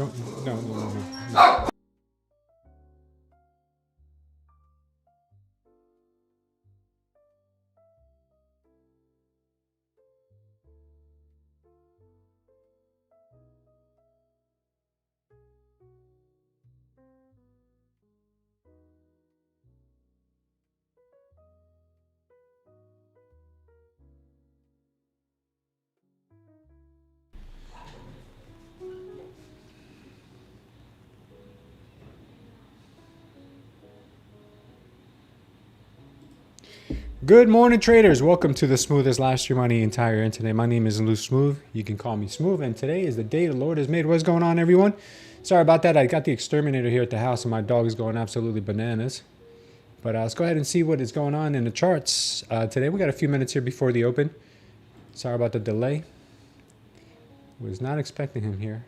Go, no. Good morning, traders. Welcome to the smoothest live stream on the entire internet. My name is Lou Smooth. You can call me Smooth, and today is the day the Lord has made. What's going on, everyone? Sorry about that. I got the exterminator here at the house, and my dog is going absolutely bananas. But let's go ahead and see what is going on in the charts. Today, we got a few minutes here before the open. Sorry about the delay. Was not expecting him here.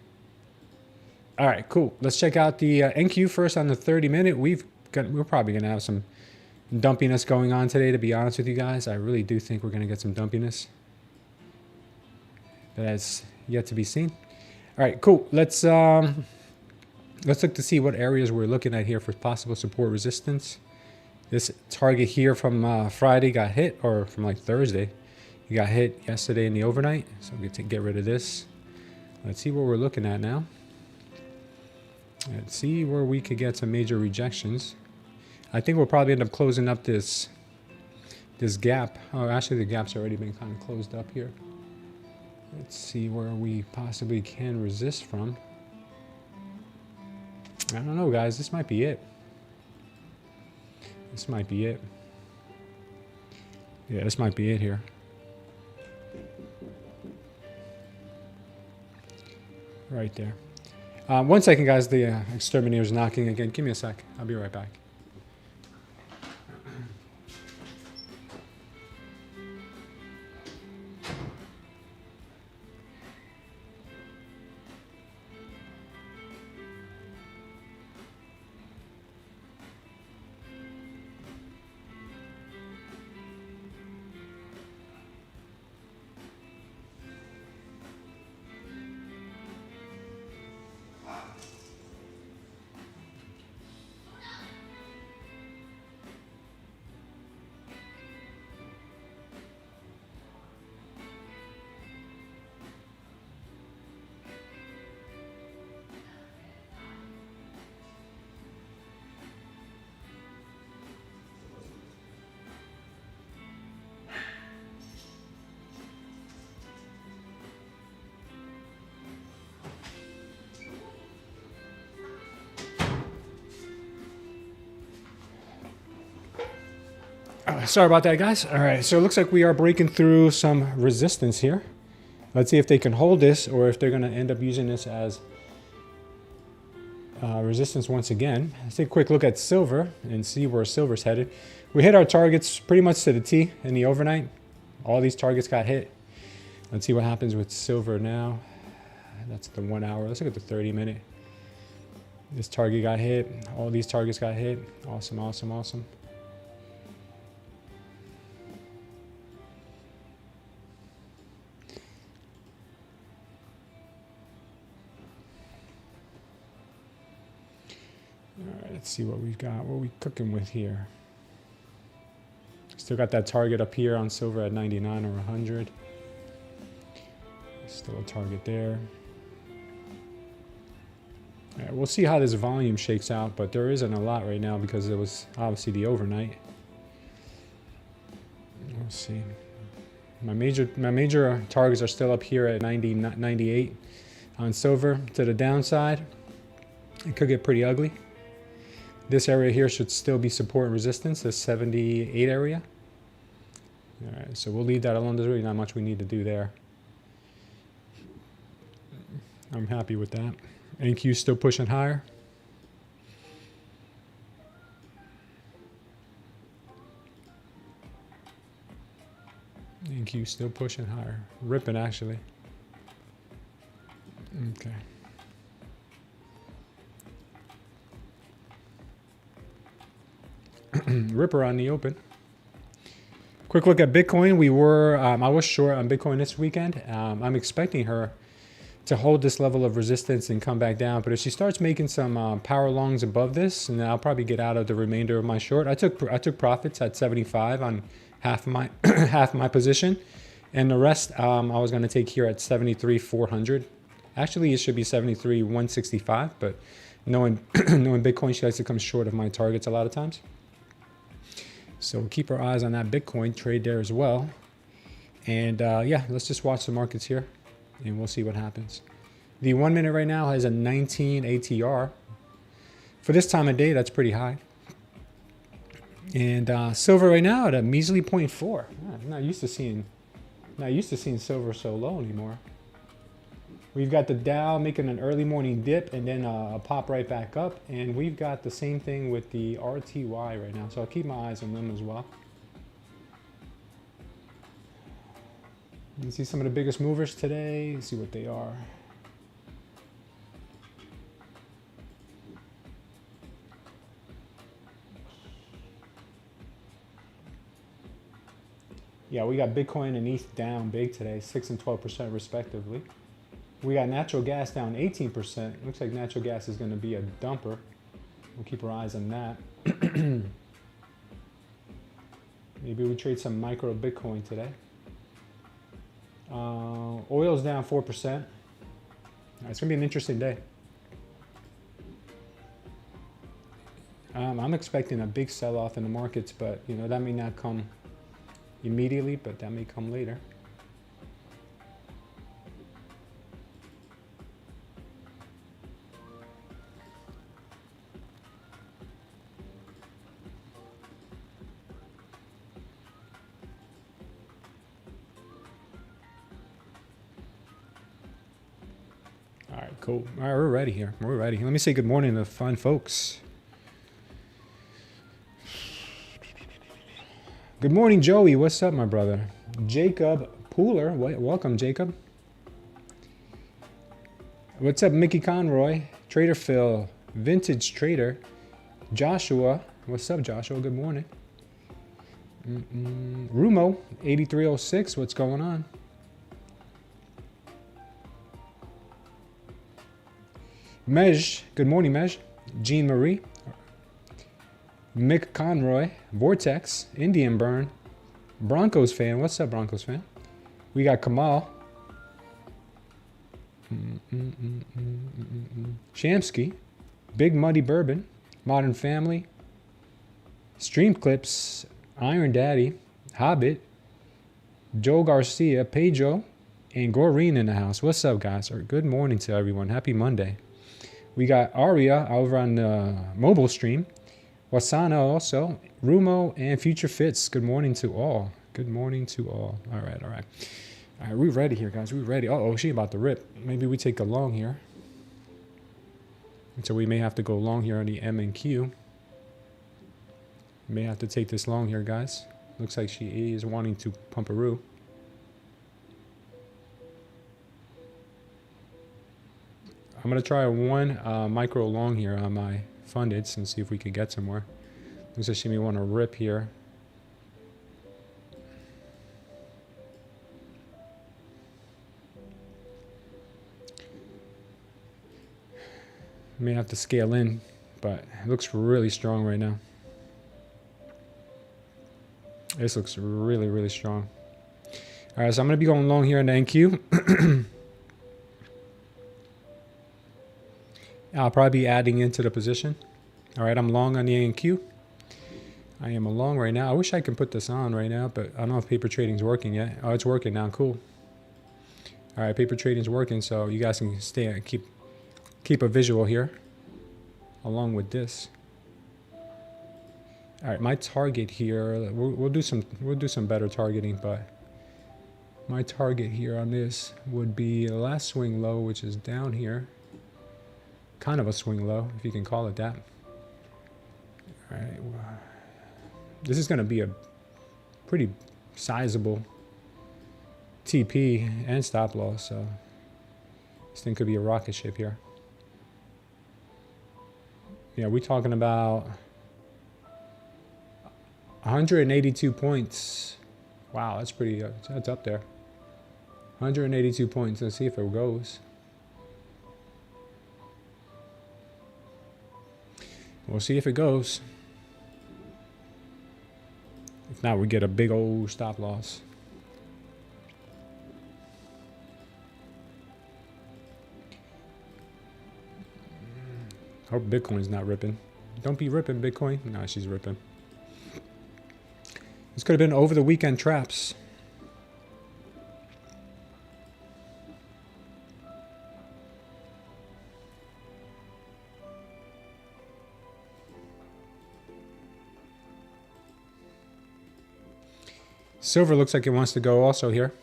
All right, cool. Let's check out the NQ first on the 30-minute. We're probably going to have some dumpiness going on today, to be honest with you guys. I really do think we're going to get some dumpiness. But that's yet to be seen. All right, cool. Let's look to see what areas we're looking at here for possible support resistance. This target here from Friday got hit, or from like Thursday. It got hit yesterday in the overnight. So we can get rid of this. Let's see what we're looking at now. Let's see where we could get some major rejections. I think we'll probably end up closing up this gap. Oh, actually the gap's already been kind of closed up here. Let's see where we possibly can resist from. I don't know, guys. This might be it. This might be it. Yeah, this might be it here. Right there. 1 second, guys. The exterminator's knocking again. Give me a sec. I'll be right back. Sorry about that, guys. All right, so it looks like we are breaking through some resistance here. Let's see if they can hold this, or if they're going to end up using this as resistance once again. Let's take a quick look at silver and see where silver's headed. We hit our targets pretty much to the T in the overnight. All these targets got hit. Let's see what happens with silver now. That's the 1 hour. Let's look at the 30-minute. This target got hit. All these targets got hit. Awesome, awesome, awesome. Let's see what we've got. What are we cooking with here? Still got that target up here on silver at 99 or 100. Still a target there. All right, we'll see how this volume shakes out, but there isn't a lot right now because it was obviously the overnight. Let's see. My major targets are still up here at 90, 98 on silver. To the downside, it could get pretty ugly. This area here should still be support and resistance, the 78 area. All right, so we'll leave that alone. There's really not much we need to do there. I'm happy with that. NQ still pushing higher. NQ still pushing higher. Ripping, actually. Okay. Ripper on the open. Quick look at Bitcoin. I was short on Bitcoin this weekend. I'm expecting her to hold this level of resistance and come back down. But if she starts making some power longs above this, and then I'll probably get out of the remainder of my short. I took profits at 75 on half of my half my position, and the rest I was going to take here at 73,400. Actually, it should be 73,165, but knowing knowing Bitcoin, she likes to come short of my targets a lot of times. So we'll keep our eyes on that Bitcoin trade there as well. And yeah, let's just watch the markets here, and we'll see what happens. The 1 minute right now has a 19 ATR. For this time of day, that's pretty high. And silver right now at a measly 0.4. I'm not used to seeing silver so low anymore. We've got the Dow making an early morning dip and then a pop right back up. And we've got the same thing with the RTY right now. So I'll keep my eyes on them as well. You can see some of the biggest movers today. Let's see what they are. Yeah, we got Bitcoin and ETH down big today, 6 and 12% respectively. We got natural gas down 18%. Looks like natural gas is going to be a dumper. We'll keep our eyes on that. Maybe we trade some micro Bitcoin today. Oil's down 4%. It's going to be an interesting day. I'm expecting a big sell-off in the markets, but you know that may not come immediately, but that may come later. All right, cool. All right, we're ready here. We're ready. Let me say good morning to the fine folks. Good morning, Joey. What's up, my brother? Jacob Pooler. Welcome, Jacob. What's up, Mickey Conroy? Trader Phil. Vintage Trader. Joshua. What's up, Joshua? Good morning. Rumo, 8306. What's going on? Mej. Good morning, Mej. Jean Marie. Mick Conroy, Vortex, Indian Burn, Broncos fan. What's up, Broncos fan? We got Kamal, Shamsky, Big Muddy Bourbon, Modern Family, Stream Clips, Iron Daddy, Hobbit, Joe Garcia, Pedro, and Goreen in the house. What's up, guys? Or good morning to everyone. Happy Monday. We got Aria over on the mobile stream. Wasana also, Rumo, and Future Fits. Good morning to all. Good morning to all. All right. All right, we're ready here, guys. We're ready. Uh-oh, she about to rip. Maybe we take a long here. So we may have to go long here on the M and Q. May have to take this long here, guys. Looks like she is wanting to pumperoo. I'm going to try one micro long here on my fundeds and see if we could get somewhere. Looks like she may want to rip here. May have to scale in, but it looks really strong right now. This looks really, really strong. All right, so I'm going to be going long here in the NQ. I'll probably be adding into the position. All right, I'm long on the NQ. I am a long right now. I wish I could put this on right now, but I don't know if paper trading is working yet. Oh, it's working now. Cool. All right, paper trading is working, so you guys can stay and keep a visual here along with this. All right, my target here, we'll do some better targeting, but my target here on this would be the last swing low, which is down here. Kind of a swing low, if you can call it that. All right, this is going to be a pretty sizable TP and stop loss, so this thing could be a rocket ship here. Yeah, we're talking about 182 points. Wow, that's pretty. That's up there. 182 points. Let's see if it goes. We'll see if it goes. If not, we get a big old stop loss. Hope Bitcoin's not ripping. Don't be ripping, Bitcoin. No, she's ripping. This could have been over the weekend traps. Silver looks like it wants to go also here.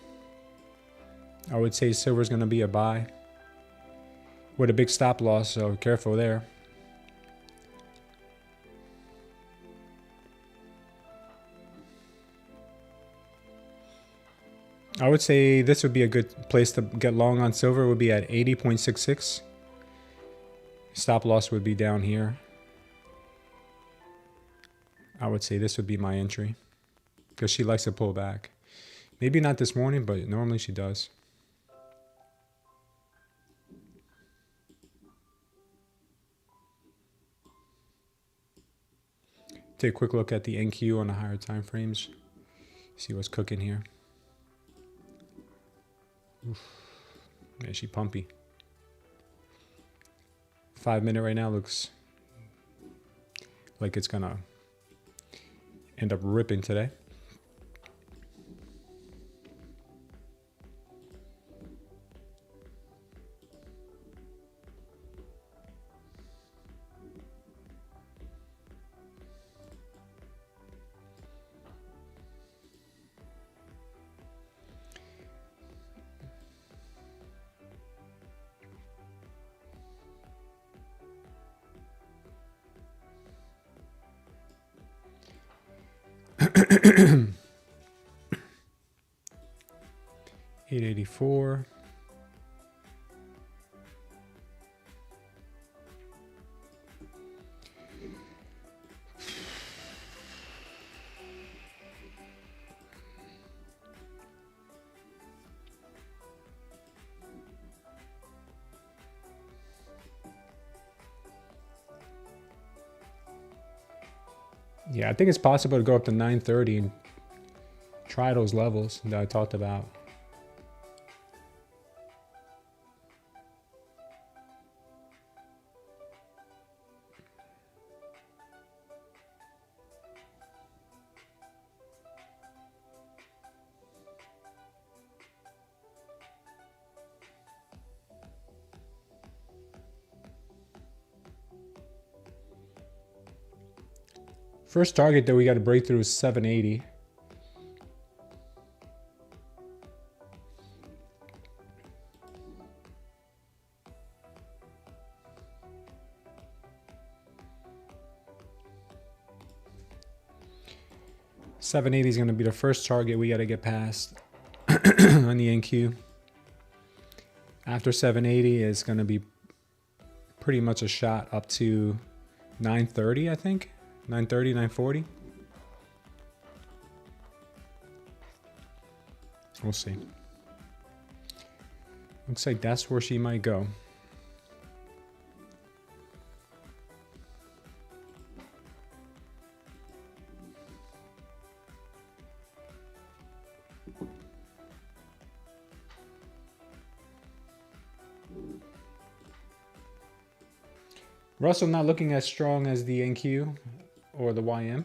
I would say silver's going to be a buy with a big stop loss, so careful there. I would say this would be a good place to get long on silver, would be at 80.66. Stop loss would be down here. I would say this would be my entry because she likes to pull back. Maybe not this morning, but normally she does. Take a quick look at the NQ on the higher time frames. See what's cooking here. Oof. Man, she pumpy. 5 minute right now looks like it's gonna end up ripping today. $884. Yeah, I think it's possible to go up to 930 and try those levels that I talked about. First target that we got to break through is 780. $780 is going to be the first target we got to get past on the NQ. After 780 is going to be pretty much a shot up to 930, I think. 930, 940. We'll see. Looks like that's where she might go. Russell not looking as strong as the NQ or the YM.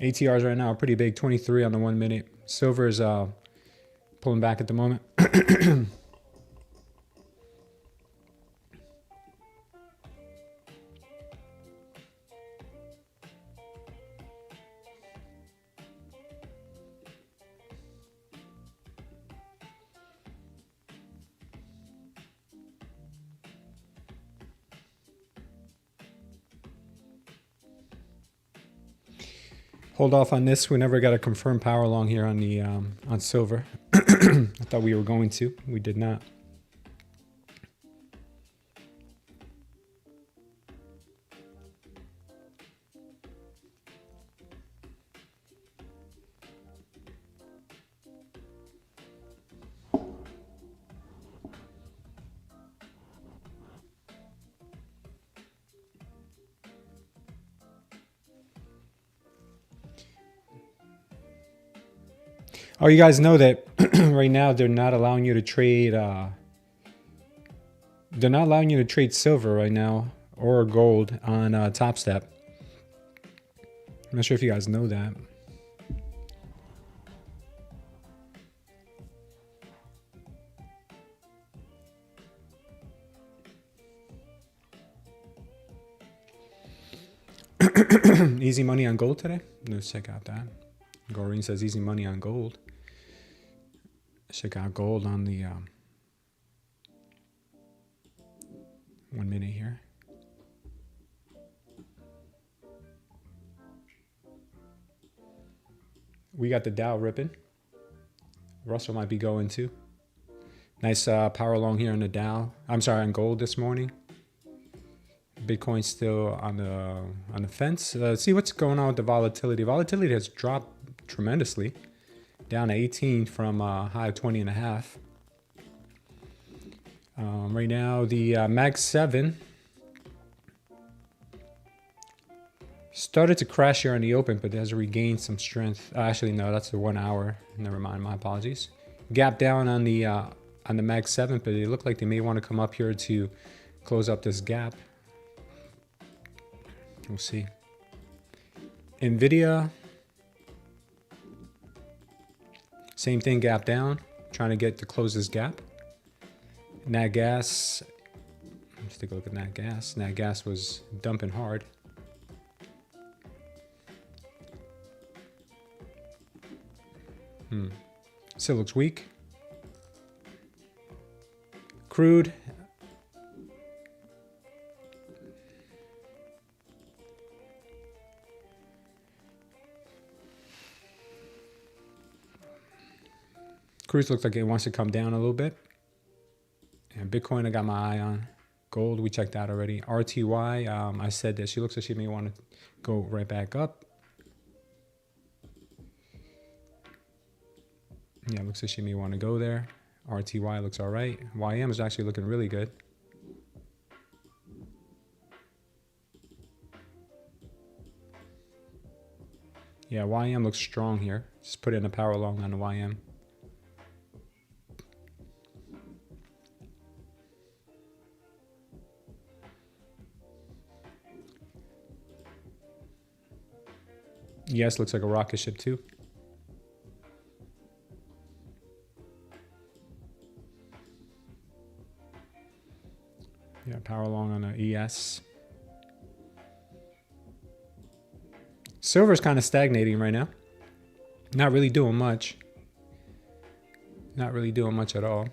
ATRs right now are pretty big, 23 on the 1 minute. Silver is pulling back at the moment. Hold off on this. We never got a confirmed power long here on the on silver. I thought we were going to. We did not. Oh, you guys know that right now they're not allowing you to trade. They're not allowing you to trade silver right now or gold on TopStep. I'm not sure if you guys know that. Easy money on gold today. Let's check out that. Goreen says easy money on gold. Check out gold on the 1 minute here. We got the Dow ripping. Russell might be going too. Nice power long here on the Dow. I'm sorry, on gold this morning. Bitcoin's still on the fence. Let's see what's going on with the volatility. Volatility has dropped tremendously, down to 18 from a high of 20 and a half. Right now, the Mag 7 started to crash here on the open, but it has regained some strength. Actually, no, that's the 1 hour. Never mind, my apologies. Gap down on the Mag 7, but it looked like they may want to come up here to close up this gap. We'll see. Nvidia, same thing, gap down, trying to get to close this gap. Nat gas, let's take a look at Nat gas. Nat gas was dumping hard. Still looks weak. Crude. Crude looks like it wants to come down a little bit. And Bitcoin, I got my eye on. Gold, we checked out already. RTY, I said that she looks like she may want to go right back up. Yeah, looks like she may want to go there. RTY looks all right. YM is actually looking really good. Yeah, YM looks strong here. Just put in a power long on the YM. Yes, looks like a rocket ship too. Yeah, power long on the ES. Silver's kind of stagnating right now. Not really doing much. Not really doing much at all.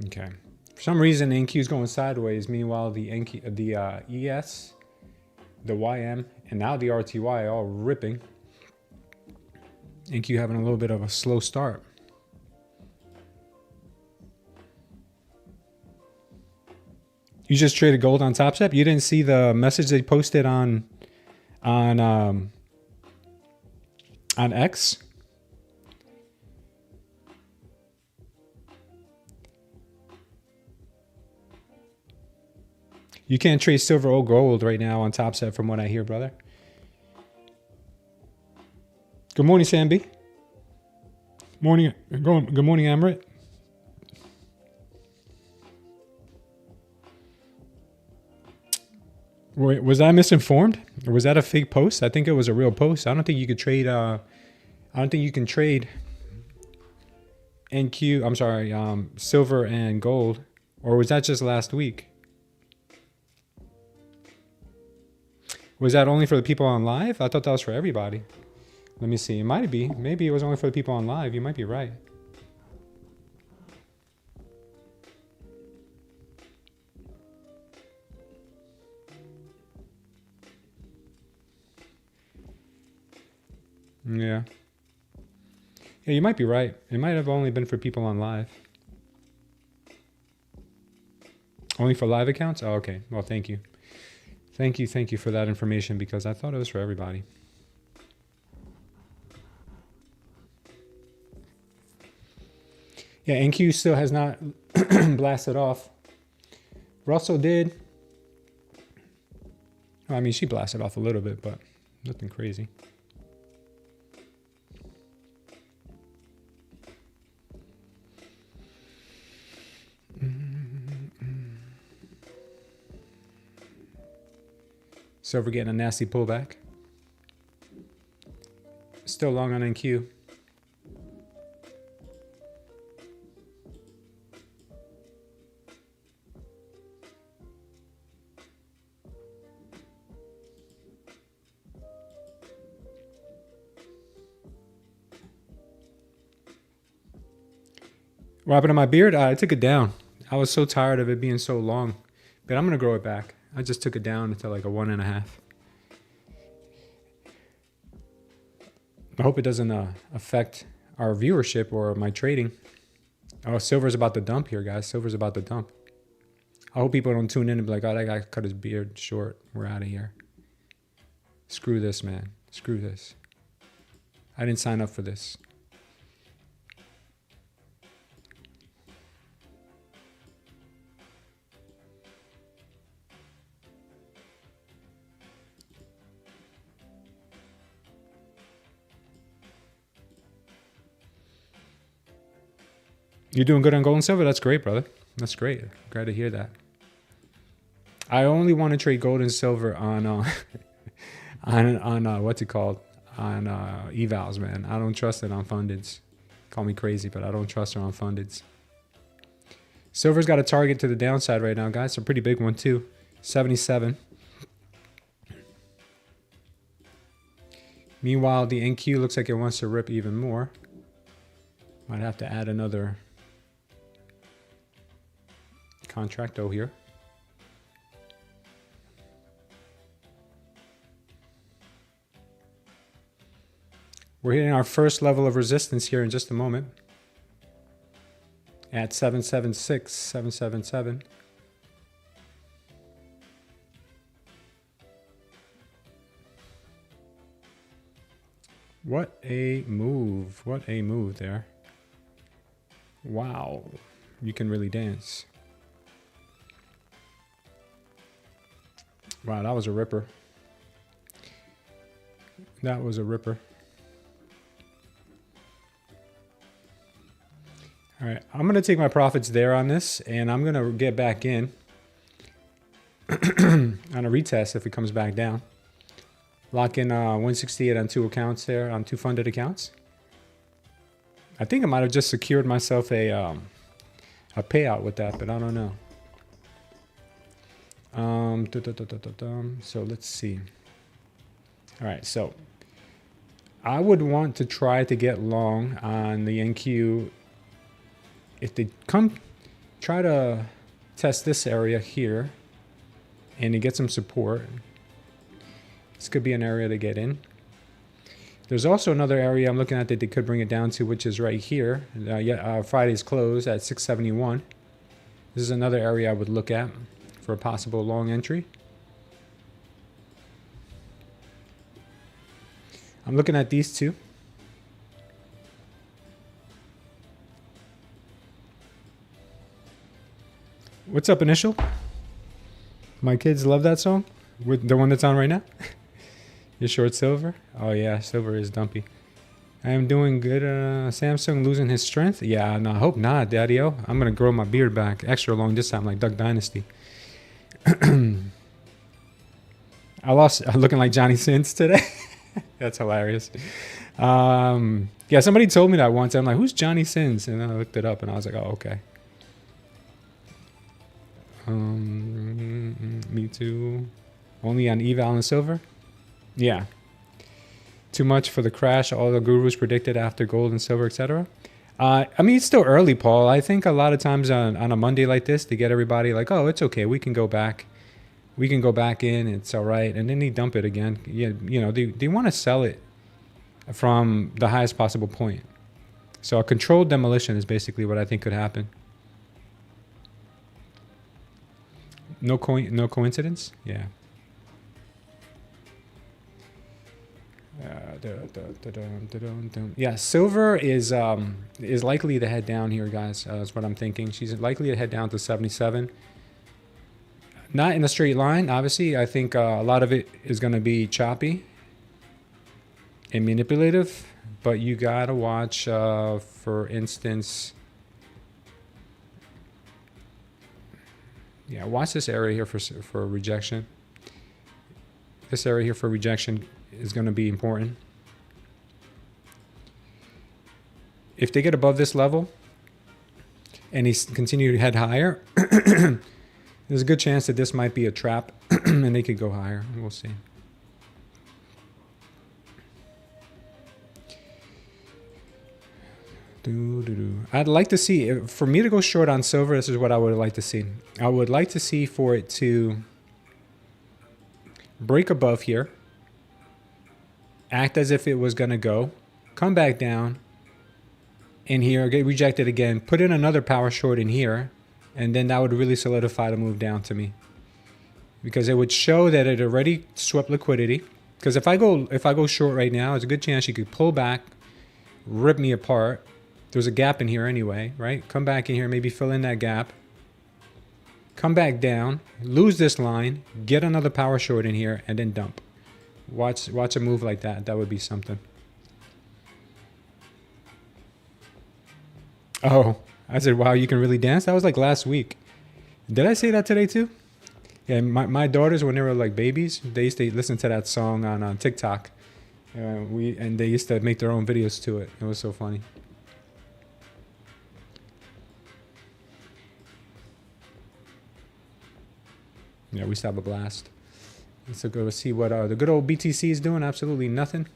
Okay. For some reason, the NQ is going sideways. Meanwhile, the NQ, the ES, the YM, and now the RTY are all ripping. NQ having a little bit of a slow start. You just traded gold on TopStep? You didn't see the message they posted on X? You can't trade silver or gold right now on TopStep from what I hear, brother. Good morning, Sam B. Morning. Good morning, Amrit. Wait, was I misinformed? Or was that a fake post? I think it was a real post. I don't think you could trade. I don't think you can trade NQ. I'm sorry, silver and gold. Or was that just last week? Was that only for the people on live? I thought that was for everybody. Let me see. It might be. Maybe it was only for the people on live. You might be right. Yeah. Yeah, you might be right. It might have only been for people on live. Only for live accounts? Oh, okay. Well, thank you. Thank you for that information, because I thought it was for everybody. Yeah, NQ still has not blasted off. Russell did. I mean, she blasted off a little bit, but nothing crazy. Silver getting a nasty pullback. Still long on NQ. What happened to my beard? I took it down. I was so tired of it being so long. But I'm going to grow it back. I just took it down to like a 1.5. I hope it doesn't affect our viewership or my trading. Oh, silver's about to dump here, guys. Silver's about to dump. I hope people don't tune in and be like, oh, that guy cut his beard short. We're out of here. Screw this, man. Screw this. I didn't sign up for this. You're doing good on gold and silver? That's great, brother. That's great. Glad to hear that. I only want to trade gold and silver on on what's it called? On evals, man. I don't trust it on fundeds. Call me crazy, but I don't trust her on fundeds. Silver's got a target to the downside right now, guys. A pretty big one too. 77. Meanwhile, the NQ looks like it wants to rip even more. Might have to add another contracto here. We're hitting our first level of resistance here in just a moment at 776, 777. What a move. What a move there. Wow. You can really dance. Wow, that was a ripper. That was a ripper. All right, I'm going to take my profits there on this, and I'm going to get back in on a retest if it comes back down. Lock in 168 on 2 accounts there, on 2 funded accounts. I think I might have just secured myself a payout with that, but I don't know. So let's see. All right, so I would want to try to get long on the NQ. If they try to test this area here and to get some support, this could be an area to get in. There's also another area I'm looking at that they could bring it down to, which is right here. Friday's close at 671. This is another area I would look at for a possible long entry. I'm looking at these two. What's up, Initial? My kids love that song. With the one that's on right now. You're short silver? Oh yeah, silver is dumpy. I am doing good. Samsung losing his strength? Yeah, no, I hope not, Daddy-O. I'm gonna grow my beard back extra long this time, like Duck Dynasty. I lost looking like Johnny Sins today. That's hilarious. Yeah, somebody told me that once. I'm like, who's Johnny Sins? And then I looked it up and I was like, oh, okay. Me too. Only on eval and silver? Yeah. Too much for the crash all the gurus predicted after gold and silver, etc. I mean, it's still early, Paul. I think a lot of times on a Monday like this, they get everybody like, oh, it's okay. We can go back. We can go back in. It's all right. And then they dump it again. Yeah, you know, they want to sell it from the highest possible point. So a controlled demolition is basically what I think could happen. No coincidence? Yeah. Yeah, silver is likely to head down here, guys. Is what I'm thinking. She's likely to head down to 77. Not in a straight line, obviously. I think a lot of it is going to be choppy and manipulative, but you gotta watch, for instance, yeah, watch this area here for rejection. This area here for rejection is going to be important. If they get above this level and they continue to head higher, there's a good chance that this might be a trap and they could go higher. We'll see. I'd like to see, for me to go short on silver, this is what I would like to see. I would like to see for it to break above here, act as if it was going to go, come back down in here, get rejected again, put in another power short in here, and then that would really solidify the move down to me, because it would show that it already swept liquidity. Because if I go short right now, there's a good chance you could pull back, rip me apart. There's a gap in here anyway, right? Come back in here, maybe fill in that gap, come back down, lose this line, get another power short in here, and then dump. Watch a move like that. That would be something. Oh, I said, wow, you can really dance? That was like last week. Did I say that today too? Yeah, my daughters, when they were like babies, they used to listen to that song on TikTok. And they used to make their own videos to it. It was so funny. Yeah, we used to have a blast. Let's go see what the good old BTC is doing. Absolutely nothing.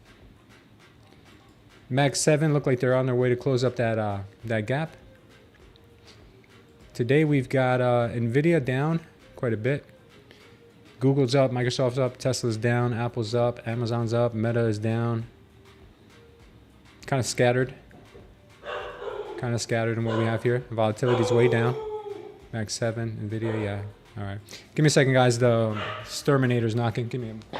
Mag 7 look like they're on their way to close up that gap. Today we've got Nvidia down quite a bit. Google's up, Microsoft's up, Tesla's down, Apple's up, Amazon's up, Meta is down. Kind of scattered. Kind of scattered in what we have here. Volatility's way down. Mag 7, Nvidia, yeah. All right. Give me a second, guys. The exterminator's knocking. Give me a...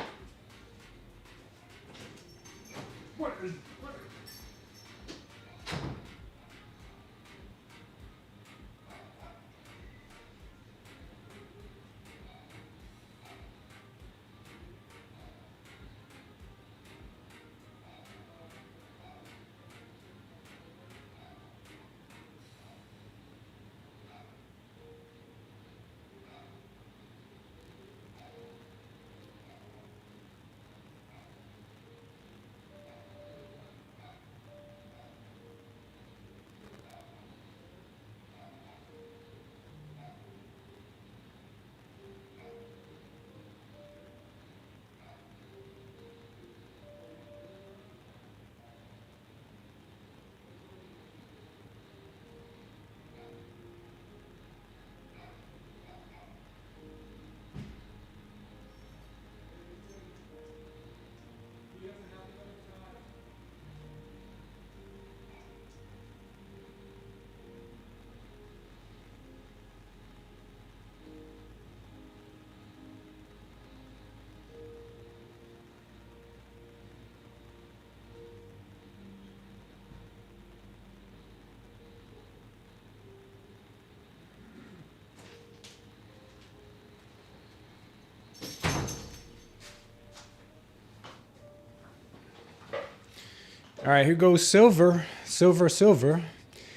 All right, here goes silver, silver, silver.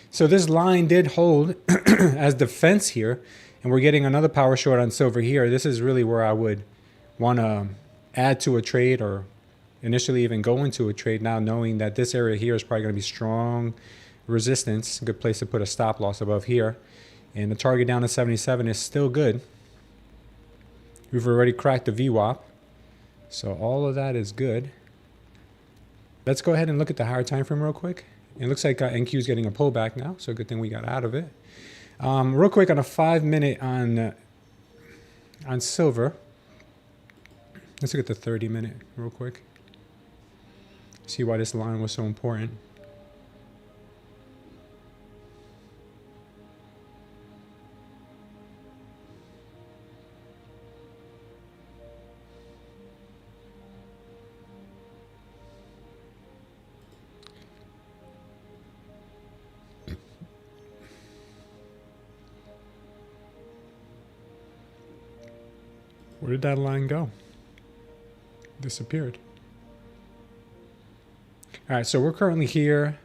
So this line did hold as defense here, and we're getting another power short on silver here. This is really where I would want to add to a trade, or initially even go into a trade, now knowing that this area here is probably going to be strong resistance. A good place to put a stop loss above here. And the target down to 77 is still good. We've already cracked the VWAP. So all of that is good. Let's go ahead and look at the higher time frame real quick. It looks like NQ is getting a pullback now, so good thing we got out of it. Real quick on a 5 minute on silver. Let's look at the 30 minute real quick. See why this line was so important. Where did that line go? Disappeared. All right, so we're currently here.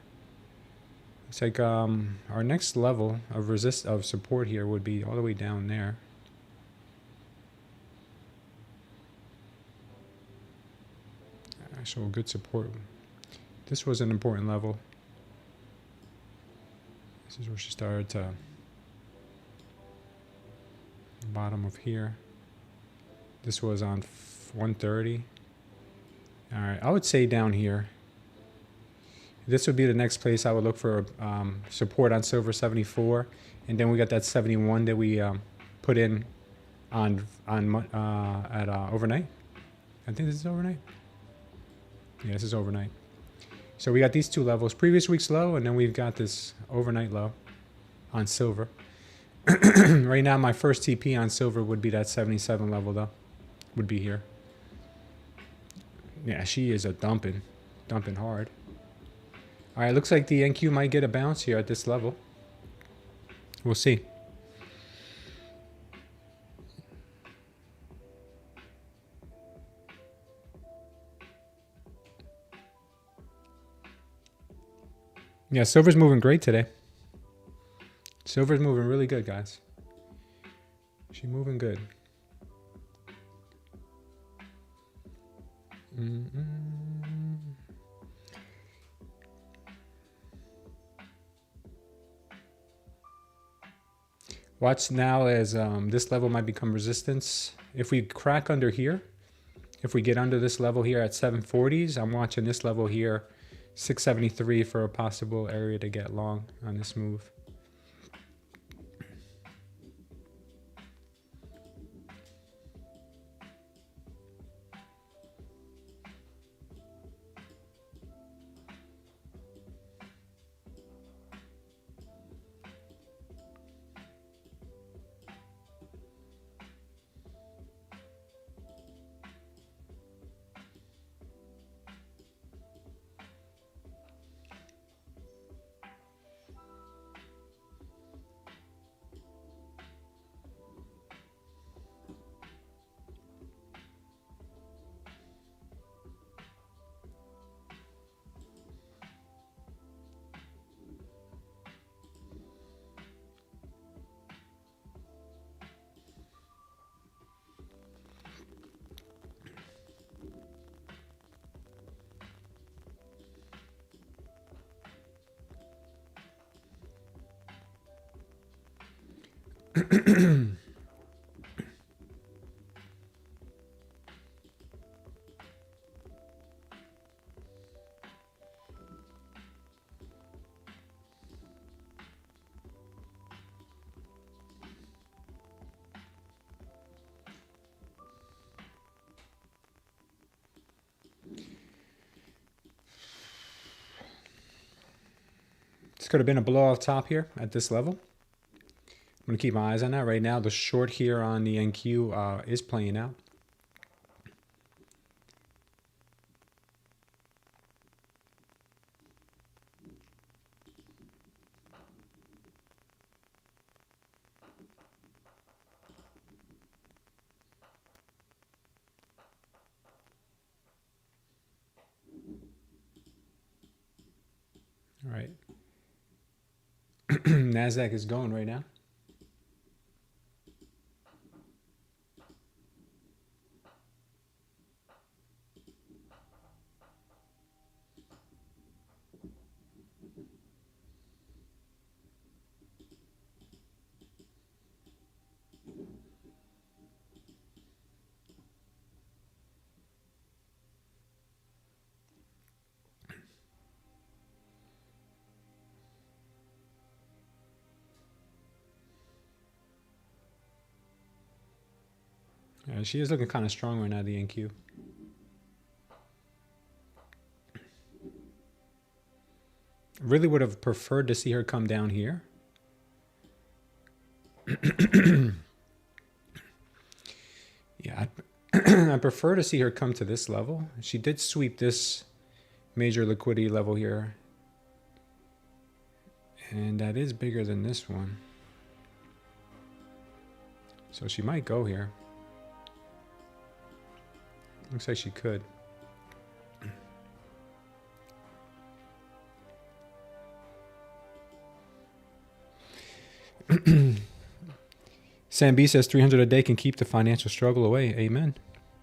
It's like our next level of support here would be all the way down there. So good support. This was an important level. This is where she started to bottom of here. This was on 130. All right, I would say down here. This would be the next place I would look for support on silver, 74, and then we got that 71 that we put in on overnight. I think this is overnight. Yeah, this is overnight. So we got these two levels: previous week's low, and then we've got this overnight low on silver. Right now, my first TP on silver would be that 77 level, though. Would be here. Yeah, she is a dumping hard. All right, looks like the NQ might get a bounce here at this level. We'll see. Yeah, silver's moving great today. Silver's moving really good, guys. She's moving good. Watch now as this level might become resistance. If we crack under here, if we get under this level here at 740s, I'm watching this level here, 673, for a possible area to get long on this move. This could have been a blow off top here at this level. I'm going to keep my eyes on that. Right now, the short here on the NQ is playing out. All right. Nasdaq is going right now. Yeah, she is looking kind of strong right now, the NQ. Really would have preferred to see her come down here. Yeah, I prefer to see her come to this level. She did sweep this major liquidity level here. And that is bigger than this one. So she might go here. Looks like she could. Sam B says 300 a day can keep the financial struggle away. Amen.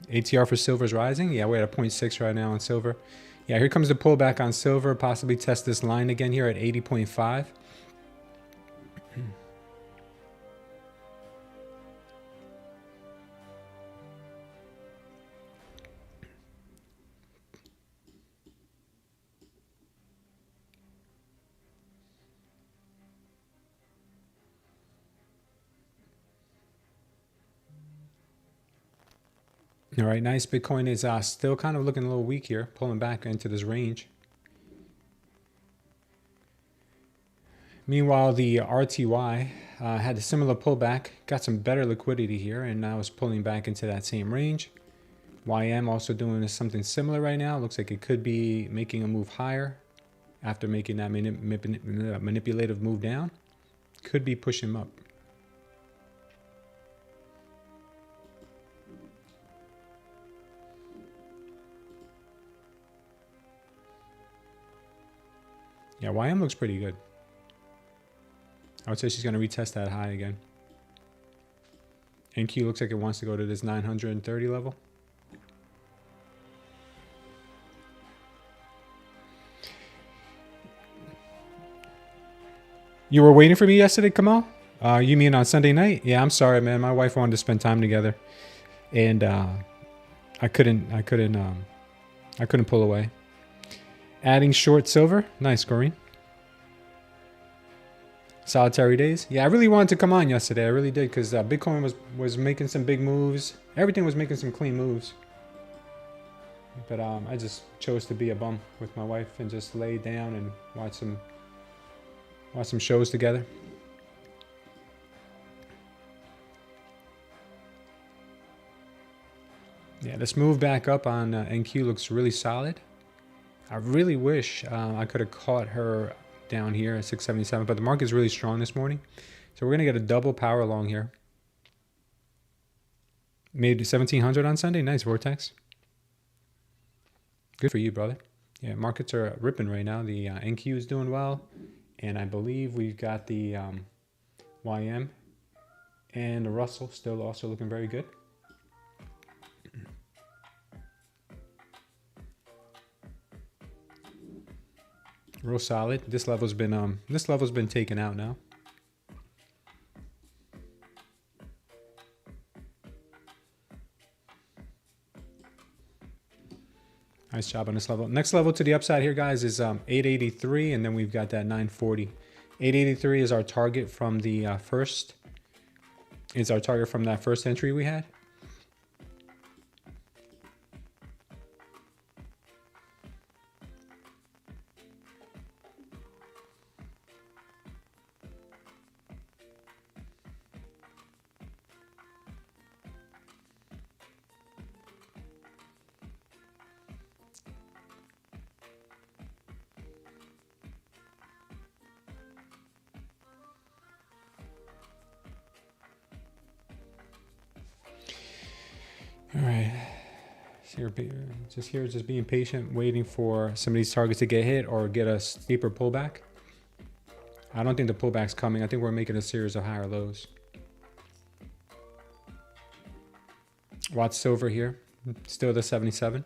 ATR for silver is rising. Yeah, we're at a 0.6 right now on silver. Yeah, here comes the pullback on silver. Possibly test this line again here at 80.5. All right, nice. Bitcoin is still kind of looking a little weak here, pulling back into this range. Meanwhile, the RTY had a similar pullback, got some better liquidity here, and now is pulling back into that same range. YM also doing something similar right now. Looks like it could be making a move higher after making that manipulative move down. Could be pushing up. Yeah, YM looks pretty good. I would say she's going to retest that high again. NQ looks like it wants to go to this 930 level. You were waiting for me yesterday, Kamal? You mean on Sunday night? Yeah, I'm sorry, man. My wife wanted to spend time together, and I couldn't pull away. Adding short silver. Nice, Corrine. Solitary days. Yeah, I really wanted to come on yesterday. I really did, because Bitcoin was making some big moves. Everything was making some clean moves. But I just chose to be a bum with my wife and just lay down and watch some shows together. Yeah, this move back up on NQ looks really solid. I really wish I could have caught her down here at 677, but the market is really strong this morning. So we're going to get a double power long here. Made 1700 on Sunday. Nice, Vortex. Good for you, brother. Yeah, markets are ripping right now. The NQ is doing well. And I believe we've got the YM and the Russell still also looking very good. Real solid. This level's been taken out now. Nice job on this level. Next level to the upside here, guys, is 883, and then we've got that 940. 883 is our target from the first. Is our target from that first entry we had. All right, so just being patient, waiting for some of these targets to get hit or get a steeper pullback. I don't think the pullback's coming. I think we're making a series of higher lows. Watch silver here, still the 77.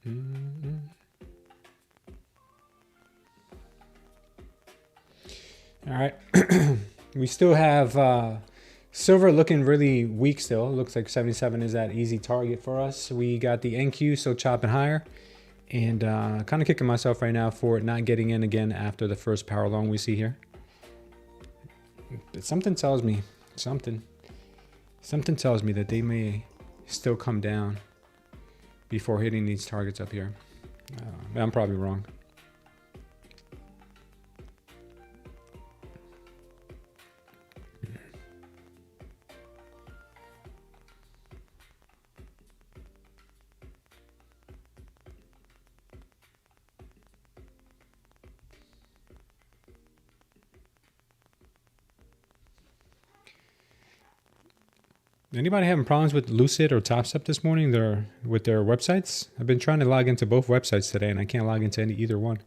All right. We still have silver looking really weak still. Looks like 77 is that easy target for us. We got the NQ still chopping higher. And kind of kicking myself right now for not getting in again after the first power long we see here. But something tells me, something tells me that they may still come down before hitting these targets up here. I'm probably wrong. Anybody having problems with Lucid or TopStep this morning? With their websites? I've been trying to log into both websites today and I can't log into either one.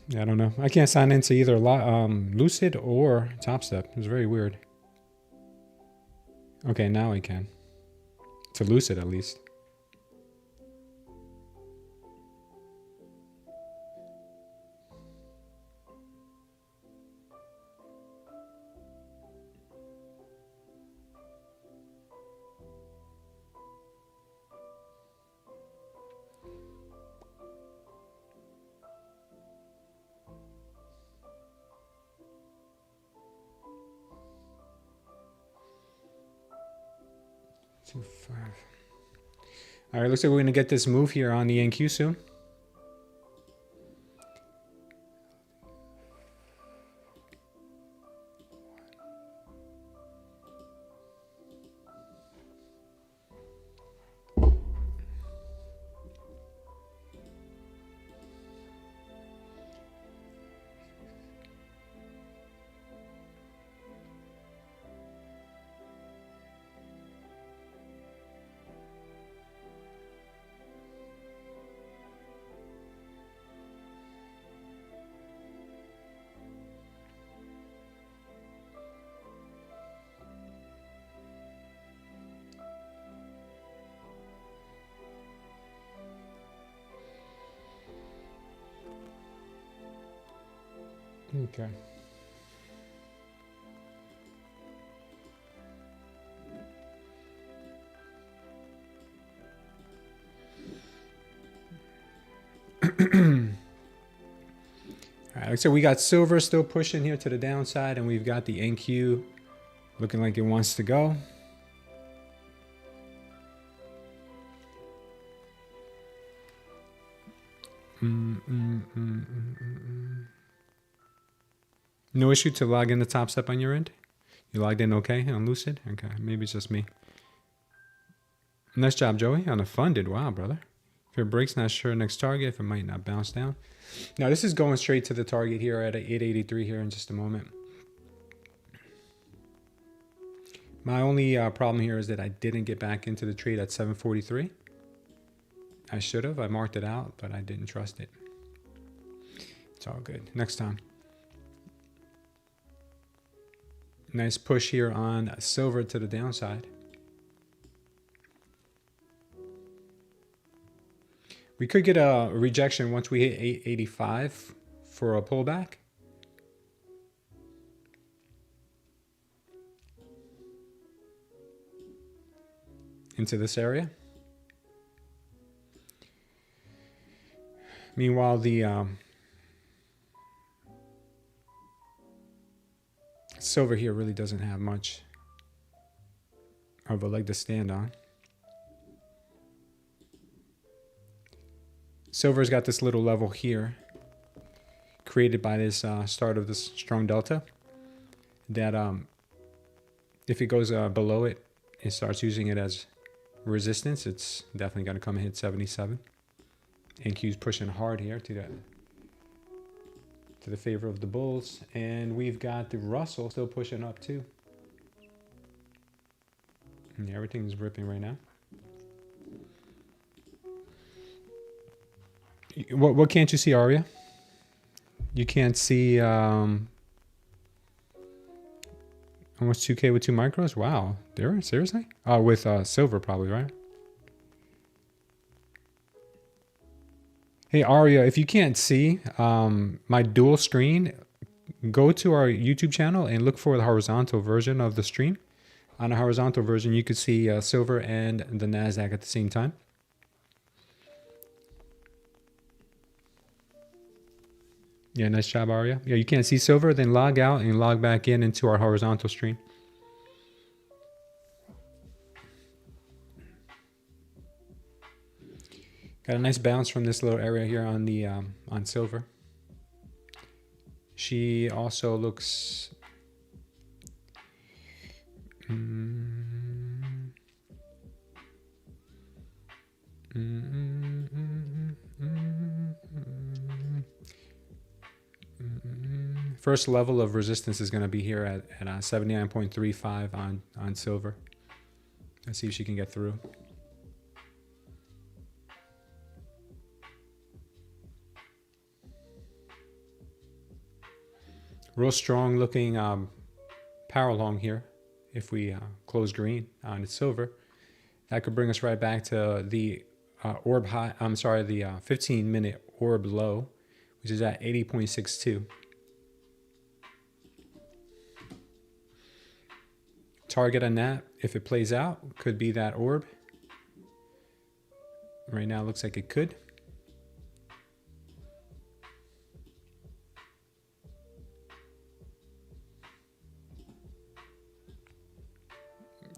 Yeah, I don't know. I can't sign into either Lucid or TopStep. It's very weird. Okay, now I can. To Lucid at least. All right, looks like we're going to get this move here on the NQ soon. Okay. All right, so we got silver still pushing here to the downside, and we've got the NQ looking like it wants to go. No issue to log in the TopStep on your end? You logged in okay on Lucid? Okay, maybe it's just me. Nice job, Joey, on the funded. Wow, brother. If it breaks, not sure next target, if it might not bounce down. Now, this is going straight to the target here at 883 here in just a moment. My only problem here is that I didn't get back into the trade at 743. I should have. I marked it out, but I didn't trust it. It's all good. Next time. Nice push here on silver to the downside. We could get a rejection once we hit 885 for a pullback. Into this area. Meanwhile, the silver here really doesn't have much of a leg to stand on. Silver's got this little level here created by this start of this strong delta that if it goes below it, it starts using it as resistance. It's definitely going to come and hit 77. NQ's pushing hard here to the favor of the bulls, and we've got the Russell still pushing up too. And everything's ripping right now. What can't you see, Aria? You can't see almost 2K with 2 micros? Wow. There? Seriously? With silver probably, right? Hey, Aria, if you can't see my dual screen, go to our YouTube channel and look for the horizontal version of the stream. On a horizontal version, you could see silver and the Nasdaq at the same time. Yeah, nice job, Aria. Yeah, you can't see silver, then log out and log back in into our horizontal stream. Got a nice bounce from this little area here on the on silver. She also looks first level of resistance is going to be here at 79.35 on silver. Let's see if she can get through. Real strong looking power long here. If we close green on the silver, that could bring us right back to the orb high. I'm sorry, the 15-minute orb low, which is at 80.62. Target on that, if it plays out, could be that orb. Right now, it looks like it could.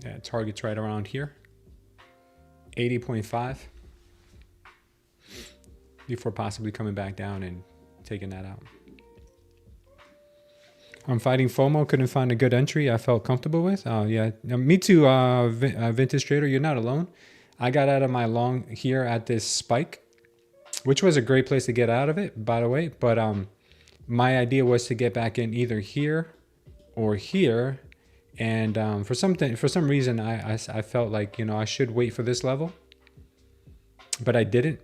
Yeah, target's right around here, 80.5, before possibly coming back down and taking that out. I'm fighting FOMO, couldn't find a good entry I felt comfortable with. Yeah, me too, Vintage Trader, you're not alone. I got out of my long here at this spike, which was a great place to get out of it, by the way. But my idea was to get back in either here or here. And for some reason, I felt like, you know, I should wait for this level, but I didn't.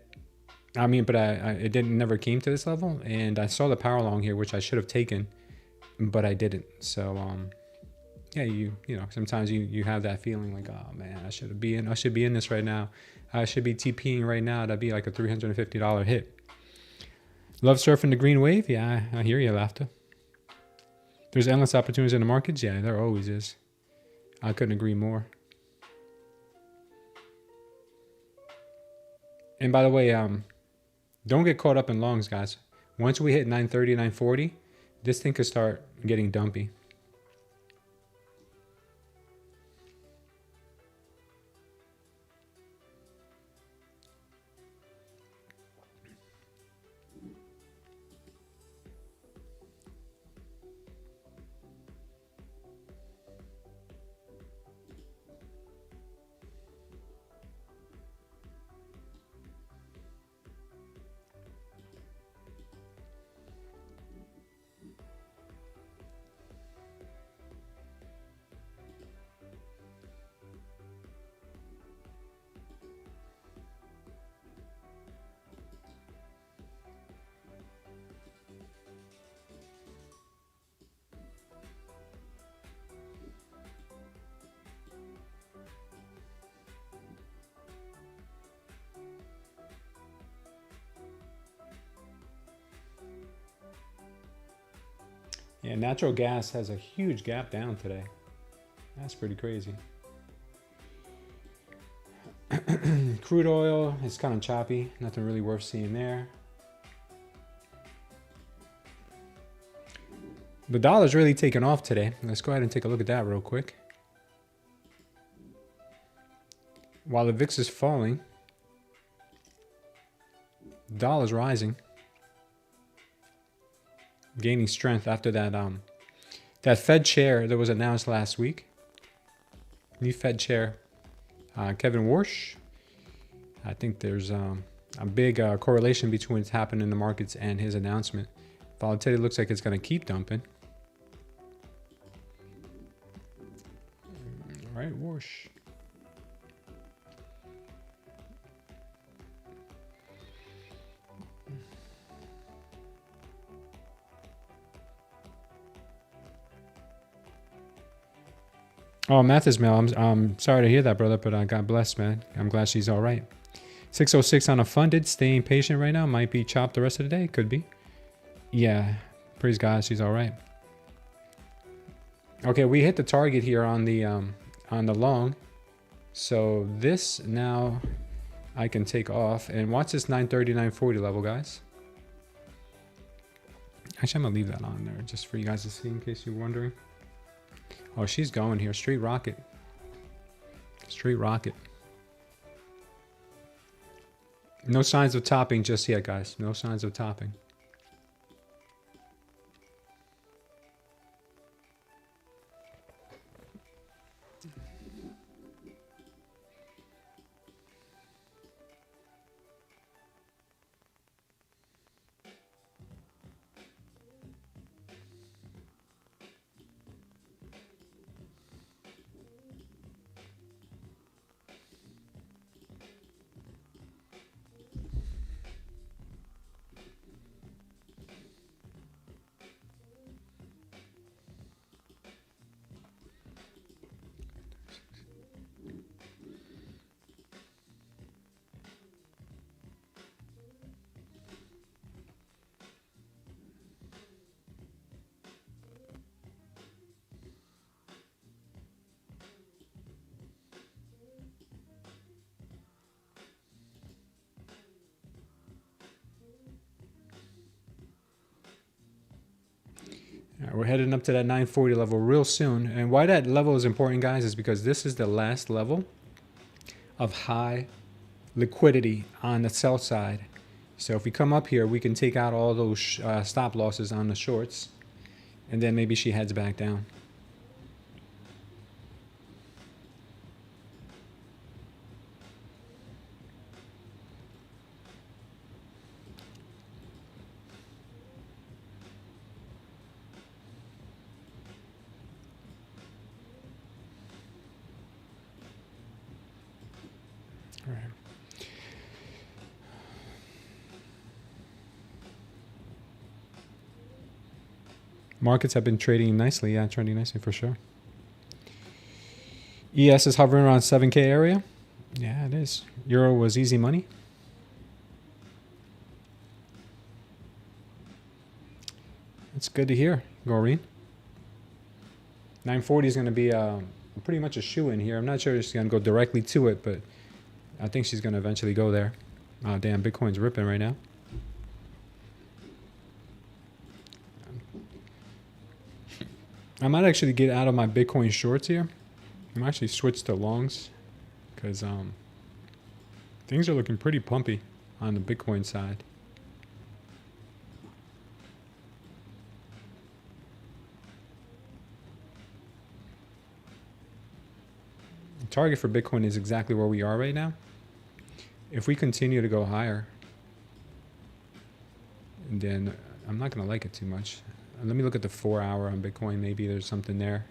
I mean, but it never came to this level, and I saw the power long here, which I should have taken, but I didn't. So yeah, you know, sometimes you have that feeling like, oh man, I should be in this right now. I should be TPing right now. That'd be like a $350 hit. Love surfing the green wave. Yeah, I hear you, Laughter. There's endless opportunities in the markets. Yeah, there always is. I couldn't agree more. And by the way, don't get caught up in longs, guys. Once we hit 930, 940, this thing could start getting dumpy. Yeah, natural gas has a huge gap down today. That's pretty crazy. Crude oil is kind of choppy. Nothing really worth seeing there. The dollar's really taken off today. Let's go ahead and take a look at that real quick. While the VIX is falling, the dollar's rising, gaining strength after that Fed chair that was announced last week. New Fed chair, Kevin Warsh. I think there's a big correlation between what's happening in the markets and his announcement. Volatility looks like it's going to keep dumping. All right, Warsh. Oh, Mathis Mel, I'm sorry to hear that, brother, but God bless, man. I'm glad she's all right. 606 on a funded, staying patient right now. Might be chopped the rest of the day. Could be. Yeah, praise God, she's all right. Okay, we hit the target here on the long. So this now I can take off. And watch this 930, 940 level, guys. Actually, I'm going to leave that on there just for you guys to see in case you're wondering. Oh, she's going here. Straight rocket. Straight rocket. No signs of topping just yet, guys. No signs of topping. We're heading up to that 940 level real soon. And why that level is important, guys, is because this is the last level of high liquidity on the sell side. So if we come up here, we can take out all those stop losses on the shorts. And then maybe she heads back down. All right. Markets have been trading nicely. Yeah, trading nicely for sure. ES is hovering around 7K area. Yeah, it is. Euro was easy money. It's good to hear, Goreen. 940 is going to be pretty much a shoe in here. I'm not sure she's going to go directly to it, but I think she's going to eventually go there. Oh, damn, Bitcoin's ripping right now. I might actually get out of my Bitcoin shorts here. I'm actually switch to longs because things are looking pretty pumpy on the Bitcoin side. The target for Bitcoin is exactly where we are right now. If we continue to go higher, then I'm not going to like it too much. Let me look at the 4 hour on Bitcoin. Maybe there's something there.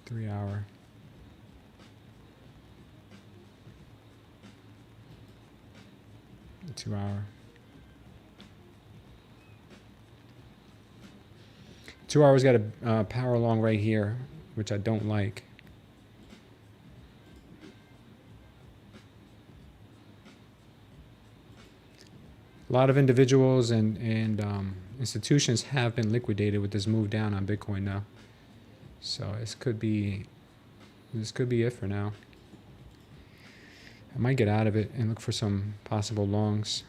Three hour. The 2 hour. 2 hours got a power long right here, which I don't like. A lot of individuals and institutions have been liquidated with this move down on Bitcoin now. So this could be it for now. I might get out of it and look for some possible longs.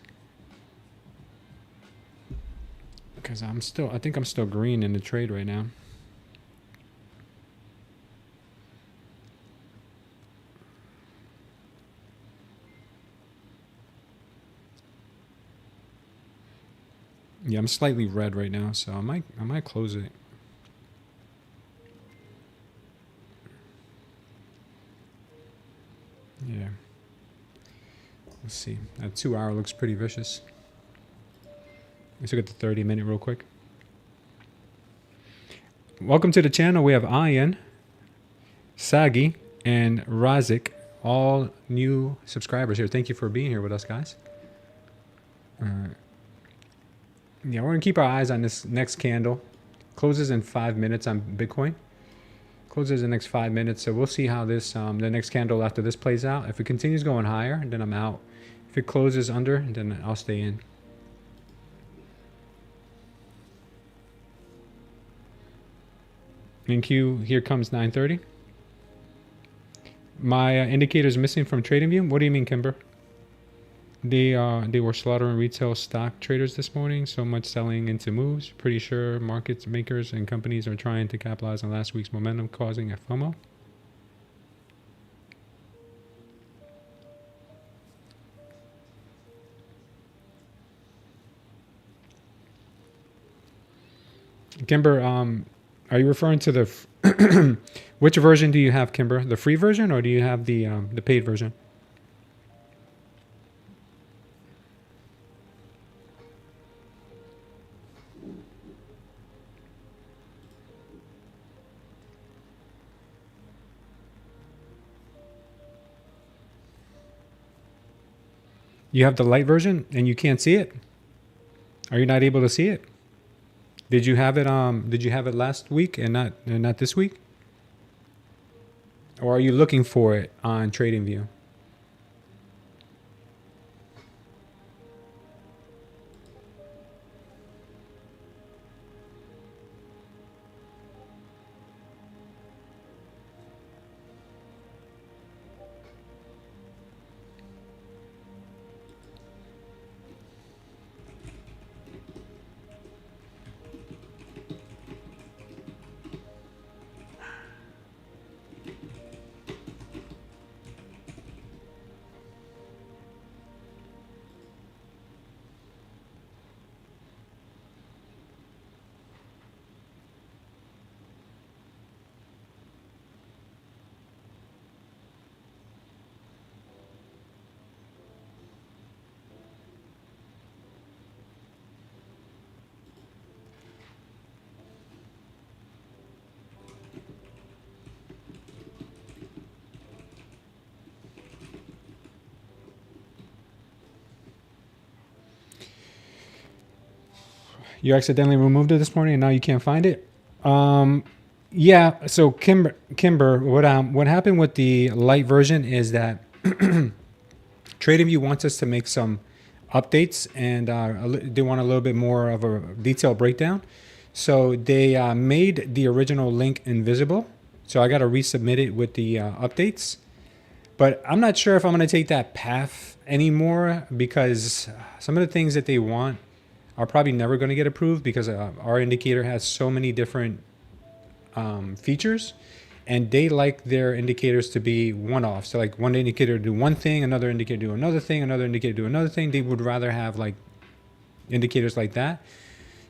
Because I think I'm still green in the trade right now. Yeah, I'm slightly red right now, so I might close it. Yeah. Let's see. That 2 hour looks pretty vicious. Let's look at the 30-minute real quick. Welcome to the channel. We have Ayan, Sagi, and Razik, all new subscribers here. Thank you for being here with us, guys. Yeah, we're going to keep our eyes on this next candle. Closes in 5 minutes on Bitcoin. Closes in the next 5 minutes, so we'll see how this the next candle after this plays out. If it continues going higher, then I'm out. If it closes under, then I'll stay in. In Q, here comes 9:30. My indicator is missing from TradingView. What do you mean, Kimber? They were slaughtering retail stock traders this morning. So much selling into moves. Pretty sure market makers and companies are trying to capitalize on last week's momentum, causing a FOMO. Kimber, are you referring to the which version do you have, Kimber? The free version, or do you have the paid version? You have the light version and you can't see it? Are you not able to see it? Did you have it last week and not this week? Or are you looking for it on TradingView? You accidentally removed it this morning and now you can't find it? Yeah, so Kimber, what happened with the light version is that TradingView wants us to make some updates, and they want a little bit more of a detailed breakdown. So they made the original link invisible. So I got to resubmit it with the updates. But I'm not sure if I'm going to take that path anymore, because some of the things that they want are probably never going to get approved, because our indicator has so many different features, and they like their indicators to be one-off. So like one indicator do one thing, another indicator do another thing, another indicator do another thing. They would rather have like indicators like that.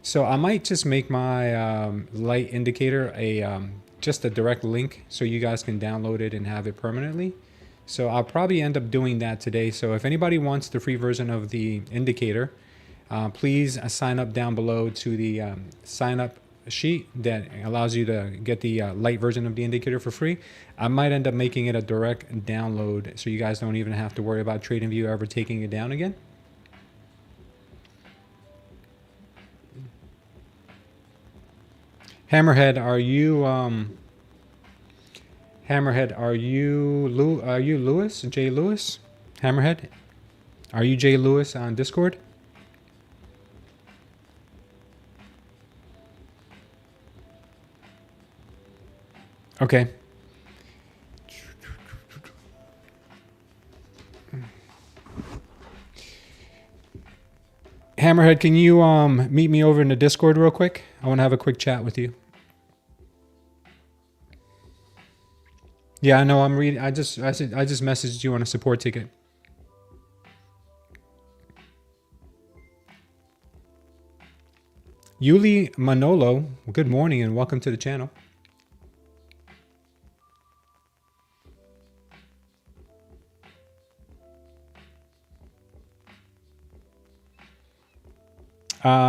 So I might just make my light indicator just a direct link so you guys can download it and have it permanently. So I'll probably end up doing that today. So if anybody wants the free version of the indicator, please sign up down below to the sign up sheet that allows you to get the light version of the indicator for free. I might end up making it a direct download so you guys don't even have to worry about TradingView ever taking it down again. Hammerhead, are you Lewis? Jay Lewis? Hammerhead? Are you Jay Lewis on Discord? Okay. Hammerhead, can you meet me over in the Discord real quick? I want to have a quick chat with you. Yeah, I know. I'm reading. I just messaged you on a support ticket. Yuli Manolo, good morning and welcome to the channel.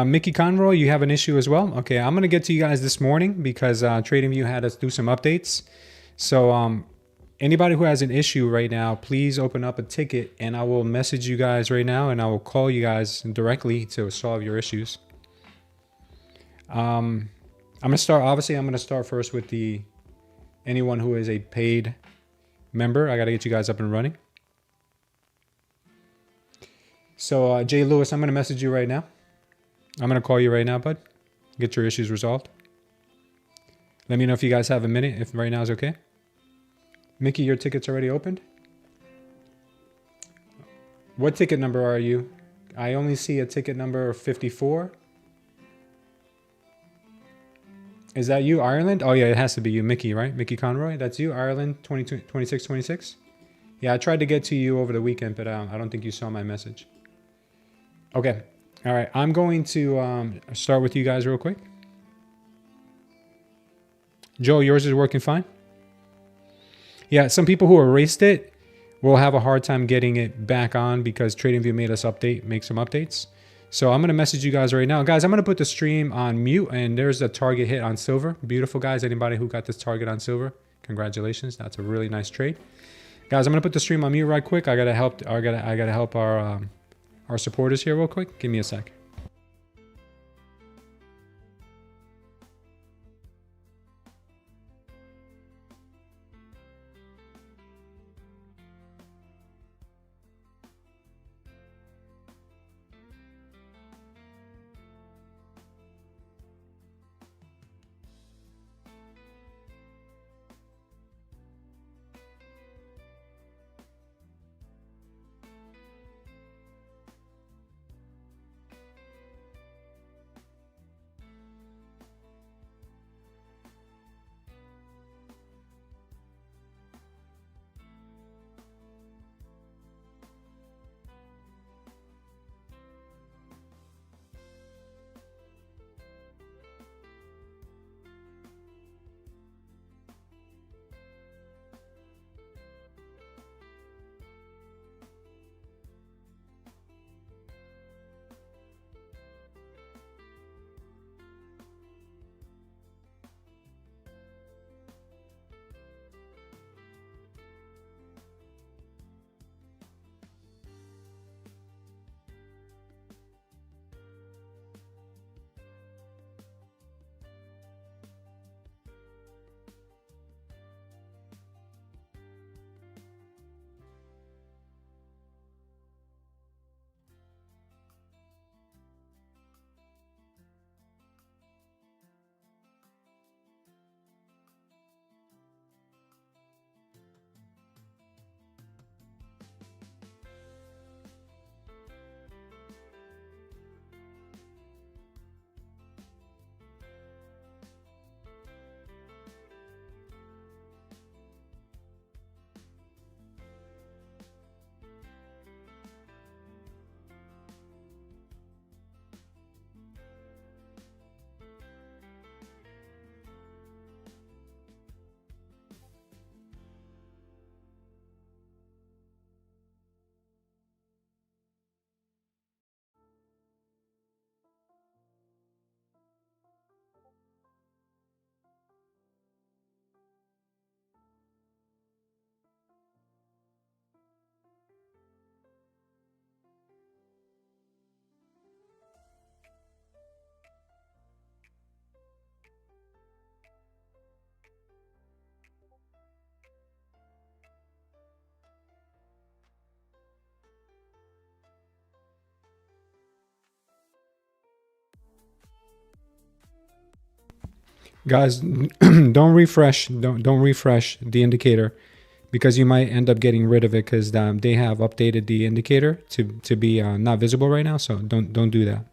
Mickey Conroy, you have an issue as well? Okay, I'm going to get to you guys this morning because TradingView had us do some updates. So anybody who has an issue right now, please open up a ticket and I will message you guys right now and I will call you guys directly to solve your issues. I'm going to start, obviously I'm going to start first with anyone who is a paid member. I got to get you guys up and running. So Jay Lewis, I'm going to message you right now. I'm going to call you right now, bud. Get your issues resolved. Let me know if you guys have a minute, if right now is okay. Mickey, your ticket's already opened? What ticket number are you? I only see a ticket number 54. Is that you, Ireland? Oh yeah, it has to be you, Mickey, right? Mickey Conroy, that's you, Ireland 2626? Yeah, I tried to get to you over the weekend, but I don't think you saw my message. Okay. All right, I'm going to start with you guys real quick. Joe, yours is working fine? Yeah, some people who erased it will have a hard time getting it back on because TradingView made us make some updates. So I'm going to message you guys right now. Guys, I'm going to put the stream on mute and there's a target hit on silver. Beautiful, guys. Anybody who got this target on silver, congratulations. That's a really nice trade. Guys, I'm going to put the stream on mute right quick. I got to help our supporters here real quick. Give me a sec. Guys, don't refresh the indicator because you might end up getting rid of it because they have updated the indicator to be not visible right now. So don't do that.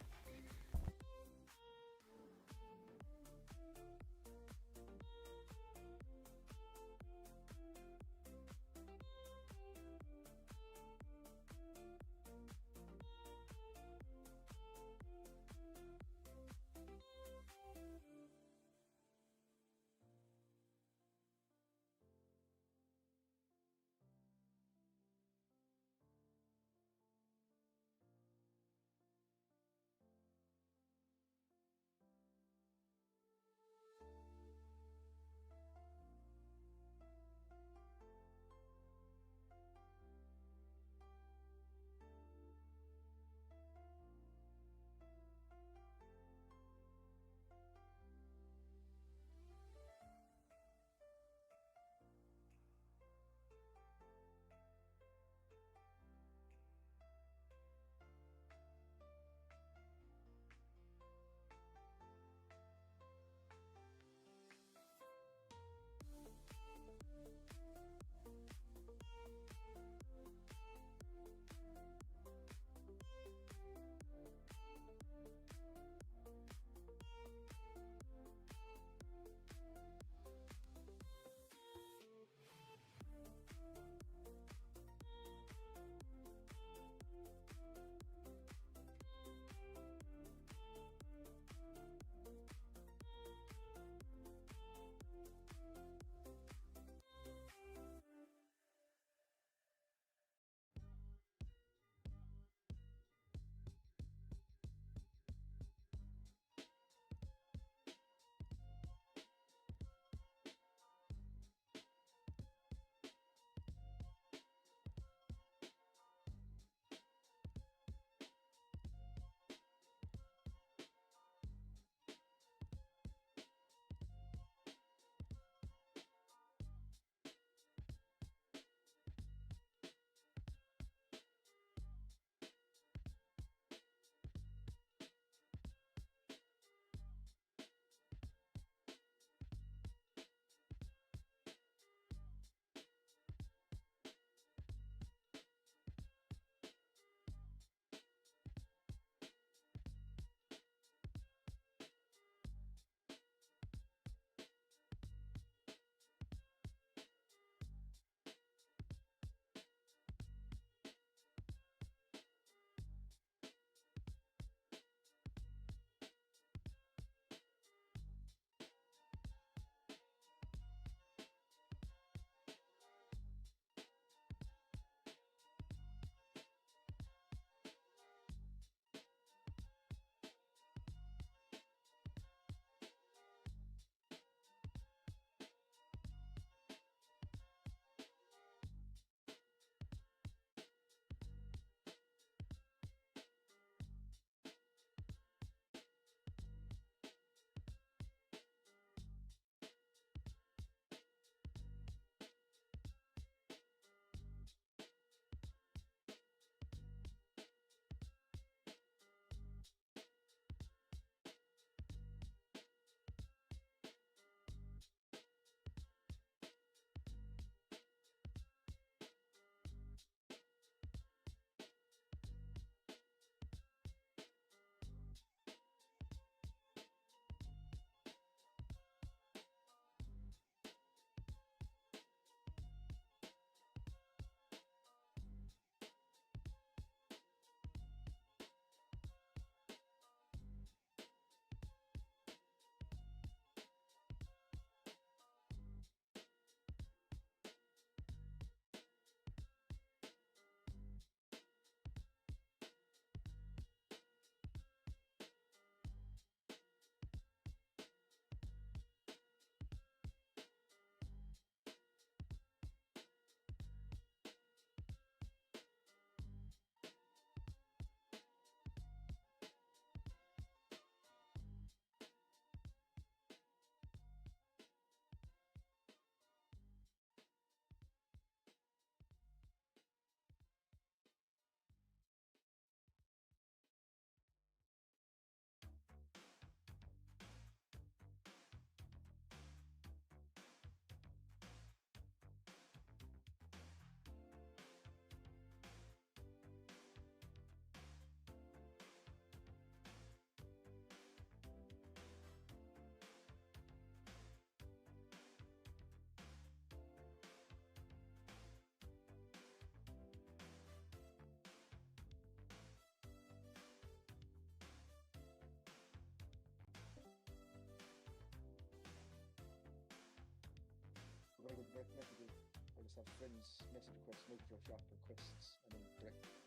method of, I'll just have friends message requests, multi shop requests, and then direct.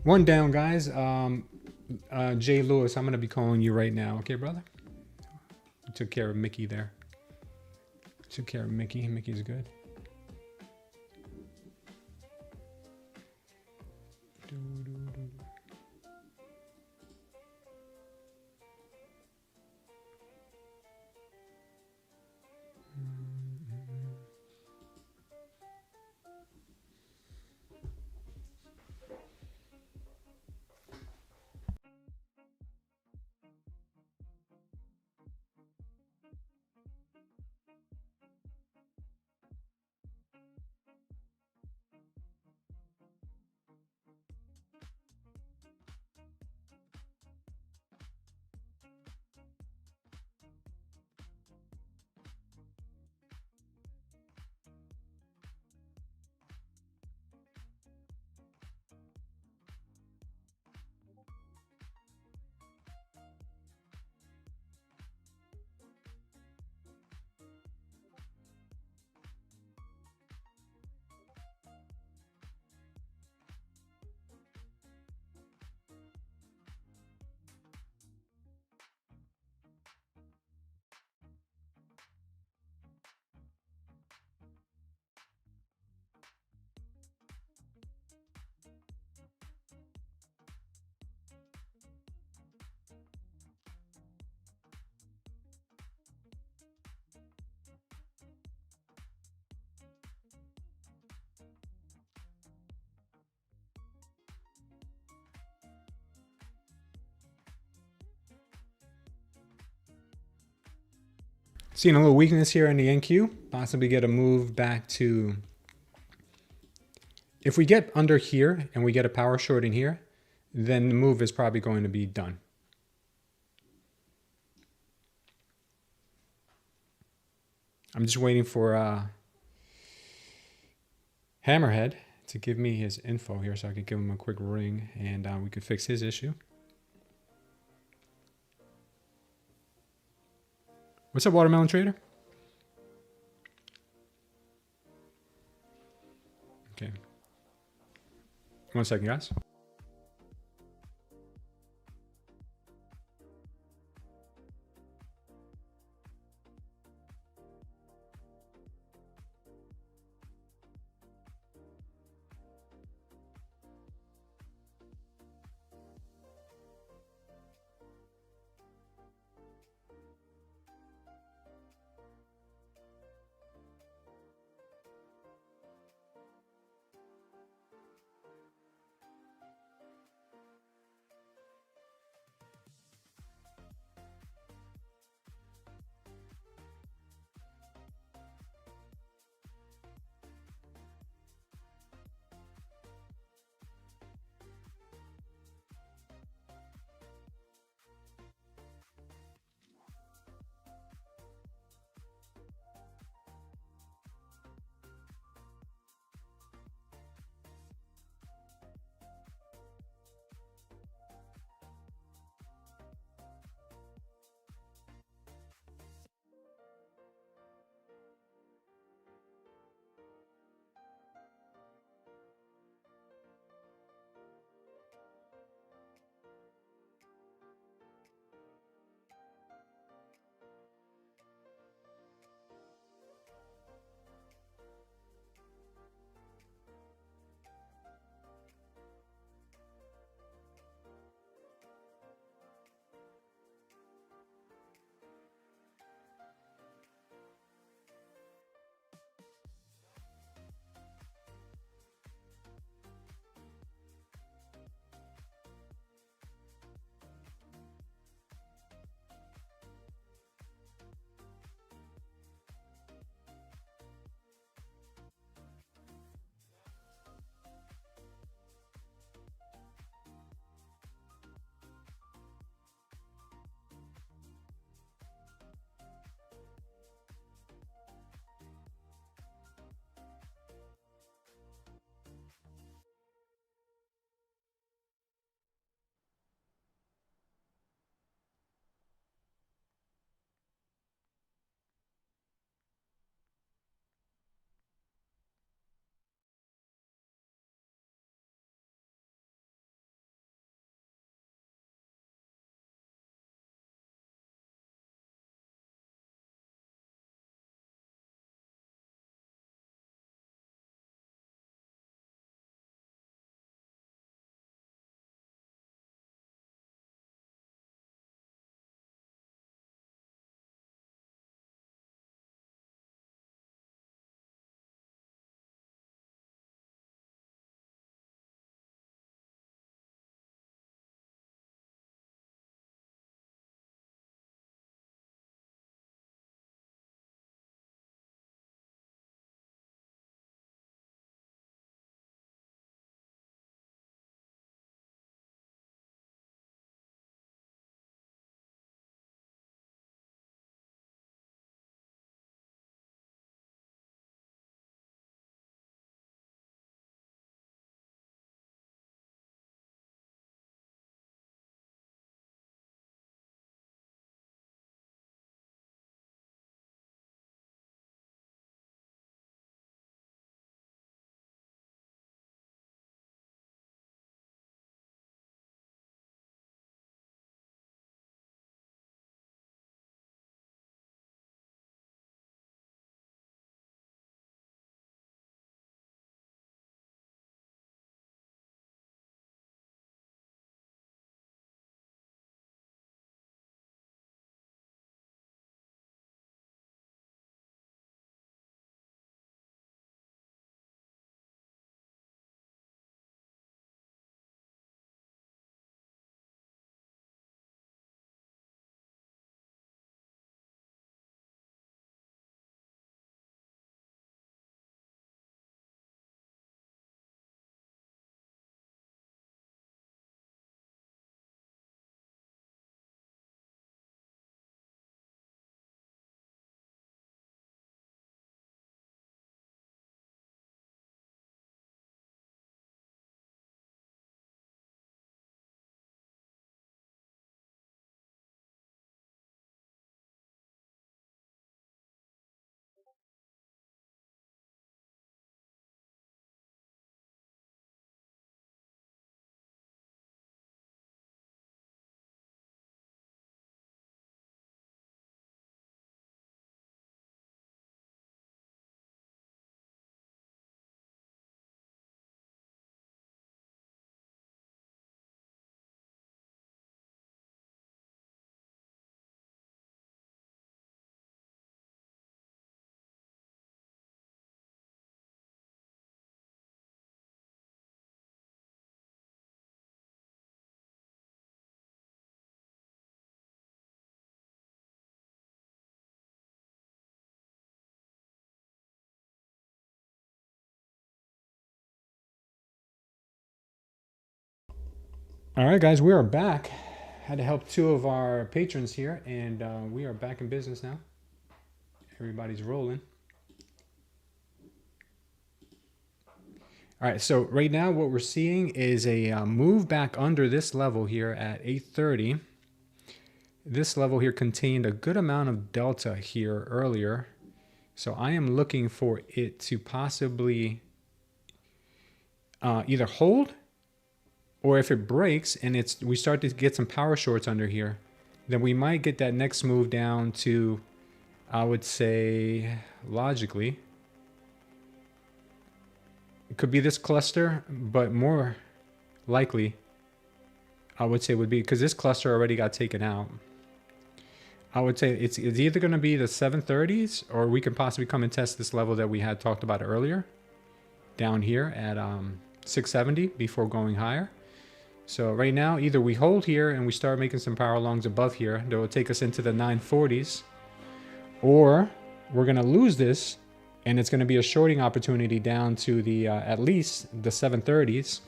One down, guys. Jay Lewis, I'm gonna be calling you right now. Okay, brother? You took care of Mickey there. Took care of Mickey. Mickey's good. Seeing a little weakness here in the NQ. Possibly get a move back to... If we get under here and we get a power short in here, then the move is probably going to be done. I'm just waiting for Hammerhead to give me his info here so I could give him a quick ring and we could fix his issue. What's up, Watermelon Trader? Okay. 1 second, guys. All right, guys, we are back. Had to help two of our patrons here, and we are back in business now. Everybody's rolling. All right, so right now what we're seeing is a move back under this level here at 830. This level here contained a good amount of delta here earlier. So I am looking for it to possibly either hold, or if it breaks and we start to get some power shorts under here, then we might get that next move down to, I would say, logically, it could be this cluster, but more likely, I would say would be, because this cluster already got taken out. I would say it's either going to be the 730s, or we can possibly come and test this level that we had talked about earlier, down here at 670 before going higher. So right now, either we hold here and we start making some power longs above here that will take us into the 940s, or we're going to lose this and it's going to be a shorting opportunity down to the at least the 730s,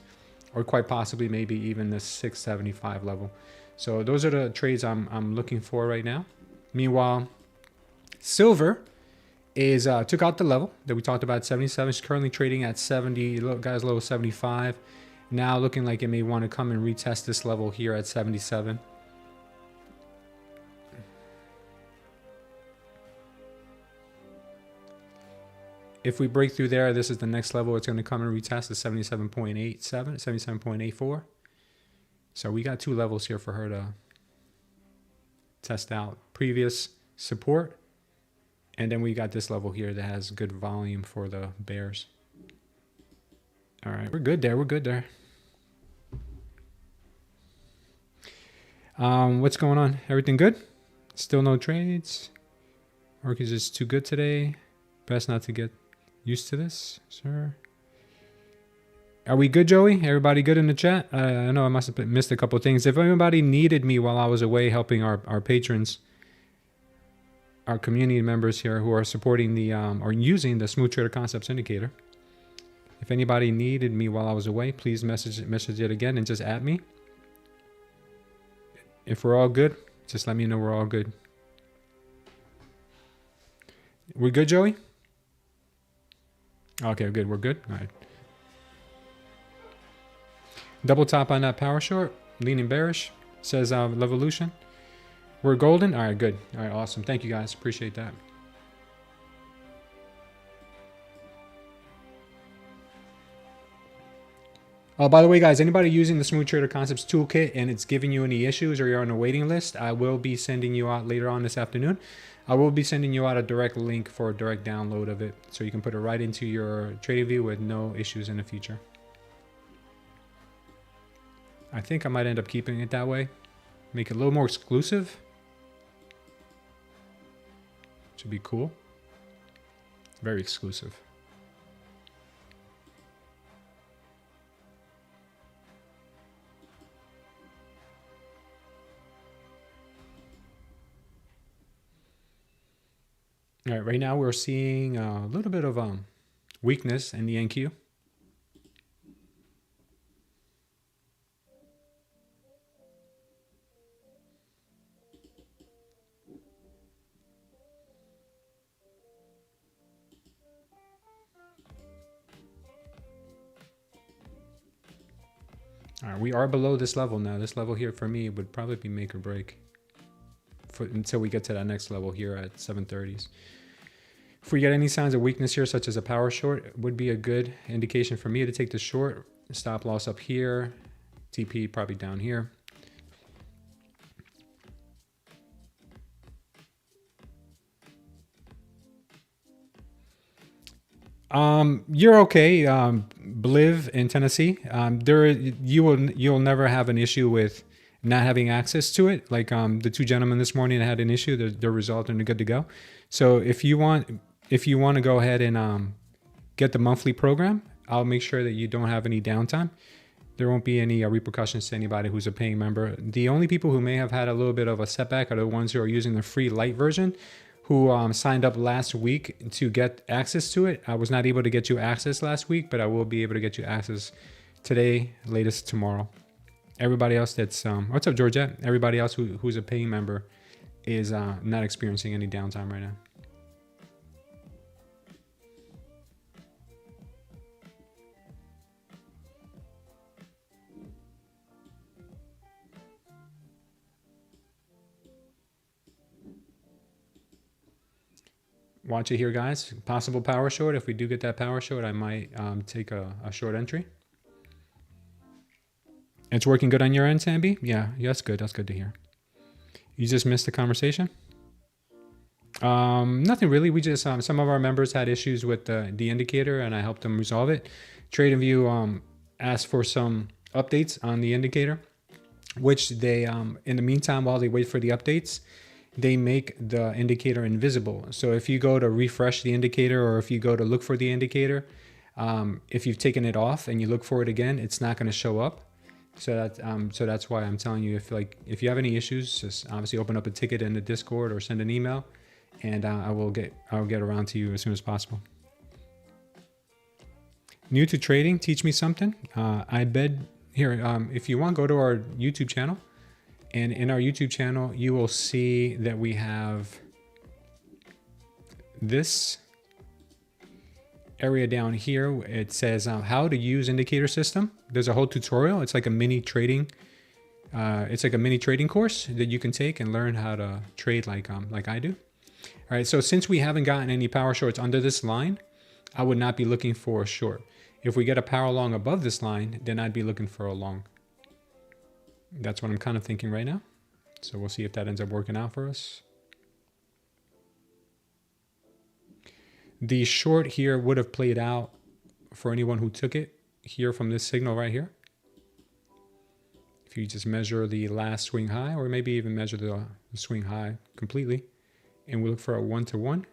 or quite possibly maybe even the 675 level. So those are the trades I'm looking for right now. Meanwhile, silver is took out the level that we talked about, 77. It's currently trading at 70, guys, low 75. Now looking like it may want to come and retest this level here at 77. If we break through there, this is the next level. It's going to come and retest the 77.87, 77.84. So we got two levels here for her to test out. Previous support. And then we got this level here that has good volume for the bears. All right, we're good there. We're good there. What's going on? Everything good? Still no trades? Market is just too good today. Best not to get used to this, sir. Are we good, Joey? Everybody good in the chat? I know I must have missed a couple of things. If anybody needed me while I was away helping our patrons, our community members here who are supporting the or using the Smooth Trader Concepts Indicator, if anybody needed me while I was away, please message it again and just add me. If we're all good, just let me know we're all good. We're good, Joey? Okay, good. We're good. All right. Double top on that power short. Leaning bearish. Says Levolution. We're golden. All right, good. All right, awesome. Thank you, guys. Appreciate that. Oh, by the way, guys, anybody using the Smooth Trader Concepts Toolkit and it's giving you any issues or you're on a waiting list, I will be sending you out later on this afternoon. I will be sending you out a direct link for a direct download of it, so you can put it right into your TradingView with no issues in the future. I think I might end up keeping it that way. Make it a little more exclusive. Should be cool. Very exclusive. All right, right now we're seeing a little bit of weakness in the NQ. All right, we are below this level now. This level here for me would probably be make or break until we get to that next level here at 730s. If we get any signs of weakness here, such as a power short, it would be a good indication for me to take the short. Stop loss up here. TP probably down here. You're okay. Bliv in Tennessee. You'll never have an issue with not having access to it. Like the two gentlemen this morning had an issue. They're resolved and they're good to go. So if you want to go ahead and get the monthly program, I'll make sure that you don't have any downtime. There won't be any repercussions to anybody who's a paying member. The only people who may have had a little bit of a setback are the ones who are using the free light version, who signed up last week to get access to it. I was not able to get you access last week, but I will be able to get you access today, latest tomorrow. Everybody else that's what's up, Georgette? Everybody else who's a paying member is not experiencing any downtime right now. Watch it here, guys. Possible power short. If we do get that power short, I might take a short entry. It's working good on your end, Samby? Yeah, that's good. That's good to hear. You just missed the conversation? Nothing really. We just some of our members had issues with the indicator, and I helped them resolve it. TradingView asked for some updates on the indicator, which they in the meantime, while they wait for the updates, they make the indicator invisible. So if you go to refresh the indicator, or if you go to look for the indicator, if you've taken it off and you look for it again, it's not going to show up. So that's why I'm telling you, if you have any issues, just obviously open up a ticket in the Discord or send an email, and I'll get around to you as soon as possible. New to trading, teach me something. I bet here, if you want, go to our YouTube channel, and in our YouTube channel, you will see that we have this area down here. It says how to use indicator system. There's a whole tutorial. It's like a mini trading. It's like a mini trading course that you can take and learn how to trade like I do. All right. So since we haven't gotten any power shorts under this line, I would not be looking for a short. If we get a power long above this line, then I'd be looking for a long. That's what I'm kind of thinking right now. So we'll see if that ends up working out for us. The short here would have played out for anyone who took it here from this signal right here. If you just measure the last swing high, or maybe even measure the swing high completely, and we look for a 1-to-1.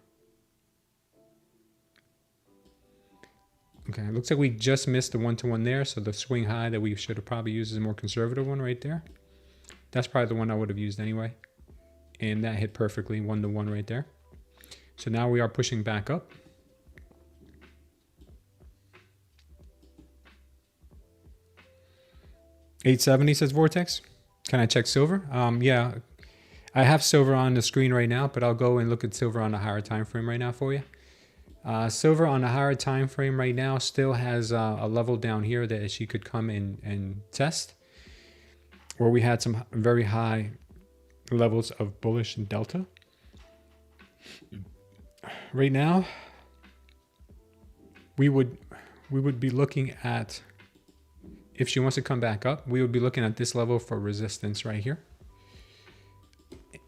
Okay, it looks like we just missed the 1-to-1 there, so the swing high that we should have probably used is a more conservative one right there. That's probably the one I would have used anyway. And that hit perfectly, 1-to-1 right there. So now we are pushing back up. $870 says Vortex. Can I check silver? Yeah, I have silver on the screen right now, but I'll go and look at silver on a higher time frame right now for you. Silver on a higher time frame right now still has a level down here that she could come in and test, where we had some very high levels of bullish delta. Right now, we would be looking at, if she wants to come back up, we would be looking at this level for resistance right here.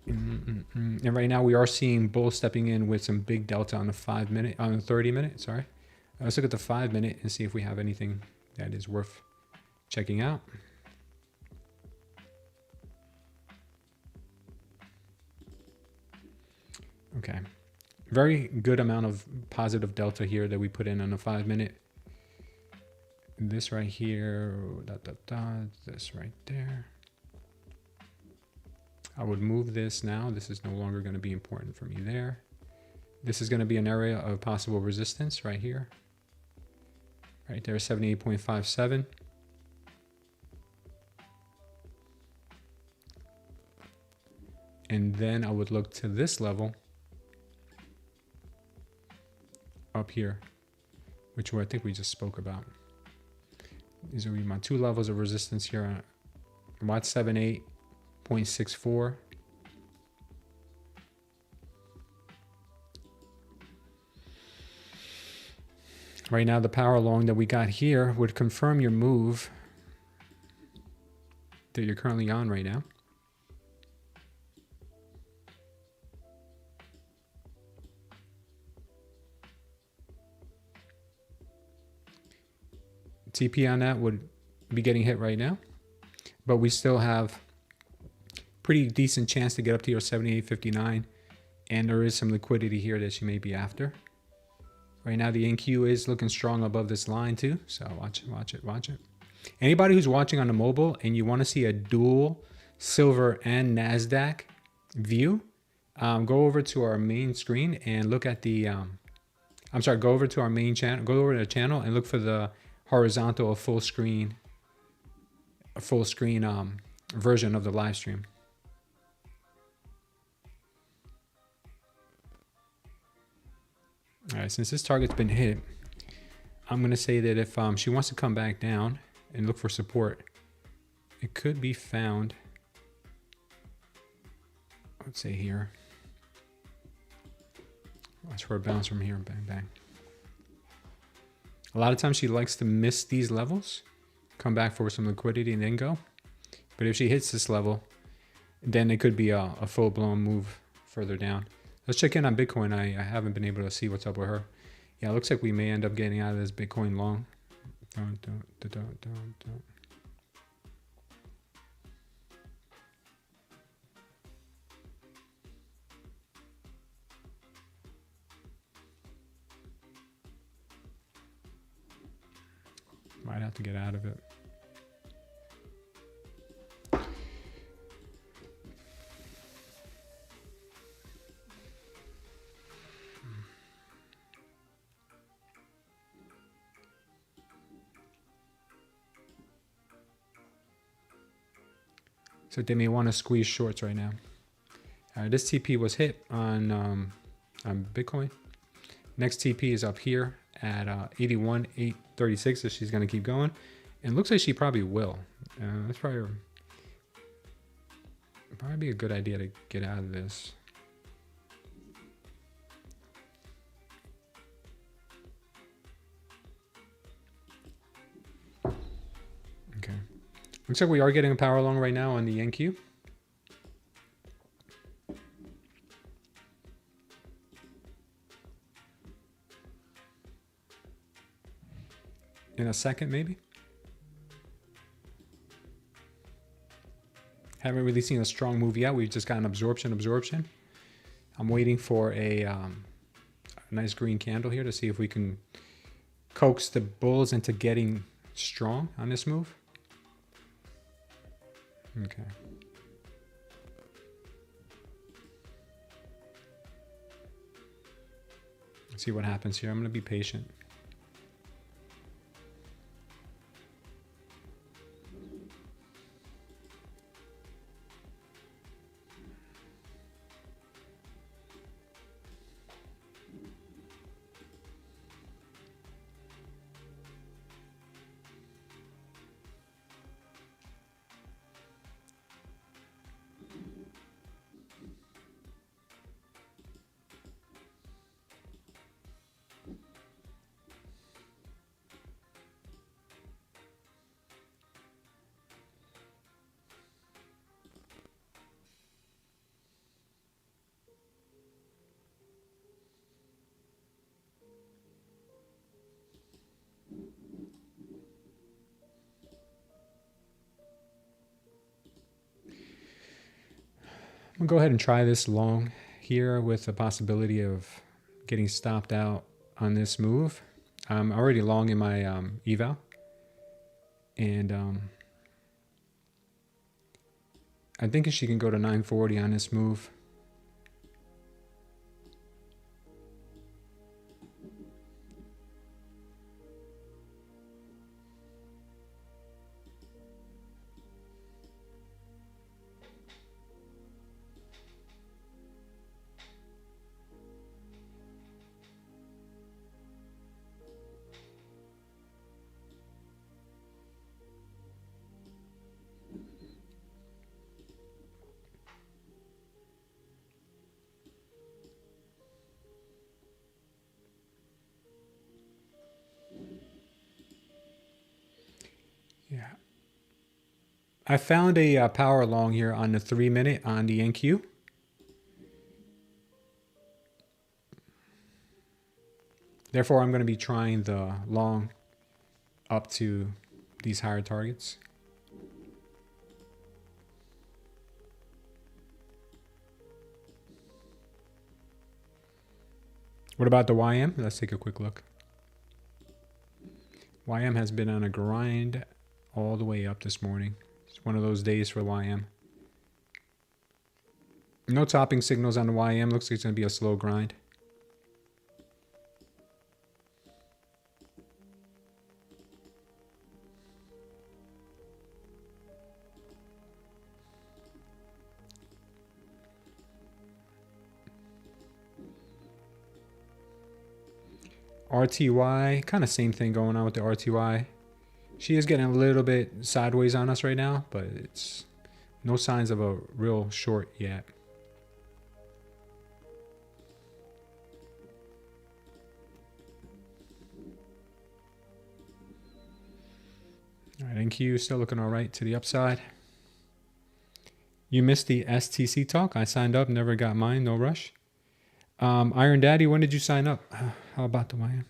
And right now we are seeing bulls stepping in with some big delta on the 5-minute, on the 30-minute, sorry. Let's look at the 5-minute and see if we have anything that is worth checking out. Okay. Very good amount of positive delta here that we put in on the 5-minute. This right here, this right there. I would move this now. This is no longer going to be important for me there. This is going to be an area of possible resistance right here. Right there, 78.57. And then I would look to this level up here, which I think we just spoke about. These will be my two levels of resistance here. About 78.64. Right now, the power long that we got here would confirm your move that you're currently on right now. TP on that would be getting hit right now, but we still have pretty decent chance to get up to your 78.59, and there is some liquidity here that she may be after. Right now the NQ is looking strong above this line too, so watch it. Anybody who's watching on the mobile and you want to see a dual silver and Nasdaq view, go over to our main screen and look at the go over to our main channel, go over to the channel and look for the horizontal full screen a full screen version of the live stream. All right, since this target's been hit, I'm going to say that if she wants to come back down and look for support, it could be found, let's say here. Watch for a bounce from here, bang, bang. A lot of times she likes to miss these levels, come back for some liquidity and then go. But if she hits this level, then it could be a full-blown move further down. Let's check in on Bitcoin. I haven't been able to see what's up with her. Yeah, it looks like we may end up getting out of this Bitcoin long. Might have to get out of it. So they may want to squeeze shorts right now. This TP was hit on Bitcoin. Next TP is up here at 81,836. So she's going to keep going, and looks like she probably will. That's probably be a good idea to get out of this. Okay. Looks like we are getting a power long right now on the NQ. In a second, maybe. Haven't really seen a strong move yet. We've just got an absorption. I'm waiting for a nice green candle here to see if we can coax the bulls into getting strong on this move. Okay. Let's see what happens here. I'm going to be patient. I'm gonna go ahead and try this long here with the possibility of getting stopped out on this move. I'm already long in my eval, and I think she can go to 940 on this move. Yeah. I found a power long here on the 3 minute on the NQ. Therefore, I'm going to be trying the long up to these higher targets. What about the YM? Let's take a quick look. YM has been on a grind all the way up this morning. It's one of those days for YM. No topping signals on the YM. Looks like it's going to be a slow grind. RTY, kind of same thing going on with the RTY. She is getting a little bit sideways on us right now, but it's no signs of a real short yet. All right, NQ still looking all right to the upside. You missed the STC talk. I signed up, never got mine, no rush. Iron Daddy, when did you sign up? How about the YM?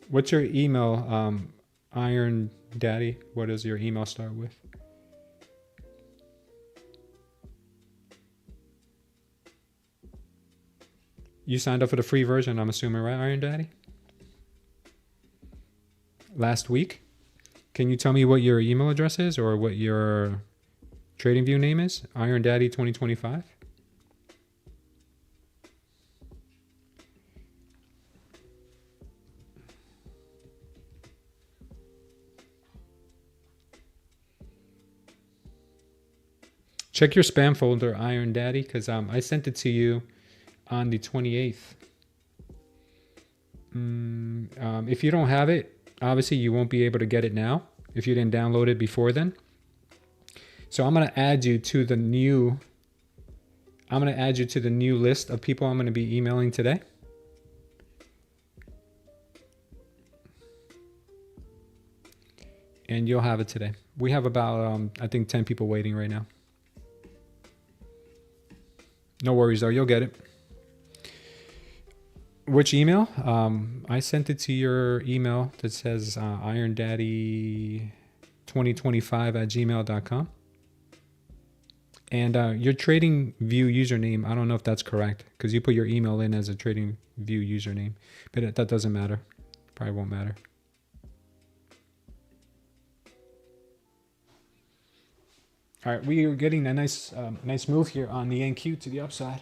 What's your email, Iron Daddy? What does your email start with? You signed up for the free version, I'm assuming, right, Iron Daddy? Last week? Can you tell me what your email address is or what your TradingView name is? Iron Daddy 2025? Check your spam folder, Iron Daddy, because I sent it to you on the 28th. If you don't have it, obviously you won't be able to get it now if you didn't download it before then. So I'm going to add you to the new list of people I'm going to be emailing today. And you'll have it today. We have about, I think 10 people waiting right now. No worries though, you'll get it. Which email? I sent it to your email that says irondaddy2025@gmail.com. And your TradingView username, I don't know if that's correct because you put your email in as a TradingView username, but that doesn't matter. Probably won't matter. All right, we are getting a nice move here on the NQ to the upside.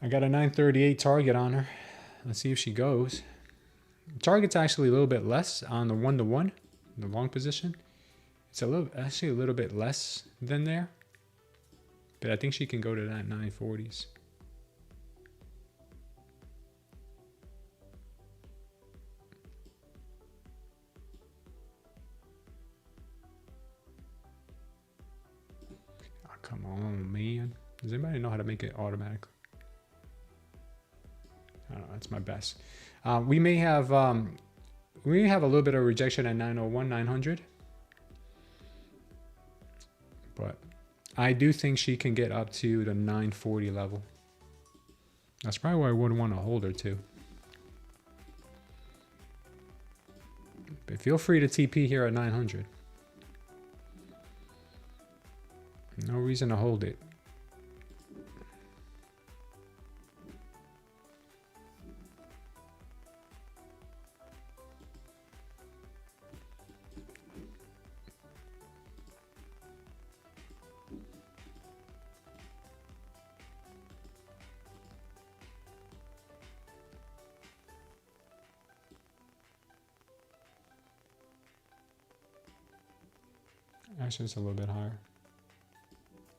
I got a 938 target on her. Let's see if she goes. Target's actually a little bit less on the 1-to-1, the long position. It's actually a little bit less than there, but I think she can go to that 940s. Oh, come on, man. Does anybody know how to make it automatically? I don't know, that's my best. We may have a little bit of rejection at 901, 900. But I do think she can get up to the 940 level. That's probably why I would want to hold her too. But feel free to TP here at 900. No reason to hold it. Actually, it's a little bit higher.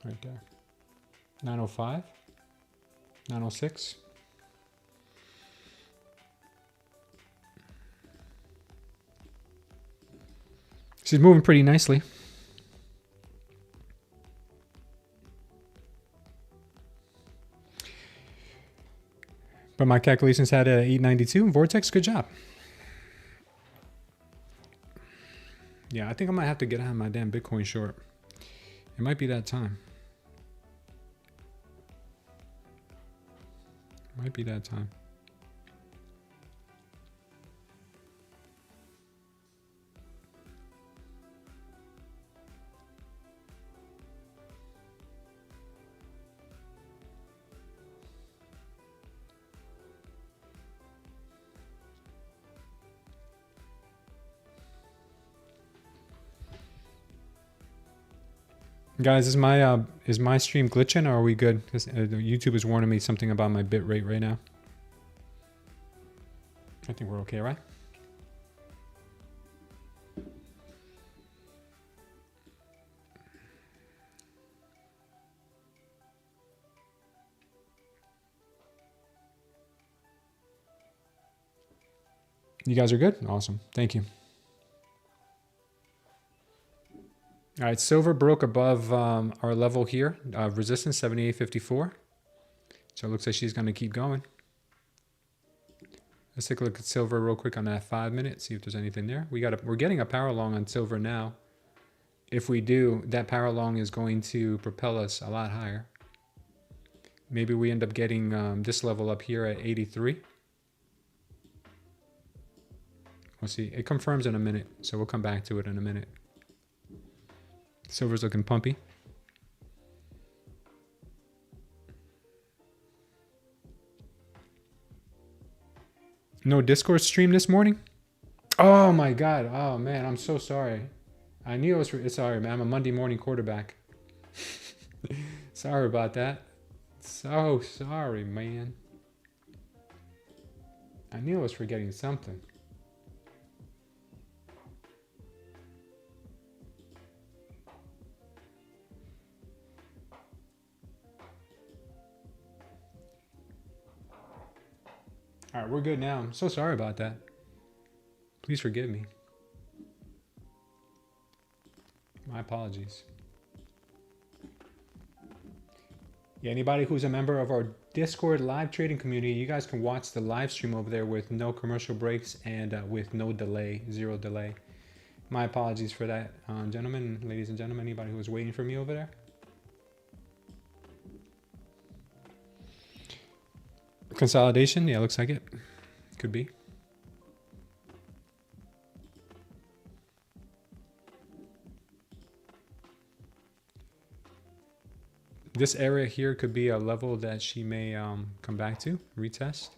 Right there. 905. 906. She's moving pretty nicely. But my calculations had a 892. Vortex, good job. Yeah, I think I might have to get out of my damn Bitcoin short. It might be that time. Might be that time. Guys, is my stream glitching or are we good? Because YouTube is warning me something about my bit rate right now. I think we're okay, right? You guys are good? Awesome. Thank you. All right, silver broke above our level here, resistance 78.54. So it looks like she's going to keep going. Let's take a look at silver real quick on that 5 minute, see if there's anything there. We're getting a power long on silver now. If we do, that power long is going to propel us a lot higher. Maybe we end up getting this level up here at 83. We'll see. It confirms in a minute, so we'll come back to it in a minute. Silver's looking pumpy. No Discord stream this morning? Oh my God. Oh man, I'm so sorry. I knew it was sorry, man. I'm a Monday morning quarterback. Sorry about that. So sorry, man. I knew I was forgetting something. All right, we're good now. I'm so sorry about that. Please forgive me. My apologies. Yeah, anybody who's a member of our Discord live trading community, you guys can watch the live stream over there with no commercial breaks and with no delay, 0 delay. My apologies for that, gentlemen, ladies and gentlemen, anybody who was waiting for me over there. Consolidation, yeah, looks like it. Could be. This area here could be a level that she may come back to, retest.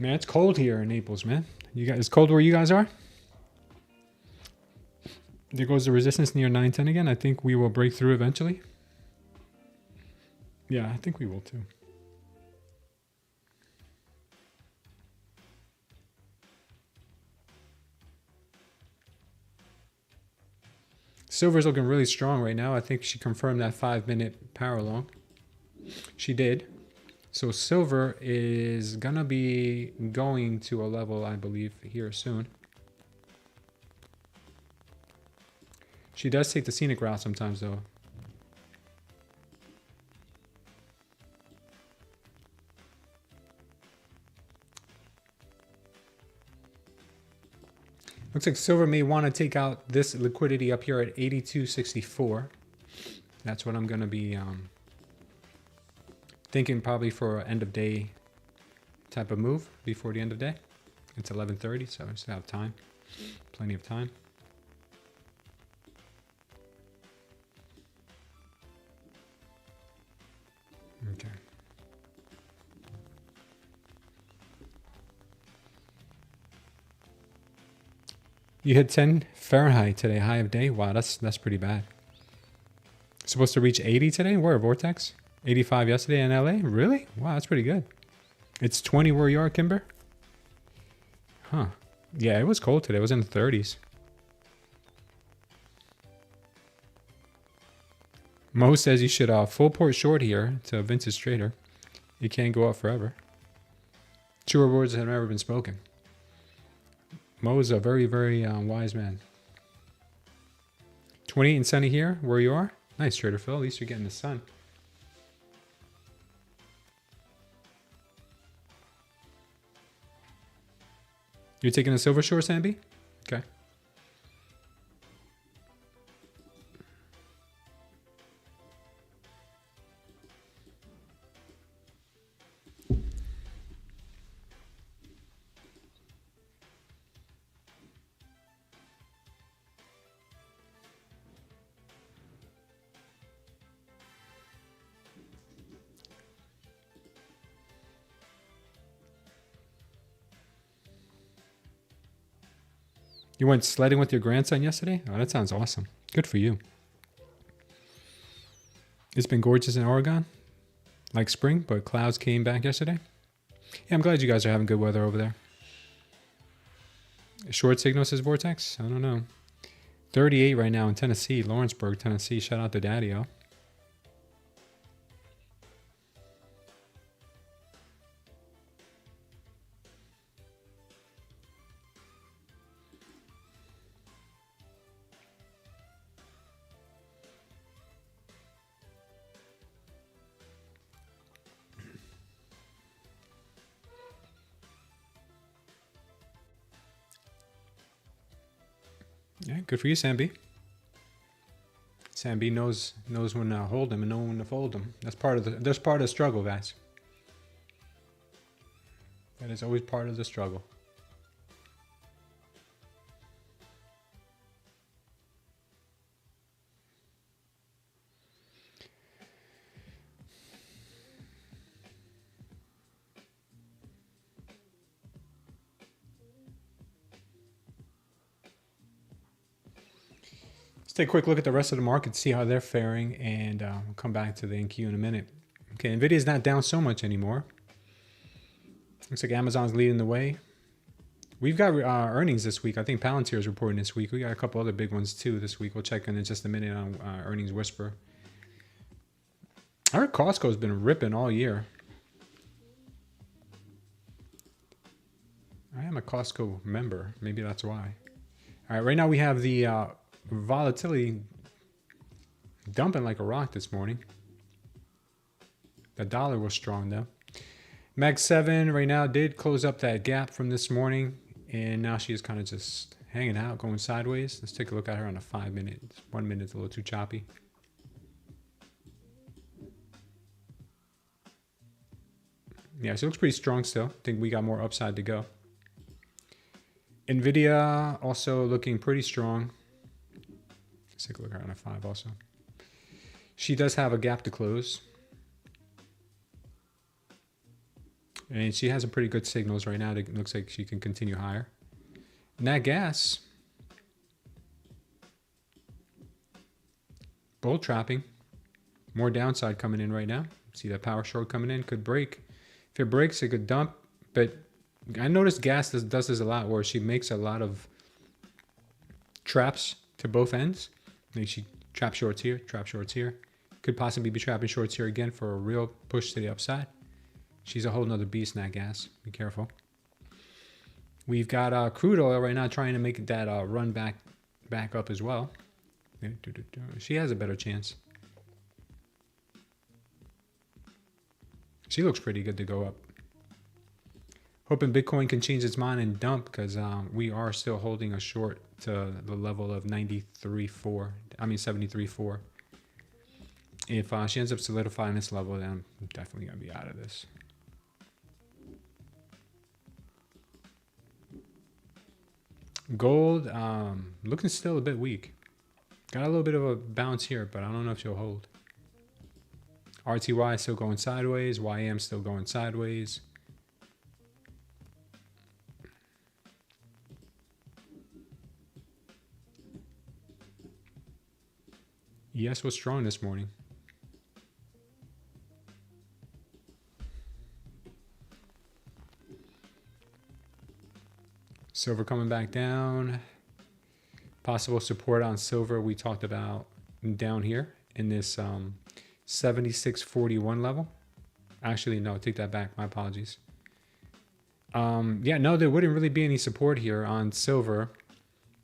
Man, it's cold here in Naples, man. You guys, it's cold where you guys are? There goes the resistance near 910 again. I think we will break through eventually. Yeah, I think we will too. Silver's looking really strong right now. I think she confirmed that 5 minute power long. She did. So silver is gonna be going to a level, I believe, here soon. She does take the scenic route sometimes though. Looks like silver may want to take out this liquidity up here at 82.64. That's what I'm going to be thinking probably for end of day type of move before the end of day. It's 11:30, so I still have time. Plenty of time. Okay. You hit 10 Fahrenheit today, high of day. Wow, that's pretty bad. Supposed to reach 80 today? Where, Vortex? 85 yesterday in LA? Really? Wow, that's pretty good. It's 20 where you are, Kimber? Huh. Yeah, it was cold today. It was in the 30s. Mo says you should full port short here to Vince's Trader. It can't go up forever. Truer words have never been spoken. Mo is a very, very wise man. 28 and sunny here, where you are. Nice, Trader Phil. At least you're getting the sun. You're taking a silver short, Samby? Okay. You went sledding with your grandson yesterday? Oh, that sounds awesome. Good for you. It's been gorgeous in Oregon. Like spring, but clouds came back yesterday. Yeah, I'm glad you guys are having good weather over there. Short signal says Vortex? I don't know. 38 right now in Tennessee, Lawrenceburg, Tennessee. Shout out to Daddy-O. Yeah, good for you, Sam B. Sam B knows when to hold them and know when to fold them. That's part of the struggle, guys. That is always part of the struggle. Let's take a quick look at the rest of the market, see how they're faring, and we'll come back to the NQ in a minute. Okay, Nvidia's not down so much anymore. Looks like Amazon's leading the way. We've got earnings this week. I think Palantir is reporting this week. We got a couple other big ones too this week. We'll check in just a minute on Earnings Whisper. I heard Costco's been ripping all year. I am a Costco member. Maybe that's why. All right, right now we have the volatility dumping like a rock this morning. The dollar was strong though. Mag 7 right now did close up that gap from this morning, and now she is kind of just hanging out, going sideways. Let's take a look at her on a 5 minute. 1 minute's a little too choppy. Yeah, she looks pretty strong still. I think we got more upside to go. Nvidia also looking pretty strong. Let's take a look at her on a 5 also. She does have a gap to close. And she has some pretty good signals right now. It looks like she can continue higher. Nat gas. Bull trapping. More downside coming in right now. See that power short coming in. Could break. If it breaks, it could dump. But I noticed gas does this a lot, where she makes a lot of traps to both ends. Like she trap shorts here, trap shorts here. Could possibly be trapping shorts here again for a real push to the upside. She's a whole nother beast, nat gas. Be careful. We've got crude oil right now trying to make that run back up as well. She has a better chance. She looks pretty good to go up. Hoping Bitcoin can change its mind and dump, because we are still holding a short to the level of 73.4. If she ends up solidifying this level, then I'm definitely going to be out of this. Gold, looking still a bit weak. Got a little bit of a bounce here, but I don't know if she'll hold. RTY still going sideways. YM still going sideways. ES was strong this morning. Silver coming back down. Possible support on silver we talked about down here in this 76.41 level. Actually, no, take that back. My apologies. Yeah, no, there wouldn't really be any support here on silver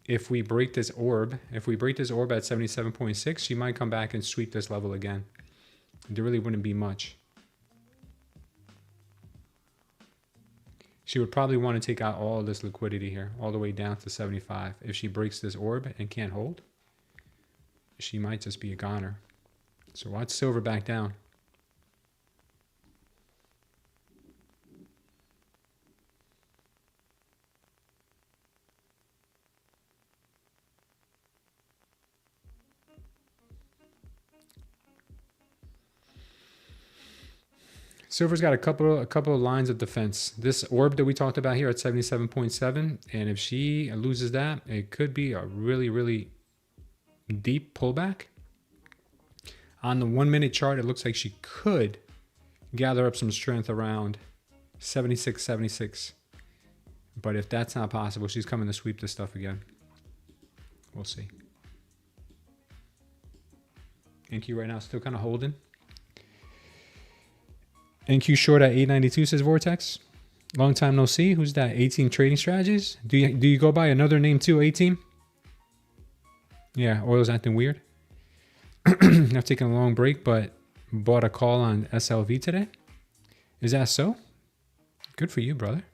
if we break this orb. If we break this orb at 77.6, she might come back and sweep this level again. There really wouldn't be much. She would probably want to take out all of this liquidity here, all the way down to 75. If she breaks this orb and can't hold, she might just be a goner. So watch silver back down. Silver's got a couple of lines of defense. This orb that we talked about here at 77.7, and if she loses that, it could be a really, really deep pullback. On the 1 minute chart, it looks like she could gather up some strength around 76.76. But if that's not possible, she's coming to sweep this stuff again. We'll see. NQ right now still kind of holding. NQ short at 892, says Vortex. Long time no see. Who's that? 18 Trading Strategies. Do you go by another name too, 18? Yeah, oil's acting weird. I've taken a long break, but bought a call on SLV today. Is that so? Good for you, brother.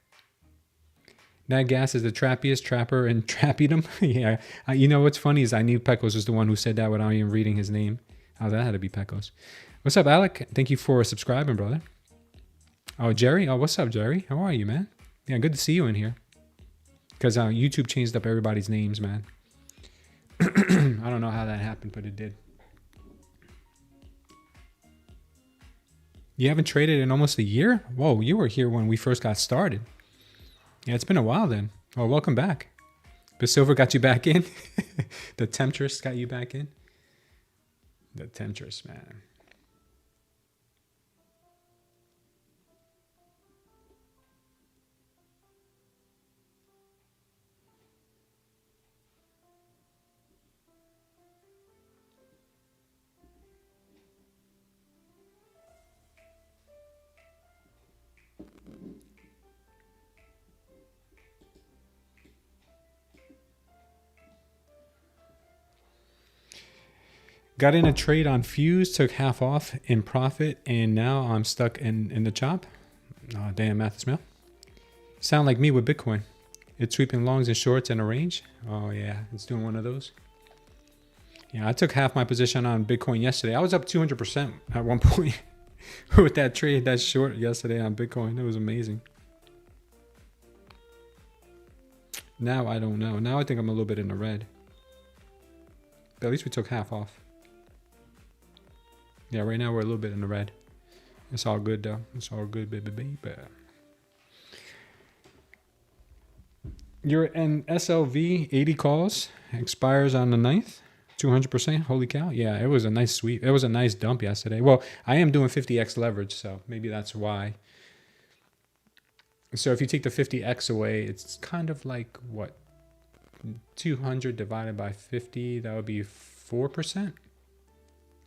Nat Gas is the trappiest trapper in Trappedom. Yeah. You know what's funny is I knew Pecos was the one who said that without even reading his name. Oh, that had to be Pecos. What's up, Alec? Thank you for subscribing, brother. Oh, Jerry? Oh, what's up, Jerry? How are you, man? Yeah, good to see you in here. Because YouTube changed up everybody's names, man. I don't know how that happened, but it did. You haven't traded in almost a year? Whoa, you were here when we first got started. Yeah, it's been a while then. Oh, welcome back. But Silver got you back in. The Temptress got you back in. The Temptress, man. Got in a trade on Fuse, took half off in profit, and now I'm stuck in the chop. Oh, damn, Mathis Mill. Sound like me with Bitcoin. It's sweeping longs and shorts in a range. Oh, yeah, it's doing one of those. Yeah, I took half my position on Bitcoin yesterday. I was up 200% at one point with that trade, that short yesterday on Bitcoin. It was amazing. Now I don't know. Now I think I'm a little bit in the red. But at least we took half off. Yeah, right now we're a little bit in the red. It's all good though. It's all good, baby. You're in SLV 80 calls. Expires on the 9th. 200%. Holy cow. Yeah, it was a nice sweep. It was a nice dump yesterday. Well, I am doing 50x leverage, so maybe that's why. So if you take the 50x away, it's kind of like what? 200 divided by 50, that would be 4%.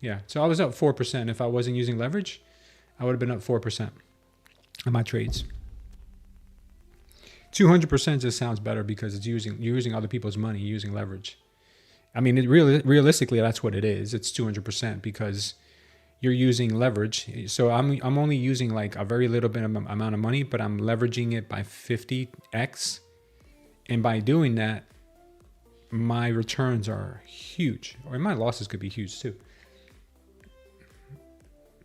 Yeah, so I was up 4%. If I wasn't using leverage, I would have been up 4% on my trades. 200% just sounds better because you're using other people's money, using leverage. I mean, realistically, that's what it is. It's 200% because you're using leverage. So I'm only using like a very little bit of amount of money, but I'm leveraging it by 50x. And by doing that, my returns are huge. Or my losses could be huge too.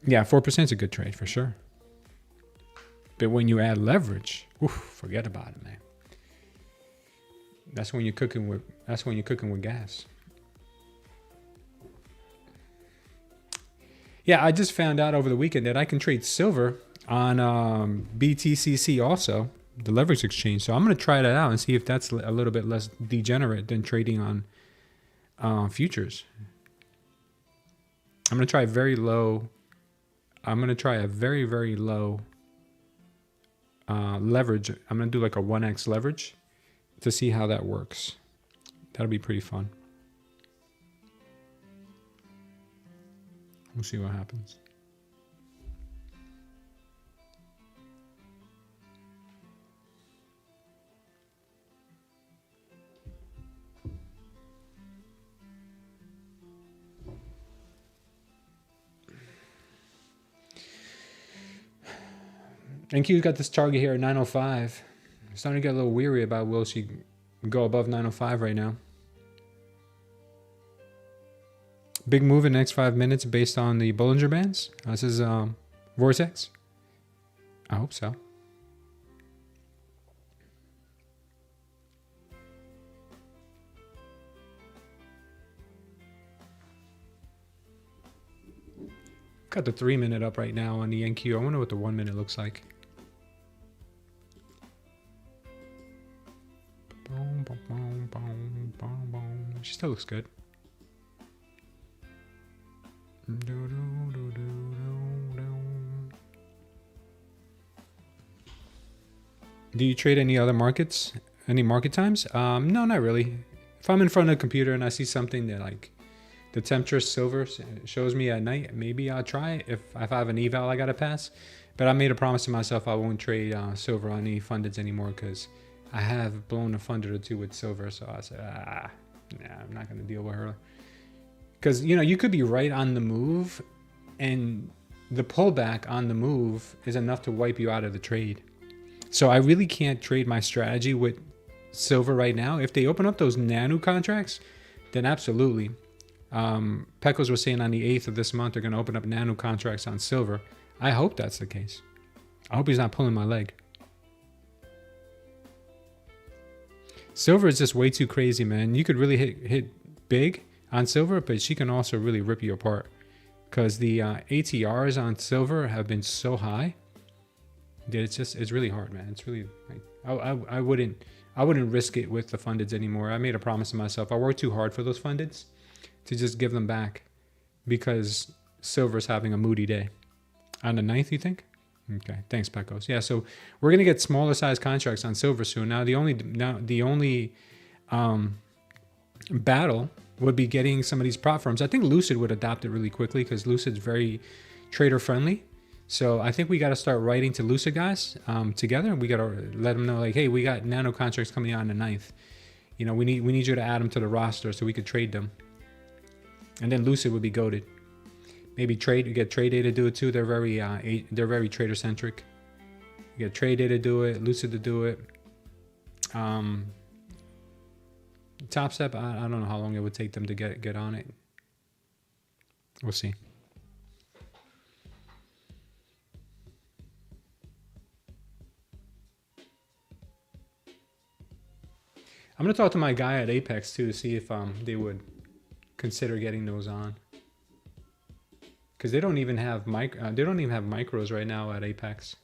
Yeah, 4% is a good trade for sure. But when you add leverage, forget about it, man. That's when you're cooking with gas. Yeah, I just found out over the weekend that I can trade silver on BTCC also, the leverage exchange. So I'm going to try that out and see if that's a little bit less degenerate than trading on futures. I'm going to try very low. I'm going to try a very, very low leverage. I'm going to do like a 1x leverage to see how that works. That'll be pretty fun. We'll see what happens. NQ's got this target here at 905. I'm starting to get a little weary about will she go above 905 right now. Big move in the next 5 minutes based on the Bollinger Bands. This is Vortex. I hope so. Got the 3-minute up right now on the NQ. I wonder what the 1 minute looks like. She still looks good. Do you trade any other markets? Any market times? No, not really. If I'm in front of the computer and I see something that like the temperature silver shows me at night, maybe I'll try it if I have an eval I gotta pass. But I made a promise to myself I won't trade silver on any fundeds anymore because I have blown a funded or two with silver. So I said, nah, I'm not gonna deal with her. Because you know you could be right on the move, and the pullback on the move is enough to wipe you out of the trade. So I really can't trade my strategy with silver right now. If they open up those nano contracts, then absolutely. Pecos was saying on the 8th of this month they're going to open up nano contracts on silver. I hope that's the case. I hope he's not pulling my leg. Silver is just way too crazy, man. You could really hit big on silver, but she can also really rip you apart because the ATRs on silver have been so high that it's really hard, man. It's really like, I wouldn't risk it with the fundeds anymore. I made a promise to myself. I worked too hard for those fundeds to just give them back because silver's having a moody day. On the 9th, you think? Okay, thanks, Pecos. Yeah, so we're gonna get smaller size contracts on silver soon. Now the only battle would be getting some of these prop firms. I think Lucid would adopt it really quickly because Lucid's very trader friendly. So I think we got to start writing to Lucid guys together. We got to let them know like, hey, we got nano contracts coming out on the 9th. You know, we need you to add them to the roster so we could trade them. And then Lucid would be goated. Maybe you get Tradeday to do it too. They're very trader centric. You get Tradeday to do it, Lucid to do it. TopStep, I don't know how long it would take them to get on it. We'll see. I'm gonna talk to my guy at Apex too to see if they would consider getting those on. Because they don't even have micros right now at Apex.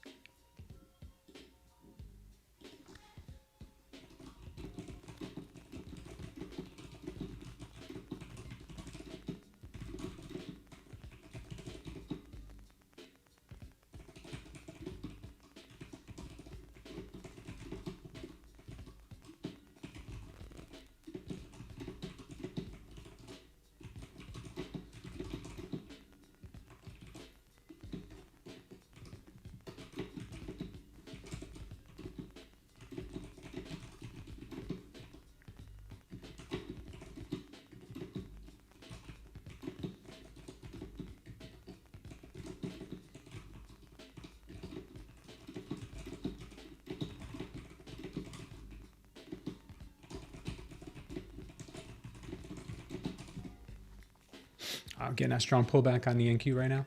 Getting that strong pullback on the NQ right now.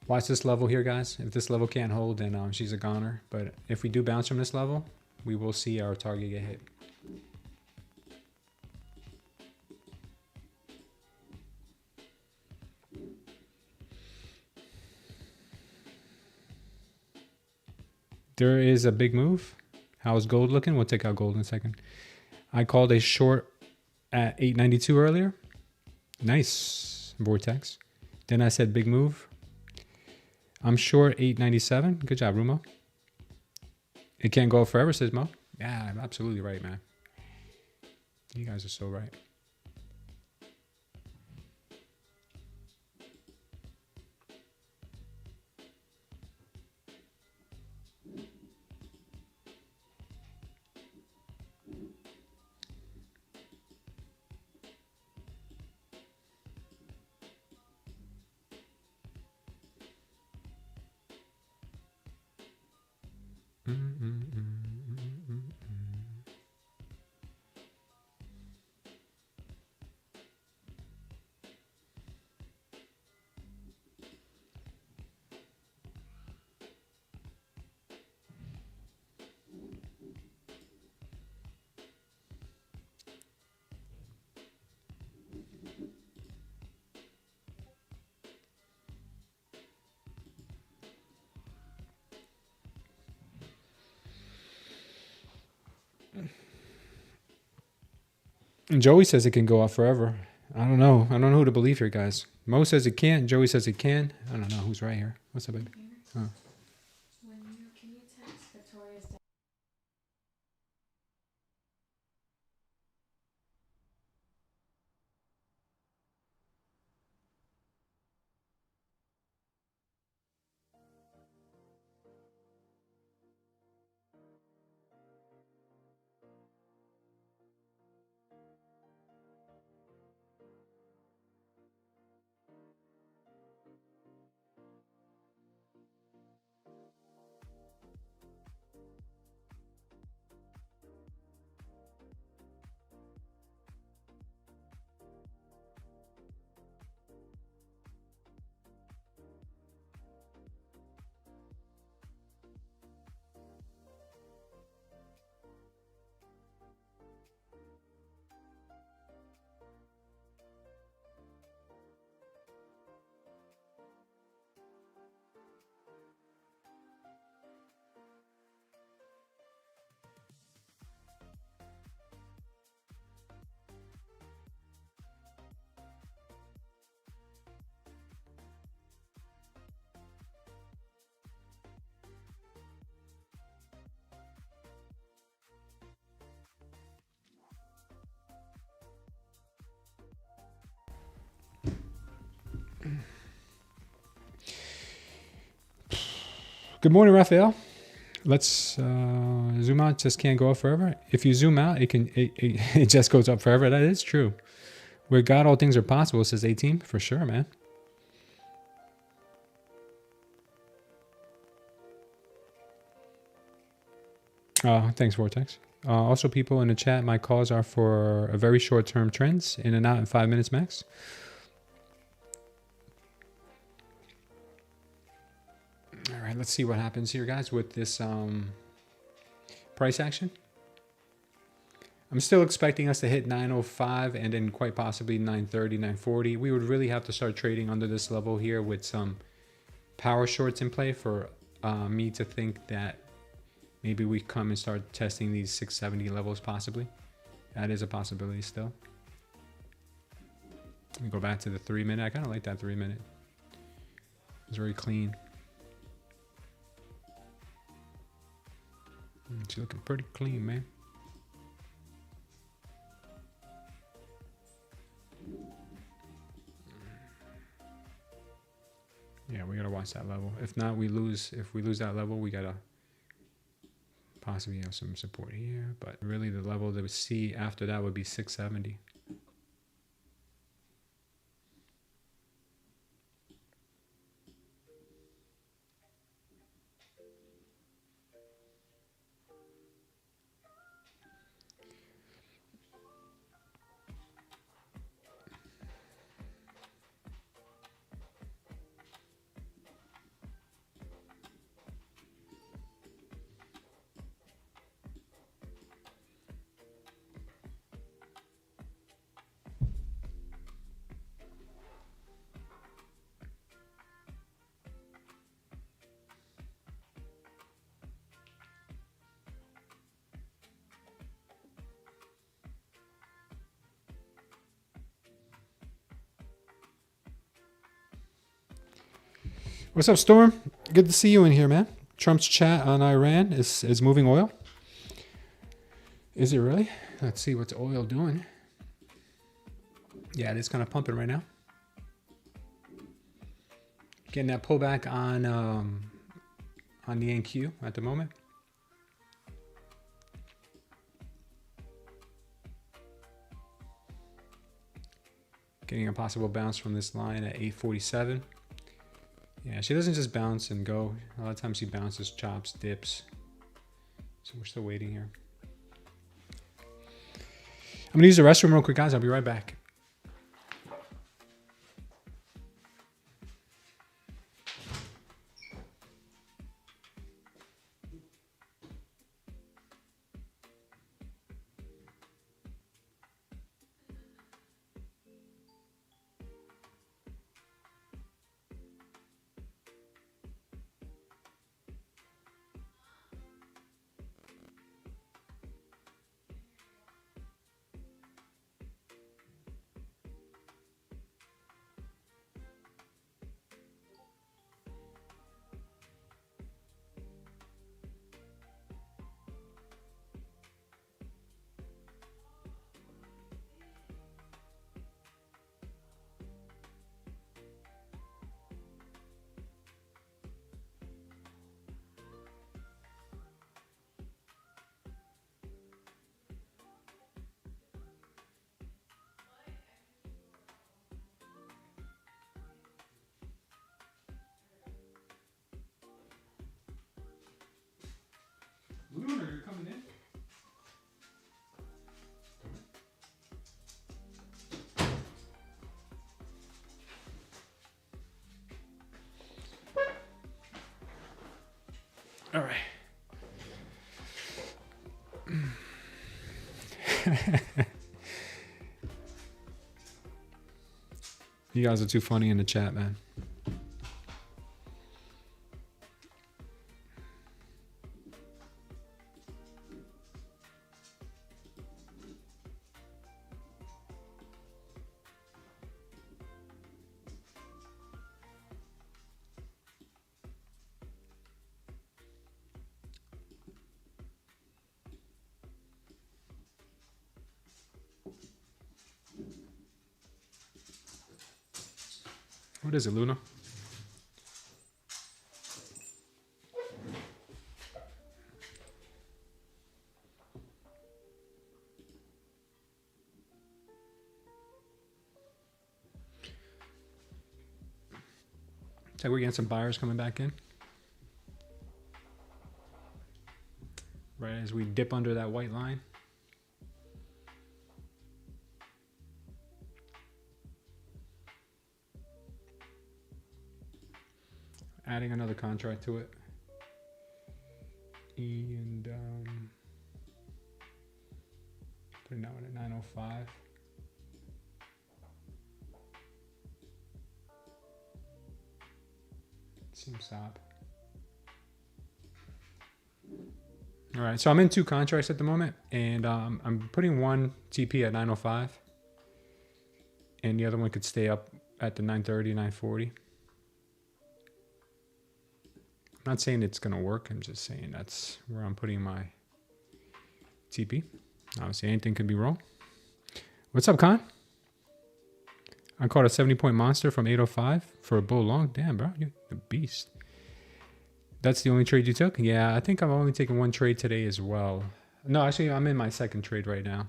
Watch this level here, guys. If this level can't hold, then she's a goner. But if we do bounce from this level, we will see our target get hit. There is a big move. How's gold looking? We'll take out gold in a second. I called a short at 892 earlier. Nice. Vortex. Then I said big move. I'm short 897. Good job, Rumo. It can't go forever, says Mo. Yeah, I'm absolutely right, man. You guys are so right. And Joey says it can go up forever. I don't know. I don't know who to believe here, guys. Mo says it can't. Joey says it can. I don't know who's right here. What's up, baby? Oh. Can you text Victoria's dad? Good morning, Raphael. Let's zoom out. Just can't go up forever. If you zoom out, it just goes up forever. That is true. Where God, all things are possible, says 18 for sure, man. Thanks, Vortex. Also, people in the chat, my calls are for a very short-term trends, in and out in 5 minutes max. All right, let's see what happens here, guys, with this price action. I'm still expecting us to hit 905 and then quite possibly 930, 940. We would really have to start trading under this level here with some power shorts in play for me to think that maybe we come and start testing these 670 levels possibly. That is a possibility still. Let me go back to the 3 minute. I kind of like that 3 minute. It's very clean. It's looking pretty clean, man. Yeah, we gotta watch that level. If not, we lose. If we lose that level, we gotta possibly have some support here. But really, the level that we see after that would be 670. What's up, Storm? Good to see you in here, man. Trump's chat on Iran is moving oil. Is it really? Let's see what's oil doing. Yeah, it is kind of pumping right now. Getting that pullback on the NQ at the moment. Getting a possible bounce from this line at 847. Yeah, she doesn't just bounce and go. A lot of times she bounces, chops, dips. So we're still waiting here. I'm going to use the restroom real quick, guys. I'll be right back. All right. You guys are too funny in the chat, man. What is it, Luna? Looks like we're getting some buyers coming back in. Right as we dip under that white line. Adding another contract to it. And putting that one at 905. Seems stop. All right, so I'm in 2 contracts at the moment, and I'm putting one TP at 905, and the other one could stay up at the 930, 940. I'm not saying it's gonna work. I'm just saying that's where I'm putting my TP. Obviously, anything could be wrong. What's up, Con? I caught a 70-point monster from 805 for a bull long. Damn, bro, you're a beast. That's the only trade you took? Yeah, I think I'm only taking one trade today as well. No, actually, I'm in my second trade right now.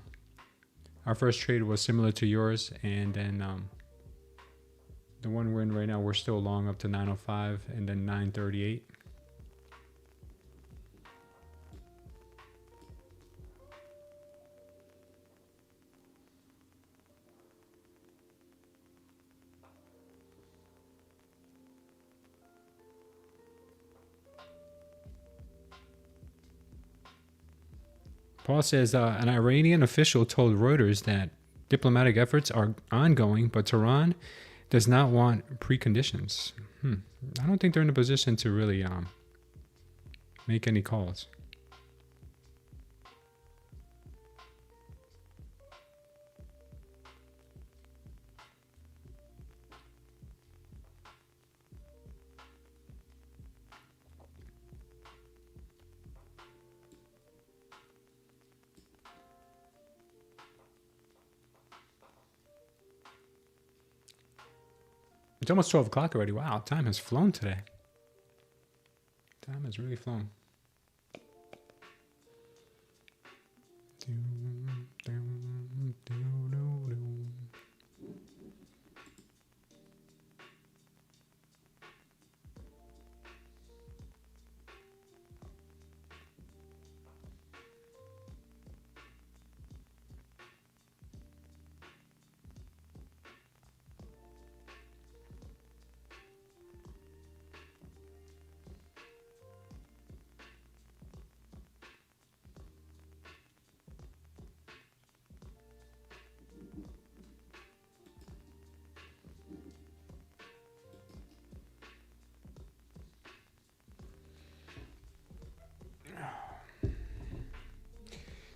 Our first trade was similar to yours, and then the one we're in right now, we're still long up to 905 and then 938. Paul says an Iranian official told Reuters that diplomatic efforts are ongoing, but Tehran does not want preconditions. I don't think they're in a position to really make any calls. It's almost 12 o'clock already. Wow, time has flown today. Time has really flown.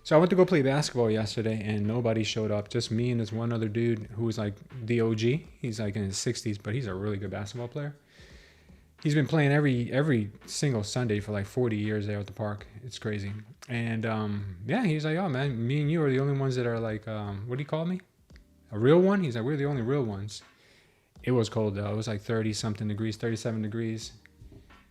So I went to go play basketball yesterday and nobody showed up. Just me and this one other dude who was like the OG. He's like in his 60s, but he's a really good basketball player. He's been playing every single Sunday for like 40 years there at the park. It's crazy. And yeah, he's like, oh man, me and you are the only ones that are like, what do you call me? A real one? He's like, we're the only real ones. It was cold though. It was like 30 something degrees, 37 degrees.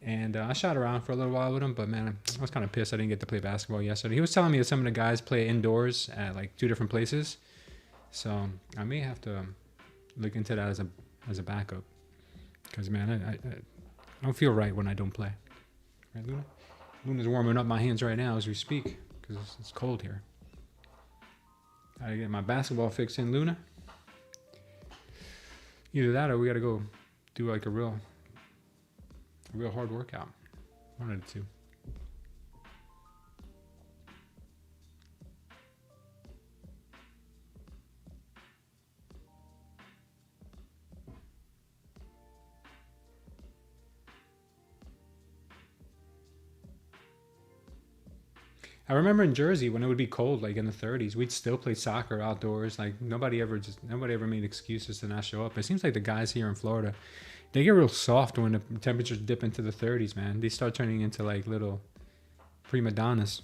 And I shot around for a little while with him, but man, I was kind of pissed I didn't get to play basketball yesterday. He was telling me that some of the guys play indoors at like 2 different places. So I may have to look into that as a backup. Because man, I don't feel right when I don't play. Right, Luna? Luna's warming up my hands right now as we speak because it's cold here. Gotta get my basketball fix in, Luna. Either that or we gotta go do like a real hard workout. One of the two. I remember in Jersey when it would be cold, like in the 30s, we'd still play soccer outdoors. Like nobody ever made excuses to not show up. It seems like the guys here in Florida, they get real soft when the temperatures dip into the 30s, man. They start turning into like little prima donnas.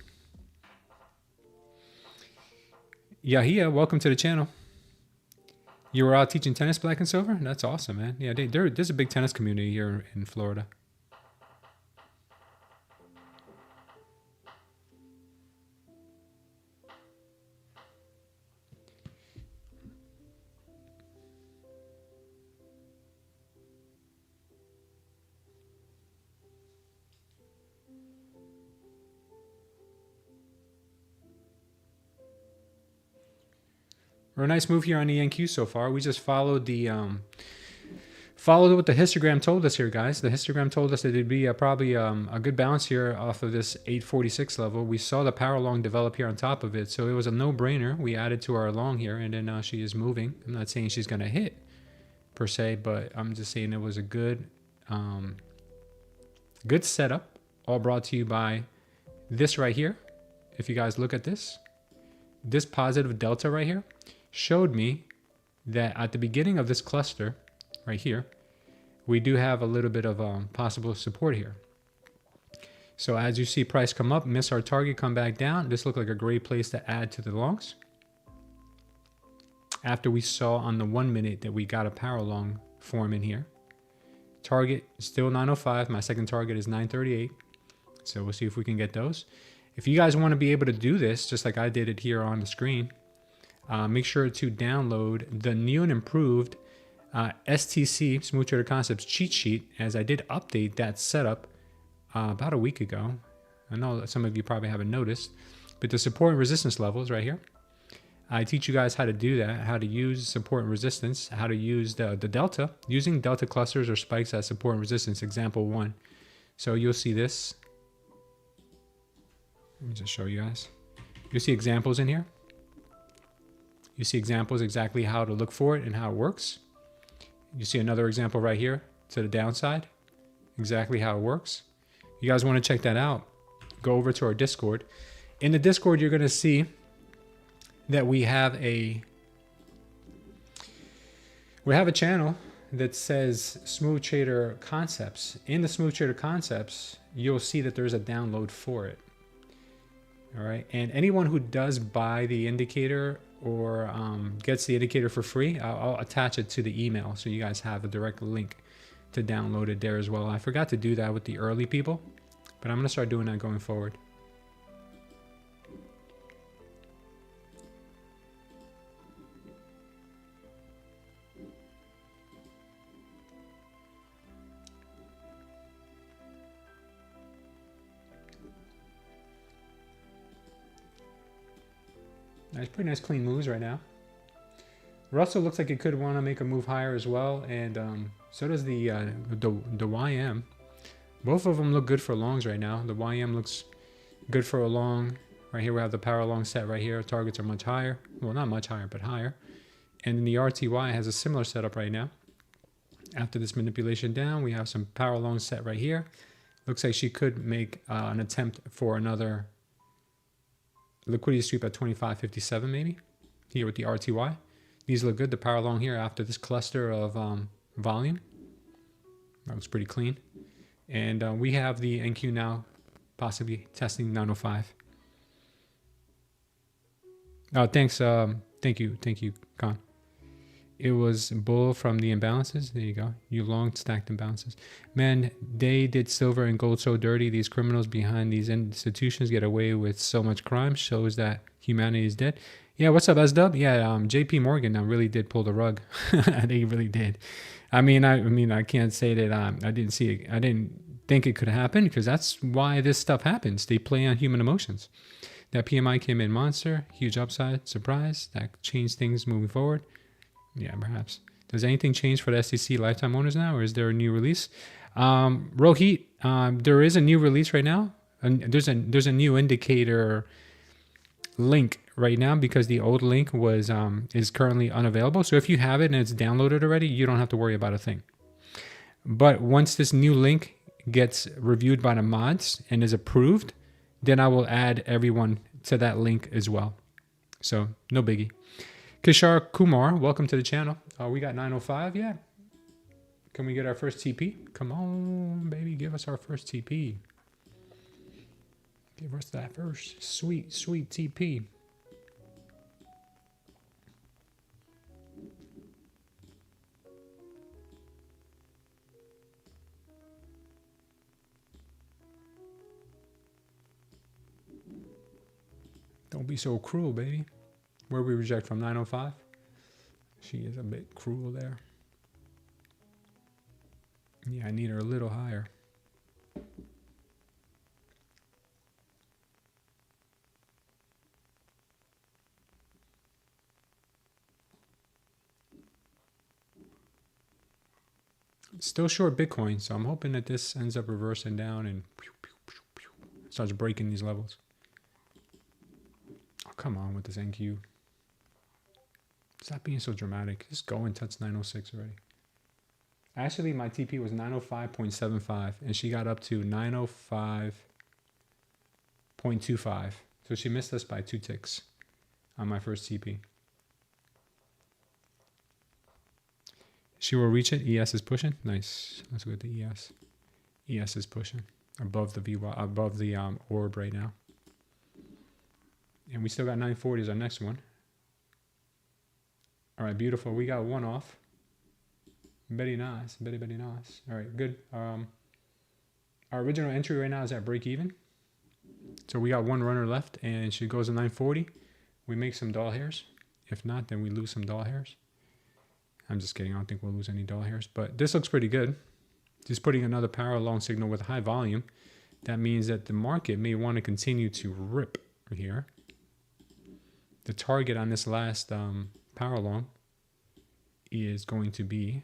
Yahia, welcome to the channel. You were out teaching tennis, black and silver? That's awesome, man. Yeah, there's a big tennis community here in Florida. We're a nice move here on the NQ so far. We just followed what the histogram told us here, guys. The histogram told us that it'd be probably a good bounce here off of this 846 level. We saw the power long develop here on top of it, so it was a no-brainer. We added to our long here, and then she is moving. I'm not saying she's going to hit per se, but I'm just saying it was a good good setup, all brought to you by this right here. If you guys look at this positive delta right here showed me that at the beginning of this cluster right here, we do have a little bit of possible support here. So as you see price come up, miss our target, come back down, this looked like a great place to add to the longs. After we saw on the 1 minute that we got a power long form in here. Target still 905. My second target is 938. So we'll see if we can get those. If you guys want to be able to do this, just like I did it here on the screen, make sure to download the new and improved STC, Smooth Trader Concepts cheat sheet, as I did update that setup about a week ago. I know that some of you probably haven't noticed, but the support and resistance levels right here. I teach you guys how to do that, how to use support and resistance, how to use the delta, using delta clusters or spikes as support and resistance, example 1. So you'll see this. Let me just show you guys. You'll see examples in here. You see examples exactly how to look for it and how it works. You see another example right here to the downside, exactly how it works. You guys want to check that out, go over to our Discord. In the Discord, you're going to see that we have a channel that says Smooth Trader Concepts. In the Smooth Trader Concepts, you'll see that there's a download for it. All right, and anyone who does buy the indicator or gets the indicator for free, I'll attach it to the email so you guys have a direct link to download it there as well. I forgot to do that with the early people, but I'm gonna start doing that going forward. Nice, pretty nice clean moves right now. Russell looks like it could want to make a move higher as well, and so does the YM. Both of them look good for longs right now. The YM looks good for a long. Right here we have the power long set right here. Targets are much higher. Well, not much higher, but higher. And then the RTY has a similar setup right now. After this manipulation down, we have some power long set right here. Looks like she could make an attempt for another liquidity sweep at 25.57 maybe here with the RTY. These look good. The power long here after this cluster of volume. That looks pretty clean. And we have the NQ now possibly testing 905. Oh, thanks. Thank you, Con. It was bull from the imbalances. There you go. You long stacked imbalances. Man, they did silver and gold so dirty. These criminals behind these institutions get away with so much crime. Shows that humanity is dead. Yeah, what's up, S-Dub? Yeah, JP Morgan really did pull the rug. They really did. I mean, I can't say that I didn't see it. I didn't think it could happen because that's why this stuff happens. They play on human emotions. That PMI came in monster, huge upside, surprise. That changed things moving forward. Yeah, perhaps. Does anything change for the STC lifetime owners now, or is there a new release? Rohit, there is a new release right now. And there's a new indicator link right now because the old link was is currently unavailable. So if you have it and it's downloaded already, you don't have to worry about a thing. But once this new link gets reviewed by the mods and is approved, then I will add everyone to that link as well. So no biggie. Kishar Kumar, welcome to the channel. We got 905, yeah. Can we get our first TP? Come on, baby, give us our first TP. Give us that first sweet, sweet TP. Don't be so cruel, baby. Where we reject from 905? She is a bit cruel there. Yeah, I need her a little higher. Still short Bitcoin, so I'm hoping that this ends up reversing down and starts breaking these levels. Oh, come on with this NQ. Stop being so dramatic. Just go and touch 906 already. Actually, my TP was 905.75, and she got up to 905.25. So she missed us by 2 ticks on my first TP. She will reach it. ES is pushing. Nice. Let's go with the ES. ES is pushing above the above the orb right now. And we still got 940 as our next one. All right, beautiful. We got one off. Very nice. Very, very nice. All right, good. Our original entry right now is at break even. So we got one runner left, and she goes to 940. We make some doll hairs. If not, then we lose some doll hairs. I'm just kidding. I don't think we'll lose any doll hairs, but this looks pretty good. Just putting another power long signal with high volume. That means that the market may want to continue to rip here. The target on this last power long is going to be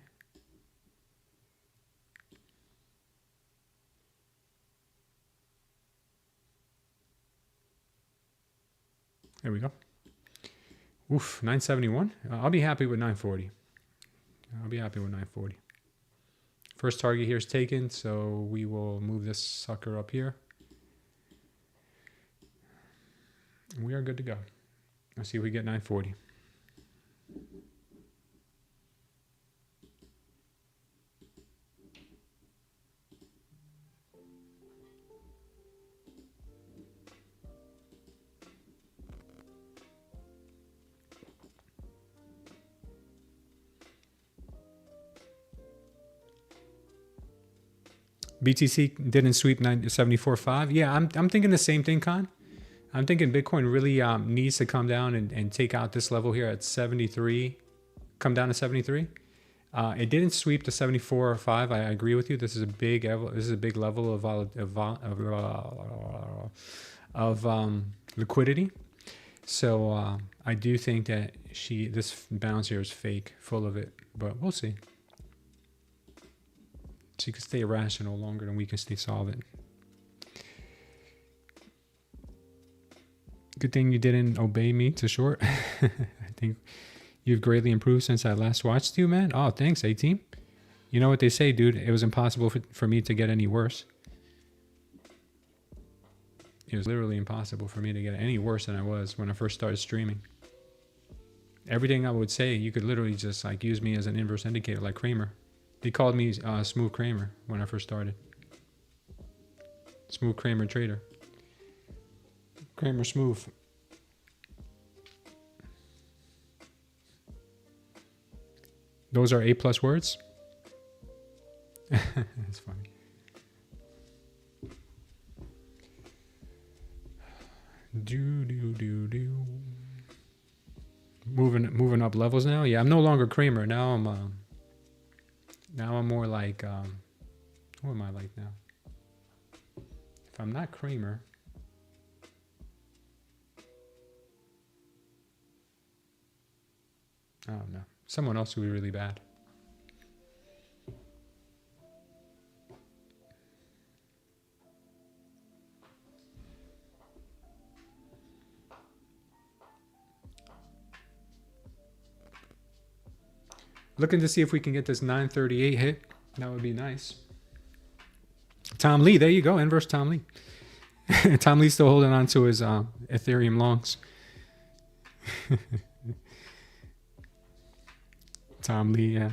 there we go. Oof, 971. I'll be happy with 940. I'll be happy with 940. First target here is taken, so we will move this sucker up here. We are good to go. Let's see if we get 940. BTC didn't sweep 74.5. Yeah, I'm thinking the same thing, Con. I'm thinking Bitcoin really needs to come down and take out this level here at 73. Come down to 73. It didn't sweep to 74.5. I agree with you. This is a big level of liquidity. So I do think that this bounce here is fake, full of it. But we'll see. She can stay rational longer than we can stay solvent. Good thing you didn't obey me to short. I think you've greatly improved since I last watched you, man. Oh, thanks, A-Team. You know what they say, dude. It was impossible for me to get any worse. It was literally impossible for me to get any worse than I was when I first started streaming. Everything I would say, you could literally just like use me as an inverse indicator like Kramer. They called me Smooth Kramer when I first started. Smooth Kramer trader. Kramer Smooth. Those are A+ words. That's funny. Moving up levels now. Yeah, I'm no longer Kramer. Now I'm more like, who am I like now? If I'm not Kramer, I don't know. Someone else would be really bad. Looking to see if we can get this 938 hit. That would be nice. Tom Lee, there you go. Inverse Tom Lee. Tom Lee's still holding on to his Ethereum longs. Tom Lee, yeah.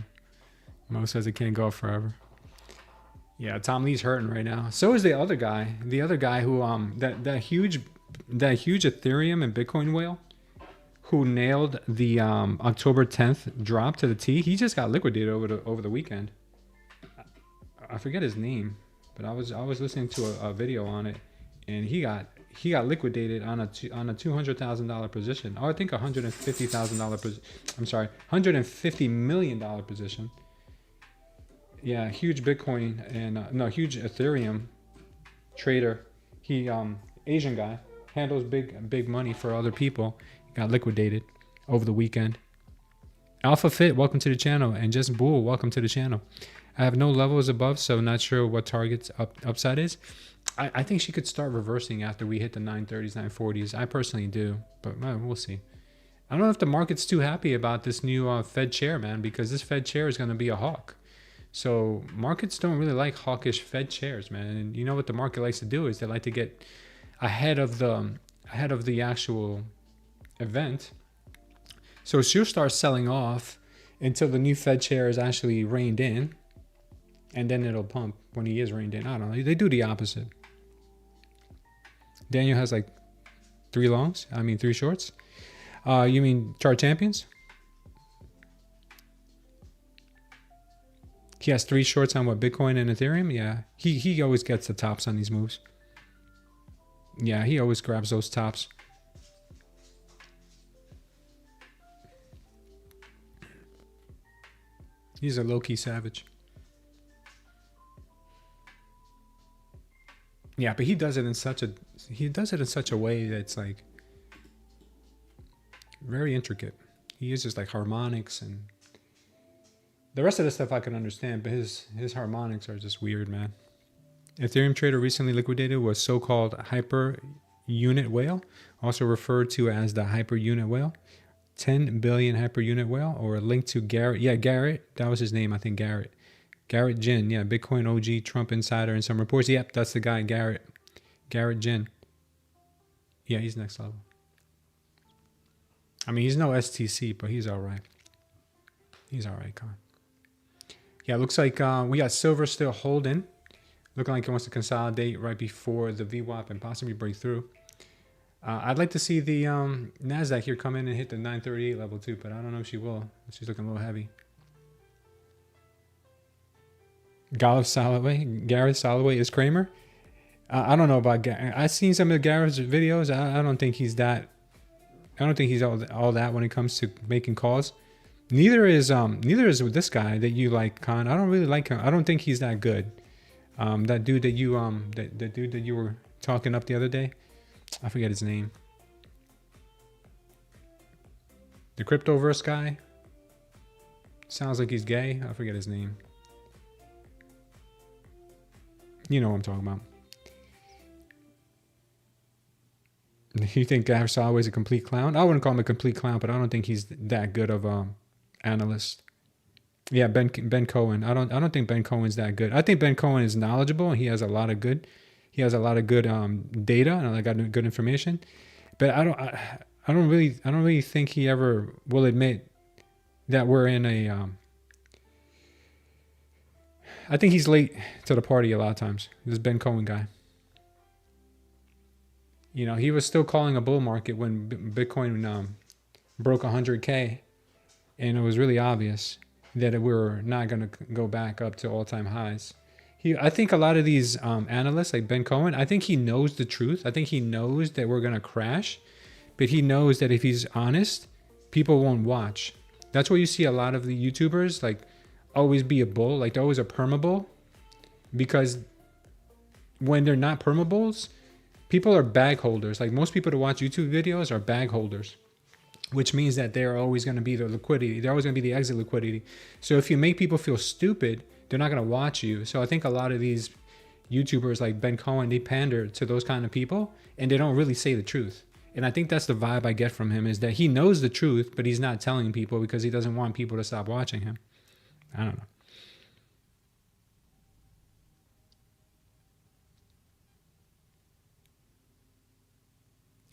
Mo says it can't go up forever. Yeah, Tom Lee's hurting right now. So is the other guy. The other guy who that huge Ethereum and Bitcoin whale who nailed the October 10th drop to the T. He just got liquidated over the weekend. I forget his name, but I was listening to a video on it, and he got liquidated on a $200,000 position. Oh, I think $150,000. I'm sorry, $150 million position. Yeah, huge Bitcoin and no, huge Ethereum trader. He Asian guy, handles big money for other people. Got liquidated over the weekend. Alpha Fit, welcome to the channel, and Just Bull, welcome to the channel. I have no levels above, so not sure what target's upside is. I think she could start reversing after we hit the 930s, 940s. I personally do, but we'll see. I don't know if the market's too happy about this new Fed chair, man, because this Fed chair is going to be a hawk. So markets don't really like hawkish Fed chairs, man. And you know what the market likes to do is they like to get ahead of the actual event. So she'll start selling off until the new Fed chair is actually reined in, and then it'll pump when he is reined in. I don't know. They do the opposite. Daniel has like 3 shorts. You mean chart champions? He has 3 shorts on what, Bitcoin and Ethereum? Yeah. He always gets the tops on these moves. Yeah, he always grabs those tops. He's a low-key savage. Yeah, but he does it in such a way that's like very intricate. He uses like harmonics, and the rest of the stuff I can understand, but his harmonics are just weird, man. Ethereum trader recently liquidated was so-called hyper unit whale, also referred to as the hyper unit whale. 10 billion hyper unit whale, or a link to Garrett. Yeah, Garrett. That was his name, I think. Garrett Jin. Yeah, Bitcoin OG, Trump insider in some reports. Yep, that's the guy, Garrett Jin. Yeah, he's next level. I mean, he's no STC, but he's all right. He's all right, Con. Yeah, looks like we got silver still holding. Looking like it wants to consolidate right before the VWAP and possibly break through. I'd like to see the Nasdaq here come in and hit the 938 level too, but I don't know if she will. She's looking a little heavy. Gareth Soloway is Kramer. I don't know about Gareth. I've seen some of Gareth's videos. I don't think he's that. I don't think he's all that when it comes to making calls. Neither is this guy that you like, Con. I don't really like him. I don't think he's that good. That dude that you that dude that you were talking up the other day. I forget his name. The Cryptoverse guy. Sounds like he's gay. I forget his name. You know what I'm talking about. You think Gareth Soloway's a complete clown? I wouldn't call him a complete clown, but I don't think he's that good of an analyst. Yeah, Ben Cohen. I don't think Ben Cohen's that good. I think Ben Cohen is knowledgeable and he has a lot of good data and I got good information. But I don't really think he ever will admit that we're in a I think he's late to the party a lot of times. This Ben Cohen guy. You know, he was still calling a bull market when Bitcoin broke 100K, and it was really obvious that we were not going to go back up to all-time highs. I think a lot of these analysts, like Ben Cohen, I think he knows the truth. I think he knows that we're going to crash, but he knows that if he's honest, people won't watch. That's why you see a lot of the YouTubers like always be a bull, like they're always a perma bull, because when they're not perma bulls, people are bag holders. Like most people that watch YouTube videos are bag holders, which means that they're always going to be the liquidity. They're always going to be the exit liquidity. So if you make people feel stupid, they're not going to watch you. So I think a lot of these YouTubers like Ben Cohen, they pander to those kind of people and they don't really say the truth. And I think that's the vibe I get from him, is that he knows the truth, but he's not telling people because he doesn't want people to stop watching him. I don't know.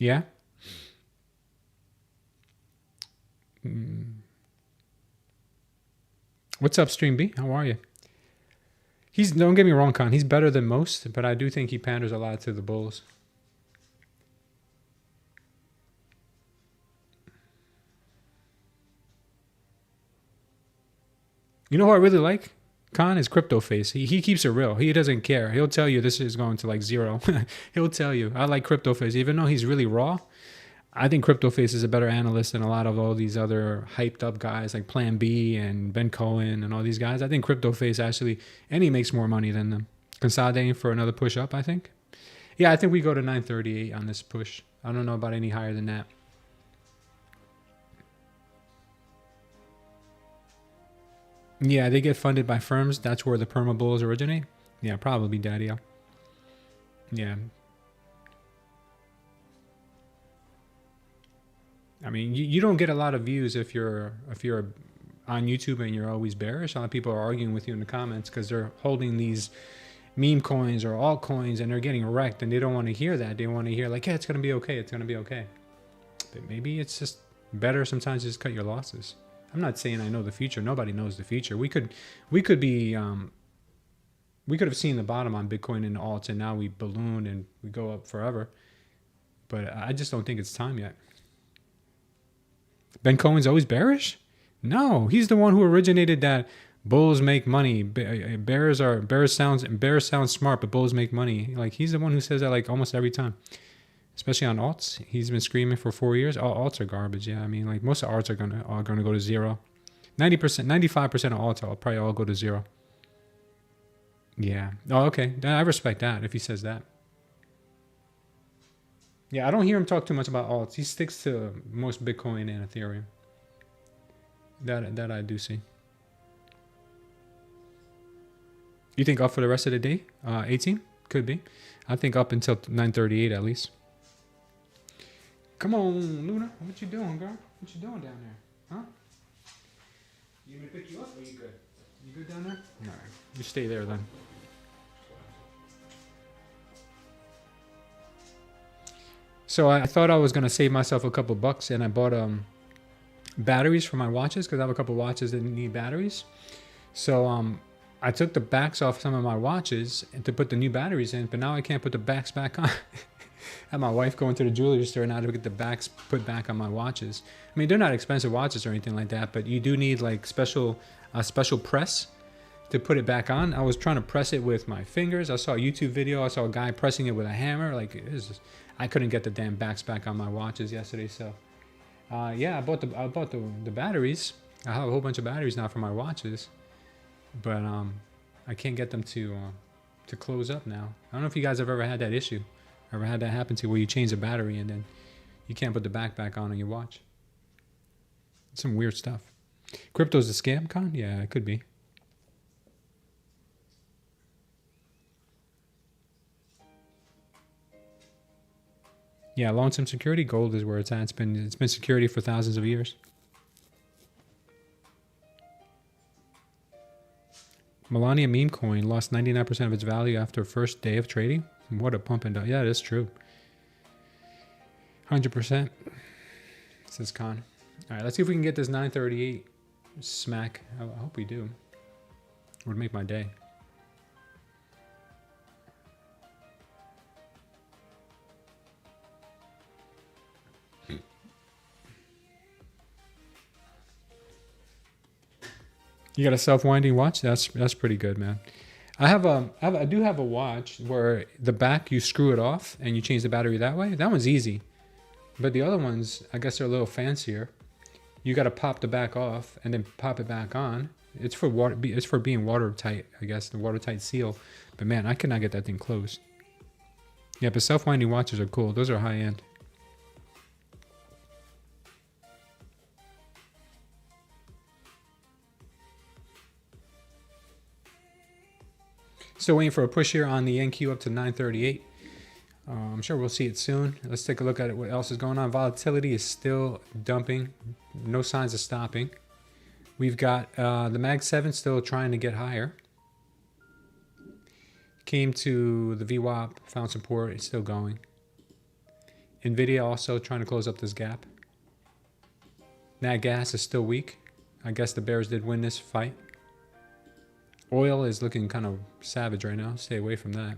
Yeah. What's up, Stream B? How are you? Don't get me wrong, Con. He's better than most, but I do think he panders a lot to the bulls. You know who I really like? Con is Crypto Face. He keeps it real. He doesn't care. He'll tell you this is going to like 0. He'll tell you. I like Crypto Face. Even though he's really raw, I think Crypto Face is a better analyst than a lot of all these other hyped up guys like Plan B and Ben Cohen and all these guys. I think Crypto Face actually, and he makes more money than them. Consolidating for another push up, I think. Yeah, I think we go to 938 on this push. I don't know about any higher than that. Yeah, they get funded by firms. That's where the perma bulls originate. Yeah, probably Daddy. Yeah. I mean, you don't get a lot of views if you're on YouTube and you're always bearish. A lot of people are arguing with you in the comments because they're holding these meme coins or altcoins and they're getting wrecked and they don't want to hear that. They want to hear like, yeah, it's gonna be okay. It's gonna be okay. But maybe it's just better sometimes just cut your losses. I'm not saying I know the future. Nobody knows the future. We could have seen the bottom on Bitcoin and alts, and now we balloon and we go up forever. But I just don't think it's time yet. Ben Cohen's always bearish? No, he's the one who originated that bulls make money. Bears sound smart, but bulls make money. Like he's the one who says that like almost every time. Especially on alts, he's been screaming for 4 years. All alts are garbage. Yeah, I mean, like most of alts are gonna go to 0. 90%, 95% of alts will probably all go to 0. Yeah. Oh, okay. I respect that if he says that. Yeah, I don't hear him talk too much about alts. He sticks to most Bitcoin and Ethereum. That I do see. You think up for the rest of the day? 18? Could be. I think up until 9:38 at least. Come on, Luna. What you doing, girl? What you doing down there? Huh? You want me to pick you up or you good? You good down there? All right. You stay there then. So I thought I was going to save myself a couple bucks and I bought batteries for my watches because I have a couple watches that need batteries. So I took the backs off some of my watches and to put the new batteries in, but now I can't put the backs back on. I had my wife going to the jewelry store now to get the backs put back on my watches. I mean, they're not expensive watches or anything like that, but you do need like special press to put it back on. I was trying to press it with my fingers. I saw a YouTube video. I saw a guy pressing it with a hammer. Like I couldn't get the damn backs back on my watches yesterday. So yeah, I bought the batteries. I have a whole bunch of batteries now for my watches, but I can't get them to close up now. I don't know if you guys have ever had that issue. Ever had that happen to you where you change the battery and then you can't put the back on your watch? It's some weird stuff. Crypto's a scam, Con? Yeah, it could be. Yeah, long-term security, gold is where it's at. It's been security for thousands of years. Melania meme coin lost 99% of its value after first day of trading. What a pump and dump. Yeah, that's true. 100%. Says Con. All right, let's see if we can get this 938 smack. I hope we do. It would make my day. You got a self-winding watch? That's pretty good, man. I do have a watch where the back you screw it off and you change the battery that way. That one's easy, but the other ones, I guess, they're a little fancier. You got to pop the back off and then pop it back on. It's for water. It's for being watertight, I guess, the watertight seal. But man, I cannot get that thing closed. Yeah, but self-winding watches are cool. Those are high end. Still waiting for a push here on the NQ up to 938. I'm sure we'll see it soon. Let's take a look at what else is going on. Volatility is still dumping. No signs of stopping. We've got the Mag 7 still trying to get higher. Came to the VWAP, found support. It's still going. Nvidia also trying to close up this gap. Nat gas is still weak. I guess the bears did win this fight. Oil is looking kind of savage right now. Stay away from that.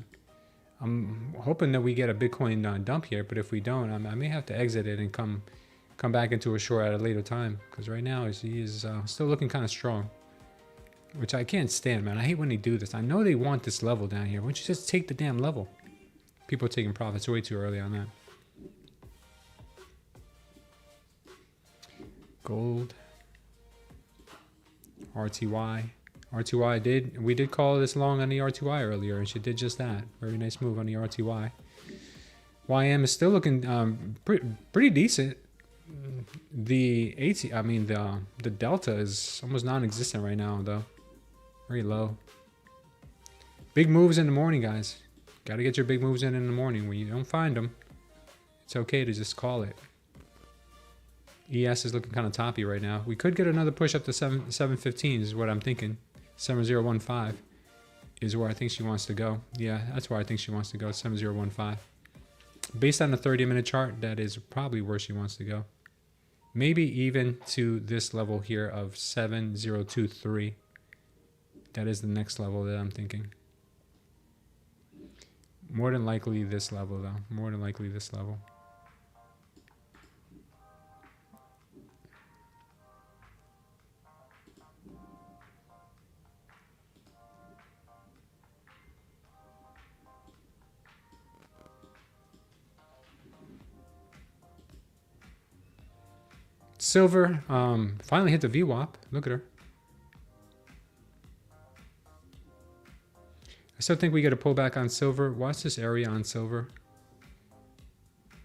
I'm hoping that we get a Bitcoin dump here, but if we don't, I may have to exit it and come back into a short at a later time, because right now he is still looking kind of strong, which I can't stand, man. I hate when they do this. I know they want this level down here. Why don't you just take the damn level? People are taking profits way too early on that. Gold. RTY. We did call this long on the RTY earlier, and she did just that. Very nice move on the RTY. YM is still looking pretty decent. The the delta is almost non-existent right now, though. Very low. Big moves in the morning, guys. Got to get your big moves in the morning. When you don't find them, it's okay to just call it. ES is looking kind of toppy right now. We could get another push up to 715 is what I'm thinking. 7015 is where I think she wants to go. Yeah, that's where I think she wants to go. 7015. Based on the 30-minute chart, that is probably where she wants to go. Maybe even to this level here of 7023. That is the next level that I'm thinking. More than likely this level, though. More than likely this level. Silver finally hit the VWAP. Look at her. I still think we get a pullback on silver. Watch this area on silver.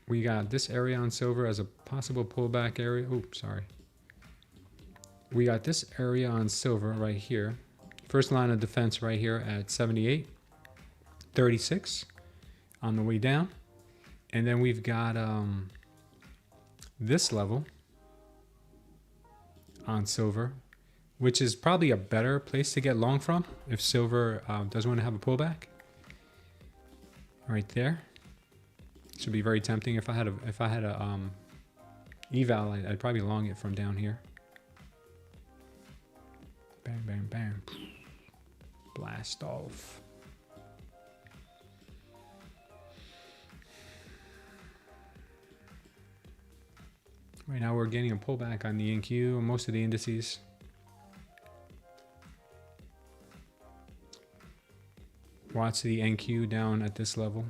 We got this area on silver as a possible pullback area. Oops, sorry. We got this area on silver right here. First line of defense right here at 78.36 on the way down. And then we've got this level on silver, which is probably a better place to get long from if silver does want to have a pullback. Right there. Should be very tempting. If I had a eval, I'd probably long it from down here. Bang, bang, bang. Blast off. Right now we're getting a pullback on the NQ, most of the indices. Watch the NQ down at this level.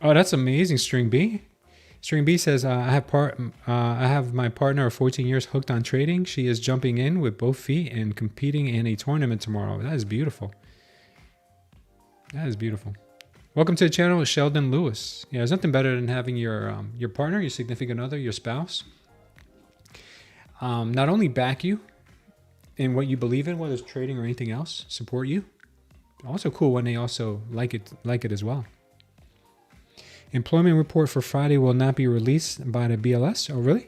Oh, that's amazing, String B. String B says, I have my partner of 14 years hooked on trading. She is jumping in with both feet and competing in a tournament tomorrow. That is beautiful. That is beautiful. Welcome to the channel, Sheldon Lewis. Yeah, there's nothing better than having your partner, your significant other, your spouse, not only back you in what you believe in, whether it's trading or anything else, support you. Also cool when they also like it as well. Employment report for Friday will not be released by the BLS. Oh, really?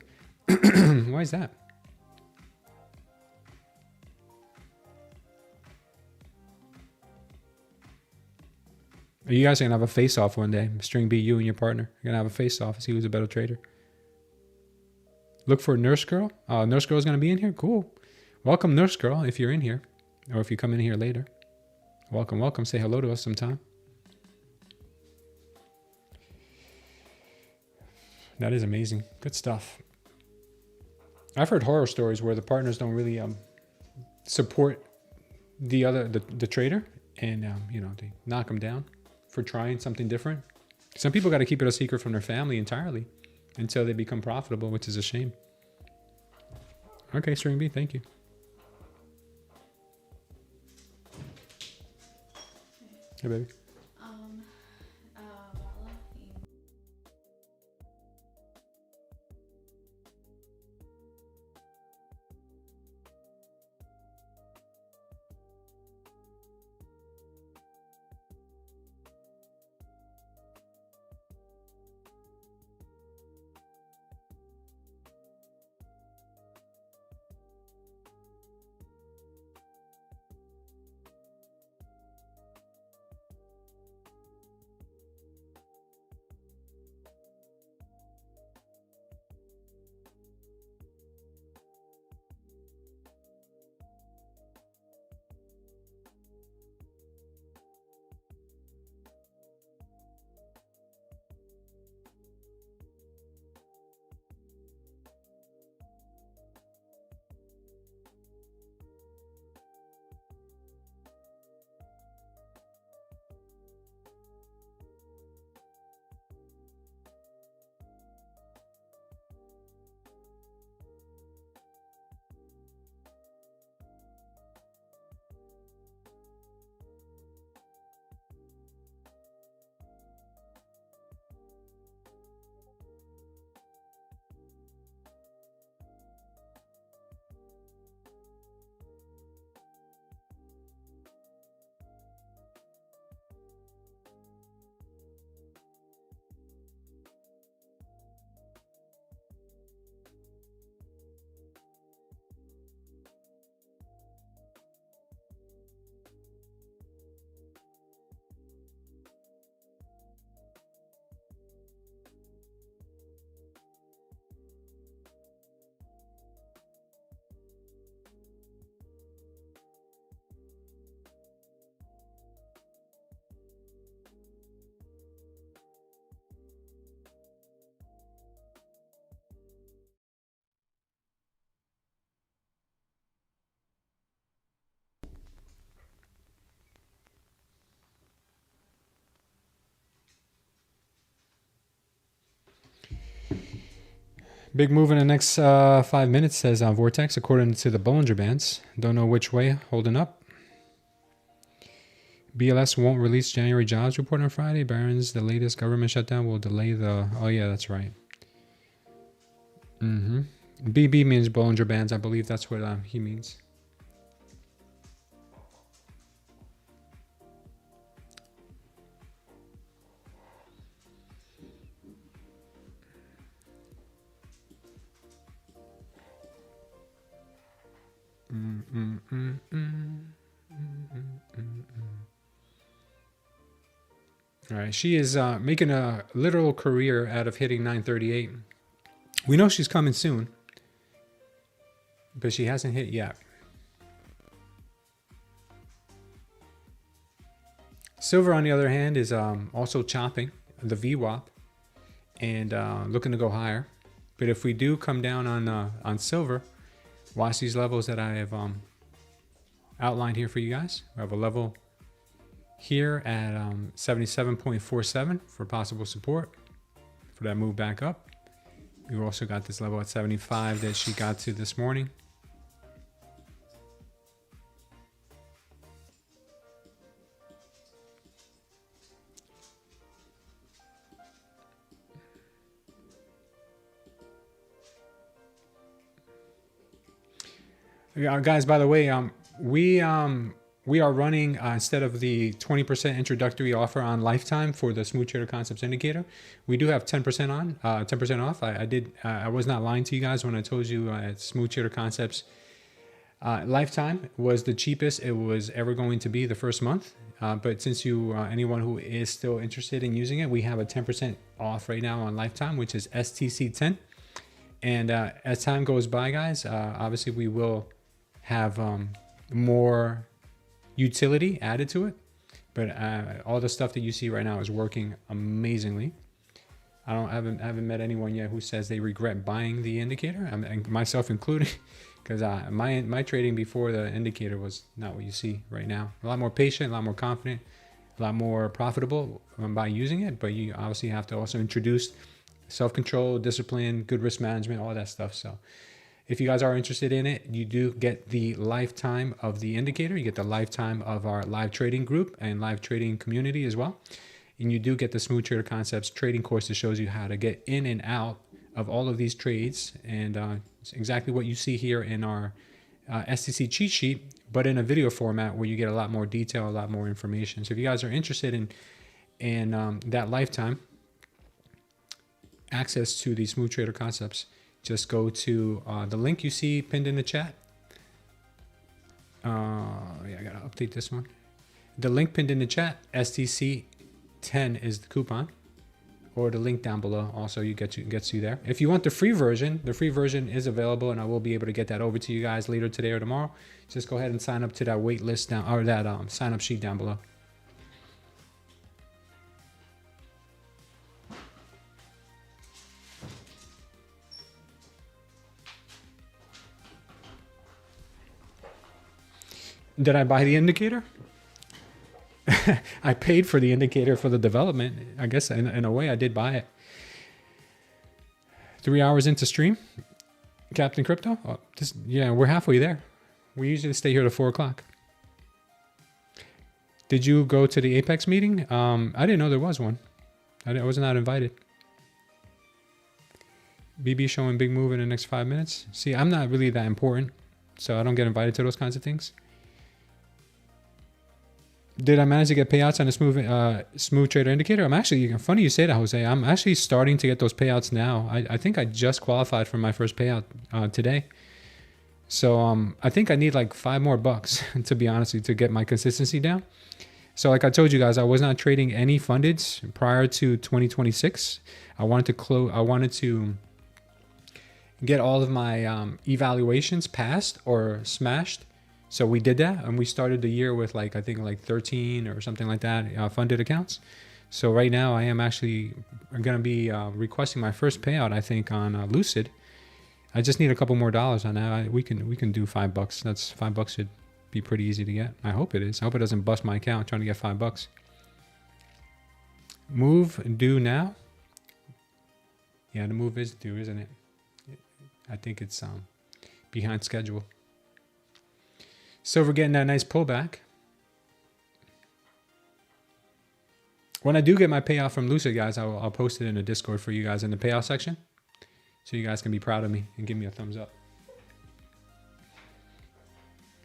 Why is that? You guys are going to have a face-off one day. String B, you and your partner. You're going to have a face-off. See who's a better trader. Look for Nurse Girl. Nurse Girl is going to be in here? Cool. Welcome, Nurse Girl, if you're in here. Or if you come in here later. Welcome, welcome. Say hello to us sometime. That is amazing. Good stuff. I've heard horror stories where the partners don't really support the trader, and they knock them down for trying something different. Some people got to keep it a secret from their family entirely until they become profitable, which is a shame. Okay, String B, thank you. Hey, baby. Big move in the next 5 minutes, says Vortex, according to the Bollinger Bands. Don't know which way, holding up. BLS won't release January jobs report on Friday. Barron's, the latest government shutdown will delay the... Oh, yeah, that's right. BB means Bollinger Bands. I believe that's what he means. All right, she is making a literal career out of hitting 938. We know she's coming soon, but she hasn't hit yet. Silver, on the other hand, is also chopping the VWAP and looking to go higher. But if we do come down on silver, watch these levels that I have outlined here for you guys. We have a level here at 77.47 for possible support for that move back up. We've also got this level at 75 that she got to this morning. Guys, by the way, we are running instead of the 20% introductory offer on lifetime for the Smooth Trader Concepts indicator, we do have 10% on 10% off. I was not lying to you guys when I told you Smooth Trader Concepts lifetime was the cheapest it was ever going to be the first month. But since anyone who is still interested in using it, we have a 10% off right now on lifetime, which is STC 10. And as time goes by, guys, obviously we will have more utility added to it, but all the stuff that you see right now is working amazingly. I haven't met anyone yet who says they regret buying the indicator, and myself included, because my trading before the indicator was not what you see right now. A lot more patient, a lot more confident, a lot more profitable by using it, but you obviously have to also introduce self-control, discipline, good risk management, all that stuff. So if you guys are interested in it, you do get the lifetime of the indicator. You get the lifetime of our live trading group and live trading community as well. And you do get the Smooth Trader Concepts trading course that shows you how to get in and out of all of these trades. And it's exactly what you see here in our STC cheat sheet, but in a video format where you get a lot more detail, a lot more information. So if you guys are interested in that lifetime access to the Smooth Trader Concepts, just go to the link you see pinned in the chat. Yeah, I gotta update this one. The link pinned in the chat, STC 10 is the coupon, or the link down below also gets you there. If you want the free version is available, and I will be able to get that over to you guys later today or tomorrow. Just go ahead and sign up to that wait list down, or that sign up sheet down below. Did I buy the indicator? I paid for the indicator for the development. I guess in a way I did buy it. 3 hours into stream, Captain Crypto. Oh, yeah, we're halfway there. We usually stay here to 4 o'clock. Did you go to the Apex meeting? I didn't know there was one. I was not invited. BB showing big move in the next 5 minutes. See, I'm not really that important, so I don't get invited to those kinds of things. Did I manage to get payouts on the Smooth Trader indicator? I'm actually, funny you say that, Jose. I'm actually starting to get those payouts now. I think I just qualified for my first payout today. So I think I need like $5 more, to be honest, to get my consistency down. So like I told you guys, I was not trading any fundeds prior to 2026. I wanted to get all of my evaluations passed or smashed. So we did that, and we started the year with I think 13 or something like that funded accounts. So right now I am actually going to be requesting my first payout, I think, on Lucid. I just need a couple more dollars on that. We can do $5. That's $5 should be pretty easy to get. I hope it is. I hope it doesn't bust my account trying to get $5. Move due now. Yeah, the move is due, isn't it? I think it's behind schedule. Silver getting that nice pullback. When I do get my payout from Lucid, guys, I'll post it in the Discord for you guys in the payout section, so you guys can be proud of me and give me a thumbs up.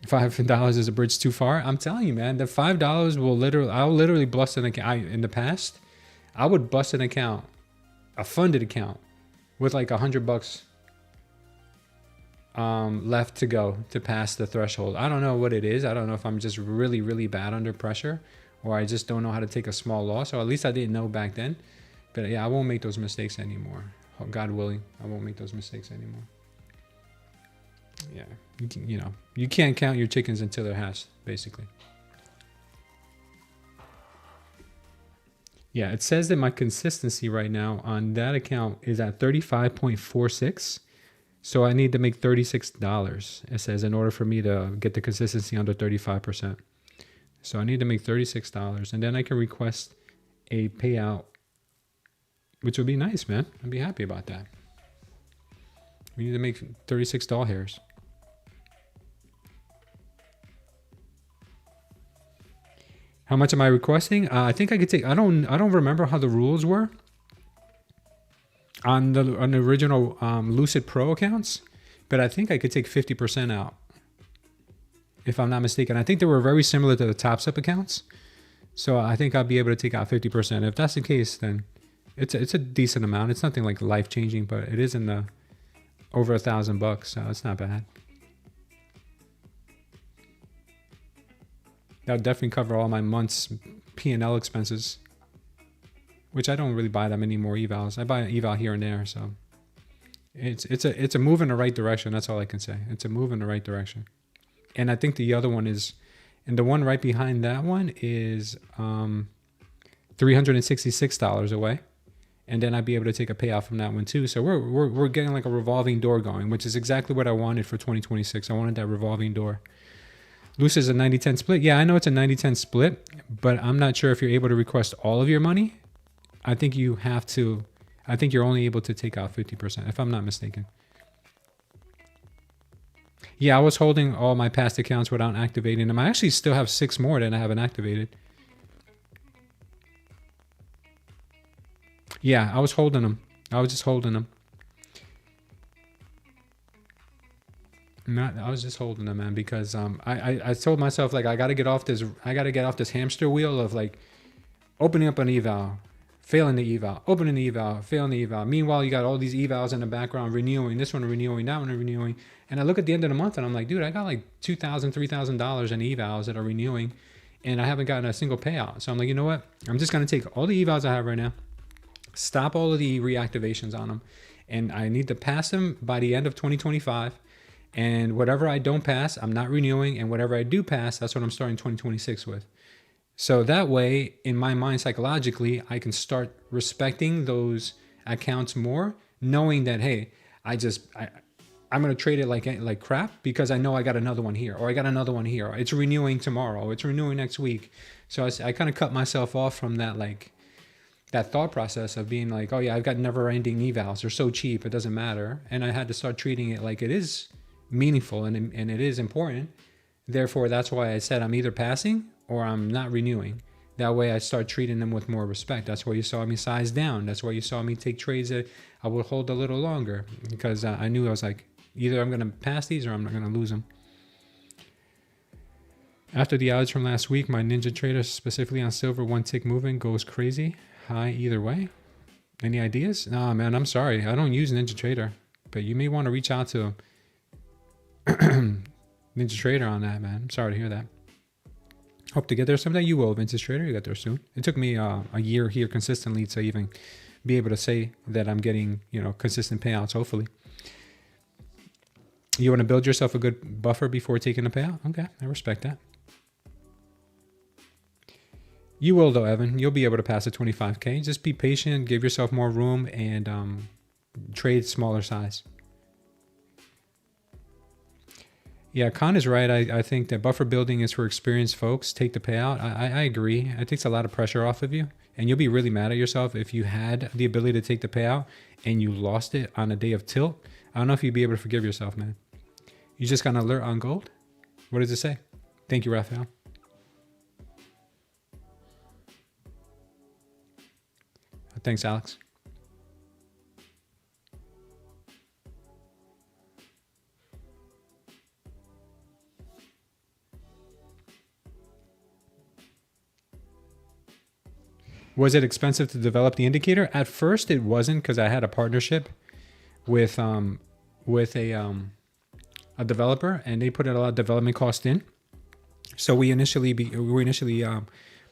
$5 is a bridge too far. I'm telling you, man, the $5 will literally, I'll literally bust an account. In the past, I would bust an account, a funded account, with like $100 left to go to pass the threshold. I don't know what it is. I don't know if I'm just really, really bad under pressure, or I just don't know how to take a small loss, or at least I didn't know back then. But yeah, I won't make those mistakes anymore. God willing, I won't make those mistakes anymore. Yeah, you can't count your chickens until they're hatched, basically. Yeah, it says that my consistency right now on that account is at 35.46. So I need to make $36. It says in order for me to get the consistency under 35%. So I need to make $36, and then I can request a payout, which would be nice, man. I'd be happy about that. We need to make 36 doll hairs. How much am I requesting? I think I could take. I don't remember how the rules were on the original Lucid Pro accounts, but I think I could take 50% out, if I'm not mistaken. I think they were very similar to the TopStep accounts, so I think I'll be able to take out 50%. If that's the case, then it's a decent amount. It's nothing like life changing, but it is in the over $1,000, so it's not bad. That would definitely cover all my month's P&L expenses, which I don't really buy that many more evals. I buy an eval here and there, so it's a move in the right direction. That's all I can say. It's a move in the right direction. And I think the other one is, and the one right behind that one is $366 away, and then I'd be able to take a payout from that one too. So we're getting like a revolving door going, which is exactly what I wanted for 2026. I wanted that revolving door. Lucid's a 90-10 split. Yeah, I know it's a 90-10 split, but I'm not sure if you're able to request all of your money. I think you have to. I think you're only able to take out 50%, if I'm not mistaken. Yeah, I was holding all my past accounts without activating them. I actually still have 6 more that I haven't activated. Yeah, I was holding them. I was just holding them. I was just holding them, man, because I told myself, like, I gotta get off this hamster wheel of like opening up an eval, failing the eval, opening the eval, failing the eval. Meanwhile, you got all these evals in the background, renewing, this one renewing, that one renewing. And I look at the end of the month and I'm like, dude, I got like $2,000, $3,000 in evals that are renewing, and I haven't gotten a single payout. So I'm like, you know what? I'm just gonna take all the evals I have right now, stop all of the reactivations on them, and I need to pass them by the end of 2025. And whatever I don't pass, I'm not renewing. And whatever I do pass, that's what I'm starting 2026 with. So that way, in my mind, psychologically, I can start respecting those accounts more, knowing that, hey, I'm going to trade it like crap because I know I got another one here, or I got another one here. Or it's renewing tomorrow. It's renewing next week. So I kind of cut myself off from that, like, that thought process of being like, oh yeah, I've got never ending evals. They're so cheap. It doesn't matter. And I had to start treating it like it is meaningful and it is important. Therefore, that's why I said I'm either passing or I'm not renewing. That way I start treating them with more respect. That's why you saw me size down. That's why you saw me take trades that I would hold a little longer, because I knew I was like, either I'm going to pass these or I'm not going to lose them. After the outage from last week, my Ninja Trader, specifically on silver, one tick moving, goes crazy. High either way. Any ideas? Nah, man, I'm sorry. I don't use Ninja Trader, but you may want to reach out to Ninja Trader on that, man. I'm sorry to hear that. Hope to get there someday. You will, Vintage Trader. You get there soon. It took me a year here consistently to even be able to say that I'm getting, consistent payouts, hopefully. You want to build yourself a good buffer before taking a payout? Okay, I respect that. You will, though, Evan. You'll be able to pass the 25K. Just be patient, give yourself more room, and trade smaller size. Yeah, Khan is right. I think that buffer building is for experienced folks. Take the payout. I agree. It takes a lot of pressure off of you. And you'll be really mad at yourself if you had the ability to take the payout and you lost it on a day of tilt. I don't know if you'd be able to forgive yourself, man. You just got an alert on gold? What does it say? Thank you, Raphael. Thanks, Alex. Was it expensive to develop the indicator? At first, it wasn't, because I had a partnership with a developer, and they put a lot of development cost in. So we initially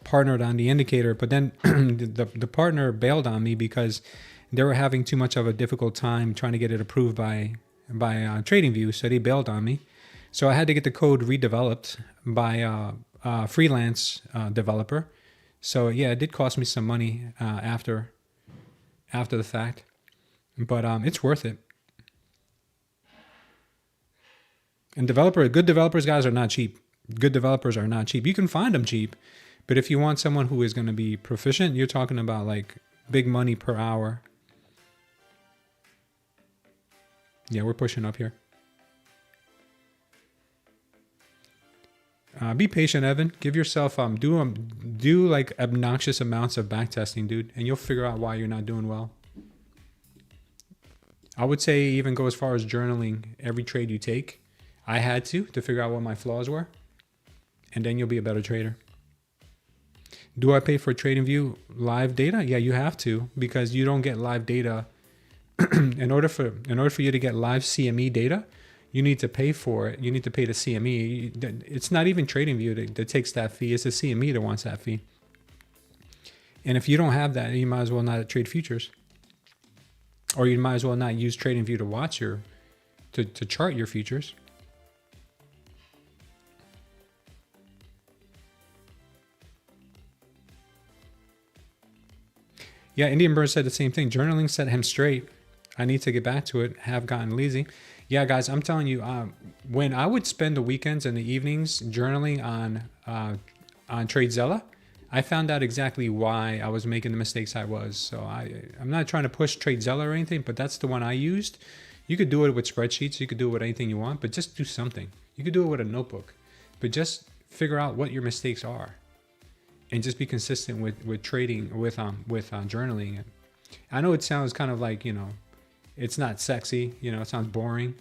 partnered on the indicator, but then the partner bailed on me because they were having too much of a difficult time trying to get it approved by TradingView. So they bailed on me. So I had to get the code redeveloped by a freelance developer. So yeah, it did cost me some money after the fact, but it's worth it. And good developers, guys, are not cheap. Good developers are not cheap. You can find them cheap, but if you want someone who is going to be proficient, you're talking about like big money per hour. Yeah, we're pushing up here. Be patient, Evan. Give yourself do like obnoxious amounts of back testing, dude, and you'll figure out why you're not doing well. I would say even go as far as journaling every trade you take. I had to figure out what my flaws were, and then you'll be a better trader. Do I pay for TradingView live data? Yeah, you have to, because you don't get live data. in order for you to get live CME data, you need to pay for it. You need to pay the CME. It's not even TradingView that takes that fee. It's the CME that wants that fee. And if you don't have that, you might as well not trade futures, or you might as well not use TradingView to watch to chart your futures. Yeah, Indian Bird said the same thing. Journaling set him straight. I need to get back to it. Have gotten lazy. Yeah, guys, I'm telling you, when I would spend the weekends and the evenings journaling on Tradezella, I found out exactly why I was making the mistakes I was. So I'm not trying to push Tradezella or anything, but that's the one I used. You could do it with spreadsheets. You could do it with anything you want, but just do something. You could do it with a notebook, but just figure out what your mistakes are, and just be consistent with trading, with journaling. I know it sounds kind of like, it's not sexy, it sounds boring,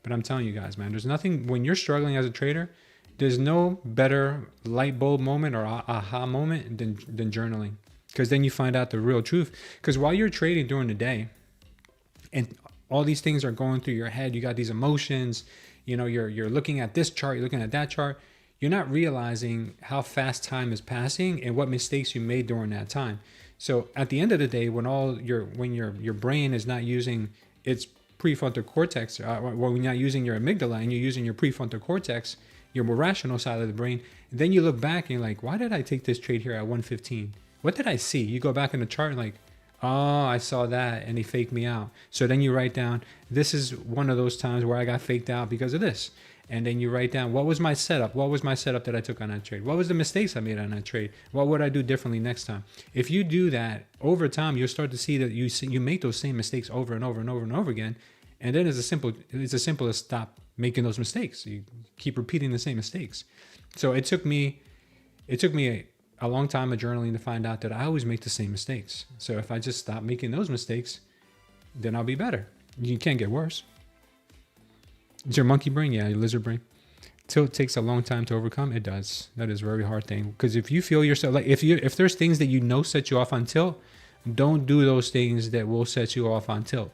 but I'm telling you guys, man, there's nothing, when you're struggling as a trader, there's no better light bulb moment or aha moment than journaling, because then you find out the real truth. Because while you're trading during the day and all these things are going through your head, you got these emotions, you're looking at this chart, you're looking at that chart, you're not realizing how fast time is passing and what mistakes you made during that time. So at the end of the day, when your brain is not using its prefrontal cortex, when you're not using your amygdala and you're using your prefrontal cortex, your more rational side of the brain, then you look back and you're like, why did I take this trade here at 115? What did I see? You go back in the chart and like, oh, I saw that and they faked me out. So then you write down, this is one of those times where I got faked out because of this. And then you write down, what was my setup? What was my setup that I took on that trade? What was the mistakes I made on that trade? What would I do differently next time? If you do that over time, you'll start to see that you make those same mistakes over and over and over and over again. And then it's as simple as stop making those mistakes. You keep repeating the same mistakes. So it took me a long time of journaling to find out that I always make the same mistakes. So if I just stop making those mistakes, then I'll be better. You can't get worse. Is your monkey brain? Yeah, your lizard brain. Tilt takes a long time to overcome. It does. That is a very hard thing. Because if you feel yourself, like if there's things that set you off on tilt, don't do those things that will set you off on tilt.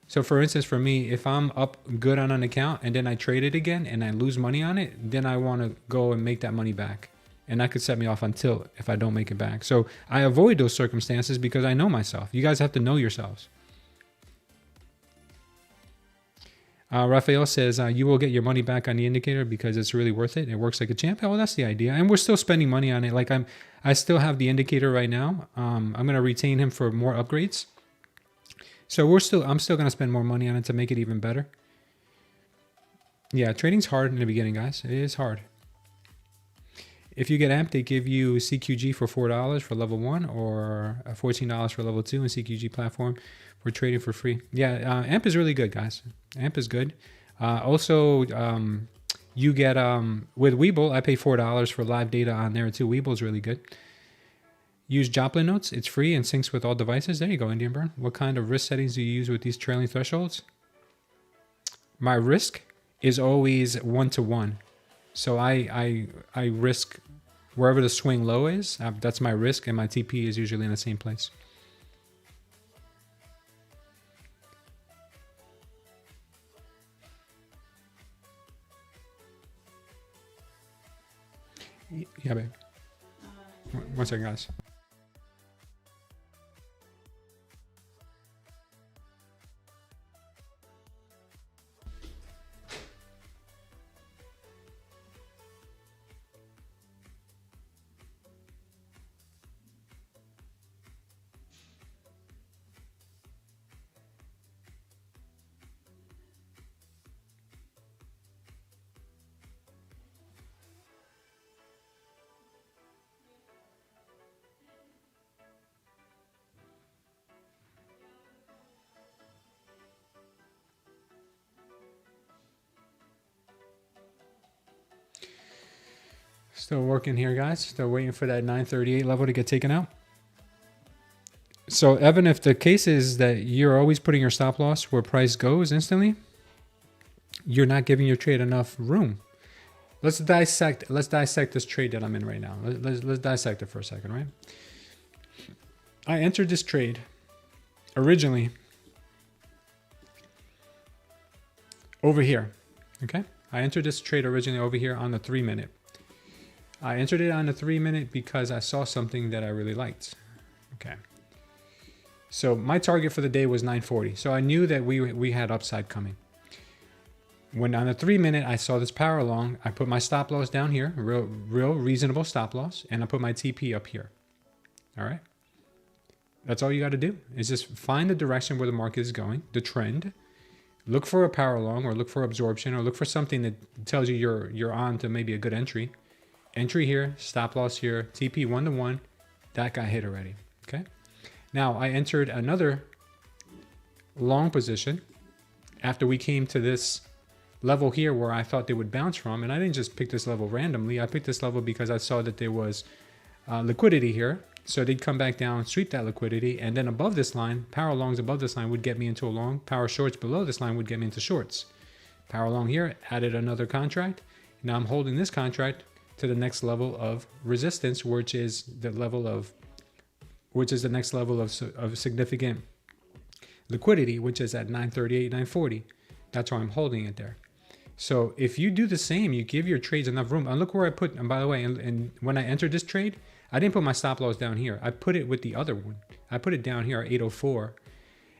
So for instance, for me, if I'm up good on an account and then I trade it again and I lose money on it, then I want to go and make that money back. And that could set me off on tilt if I don't make it back. So I avoid those circumstances because I know myself. You guys have to know yourselves. Raphael says, you will get your money back on the indicator because it's really worth it. It works like a champ. Well, that's the idea. And we're still spending money on it. Like I still have the indicator right now. I'm going to retain him for more upgrades. So I'm still going to spend more money on it to make it even better. Yeah, trading's hard in the beginning, guys. It is hard. If you get amped, they give you CQG for $4 for level 1 or $14 for level 2 in CQG platform. We're trading for free. Yeah, AMP is really good, guys. AMP is good. Also, you get with Webull, I pay $4 for live data on there too. Webull's really good. Use Joplin notes. It's free and syncs with all devices. There you go, Indian Burn. What kind of risk settings do you use with these trailing thresholds? My risk is always 1-to-1. So I risk wherever the swing low is. That's my risk, and my TP is usually in the same place. Yeah, babe. One second, guys. Still working here, guys. Still waiting for that 938 level to get taken out. So, Evan, if the case is that you're always putting your stop loss where price goes instantly, you're not giving your trade enough room. Let's dissect this trade that I'm in right now. Let's dissect it for a second, right? I entered this trade originally over here, okay? I entered this trade originally over here on the 3-minute. I entered it on the 3-minute because I saw something that I really liked, okay? So my target for the day was 940. So I knew that we had upside coming. When on the 3-minute, I saw this power along, I put my stop loss down here, real reasonable stop loss, and I put my TP up here, all right? That's all you got to do is just find the direction where the market is going, the trend, look for a power along or look for absorption or look for something that tells you you're on to maybe a good entry. Entry here, stop loss here, TP 1-to-1, that got hit already, okay? Now I entered another long position after we came to this level here where I thought they would bounce from, and I didn't just pick this level randomly. I picked this level because I saw that there was liquidity here. So they'd come back down, sweep that liquidity, and then above this line, power longs above this line would get me into a long, power shorts below this line would get me into shorts. Power long here, added another contract. Now I'm holding this contract to the next level of resistance, which is the next level of significant liquidity, which is at 938, 940. That's why I'm holding it there. So if you do the same, you give your trades enough room. And look where I put, and by the way, and when I entered this trade, I didn't put my stop loss down here. I put it with the other one. I put it down here at 804.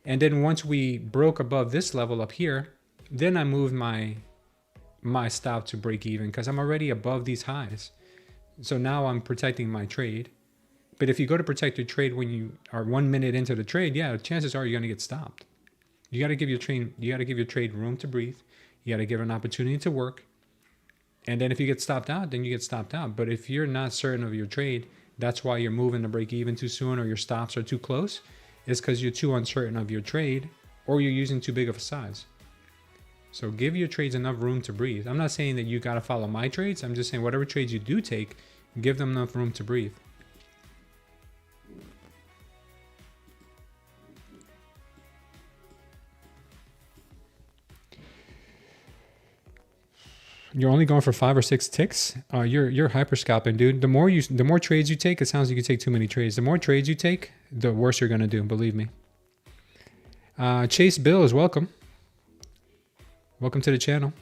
And then once we broke above this level up here, then I moved my stop to break even because I'm already above these highs. So now I'm protecting my trade. But if you go to protect your trade when you are 1 minute into the trade, yeah, chances are you're going to get stopped. You got to give your trade room to breathe. You got to give it an opportunity to work. And then if you get stopped out, then you get stopped out. But if you're not certain of your trade, that's why you're moving to break even too soon or your stops are too close. It's because you're too uncertain of your trade or you're using too big of a size. So give your trades enough room to breathe. I'm not saying that you got to follow my trades. I'm just saying whatever trades you do take, give them enough room to breathe. You're only going for 5 or 6 ticks. You're hyper scalping, dude. The more trades you take, it sounds like you take too many trades. The more trades you take, the worse you're gonna do. Believe me. Chase Bill is welcome. Welcome to the channel.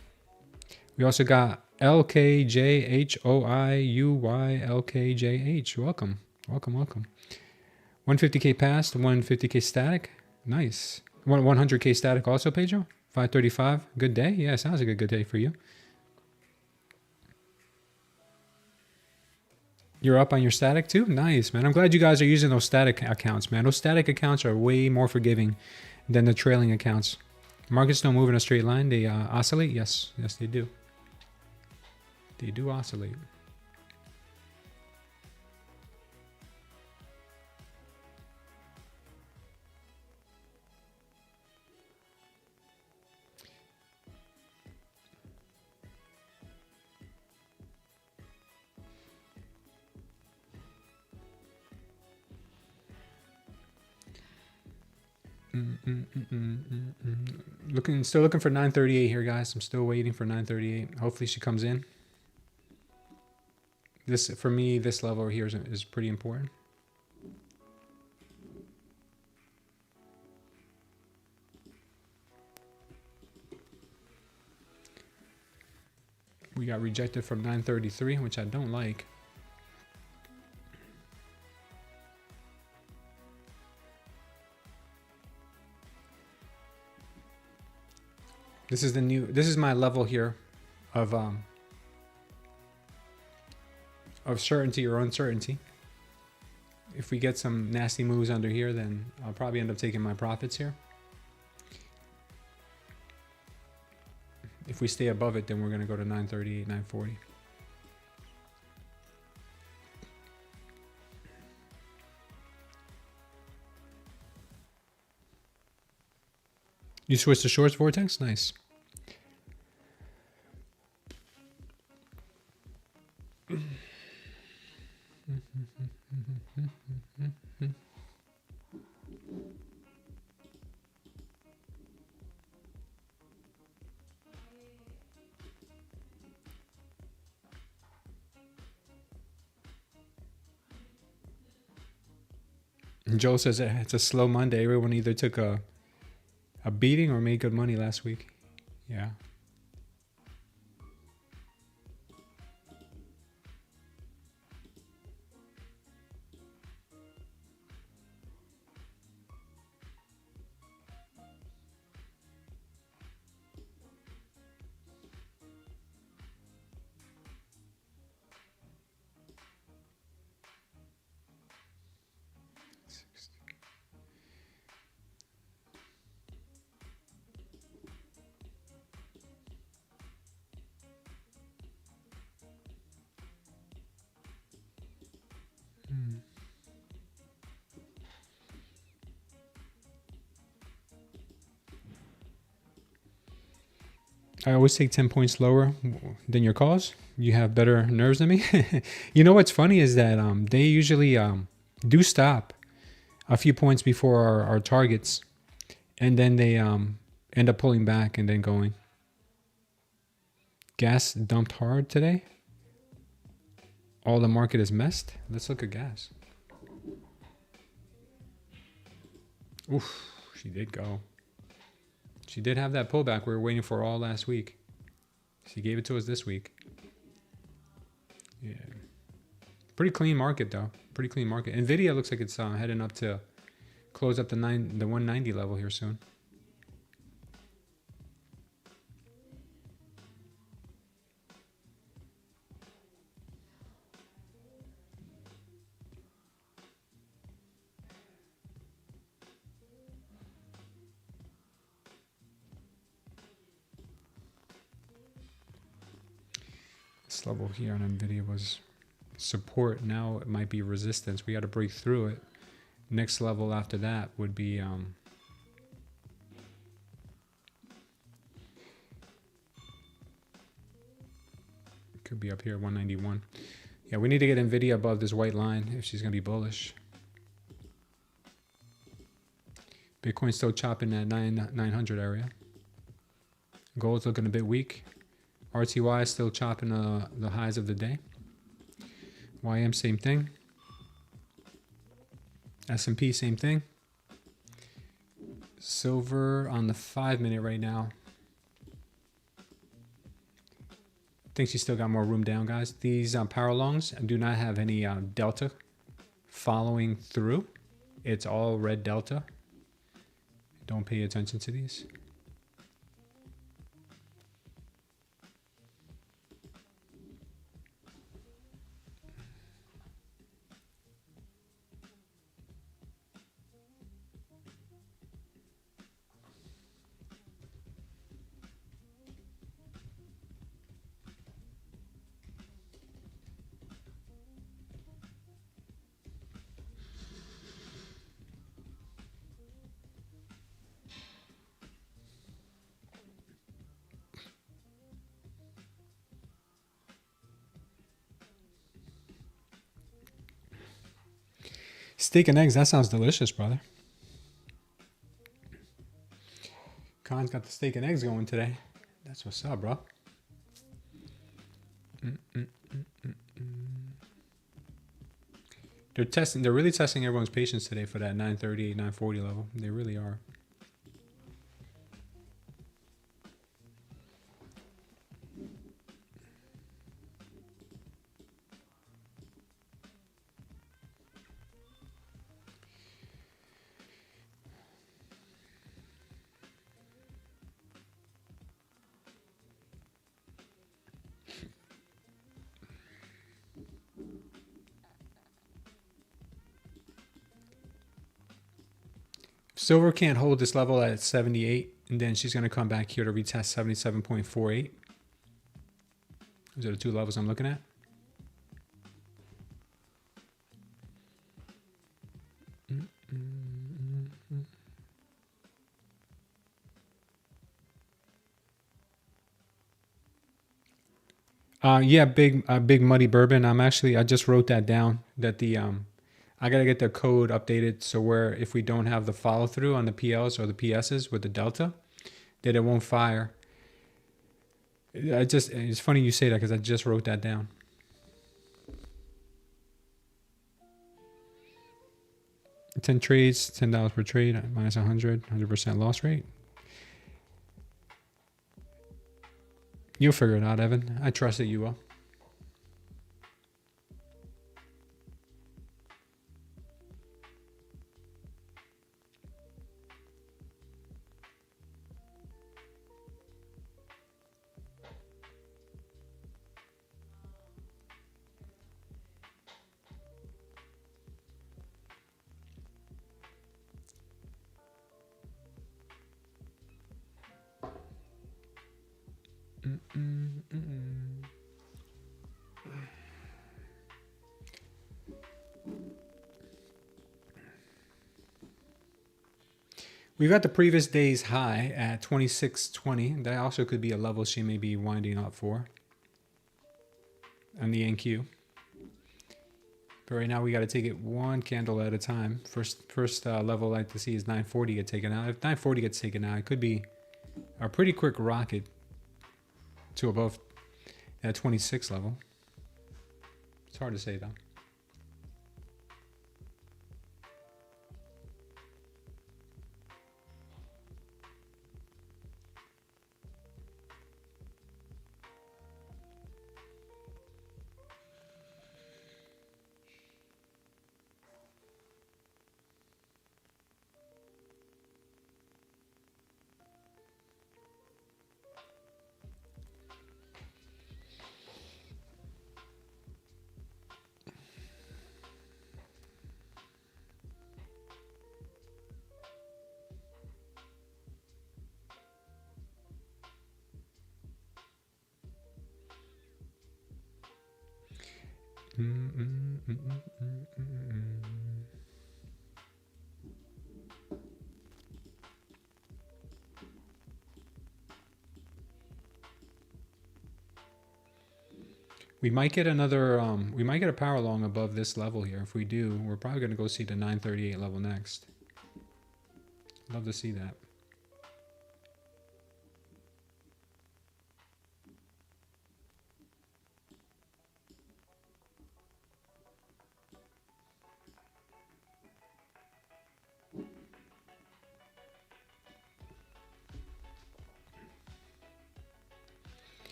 We also got LKJHOIUYLKJH. Welcome, welcome, welcome. 150K passed, 150K static. Nice. 100K static also, Pedro. 535. Good day. Yeah, sounds like a good day for you. You're up on your static too? Nice, man. I'm glad you guys are using those static accounts, man. Those static accounts are way more forgiving than the trailing accounts. Markets don't move in a straight line. They oscillate. Yes, yes, they do. They do oscillate. Still looking for 938 here, guys. I'm still waiting for 938. Hopefully she comes in. This, for me, this level over here is pretty important. We got rejected from 933, which I don't like. This is my level here of certainty or uncertainty. If we get some nasty moves under here, then I'll probably end up taking my profits here. If we stay above it, then we're going to go to 938, 940. You switched to shorts, Vortex? Nice. Joe says it's a slow Monday. Everyone either took a beating or made good money last week. Yeah. I always take 10 points lower than your calls. You have better nerves than me. You know what's funny is that they usually do stop a few points before our targets, and then they end up pulling back and then going. Gas dumped hard today. All the market is messed. Let's look at gas. Oof, she did go. She did have that pullback we were waiting for all last week. She gave it to us this week. Yeah. Pretty clean market though. Pretty clean market. Nvidia looks like it's heading up to close up the 190 level here soon. This level here on Nvidia was support. Now it might be resistance. We got to break through it. Next level after that would be could be up here 191. Yeah, we need to get Nvidia above this white line if she's gonna be bullish. Bitcoin's still chopping at 900 area. Gold's looking a bit weak. RTY is still chopping the highs of the day. YM, same thing. S&P, same thing. Silver on the 5-minute right now. I think she's still got more room down, guys. These power longs do not have any delta following through. It's all red delta. Don't pay attention to these. Steak and eggs, that sounds delicious, brother. Got the steak and eggs going today. That's what's up, bro. They're really testing everyone's patience today for that 938, 940 level. They really are. Silver can't hold this level at 78, and then she's going to come back here to retest 77.48. Those are the two levels I'm looking at. Yeah, big muddy bourbon. I just wrote that down, that I got to get the code updated so where if we don't have the follow through on the PLs or the PSs with the delta, that it won't fire. It's funny you say that because I just wrote that down. $10 trades, $10 per trade, minus 100% loss rate. You'll figure it out, Evan. I trust that you will. We've got the previous day's high at 26.20. That also could be a level she may be winding up for on the NQ. But right now we got to take it one candle at a time. First level I'd like to see is 940 get taken out. If 940 gets taken out, it could be a pretty quick rocket to above that 26 level. It's hard to say though. We might get another, we might get a power long above this level here. If we do, we're probably going to go see the 938 level next. Love to see that.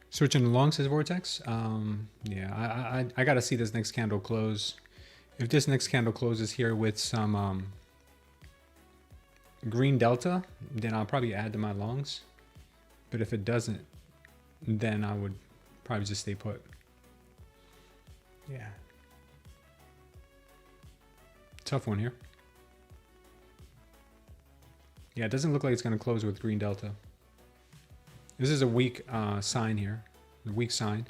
Switching to long, says Vortex. Yeah, I got to see this next candle close. If this next candle closes here with some green delta, then I'll probably add to my longs. But if it doesn't, then I would probably just stay put. Yeah. Tough one here. Yeah, it doesn't look like it's going to close with green delta. This is a weak sign here, a weak sign.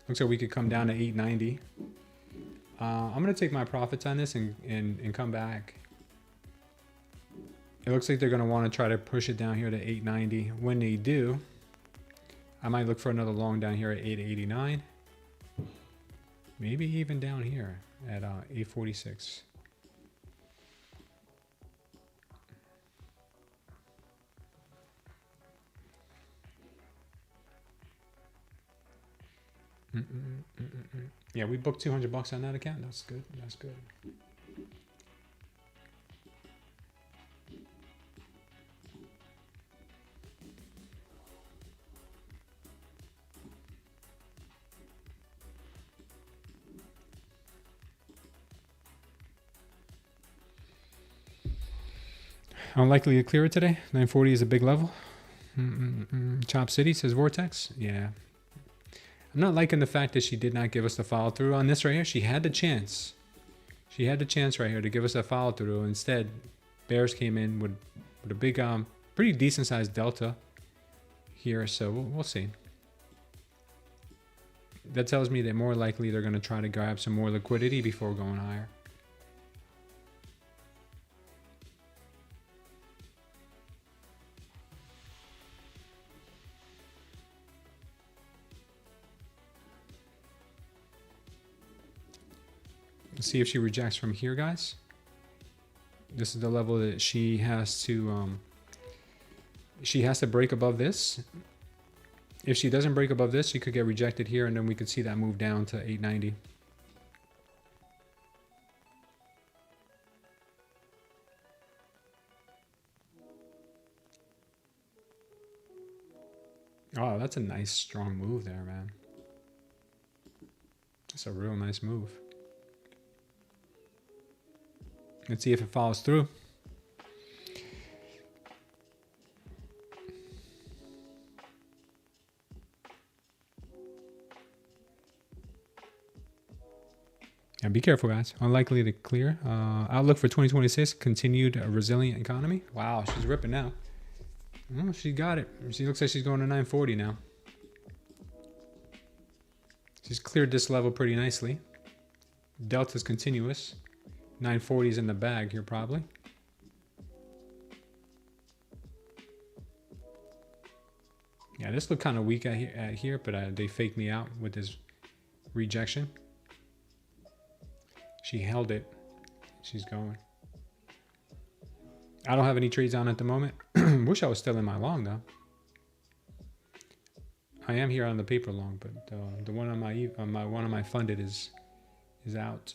Looks like we could come down to 890. I'm going to take my profits on this and come back. It looks like they're going to want to try to push it down here to 890. When they do, I might look for another long down here at 889. Maybe even down here at 846. Yeah, we booked 200 bucks on that account. That's good. That's good. Unlikely to clear it today. 940 is a big level. Chop City says Vortex. Yeah. I'm not liking the fact that she did not give us the follow through on this right here. She had the chance. She had the chance right here to give us a follow through. Instead, bears came in with a big, pretty decent sized delta here. So we'll see. That tells me that more likely they're going to try to grab some more liquidity before going higher. Let's see if she rejects from here, guys. This is the level that she has to break above this. If she doesn't break above this, she could get rejected here, and then we could see that move down to 890. Oh, that's a nice strong move there, man. That's a real nice move. Let's see if it follows through. Yeah, be careful, guys. Unlikely to clear. Outlook for 2026, continued resilient economy. Wow, she's ripping now. Oh, she got it. She looks like she's going to 940 now. She's cleared this level pretty nicely. Delta's continuous. 940 is in the bag here probably. Yeah, this looked kind of weak at here, but they faked me out with this rejection. She held it. She's going. I don't have any trades on at the moment. Wish I was still in my long though. I am here on the paper long, but the one on my funded is out.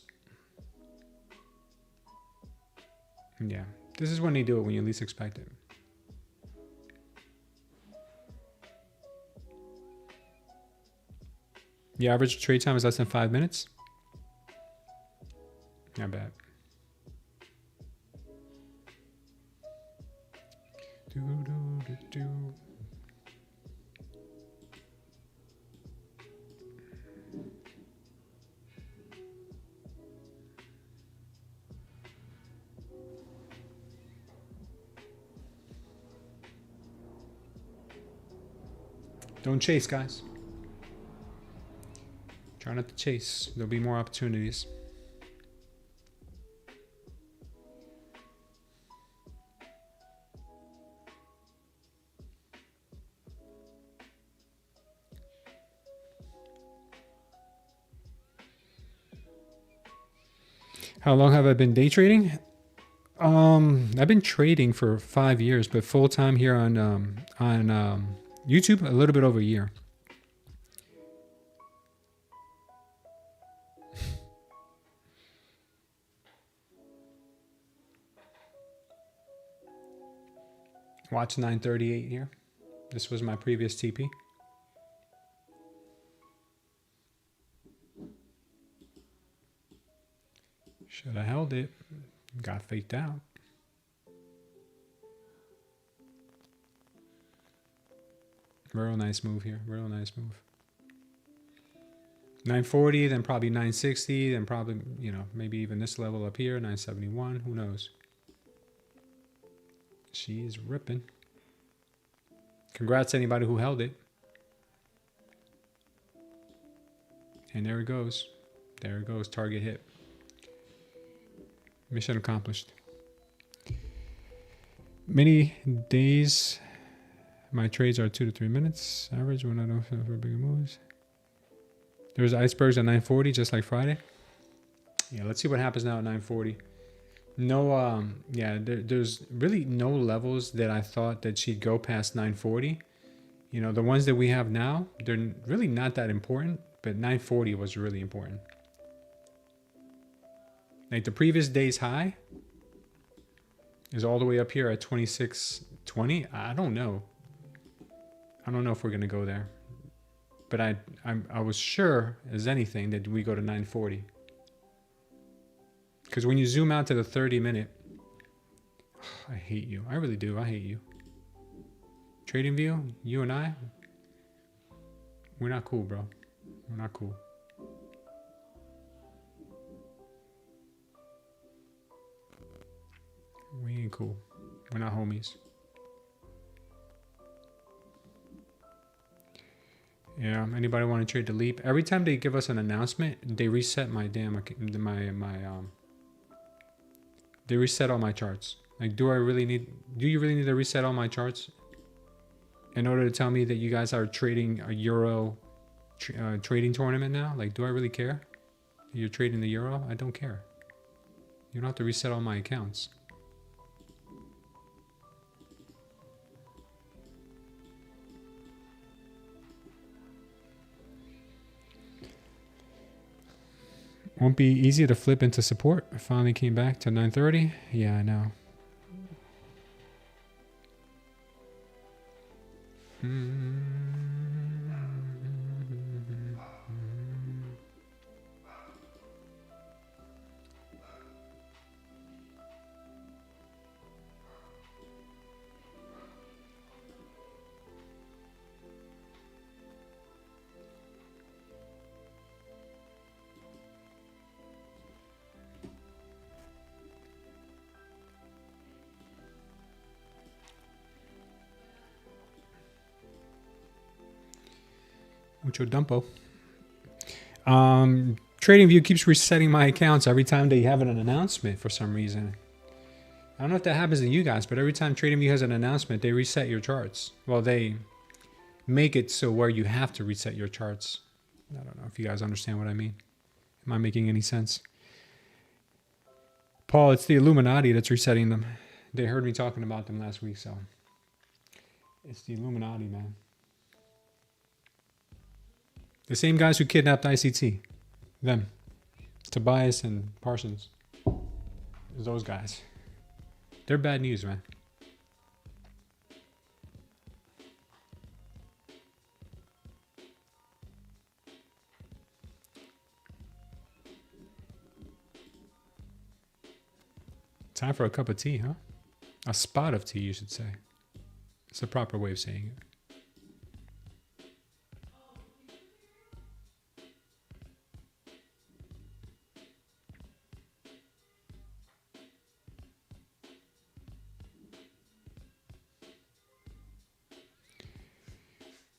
Yeah, this is when they do it when you least expect it. The average trade time is less than 5 minutes. Not bad. Don't chase, guys. Try not to chase. There'll be more opportunities. How long have I been day trading? I've been trading for 5 years, but full time here on YouTube, a little bit over a year. Watch 938 here. This was my previous TP. Should have held it. Got faked out. Real nice move here. Real nice move. 940, then probably 960, then probably, you know, maybe even this level up here, 971. Who knows? She is ripping. Congrats to anybody who held it. And there it goes. There it goes. Target hit. Mission accomplished. Many days, my trades are 2 to 3 minutes. Average when I don't feel for bigger moves. There's icebergs at 940, just like Friday. Yeah, let's see what happens now at 940. No, yeah, there's really no levels that I thought that she'd go past 940. You know, the ones that we have now, they're really not that important. but 940 was really important. Like the previous day's high is all the way up here at 2620. I don't know. I don't know if we're gonna go there, but I was sure as anything that we go to 940. Because when you zoom out to the 30-minute, I hate you. I really do. I hate you. Trading View, you and I, we're not cool, bro. We're not cool. We ain't cool. We're not homies. Yeah, anybody want to trade the leap? Every time they give us an announcement, they reset my damn they reset all my charts. Like, do you really need to reset all my charts in order to tell me that you guys are trading a euro trading tournament now? Like, do I really care? You're trading the euro? I don't care. You don't have to reset all my accounts. Won't be easy to flip into support. I finally came back to 930. Yeah, I know. Mucho dumpo. TradingView keeps resetting my accounts every time they have an announcement for some reason. I don't know if that happens to you guys, but every time TradingView has an announcement, they reset your charts. Well, they make it so where you have to reset your charts. I don't know if you guys understand what I mean. Am I making any sense? Paul, it's the Illuminati that's resetting them. They heard me talking about them last week, so it's the Illuminati, man. The same guys who kidnapped ICT. Them. Tobias and Parsons. It's those guys. They're bad news, man. Time for a cup of tea, huh? A spot of tea, you should say. It's the proper way of saying it.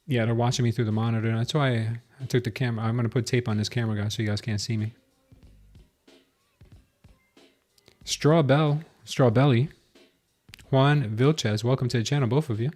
Yeah, they're watching me through the monitor. That's why I took the camera. I'm going to put tape on this camera, guys, so you guys can't see me. Strawbelly, Juan Vilches, welcome to the channel, both of you.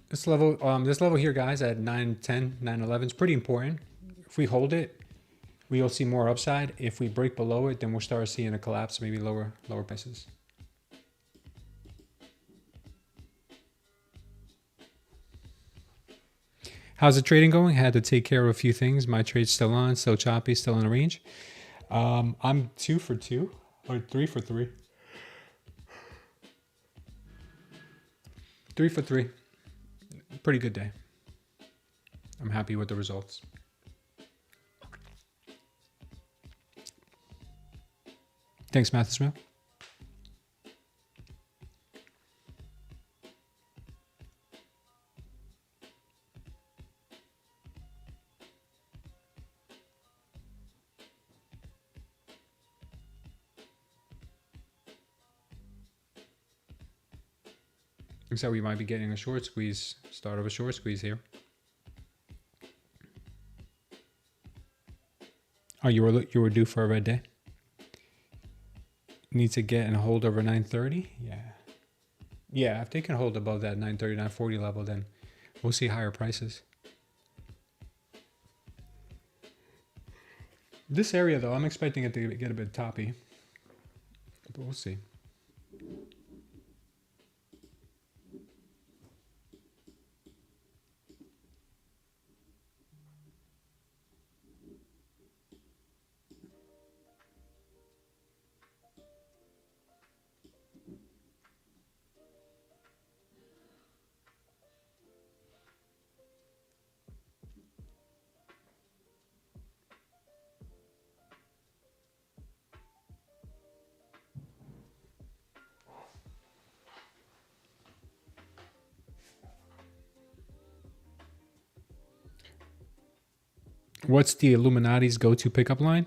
This level here, guys, at 910, 911 is pretty important. If we hold it, we'll see more upside. If we break below it, then we'll start seeing a collapse, maybe lower prices. How's the trading going? Had to take care of a few things. My trade's still on, still choppy, still in a range. I'm 2 for 2 or 3 for 3. 3 for 3. Pretty good day. I'm happy with the results. Thanks, Matthew Smith. Looks like we might be getting a short squeeze, start of a short squeeze here. Oh, you were due for a red day. Need to get and hold over 930. Yeah. Yeah, if they can hold above that 930, 940 level, then we'll see higher prices. This area, though, I'm expecting it to get a bit toppy, but we'll see. What's the Illuminati's go-to pickup line?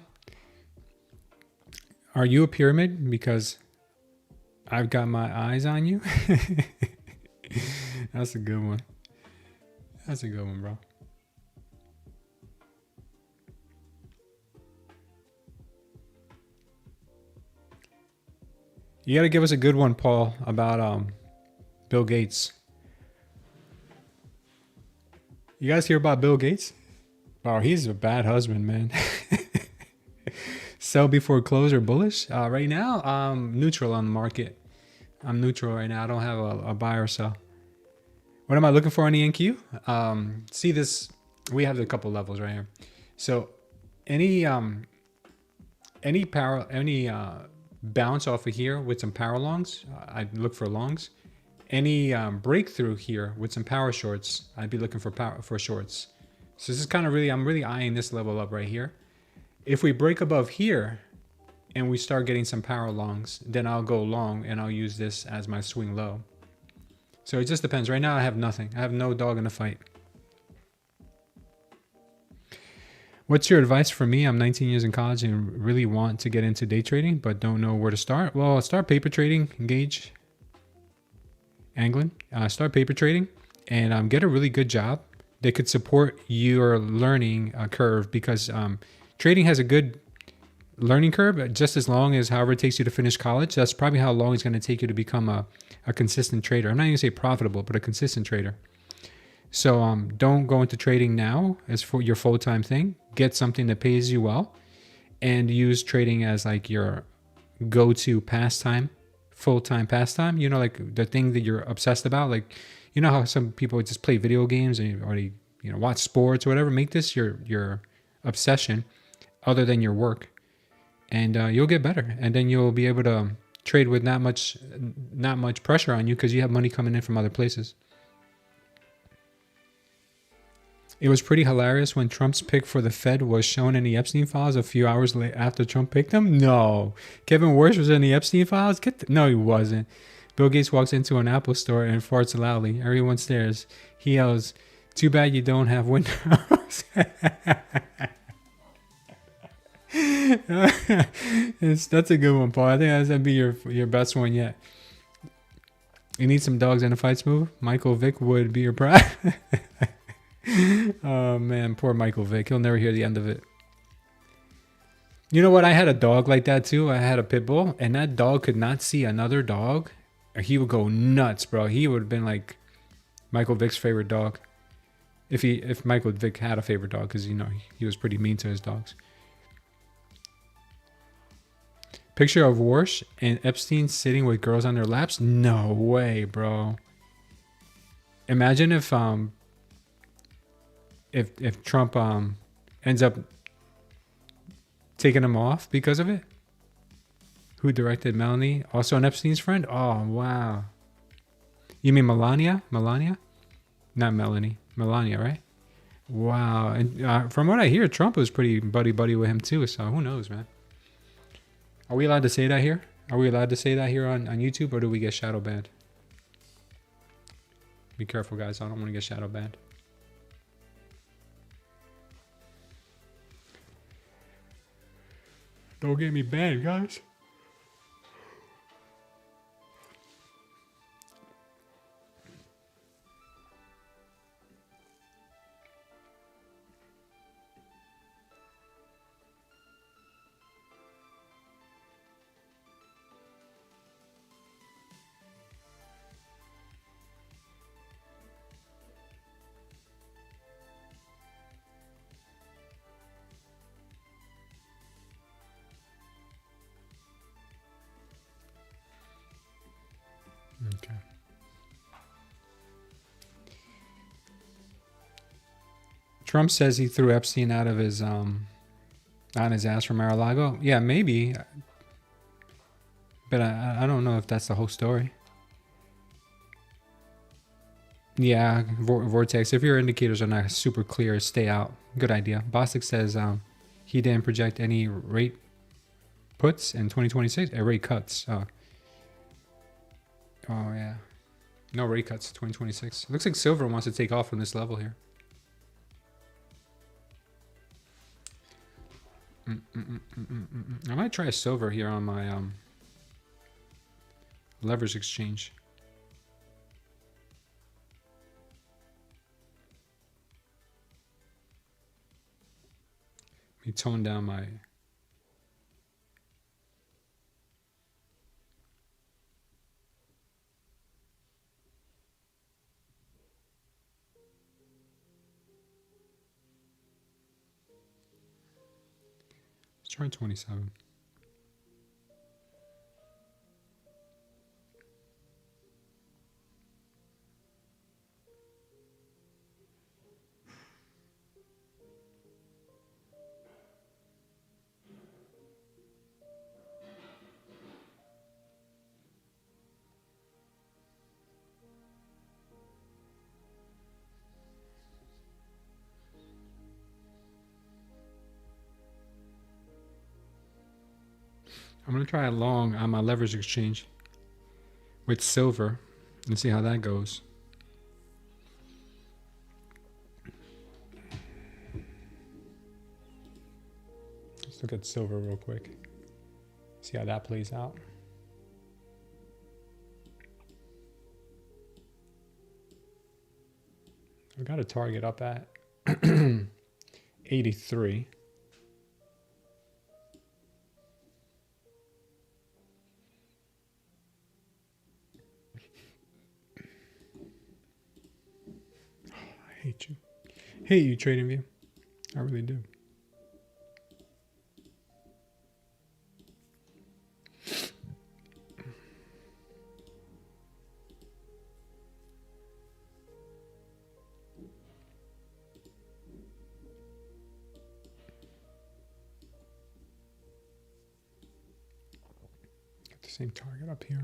Are you a pyramid? Because I've got my eyes on you. That's a good one. That's a good one, bro. You got to give us a good one, Paul, about Bill Gates. You guys hear about Bill Gates? Oh, he's a bad husband, man. Sell before close or bullish? Right now, I'm neutral on the market. I'm neutral right now. I don't have a buy or sell. What am I looking for on the NQ? See this? We have a couple levels right here. So any bounce off of here with some power longs, I'd look for longs. Any breakthrough here with some power shorts, I'd be looking for shorts. So this is kind of I'm really eyeing this level up right here. If we break above here and we start getting some power longs, then I'll go long and I'll use this as my swing low. So it just depends. Right now I have nothing. I have no dog in the fight. What's your advice for me? I'm 19 years in college and really want to get into day trading, but don't know where to start. Well, start paper trading, engage, angling, start paper trading and get a really good job that could support your learning curve, because trading has a good learning curve, just as long as however it takes you to finish college. That's probably how long it's going to take you to become a consistent trader. I'm not even going to say profitable, but a consistent trader. So don't go into trading now as for your full-time thing. Get something that pays you well and use trading as like your go-to pastime, full-time pastime. You know, like the thing that you're obsessed about. Like, you know how some people just play video games and already, watch sports or whatever. Make this your obsession other than your work, and you'll get better. And then you'll be able to trade with not much pressure on you because you have money coming in from other places. It was pretty hilarious when Trump's pick for the Fed was shown in the Epstein files a few hours after Trump picked him. No, Kevin Warsh was in the Epstein files. No, he wasn't. Bill Gates walks into an Apple store and farts loudly. Everyone stares. He yells, "Too bad you don't have windows." That's a good one, Paul. I think that'd be your best one yet. You need some dogs in a fight smooth? Michael Vick would be your pride. Oh man, poor Michael Vick. He'll never hear the end of it. You know what? I had a dog like that too. I had a pit bull, and that dog could not see another dog, or he would go nuts, bro. He would have been like Michael Vick's favorite dog, if Michael Vick had a favorite dog, because he was pretty mean to his dogs. Picture of Warsh and Epstein sitting with girls on their laps? No way, bro. Imagine if Trump ends up taking him off because of it. Who directed Melanie? Also an Epstein's friend? Oh, wow. You mean Melania? Melania? Not Melanie. Melania, right? Wow. And from what I hear, Trump was pretty buddy-buddy with him too, so who knows, man. Are we allowed to say that here? Are we allowed to say that here on YouTube, or do we get shadow banned? Be careful, guys. I don't want to get shadow banned. Don't get me banned, guys. Trump says he threw Epstein out of his on his ass from Mar-a-Lago. Yeah, maybe, but I don't know if that's the whole story. Yeah, Vortex. If your indicators are not super clear, stay out. Good idea. Bostic says he didn't project any rate puts in 2026. Rate cuts. Oh yeah, no rate cuts 2026. Looks like silver wants to take off from this level here. I might try silver here on my leverage exchange. Let me tone down my let's try 27. I'm going to try a long on my leverage exchange with silver and see how that goes. Let's look at silver real quick. See how that plays out. I've got a target up at 83. I hate you. Hate you, TradingView. I really do. Got the same target up here.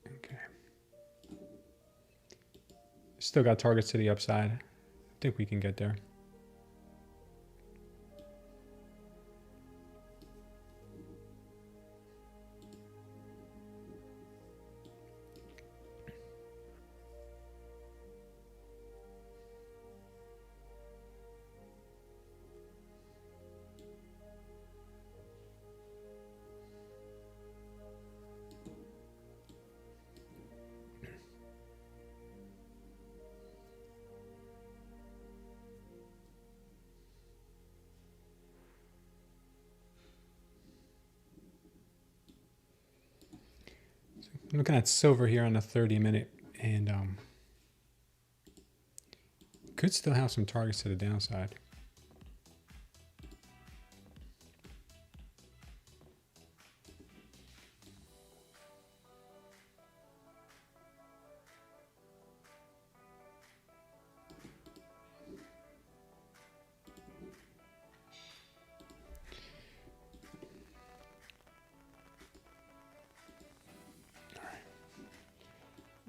Okay. Still got targets to the upside. I think we can get there. I'm looking at silver here on a 30-minute, and could still have some targets to the downside.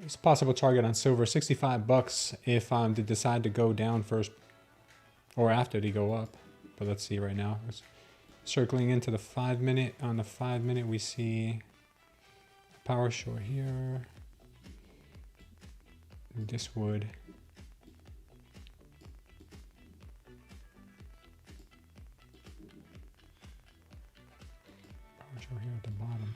It's a possible target on silver, 65 bucks if they decide to go down first or after they go up. But let's see right now. It's circling into the 5-minute. On the 5-minute, we see power short here. This would power short here at the bottom.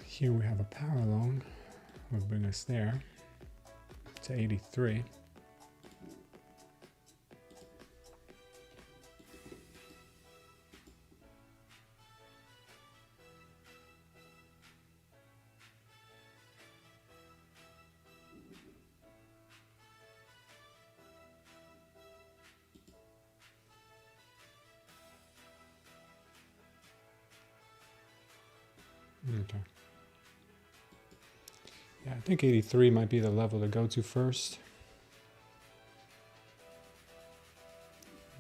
Here we have a power loan. Will bring us there to 83. Okay. Yeah, I think 83 might be the level to go to first.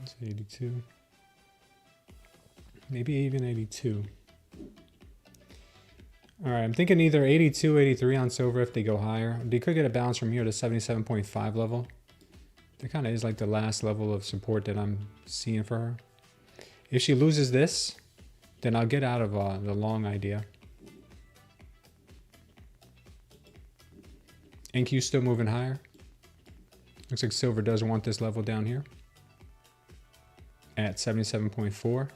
It's 82. Maybe even 82. All right, I'm thinking either 82, 83 on silver if they go higher. They could get a bounce from here to 77.5 level. That kind of is like the last level of support that I'm seeing for her. If she loses this, then I'll get out of the long idea. NQ still moving higher. Looks like silver does want this level down here at 77.4.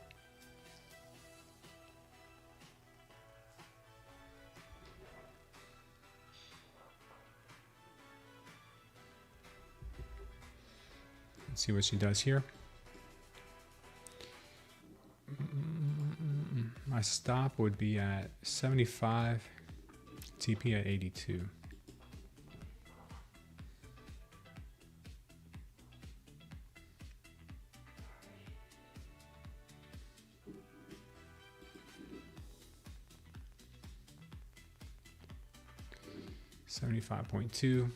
Let's see what she does here. My stop would be at 75, TP at 82. $75.2.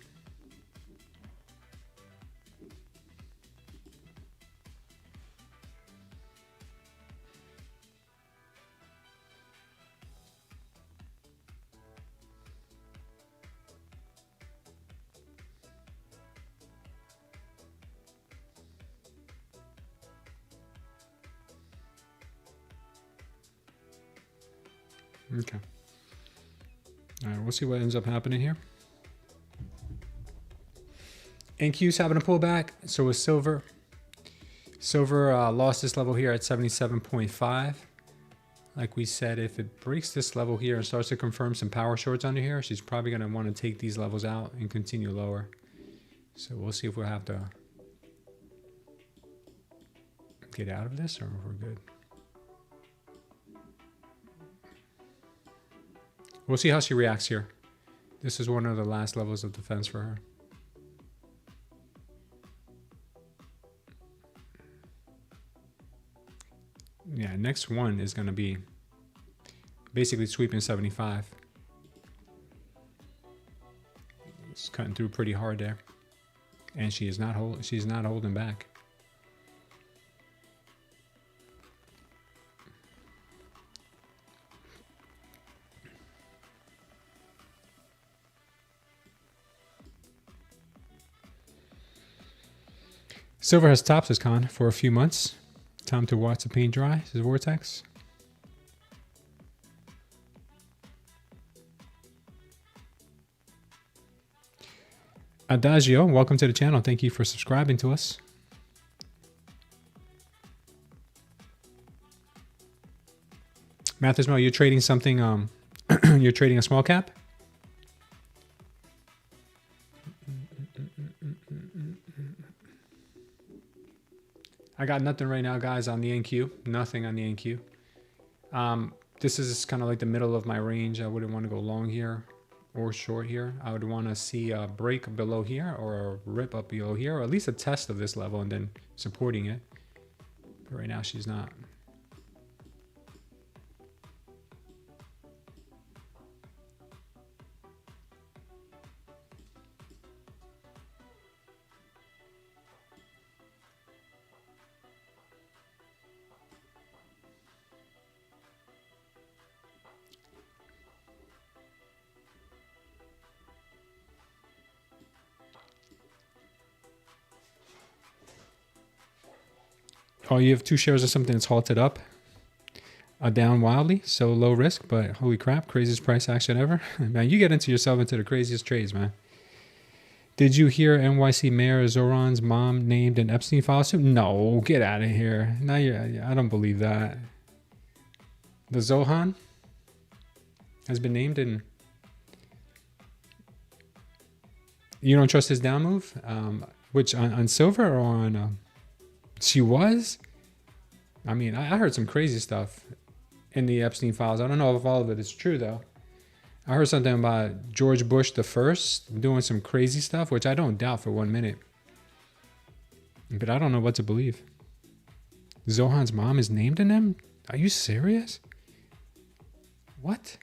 Okay. All right, we'll see what ends up happening here. NQ's having a pullback, so is silver. Silver lost this level here at 77.5. Like we said, if it breaks this level here and starts to confirm some power shorts under here, she's probably going to want to take these levels out and continue lower. So we'll see if we'll have to get out of this or if we're good. We'll see how she reacts here. This is one of the last levels of defense for her. Yeah, next one is going to be basically sweeping 75. It's cutting through pretty hard there, and she's not holding back. Silver has topped this con for a few months. Time to watch the paint dry, says Vortex. Adagio, welcome to the channel. Thank you for subscribing to us. Mathismo, you're trading something, you're trading a small cap? I got nothing right now, guys, on the NQ. Nothing on the NQ. This is kind of like the middle of my range. I wouldn't want to go long here or short here. I would want to see a break below here or a rip up below here, or at least a test of this level and then supporting it. But right now, she's not. Oh, you have 2 shares of something that's halted up, down wildly, so low risk, but holy crap, craziest price action ever. Man, you get into yourself into the craziest trades, man. Did you hear NYC Mayor Zoran's mom named an Epstein file suit? No, get out of here. Now I don't believe that. The Zohan has been named in. You don't trust his down move? Which on silver or on? She was? I mean, I heard some crazy stuff in the Epstein files. I don't know if all of it is true, though. I heard something about George Bush the First doing some crazy stuff, which I don't doubt for 1 minute. But I don't know what to believe. Zohan's mom is named in them? Are you serious? What?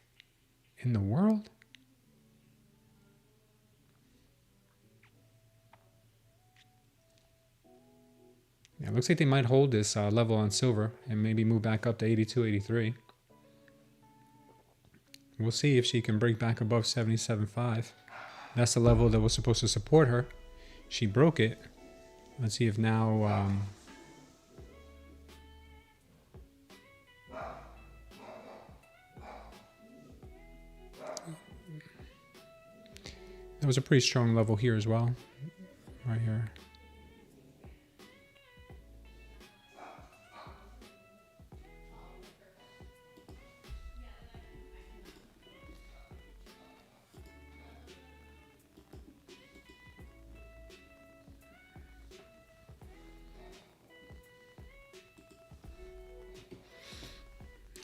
in the world? Yeah, it looks like they might hold this level on silver and maybe move back up to 82, 83. We'll see if she can break back above 77.5. That's the level that was supposed to support her. She broke it. Let's see if now... there was a pretty strong level here as well. Right here.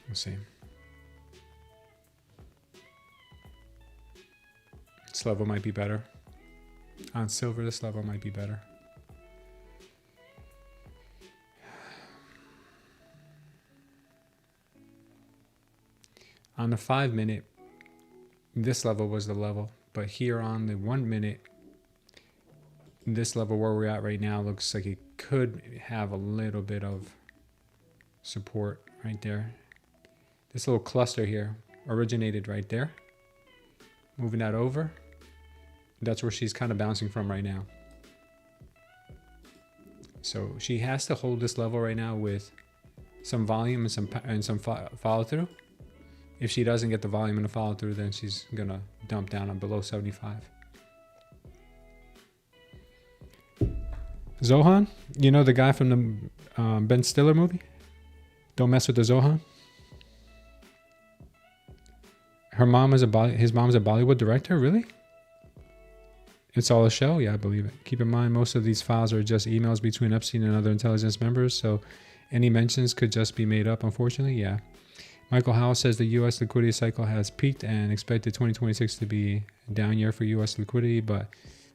Let's see. This level might be better. On silver, this level might be better. On the 5 minute, this level was the level. But here on the 1 minute, this level where we're at right now looks like it could have a little bit of support right there. This little cluster here originated right there. Moving that over. That's where she's kind of bouncing from right now. So she has to hold this level right now with some volume and some follow through. If she doesn't get the volume and the follow through, then she's gonna dump down on below 75. Zohan, you know the guy from the Ben Stiller movie? Don't mess with the Zohan. His mom is a Bollywood director, really? It's all a show? Yeah, I believe it. Keep in mind, most of these files are just emails between Epstein and other intelligence members, so any mentions could just be made up, unfortunately. Yeah. Michael Howell says the U.S. liquidity cycle has peaked and expected 2026 to be a down year for U.S. liquidity, but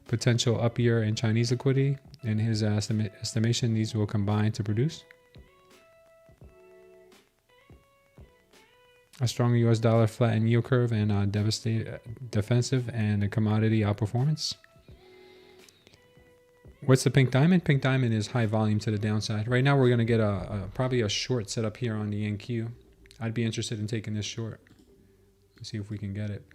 potential up year in Chinese liquidity. In his estimation, these will combine to produce a strong U.S. dollar, flattened yield curve, and defensive and a commodity outperformance. What's the pink diamond? Pink diamond is high volume to the downside. Right now, we're going to get probably a short set up here on the NQ. I'd be interested in taking this short. Let's see if we can get it.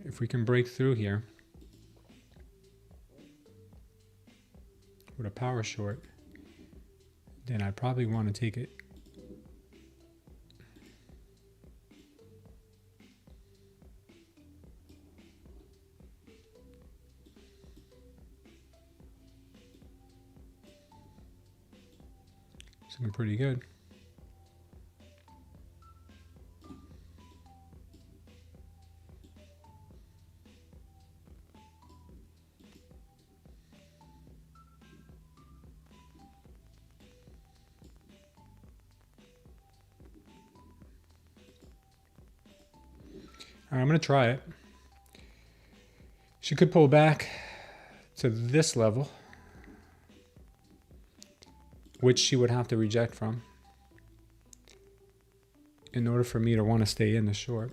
If we can break through here with a power short, then I'd probably want to take it. It's looking pretty good. All right, I'm going to try it. She could pull back to this level, which she would have to reject from in order for me to want to stay in the short.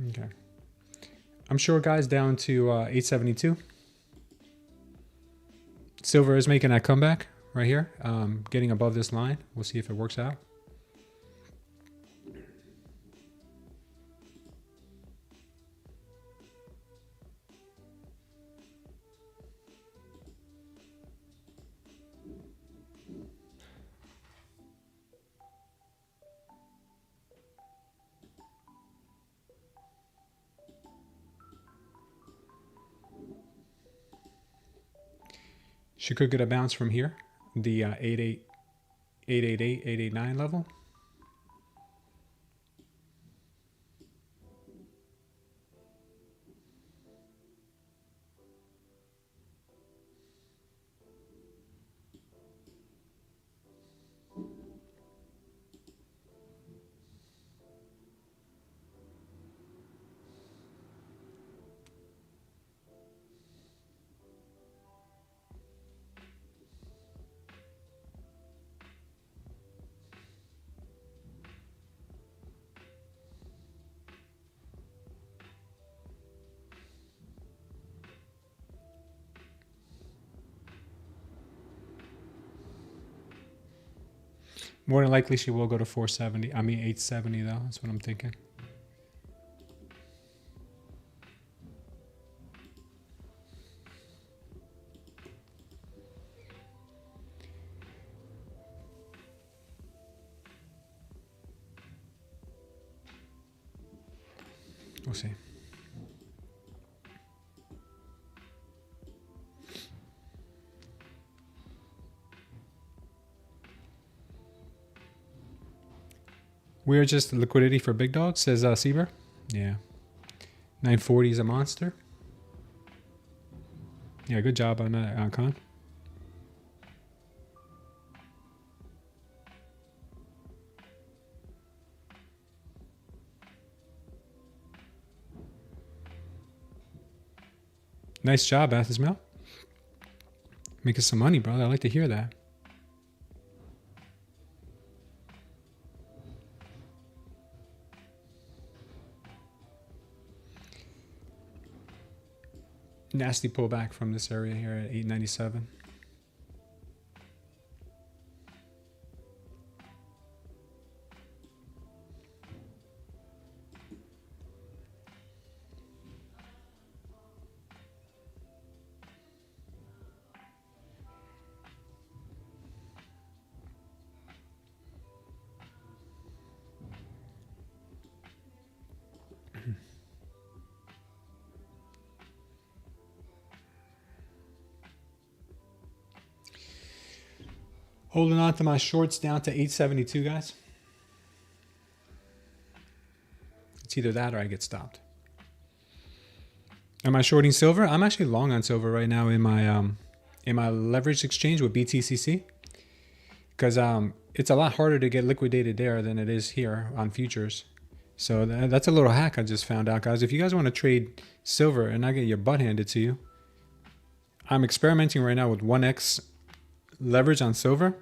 Okay. I'm short guys down to 872. Silver is making that comeback right here, getting above this line. We'll see if it works out. She could get a bounce from here, the 888, 889 level. More than likely, she will go to 470. I mean, 870 though. That's what I'm thinking. We'll see. We're just liquidity for big dogs, says Sieber. Yeah. 940 is a monster. Yeah, good job on that, Con. Nice job, Athasmel. Making some money, brother. I like to hear that. Nasty pullback from this area here at 897. Holding on to my shorts down to 872, guys. It's either that or I get stopped. Am I shorting silver? I'm actually long on silver right now in my leverage exchange with BTCC, because it's a lot harder to get liquidated there than it is here on futures. So that's a little hack I just found out, guys. If you guys want to trade silver and not get your butt handed to you, I'm experimenting right now with 1x leverage on silver,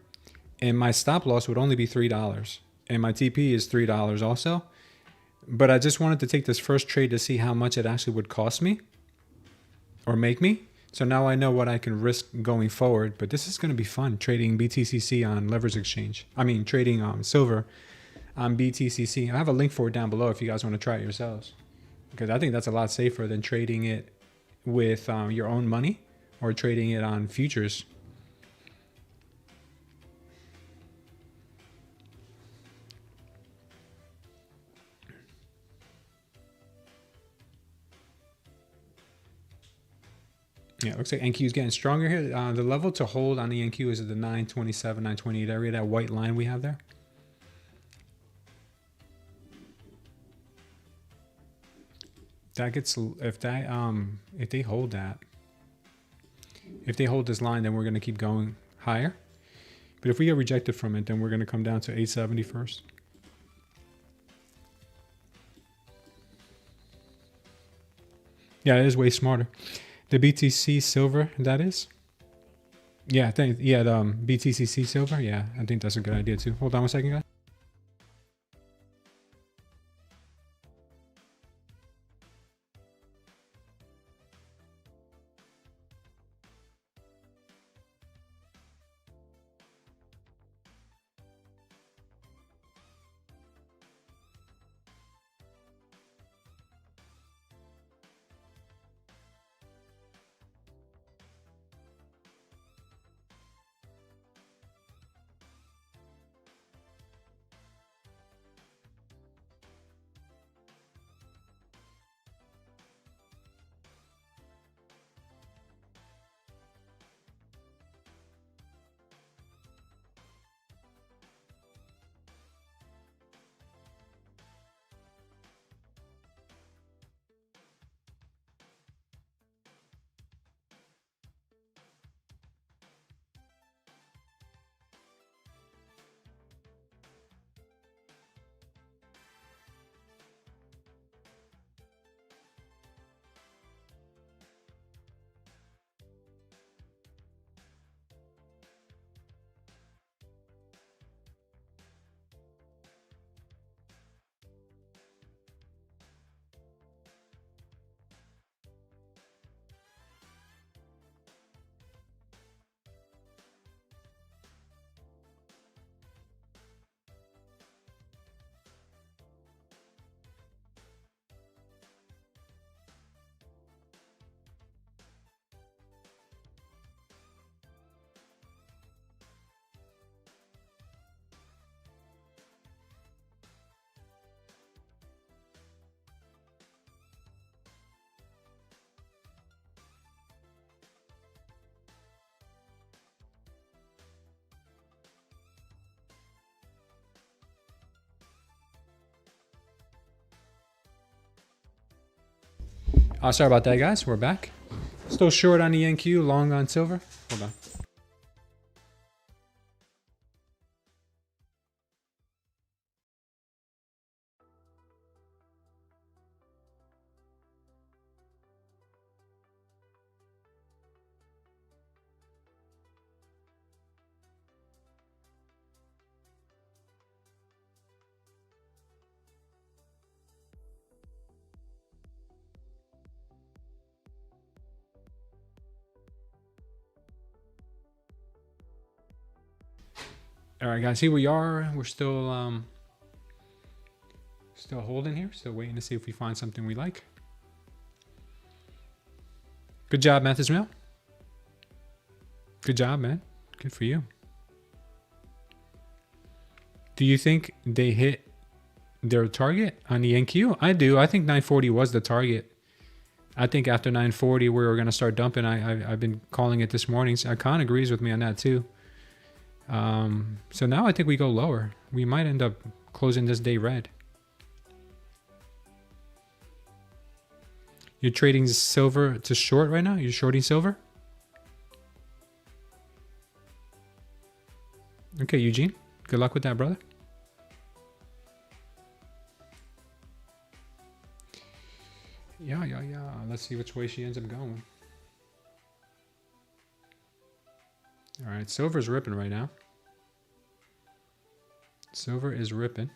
and my stop loss would only be $3, and my TP is $3 also. But I just wanted to take this first trade to see how much it actually would cost me or make me. So now I know what I can risk going forward. But this is going to be fun, trading BTCC on leverage exchange. I mean, trading silver on BTCC. I have a link for it down below if you guys want to try it yourselves, because I think that's a lot safer than trading it with your own money or trading it on futures. Yeah, it looks like NQ is getting stronger here. The level to hold on the NQ is at the 927, 928 area, that white line we have there. That gets, if they hold that, if they hold this line, then we're going to keep going higher. But if we get rejected from it, then we're going to come down to 870 first. Yeah, it is way smarter. The BTC silver, that is. Yeah, the BTCC silver. Yeah, I think that's a good idea too. Hold on one second, guys. Sorry about that, guys. We're back. Still short on the NQ, long on silver. Hold on. All right, guys, here we are. We're still still holding here, still waiting to see if we find something we like. Good job, Mathis Mail. Good job, man. Good for you. Do you think they hit their target on the NQ? I do. I think 940 was the target. I think after 940 we were going to start dumping. I've been calling it this morning. So Icon agrees with me on that too. So now I think we go lower. We might end up closing this day red. You're trading silver to short right now? You're shorting silver? Okay, Eugene. Good luck with that, brother. Yeah. Let's see which way she ends up going. All right, silver's ripping right now. Silver is ripping.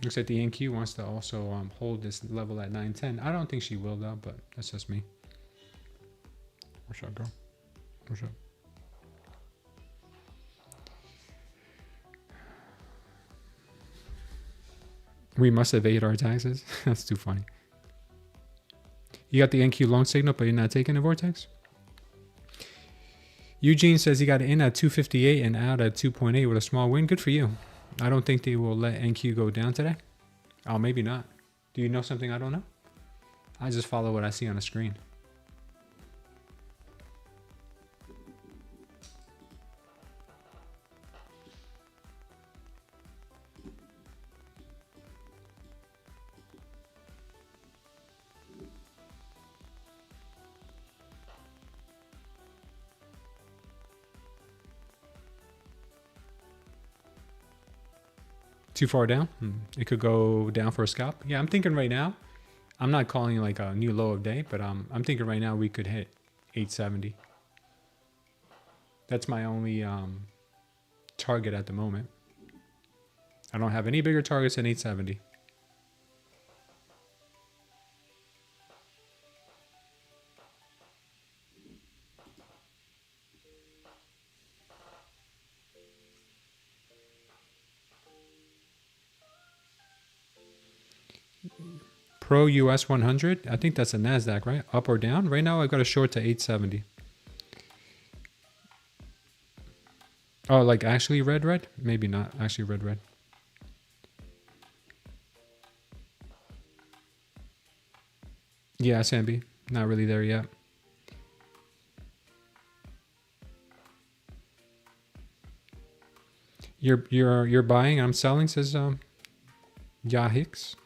Looks like the NQ wants to also hold this level at 910. I don't think she will though, but that's just me. Where's that go? Where's that? We must evade our taxes. That's too funny. You got the NQ long signal, but you're not taking the vortex? Eugene says he got in at 258 and out at 2.8 with a small win. Good for you. I don't think they will let NQ go down today. Oh, maybe not. Do you know something I don't know? I just follow what I see on the screen. Too far down? It could go down for a scalp. Yeah, I'm thinking right now, I'm not calling like a new low of day, but I'm thinking right now we could hit 870. That's my only target at the moment. I don't have any bigger targets than 870. Pro US 100. I think that's a Nasdaq, right? Up or down? Right now I've got a short to 870. Oh, like actually red? Maybe not actually red. Yeah, SMB. Not really there yet. You're buying, I'm selling, says Hicks.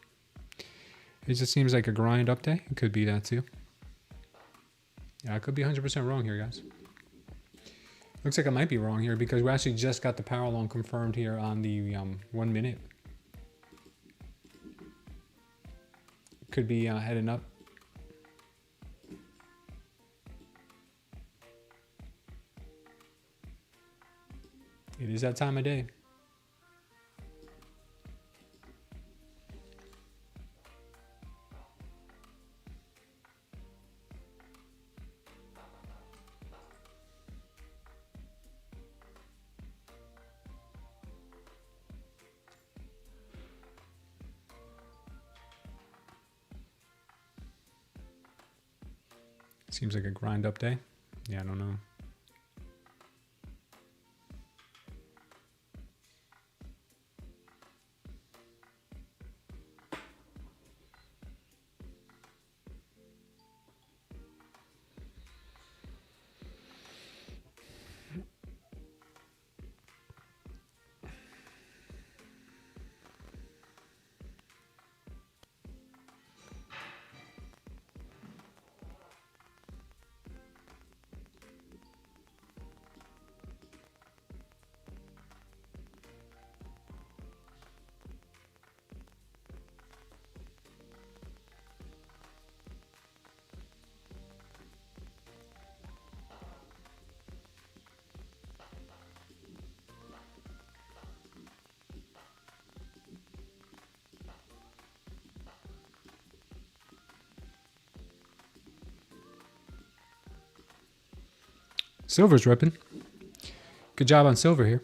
It just seems like a grind up day. It could be that too. Yeah, I could be 100% wrong here, guys. Looks like I might be wrong here because we actually just got the power loan confirmed here on the 1 minute. Could be heading up. It is that time of day. Seems like a grind up day. Yeah, I don't know. Silver's ripping. Good job on silver here.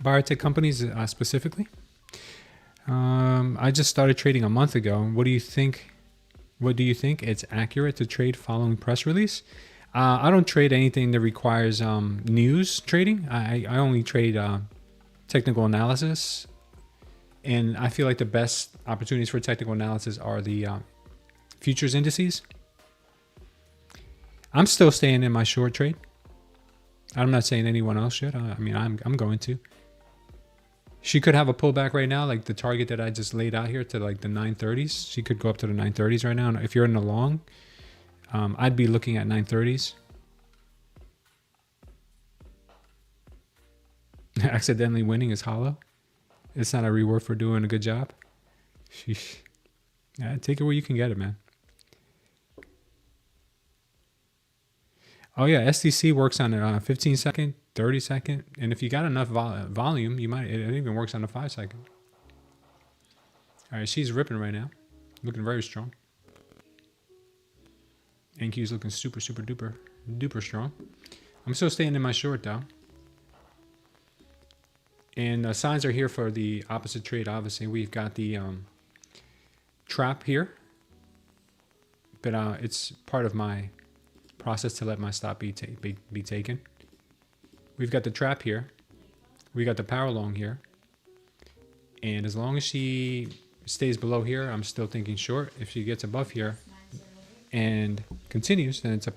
Biotech companies specifically. I just started trading a month ago. What do you think? What do you think? It's accurate to trade following press release? I don't trade anything that requires news trading. I only trade technical analysis. And I feel like the best opportunities for technical analysis are the futures indices. I'm still staying in my short trade. I'm not saying anyone else should. I mean, I'm going to. She could have a pullback right now, like the target that I just laid out here to like the 930s. She could go up to the 930s right now. And if you're in the long, I'd be looking at 930s. Accidentally winning is hollow. It's not a reward for doing a good job. Sheesh. Yeah, take it where you can get it, man. Oh yeah, STC works on a 15 second, 30 second, and if you got enough volume, you might. It even works on a 5 second. All right, she's ripping right now, looking very strong. NQ's looking super duper strong. I'm still staying in my short though. And signs are here for the opposite trade. Obviously, we've got the trap here, but it's part of my process to let my stop be taken. We've got the trap here. We got the power long here. And as long as she stays below here, I'm still thinking short. If she gets above here and continues, then it's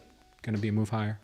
going to be a move higher.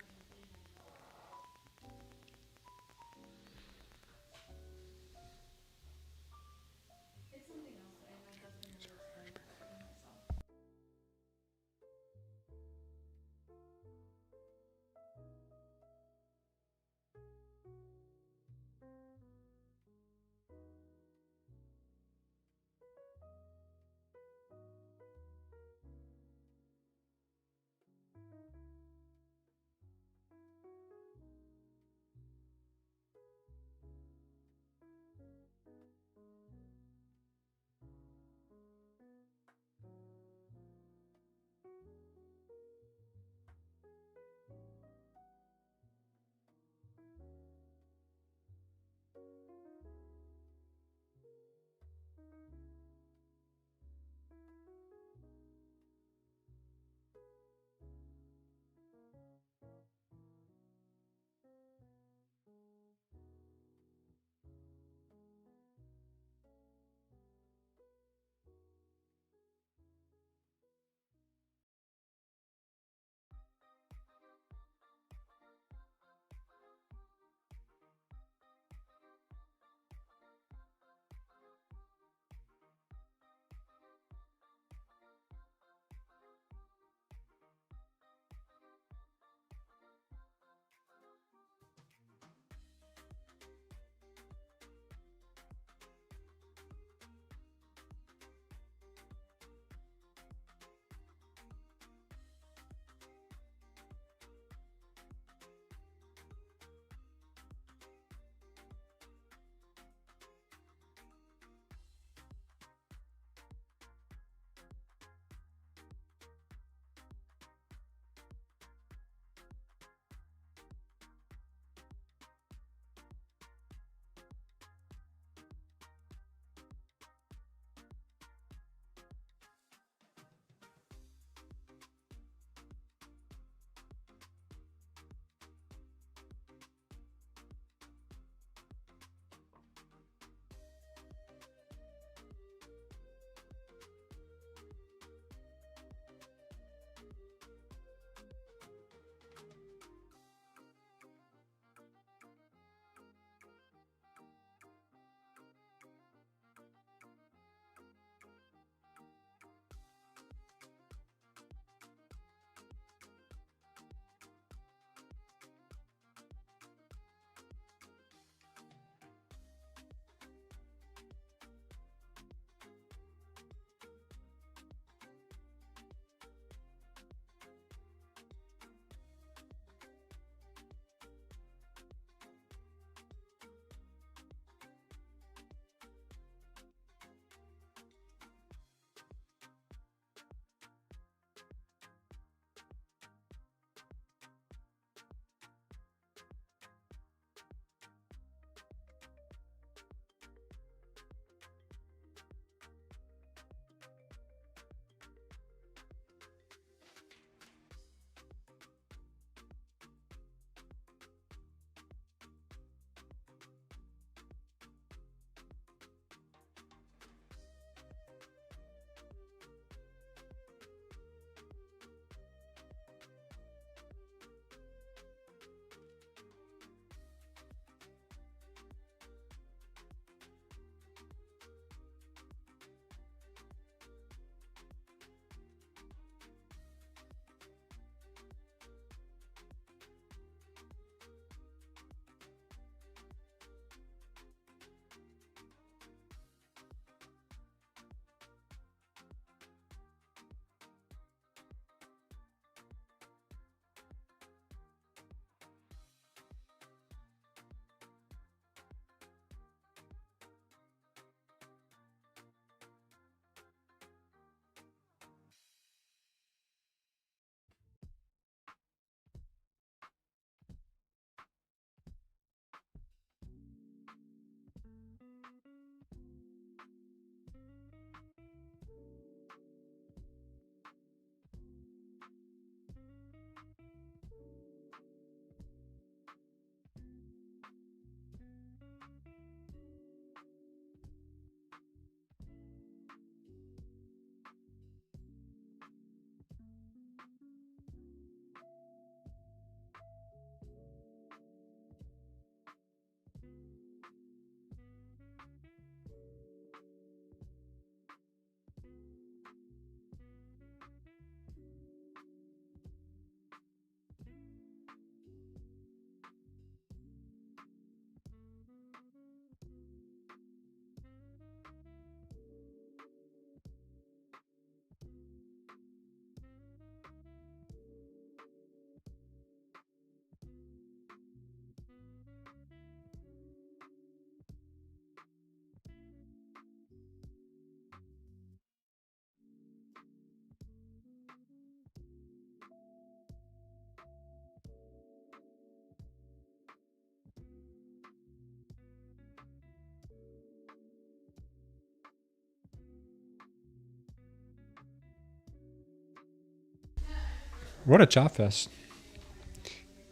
What a chop fest.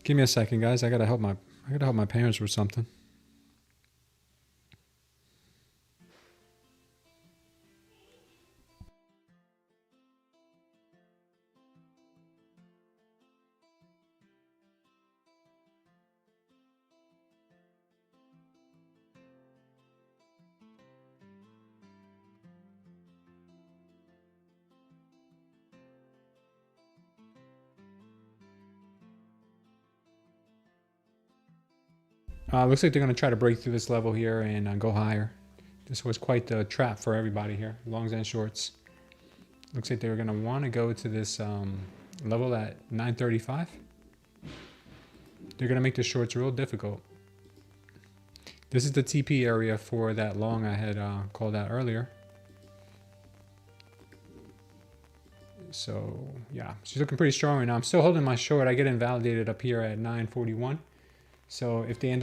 Give me a second, guys. I gotta help my parents with something. Looks like they're going to try to break through this level here and go higher. This was quite the trap for everybody here, longs and shorts. Looks like they're going to want to go to this level at 935. They're going to make the shorts real difficult. This is the TP area for that long I had called out earlier. So yeah, she's looking pretty strong right now. I'm still holding my short. I get invalidated up here at 941. So if they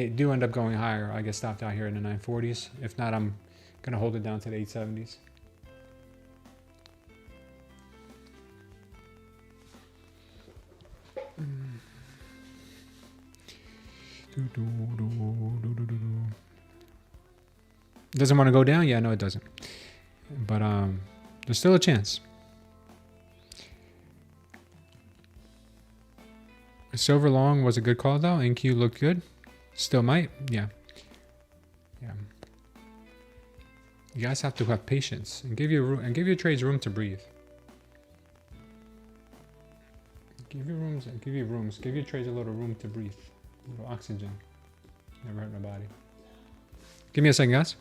do end up going higher, I get stopped out here in the 940s. If not, I'm gonna hold it down to the 870s. Doesn't want to go down? Yeah, no, it doesn't. But there's still a chance. Silver long was a good call though. NQ looked good. Still might. Yeah. Yeah. You guys have to have patience and give your trades room to breathe. Give your trades a little room to breathe. A little oxygen. Never hurt nobody. Give me a second, guys.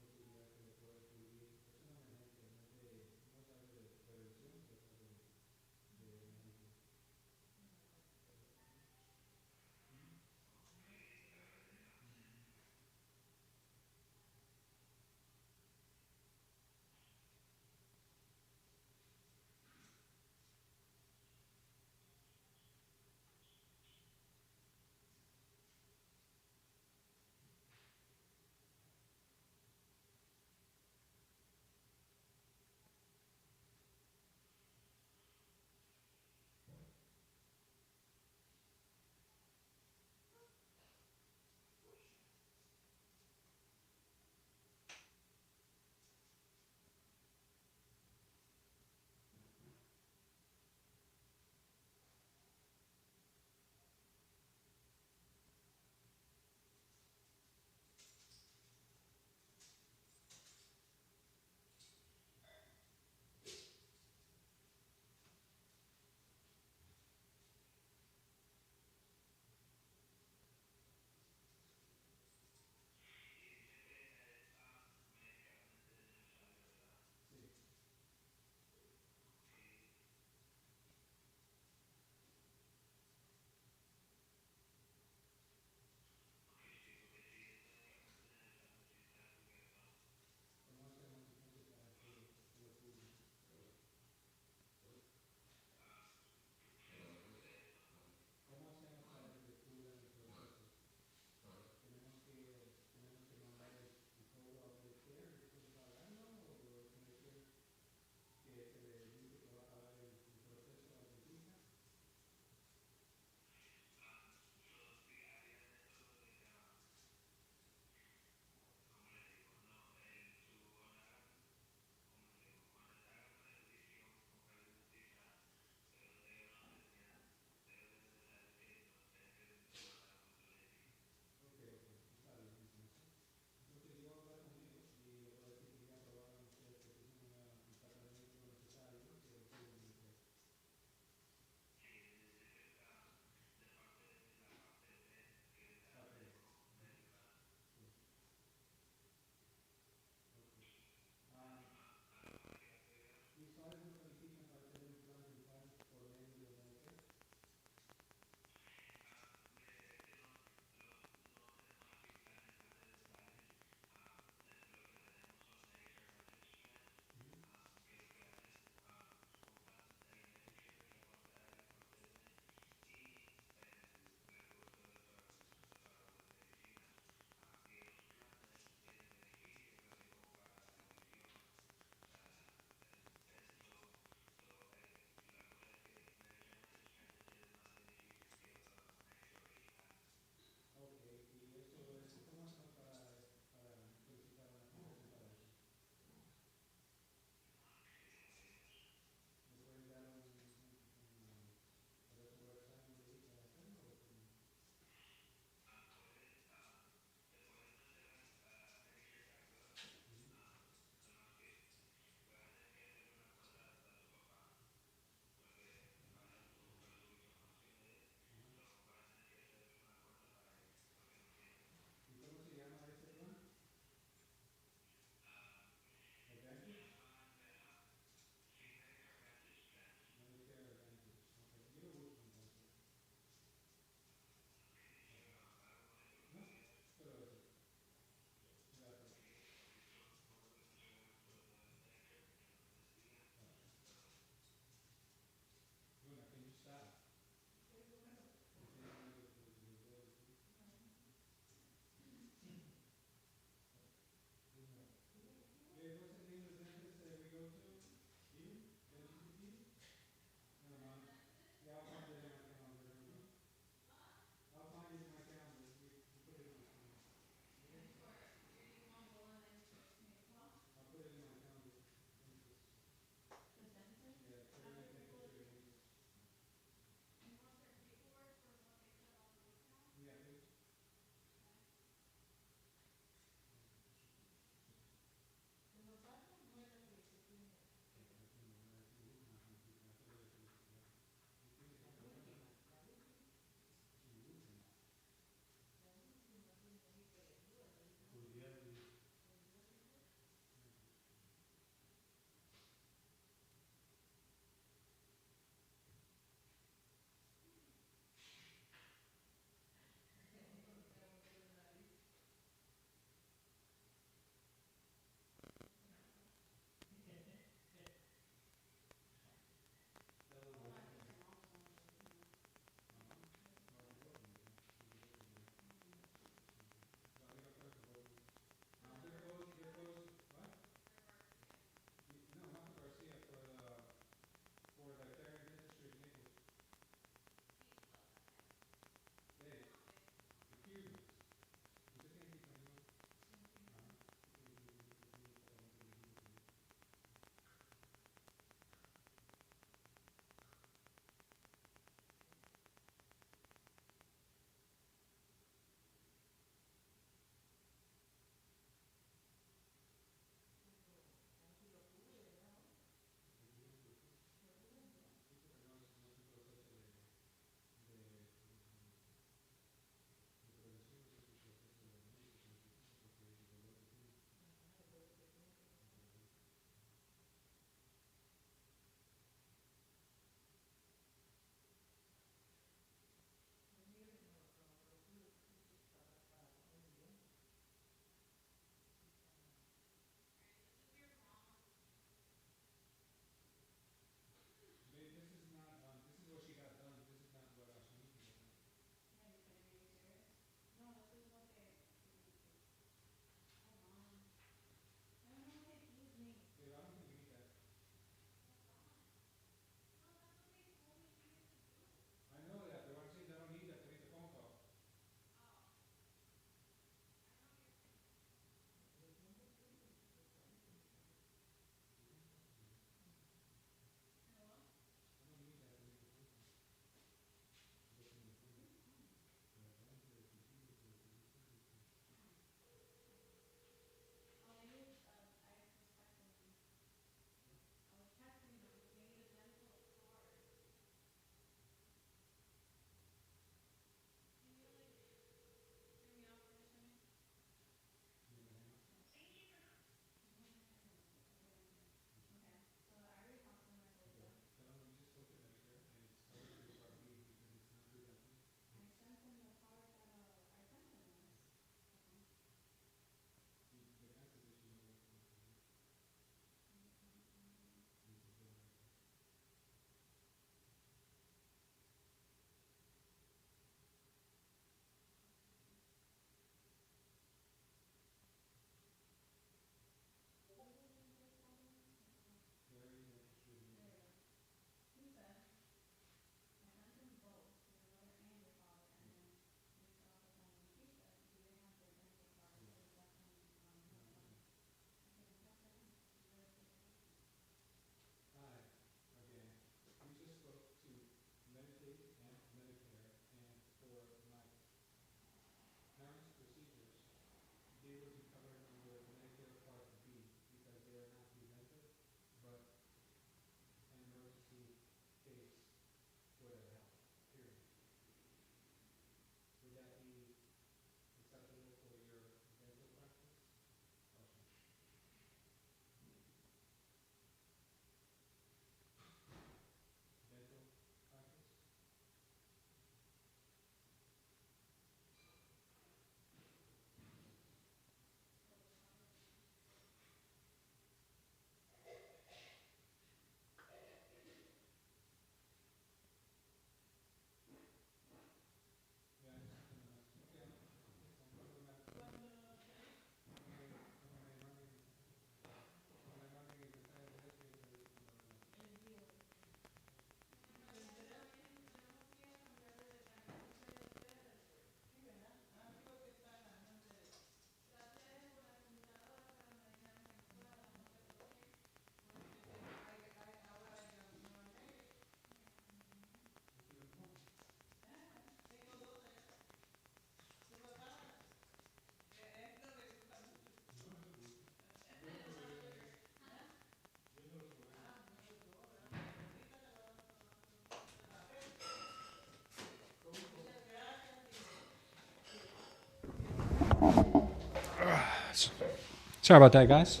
Sorry about that, guys.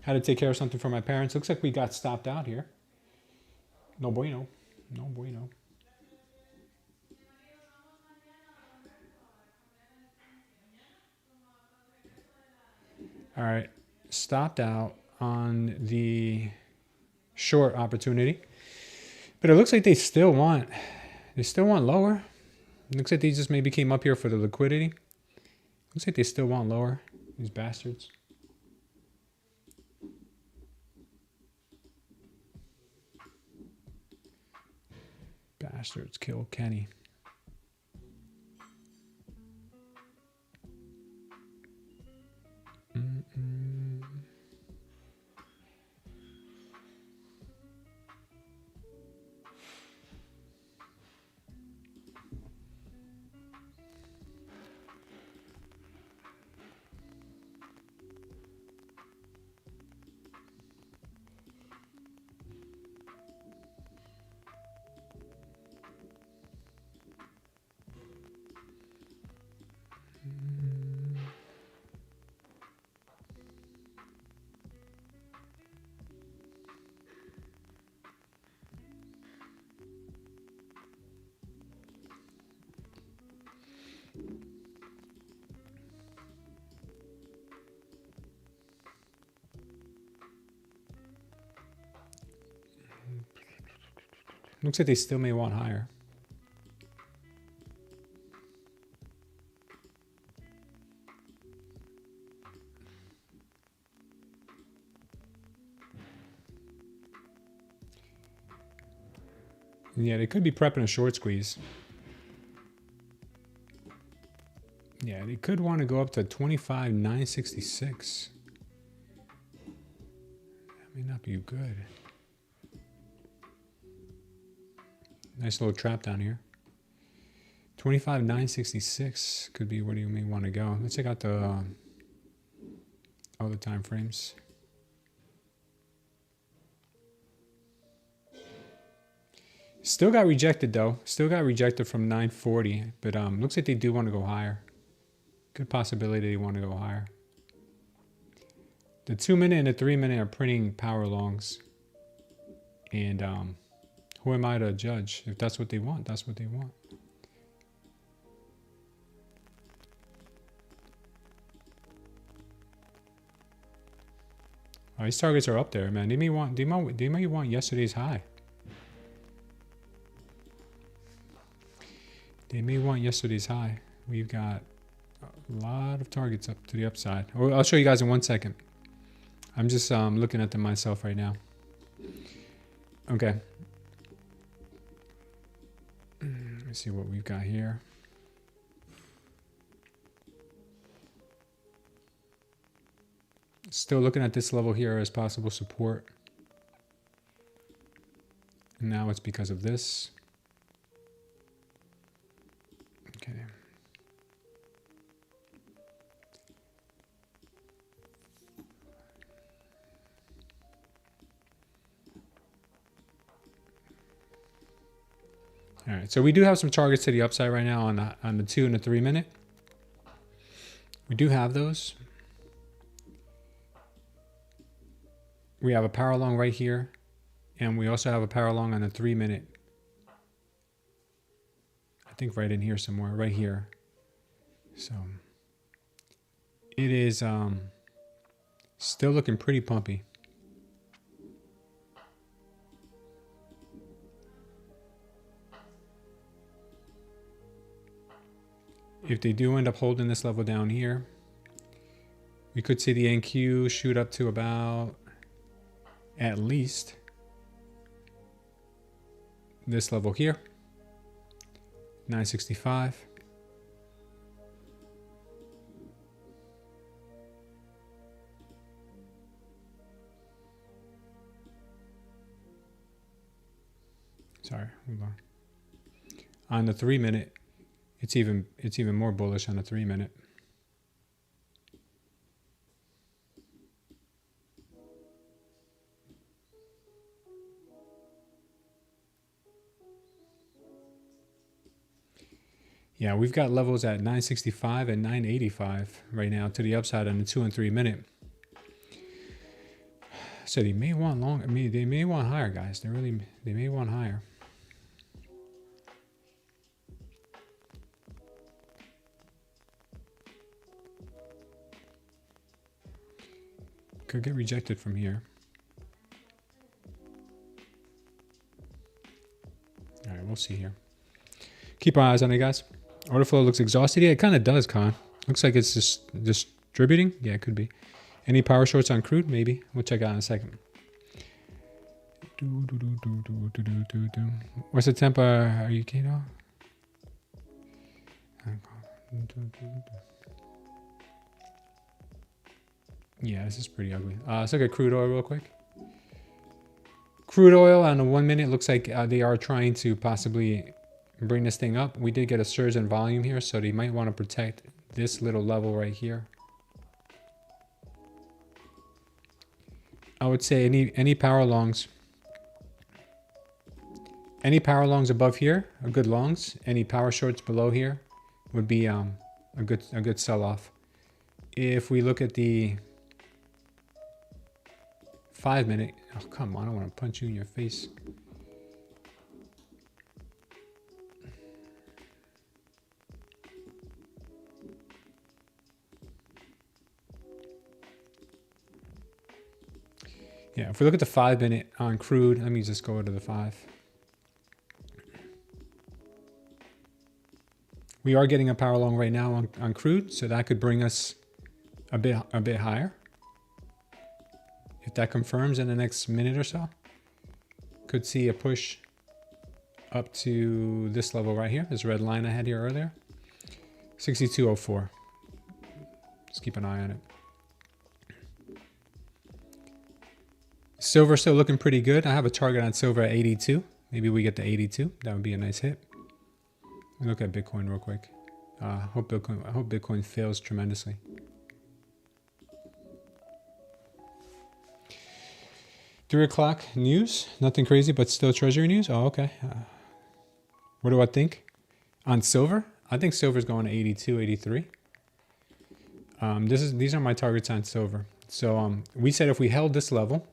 Had to take care of something for my parents. Looks like we got stopped out here. No bueno. No bueno. All right. Stopped out on the short opportunity. But it looks like they still want lower. It looks like they just maybe came up here for the liquidity. Looks like they still want lower. These bastards. Bastards kill Kenny. Looks like they still may want higher. Yeah, they could be prepping a short squeeze. Yeah, they could want to go up to 25,966. That may not be good. Nice little trap down here. 25,966 could be where you may want to go. Let's check out the other time frames. Still got rejected though. Still got rejected from 940, but looks like they do want to go higher. Good possibility they want to go higher. The 2 minute and the 3 minute are printing power longs, and who am I to judge? If that's what they want, that's what they want. Oh, these targets are up there, man. They may want yesterday's high. They may want yesterday's high. We've got a lot of targets up to the upside. Oh, I'll show you guys in 1 second. I'm just looking at them myself right now. Okay. Let me see what we've got here. Still looking at this level here as possible support. And now it's because of this. Okay. All right, so we do have some targets to the upside right now on the 2 and the 3 minute. We do have those. We have a power long right here, and we also have a power long on the 3 minute. I think right in here somewhere, right here. So it is still looking pretty pumpy. If they do end up holding this level down here, we could see the NQ shoot up to about at least this level here, 965. Sorry, hold on. On the 3 minute, it's even more bullish on the 3 minute. Yeah, we've got levels at 965 and 985 right now to the upside on the 2 and 3 minute. So they may want long. I mean, they may want higher, guys. They may want higher. Could get rejected from here. All right, we'll see here. Keep our eyes on it, guys. Order flow looks exhausted. Yeah, it kind of does, Con. Looks like it's just distributing. Yeah, it could be. Any power shorts on crude? Maybe. We'll check out in a second. What's the temp? Are you keto? Yeah, this is pretty ugly. Let's look at crude oil real quick. Crude oil on the 1 minute looks like they are trying to possibly bring this thing up. We did get a surge in volume here, so they might want to protect this little level right here. I would say any power longs. Any power longs above here are good longs. Any power shorts below here would be a good sell-off. If we look at the 5 minute, oh come on, I want to punch you in your face. Yeah, if we look at the 5 minute on crude, let me just go to the 5. We are getting a power long right now on crude, so that could bring us a bit higher. If that confirms in the next minute or so, could see a push up to this level right here, this red line I had here earlier, 62.04. Just keep an eye on it. Silver still looking pretty good. I have a target on silver at 82. Maybe we get to 82. That would be a nice hit. Let me look at Bitcoin real quick. I hope Bitcoin fails tremendously. Three o'clock news. Nothing crazy, but still treasury news. Oh, okay. What do I think? On silver? I think silver's going to 82, 83. These are my targets on silver. So we said if we held this level,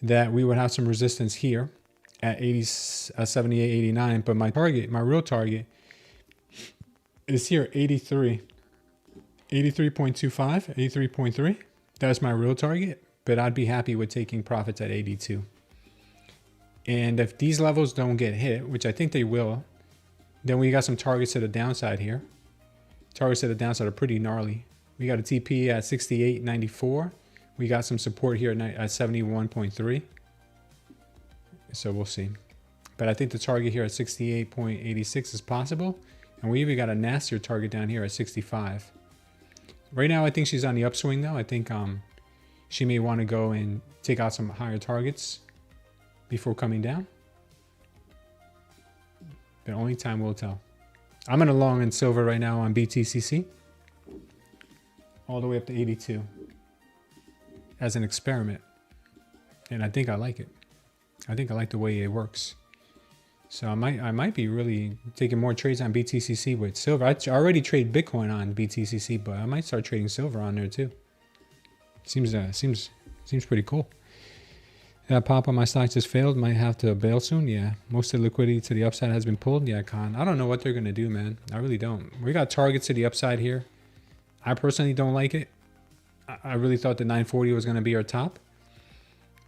that we would have some resistance here at 78, 89. But my real target is here, 83. 83.25, 83.3. That's my real target. But I'd be happy with taking profits at 82. And if these levels don't get hit, which I think they will, then we got some targets to the downside here. Targets to the downside are pretty gnarly. We got a TP at 68.94. We got some support here at 71.3. So we'll see. But I think the target here at 68.86 is possible. And we even got a nastier target down here at 65. Right now, I think she's on the upswing though. I think she may want to go and take out some higher targets before coming down. But only time will tell. I'm in a long in silver right now on BTCC. All the way up to 82. As an experiment. And I think I like it. I think I like the way it works. So I might be really taking more trades on BTCC with silver. I already trade Bitcoin on BTCC, but I might start trading silver on there too. Seems pretty cool. That pop on my stock just failed. Might have to bail soon. Yeah, most of the liquidity to the upside has been pulled. Yeah, Con. I don't know what they're gonna do, man. I really don't. We got targets to the upside here. I personally don't like it. I really thought the 940 was gonna be our top,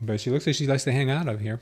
but she looks like she likes to hang out of here.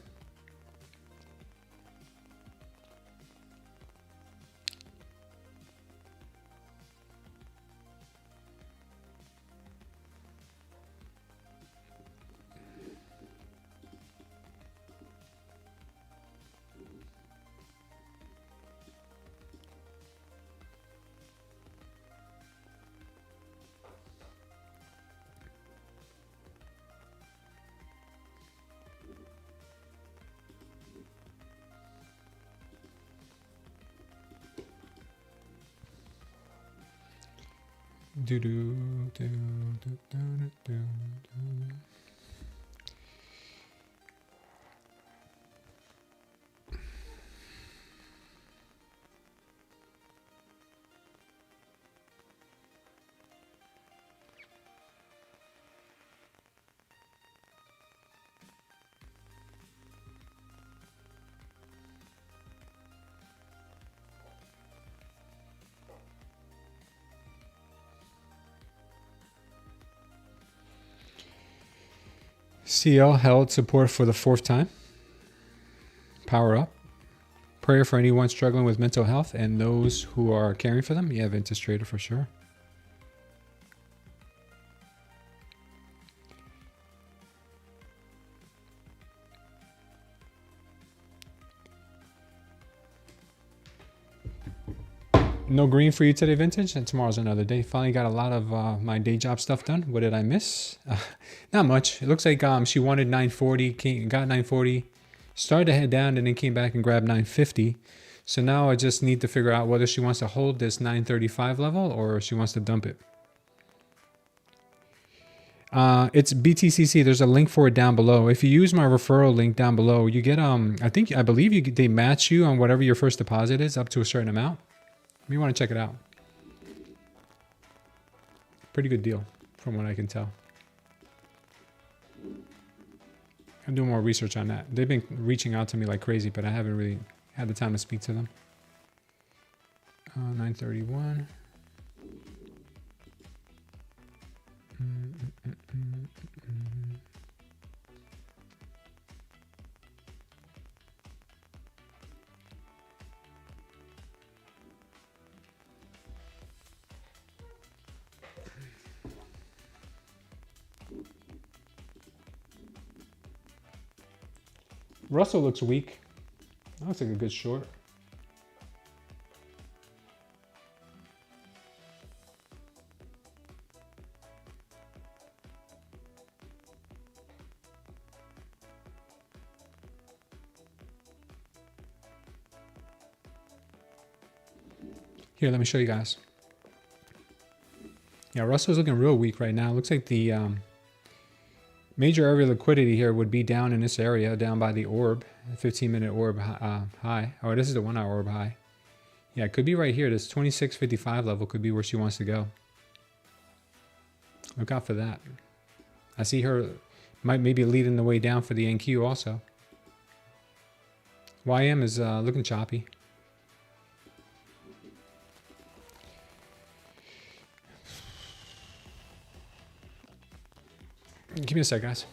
CL held support for the 4th time. Power up. Prayer for anyone struggling with mental health and those who are caring for them. Yeah, vintage trader for sure. No green for you today, vintage, and tomorrow's another day. Finally got a lot of my day job stuff done. What did I miss? Not much. It looks like she wanted 940, got 940, started to head down, and then came back and grabbed 950. So now I just need to figure out whether she wants to hold this 935 level or she wants to dump it. It's BTCC. There's a link for it down below. If you use my referral link down below, you get I believe they match you on whatever your first deposit is up to a certain amount. You want to check it out. Pretty good deal from what I can tell. I'll do more research on that. They've been reaching out to me like crazy, but I haven't really had the time to speak to them. 931. Russell looks weak. That looks like a good short. Here, let me show you guys. Yeah, Russell's looking real weak right now. Looks like the major area of liquidity here would be down in this area, down by the orb, 15-minute orb high. Oh, this is the 1 hour orb high. Yeah, it could be right here. This 26.55 level could be where she wants to go. Look out for that. I see her might maybe leading the way down for the NQ also. YM is looking choppy. Give me a sec, guys.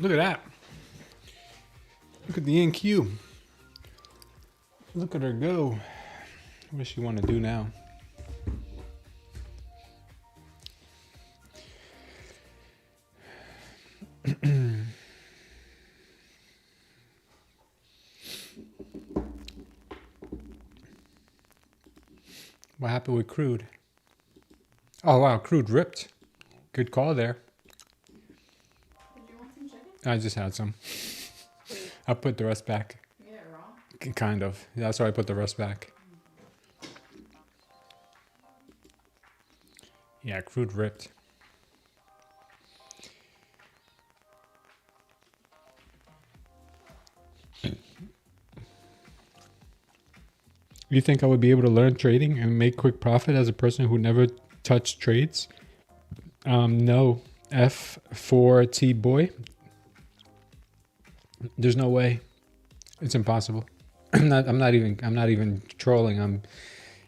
Look at that. Look at the NQ. Look at her go. What does she want to do now? What happened with crude? Oh wow, crude ripped. Good call there. Did you want some chicken? I just had some. I put the rest back. You get it raw? Kind of. That's why I put the rest back. Yeah, crude ripped. You think I would be able to learn trading and make quick profit as a person who never touched trades? No. F4T boy. There's no way. It's impossible. I'm not even trolling.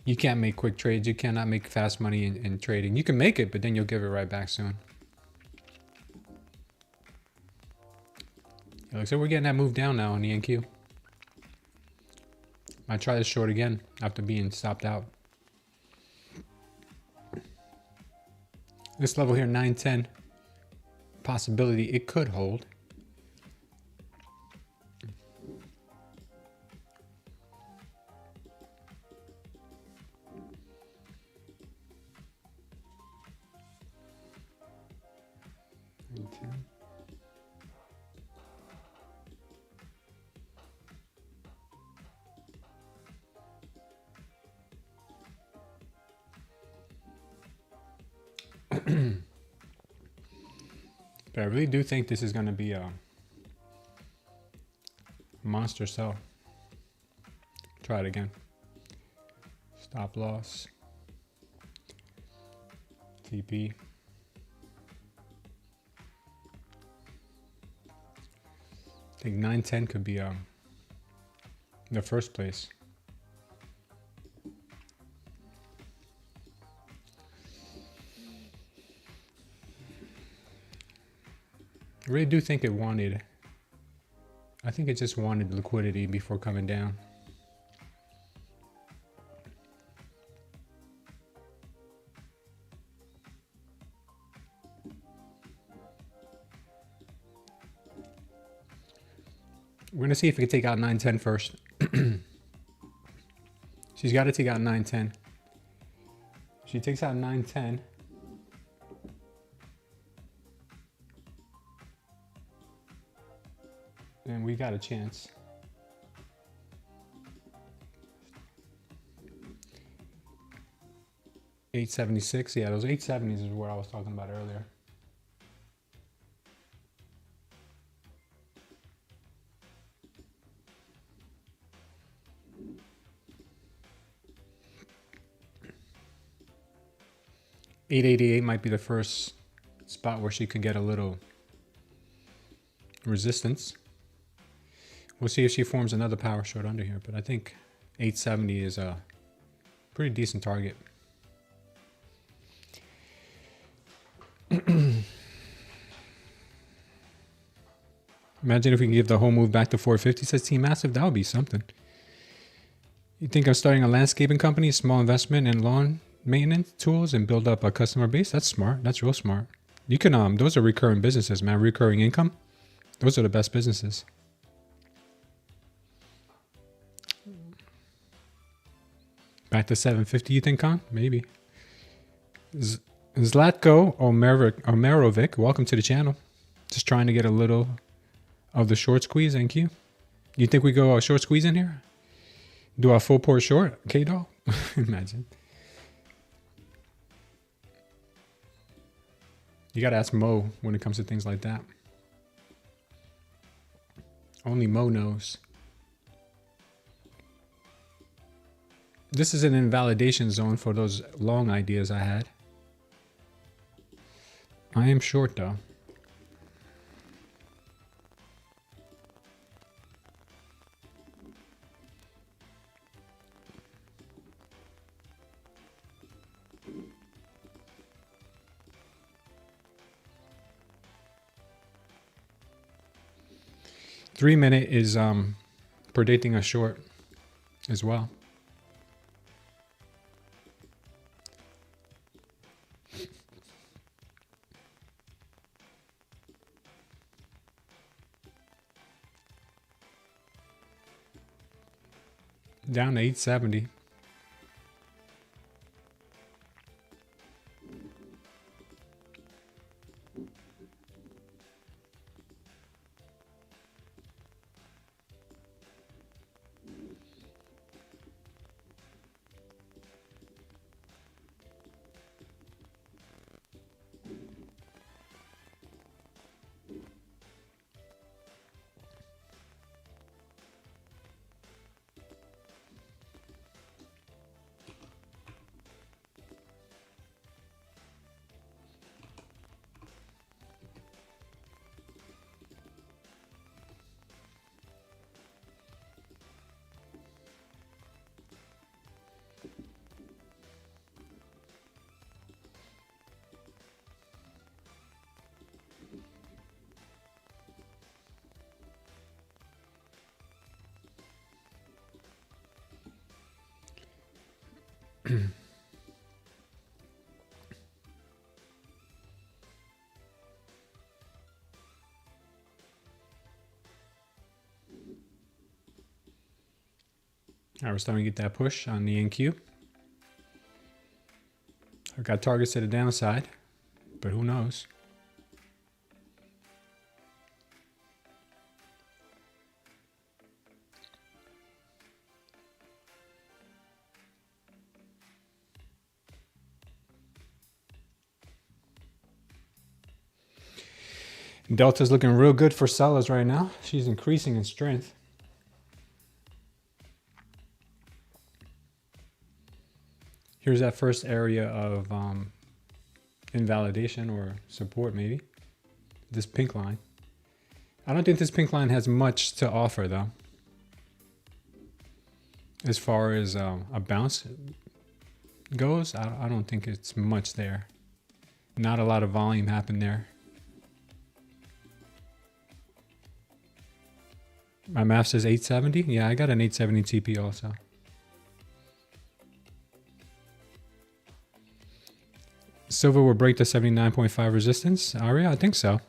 You can't make quick trades. You cannot make fast money in trading. You can make it, but then you'll give it right back soon. Yeah, looks like we're getting that move down now on the NQ. I try this short again after being stopped out. This level here, 910. Possibility it could hold. But I really do think this is going to be a monster sell. Try it again. Stop loss. TP. I think 910 could be the first place. I really do think it wanted, I think it just wanted liquidity before coming down. We're going to see if we can take out 910 first. She's got to take out 910. She takes out 910. And we got a chance. $876. Yeah, those 870s is what I was talking about earlier. $888 might be the first spot where she could get a little resistance. We'll see if she forms another power short under here, but I think 870 is a pretty decent target. Imagine if we can give the whole move back to 450, says Team Massive. That would be something. You think of starting a landscaping company, small investment in lawn maintenance tools, and build up a customer base? That's smart. That's real smart. You can, those are recurring businesses, man. Recurring income. Those are the best businesses. Back to 750, you think, Con? Maybe. Zlatko Omerovic, welcome to the channel. Just trying to get a little of the short squeeze, NQ. You think we go a short squeeze in here? Do a full port short? K-Doll? Imagine. You gotta ask Mo when it comes to things like that. Only Mo knows. This is an invalidation zone for those long ideas I had. I am short though. 3-minute is predicting a short as well. Down to 870. All right, we're starting to get that push on the NQ. I've got targets to the downside, but who knows? Delta's looking real good for sellers right now. She's increasing in strength. Here's that first area of invalidation or support, maybe. This pink line. I don't think this pink line has much to offer, though. As far as a bounce goes, I don't think it's much there. Not a lot of volume happened there. My math says 870. Yeah, I got an 870 TP also. Silver will break the 79.5 resistance. Aria, I think so.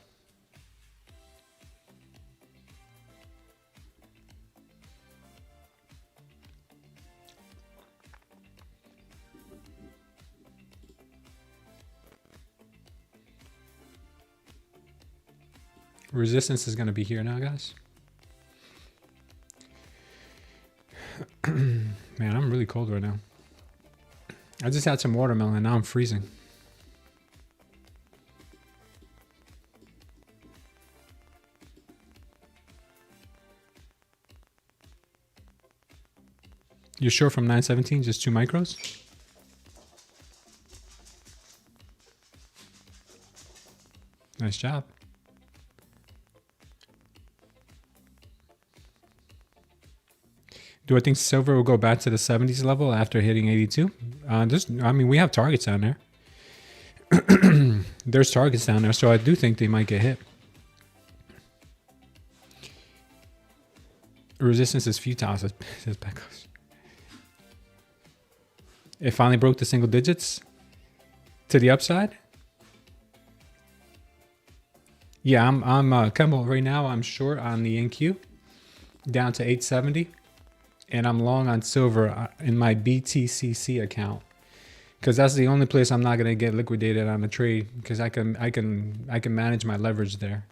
Resistance is going to be here now, guys. Man, I'm really cold right now. I just had some watermelon and now I'm freezing. You're short from 917, just 2 micros? Nice job. Do I think silver will go back to the 70s level after hitting 82? I mean, we have targets down there. There's targets down there, so I do think they might get hit. Resistance is futile, says Pecos. It finally broke the single digits to the upside. Yeah, I'm Kemble right now. I'm short on the NQ down to 870, and I'm long on silver in my BTCC account because that's the only place I'm not gonna get liquidated on a trade because I can manage my leverage there.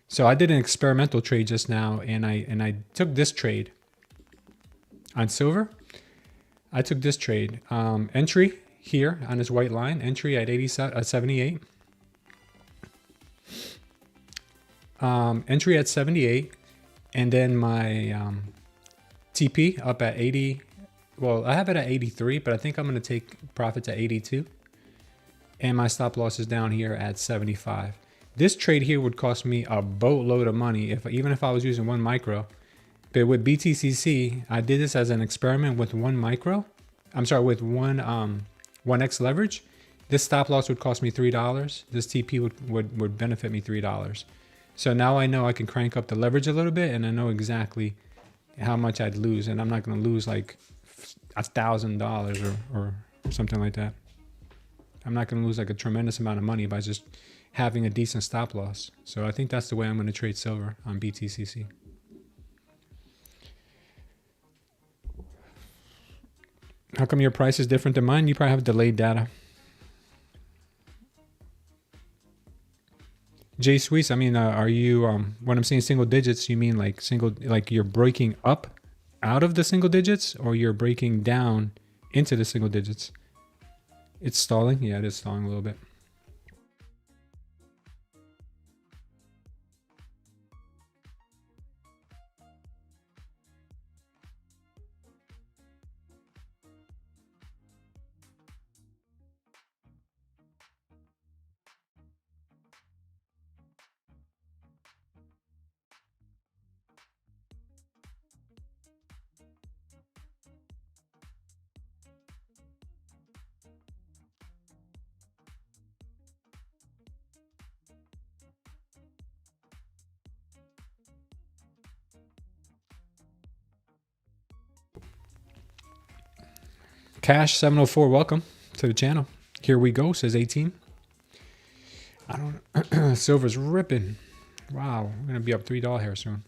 So I did an experimental trade just now, and I took this trade on silver. I took this trade. Entry here on this white line. Entry at 78. Entry at 78. And then my TP up at 80. Well, I have it at 83, but I think I'm going to take profits at 82. And my stop loss is down here at 75. This trade here would cost me a boatload of money even if I was using 1 micro. But with BTCC, I did this as an experiment with 1 micro. I'm sorry, with 1x leverage. This stop loss would cost me $3. This TP would benefit me $3. So now I know I can crank up the leverage a little bit, and I know exactly how much I'd lose, and I'm not going to lose like $1,000 or something like that. I'm not going to lose like a tremendous amount of money by just having a decent stop loss. So I think that's the way I'm going to trade silver on BTCC. How come your price is different than mine? You probably have delayed data. J Sweets, I mean, are you, when I'm saying single digits, you mean like like you're breaking up out of the single digits, or you're breaking down into the single digits? It's stalling. Yeah, it is stalling a little bit. Cash 704, welcome to the channel. Here we go, says 18. I don't silver's ripping. Wow, we're gonna be up $3 here soon.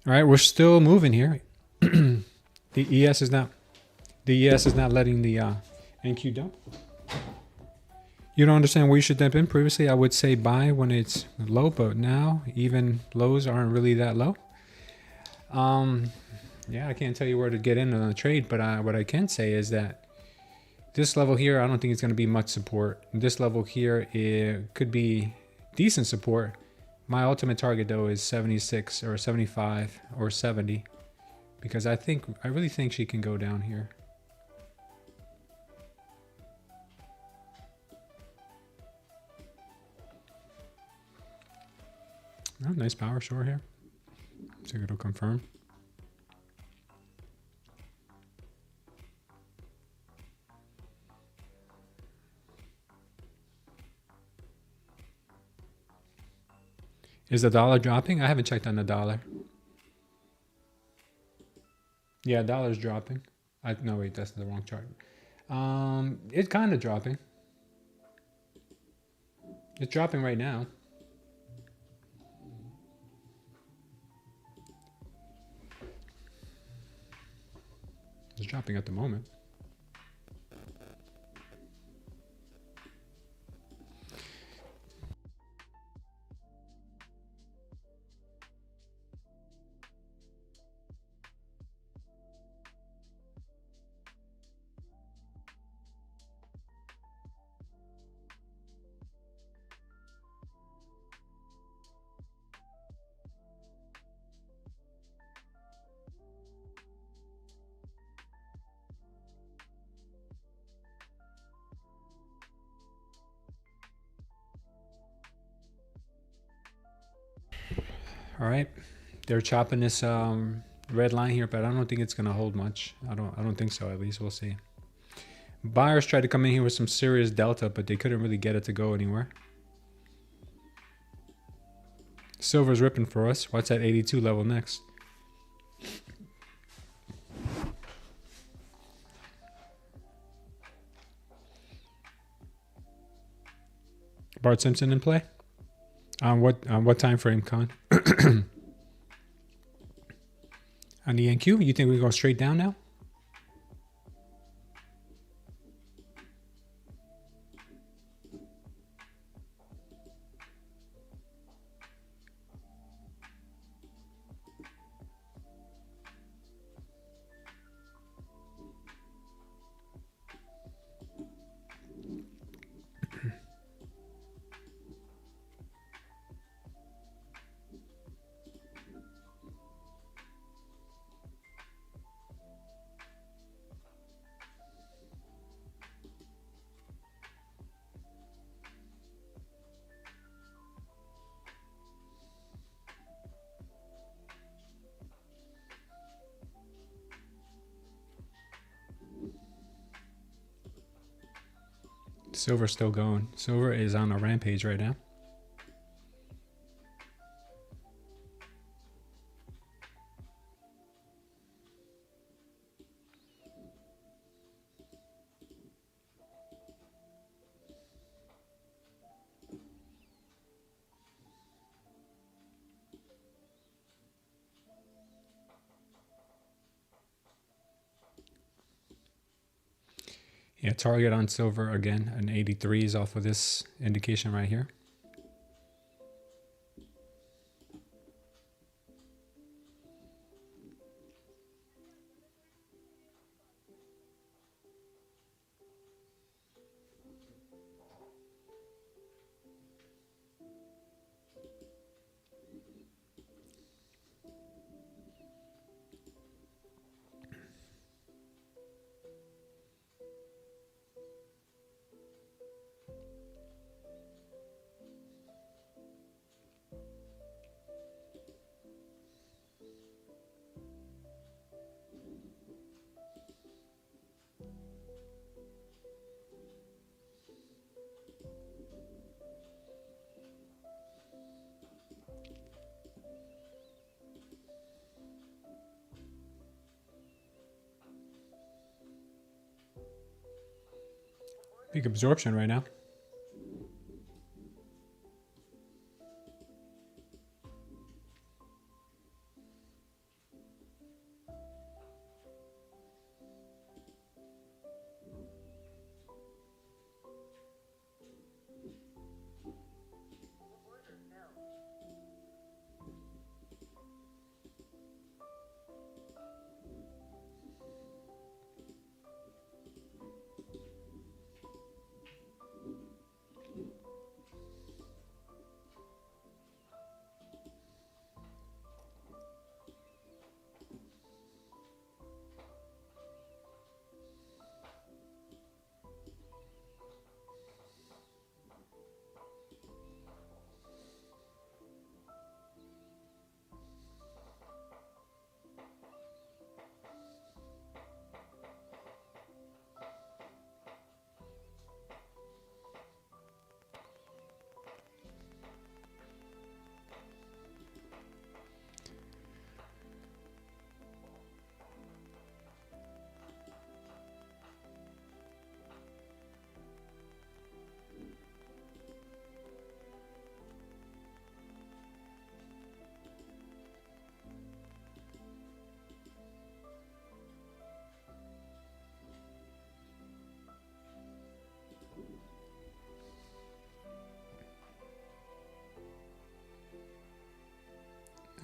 All right, we're still moving here. The ES is not letting the NQ dump. You don't understand where you should dump in. Previously, I would say buy when it's low, but now even lows aren't really that low. Yeah, I can't tell you where to get in on the trade, but what I can say is that this level here, I don't think it's going to be much support. This level here, it could be decent support. My ultimate target though is 76 or 75 or 70, because I really think she can go down here. Oh, nice power short here. See if it'll confirm. Is the dollar dropping? I haven't checked on the dollar. Yeah, dollar's dropping. No, wait, that's the wrong chart. It's kind of dropping. It's dropping right now. It's dropping at the moment. All right, they're chopping this red line here, but I don't think it's gonna hold much. I don't think so. At least we'll see. Buyers tried to come in here with some serious delta, but they couldn't really get it to go anywhere. Silver's ripping for us. What's that 82 level next? Bart Simpson in play? On what time frame, Con? On the NQ? You think we go straight down now? Silver's still going. Silver is on a rampage right now. Yeah, target on silver again, an 83 is off of this indication right here. Big absorption right now.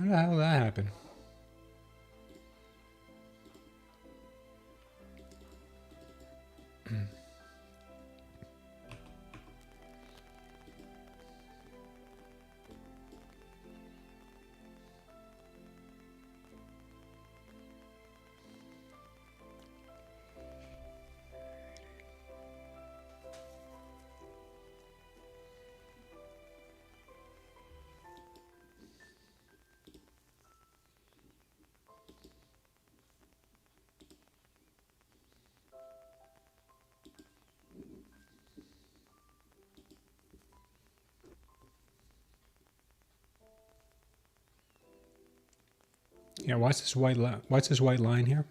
How the hell did that happen? Yeah, watch this white line here.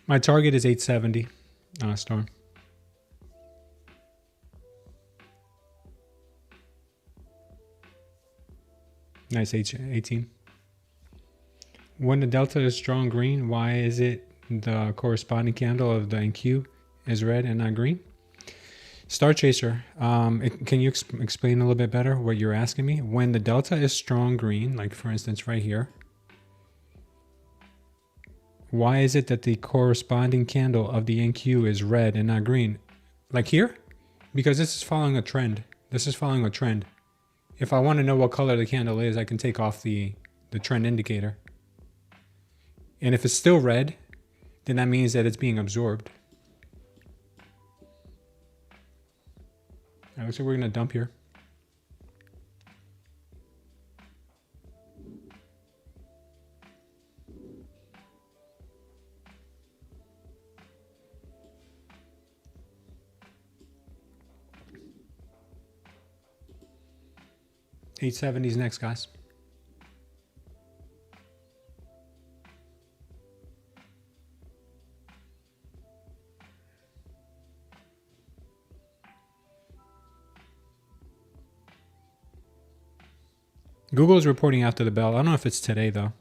My target is 870, Storm. Nice 18. When the delta is strong green, why is it the corresponding candle of the NQ is red and not green? Star Chaser, can you explain a little bit better what you're asking me? When the delta is strong green, like for instance right here, why is it that the corresponding candle of the NQ is red and not green? Like here? Because this is following a trend. This is following a trend. If I want to know what color the candle is, I can take off the trend indicator. And if it's still red, then that means that it's being absorbed. All right, looks like we're going to dump here. $870s next, guys. Google is reporting after the bell. I don't know if it's today, though.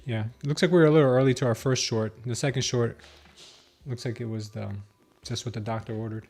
Yeah, it looks like we were a little early to our first short. The second short looks like it was just what the doctor ordered.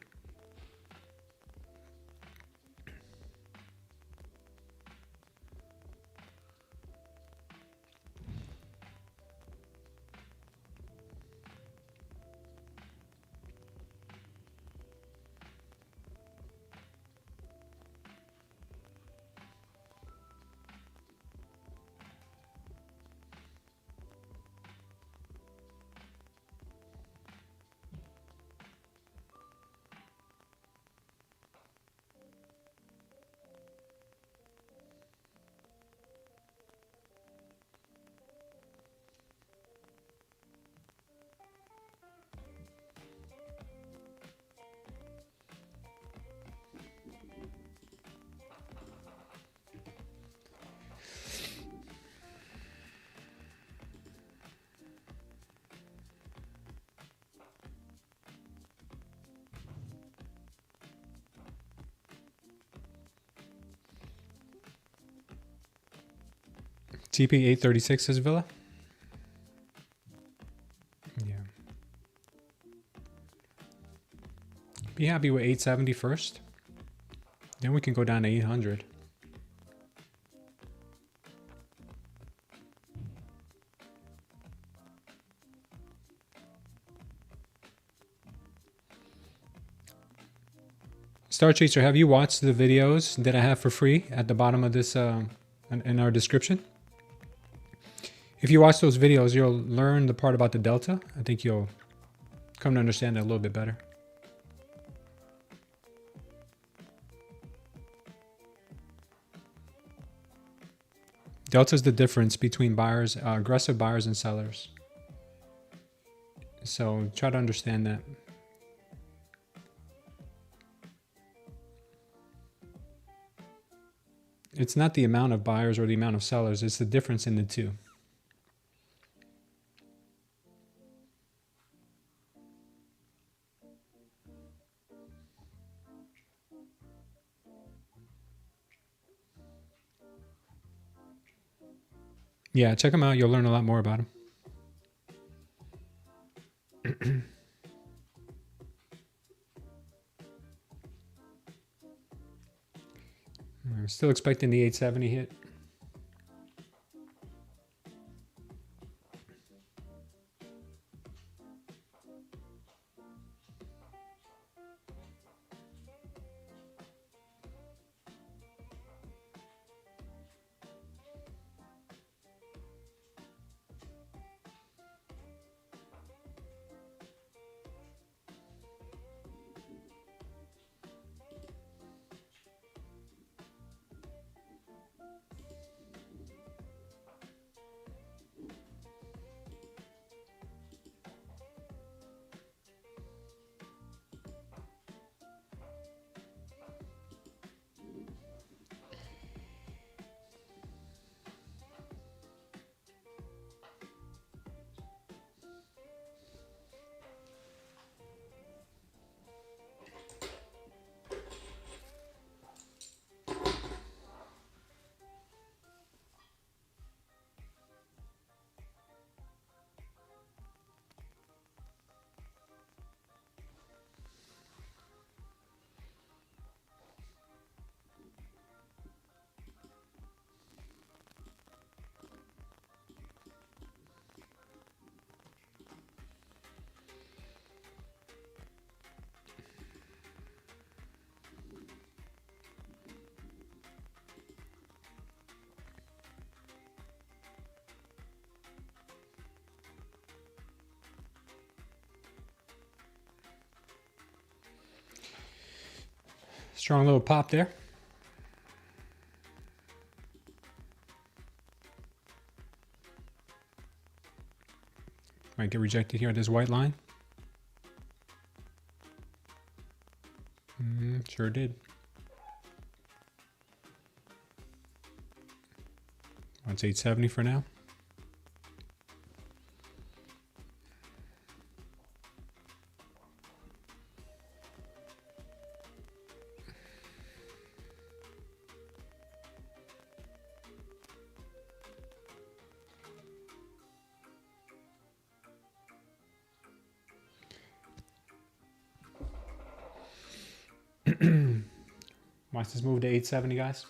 TP 836 is Villa. Yeah. Be happy with 870 first. Then we can go down to 800. Star Chaser, have you watched the videos that I have for free at the bottom of this in our description? If you watch those videos, you'll learn the part about the delta. I think you'll come to understand it a little bit better. Delta is the difference between buyers, aggressive buyers and sellers. So try to understand that. It's not the amount of buyers or the amount of sellers, it's the difference in the two. Yeah, check them out. You'll learn a lot more about them. I'm still expecting the 870 hit. Strong little pop there. Might get rejected here at this white line. Sure did. Wants 870 for now. Watch this move to 870, guys.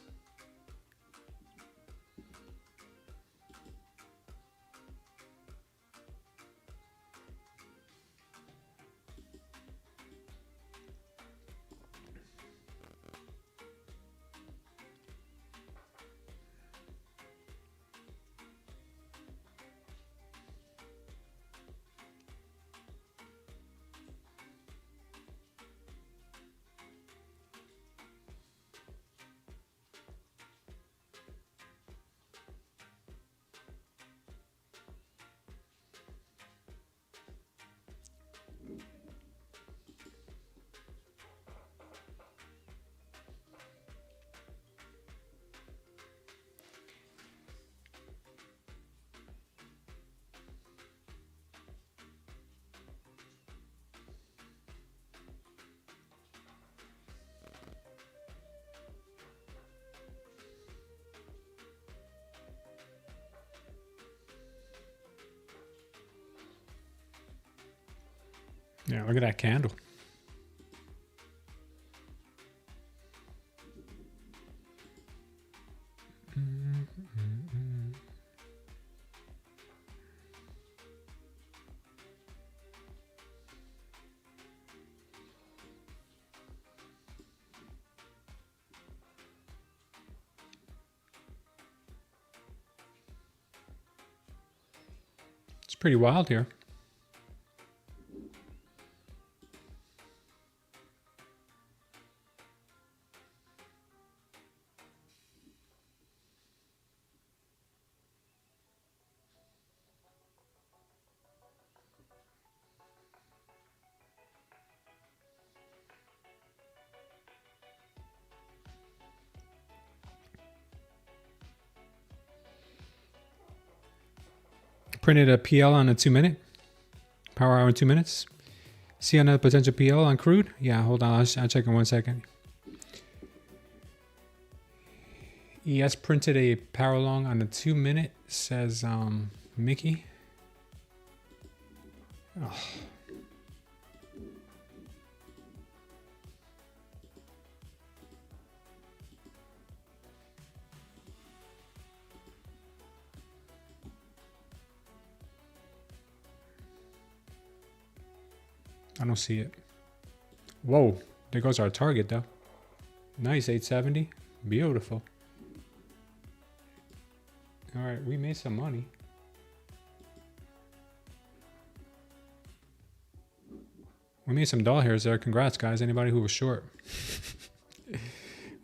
Yeah, look at that candle. It's pretty wild here. Printed a PL on a 2-minute. Power hour in 2 minutes. See another potential PL on crude? Yeah, hold on. I'll check in 1 second. ES printed a power long on a 2-minute, says Mickey. Oh. I don't see it. Whoa, there goes our target though. Nice, 870. Beautiful. All right, we made some money. We made some doll hairs there. Congrats, guys. Anybody who was short.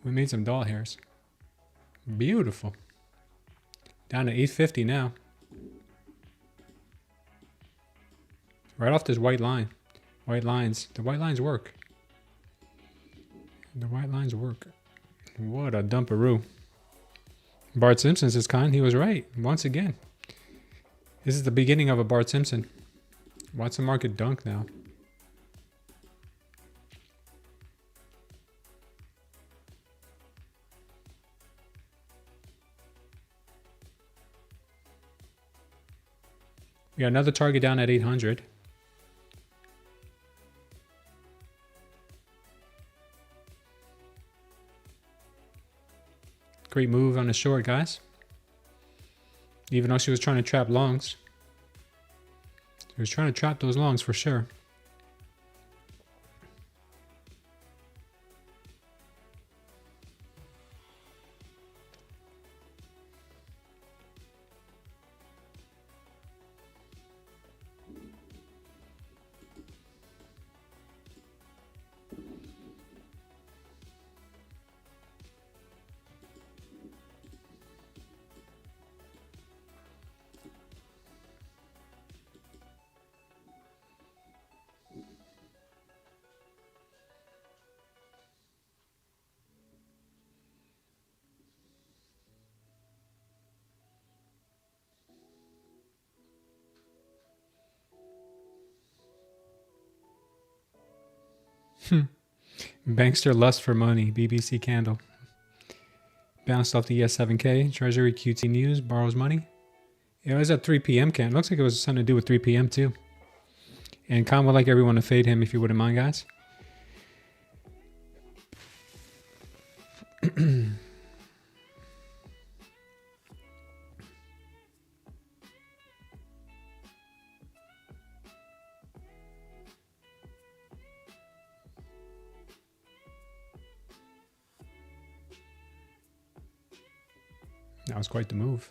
We made some doll hairs. Beautiful. Down to 850 now. Right off this white line. White lines. The white lines work. The white lines work. What a dumperoo. Bart Simpson's is kind. He was right. Once again. This is the beginning of a Bart Simpson. Watch the market dunk now. We got another target down at 800. Great move on the short, guys. Even though she was trying to trap longs. She was trying to trap those longs for sure. Bankster lust for money. BBC candle. Bounced off the ES7K. Treasury QT News. Borrows money. It was at 3 p.m. Candle. Looks like it was something to do with 3 p.m. too. And Khan would like everyone to fade him if you wouldn't mind, guys. That was quite the move.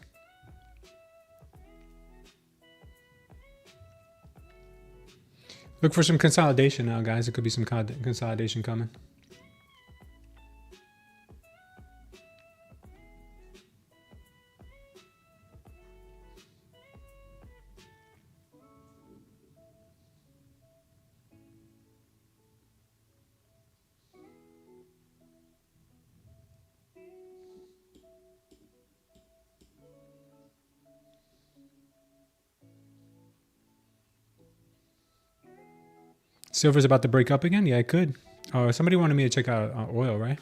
Look for some consolidation now, guys. It could be some consolidation coming. Silver's about to break up again? Yeah, it could. Oh, somebody wanted me to check out oil, right?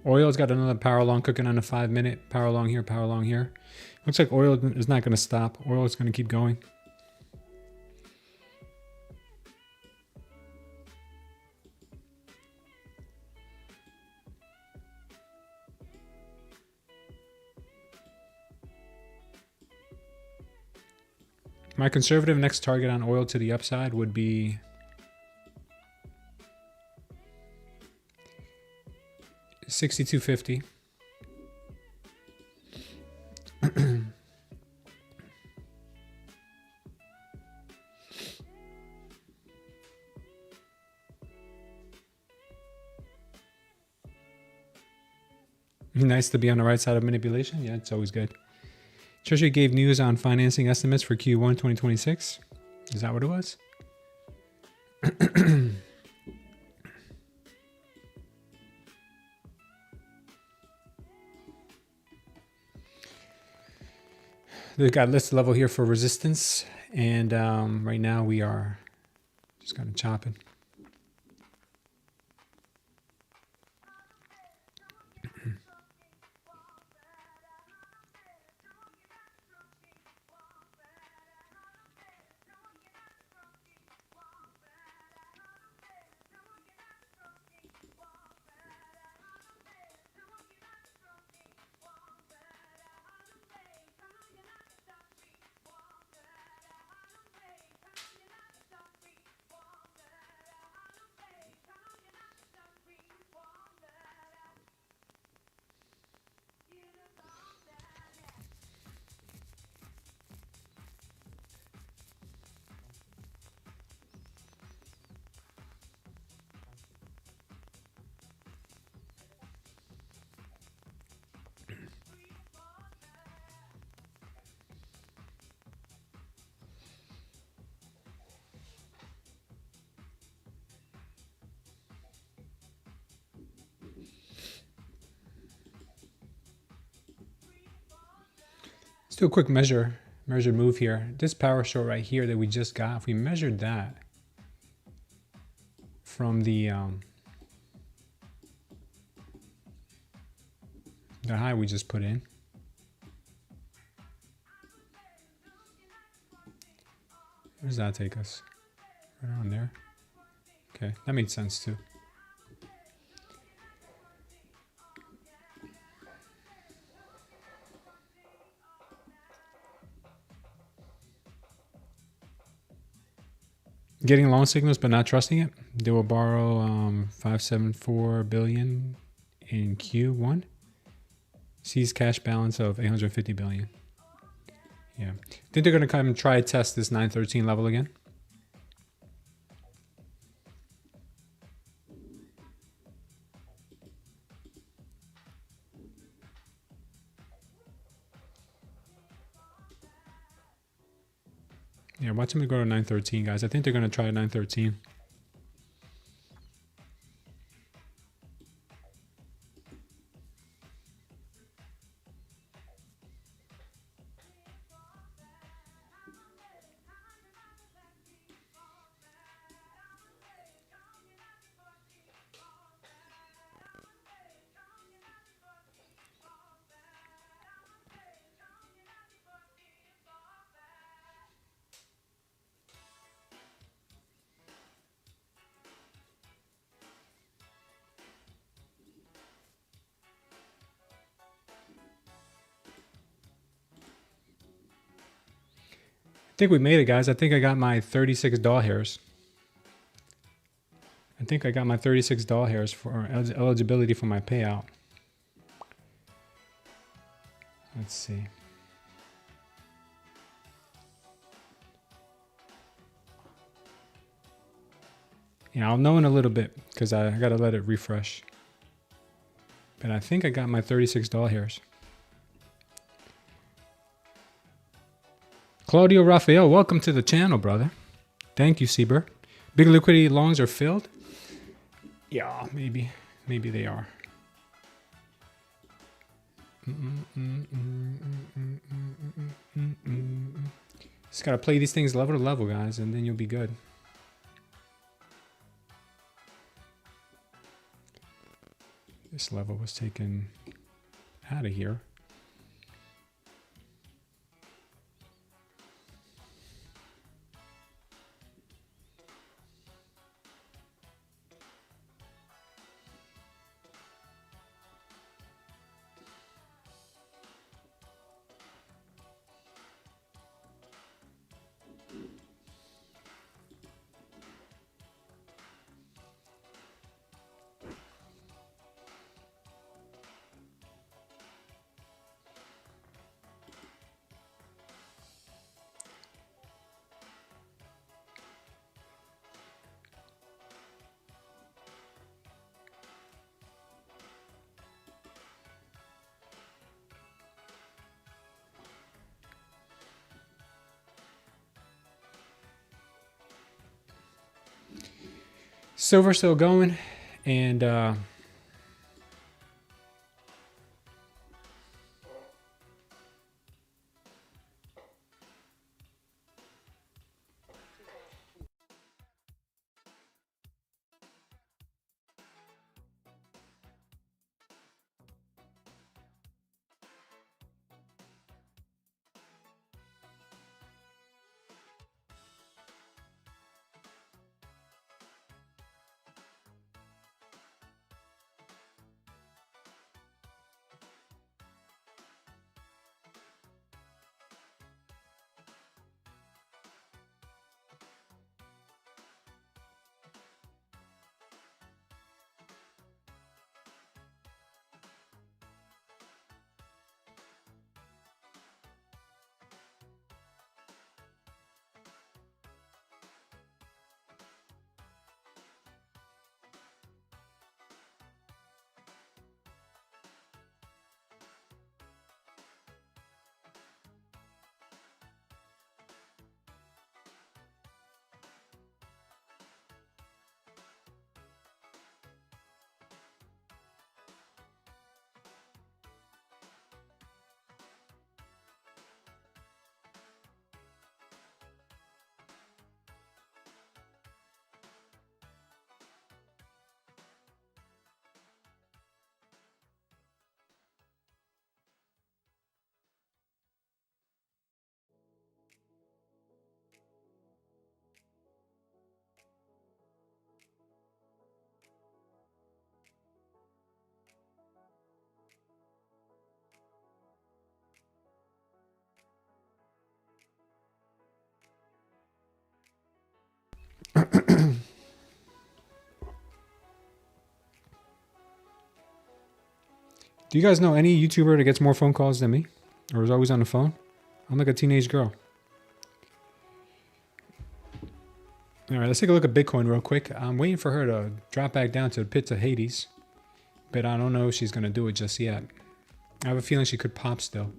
Oil's got another power long cooking on a 5-minute. Power long here, power long here. Looks like oil is not going to stop. Oil is going to keep going. My conservative next target on oil to the upside would be 62.50. Nice to be on the right side of manipulation. Yeah, it's always good. Treasury gave news on financing estimates for Q1 2026. Is that what it was? They've got list level here for resistance. And right now we are just kind of chopping. do a quick measured move here. This power short right here that we just got, if we measured that from the high we just put in, where does that take us? Right around there. Okay, that made sense too. Getting long signals but not trusting it. They will borrow 574 billion in Q1. Sees cash balance of 850 billion. Yeah, I think they're gonna come and try to test this 913 level again. Yeah, watch them go to 913, guys. I think they're gonna try 913. I think we made it, guys. I think I got my 36 doll hairs. I think I got my 36 doll hairs for eligibility for my payout. Let's see. Yeah, I'll know in a little bit because I gotta let it refresh. But I think I got my 36 doll hairs. Claudio Rafael, welcome to the channel, brother. Thank you, Seaber. Big liquidity longs are filled? Yeah, maybe. Maybe they are. Just gotta play these things level to level, guys, and then you'll be good. This level was taken out of here. Silver still going, and Do you guys know any YouTuber that gets more phone calls than me? Or is always on the phone? I'm like a teenage girl. All right, let's take a look at Bitcoin real quick. I'm waiting for her to drop back down to the pits of Hades. But I don't know if she's going to do it just yet. I have a feeling she could pop still.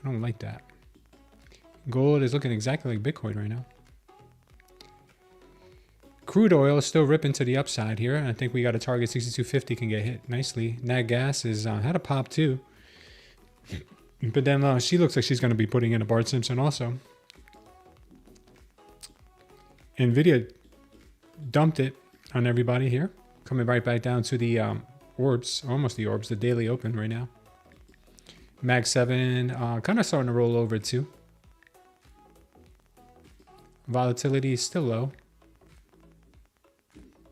I don't like that. Gold is looking exactly like Bitcoin right now. Crude oil is still ripping to the upside here. I think we got a target 62.50 can get hit nicely. Nat gas is had a pop too. But then she looks like she's going to be putting in a Bart Simpson also. Nvidia dumped it on everybody here. Coming right back down to the orbs, almost the orbs, the daily open right now. Mag 7 kind of starting to roll over too. Volatility is still low.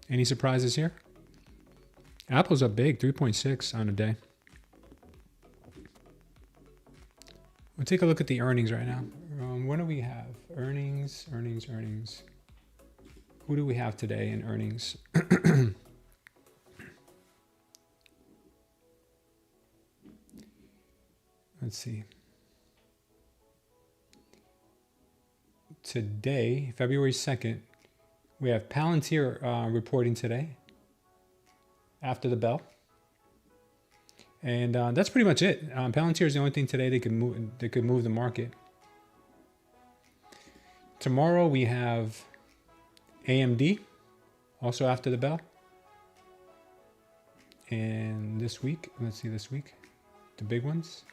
Any surprises here? Apple's up big, 3.6 on a day. We'll take a look at the earnings right now. What do we have? Earnings. Who do we have today in earnings? Let's see. Today, February 2nd, we have Palantir reporting today after the bell. And that's pretty much it. Palantir is the only thing today that could move the market. Tomorrow we have AMD, also after the bell. And this week, let's see this week, the big ones.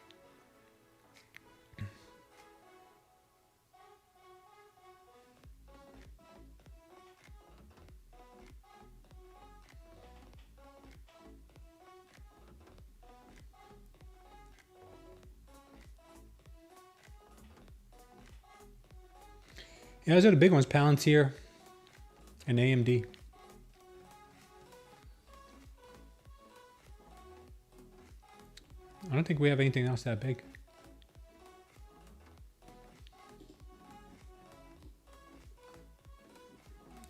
Yeah, those are the big ones, Palantir and AMD. I don't think we have anything else that big.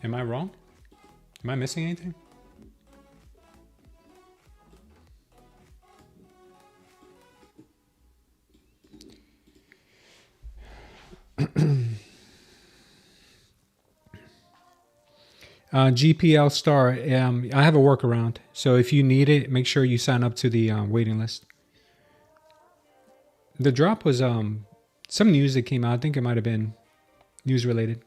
Am I wrong? Am I missing anything? GPL Star, I have a workaround. So if you need it, make sure you sign up to the waiting list. The drop was some news that came out. I think it might have been news related.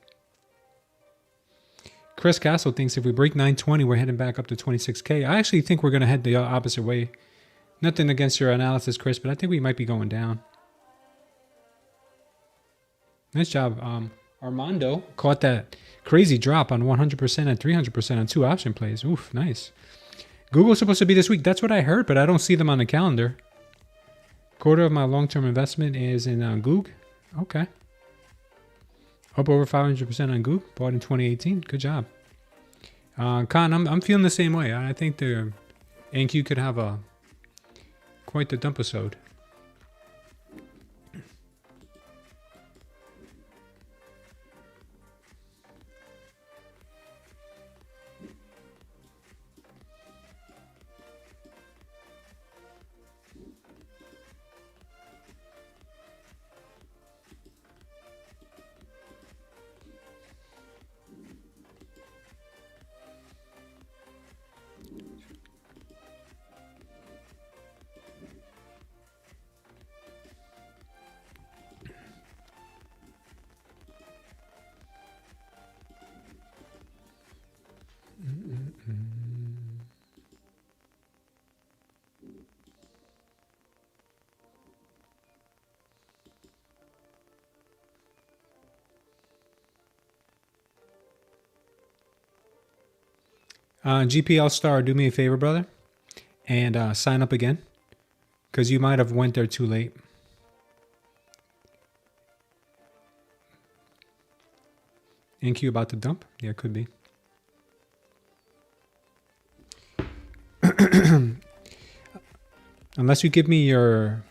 Chris Castle thinks if we break 920, we're heading back up to 26K. I actually think we're going to head the opposite way. Nothing against your analysis, Chris, but I think we might be going down. Nice job. Armando caught that crazy drop on 100% and 300% on 2 option plays. Oof, nice. Google's supposed to be this week. That's what I heard, but I don't see them on the calendar. Quarter of my long-term investment is in Goog. Okay. Up over 500% on Goog. Bought in 2018. Good job. Con, I'm feeling the same way. I think the NQ could have quite the dump episode. GPL Star, do me a favor, brother, and sign up again, because you might have went there too late. NQ about to dump? Yeah, it could be. Unless you give me your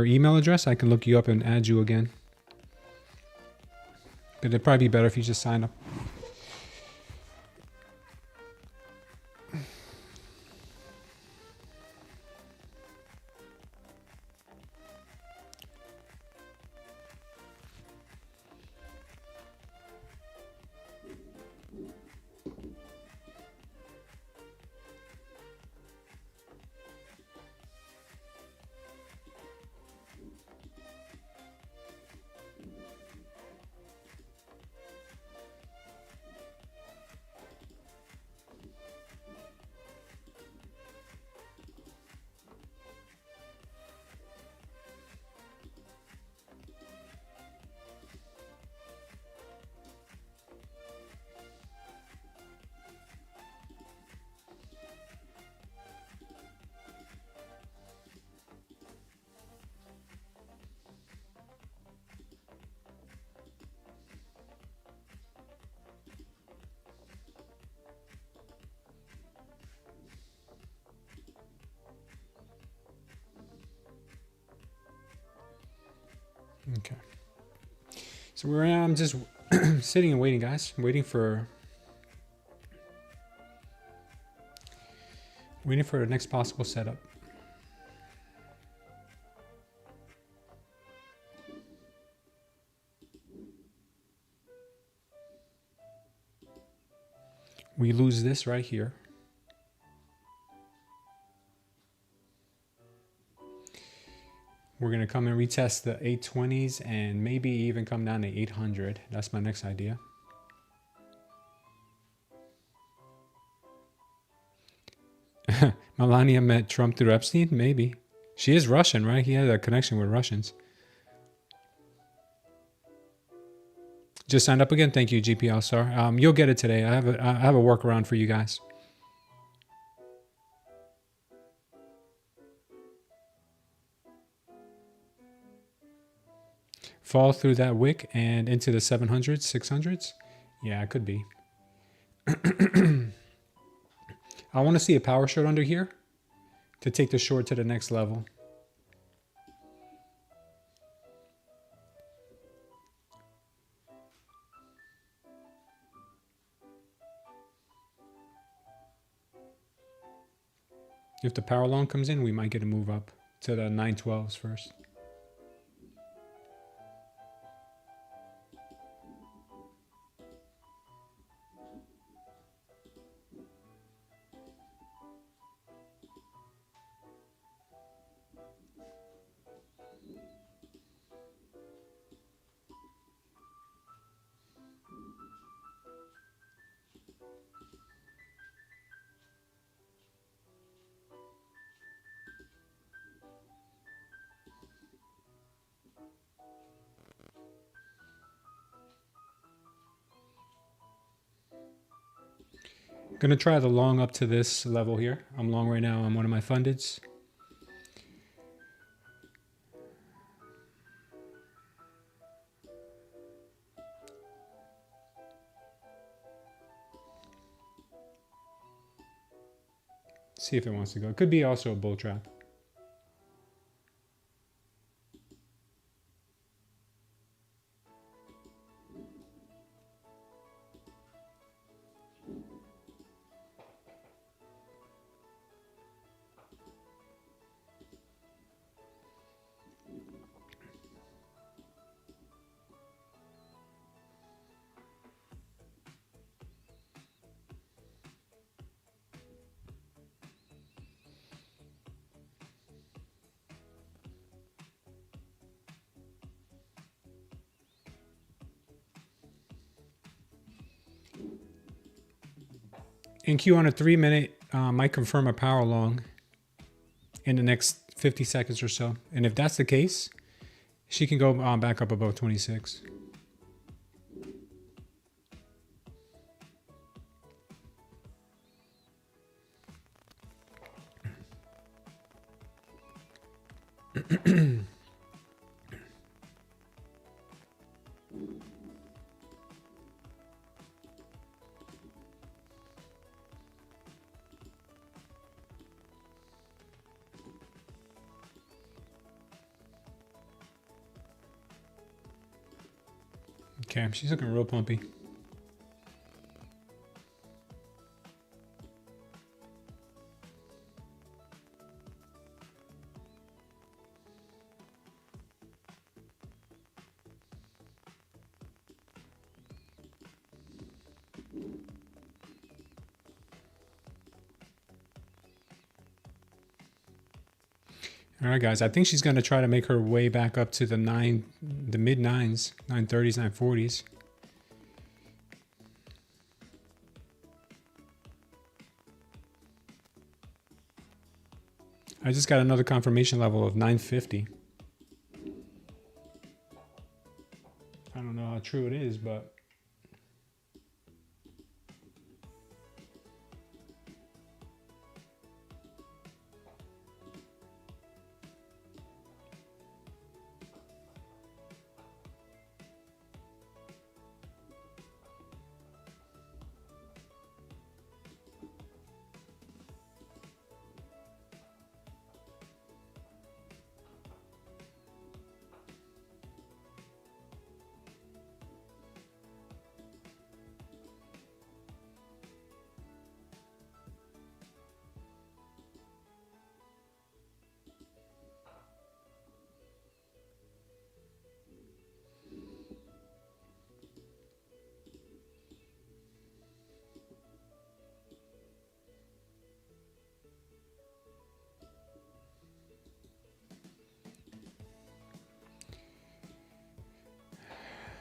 email address, I can look you up and add you again. But it'd probably be better if you just sign up. Okay. So I'm just sitting and waiting, guys. I'm waiting for the next possible setup. We lose this right here. We're going to come and retest the 820s and maybe even come down to 800. That's my next idea. Melania met Trump through Epstein? Maybe. She is Russian, right? He had a connection with Russians. Just signed up again. Thank you, GPL Star. You'll get it today. I have a workaround for you guys. Fall through that wick and into the 700s, 600s. Yeah, it could be. I want to see a power short under here to take the short to the next level. If the power long comes in, we might get a move up to the 912s first. Gonna try the long up to this level here. I'm long right now on one of my fundeds. See if it wants to go. It could be also a bull trap. NQ on a 3-minute might confirm a power long in the next 50 seconds or so. And if that's the case, she can go back up above 26. Okay, she's looking real pumpy. All right, guys. I think she's going to try to make her way back up to the mid nines, 930s, 940s. I just got another confirmation level of 950. I don't know how true it is, but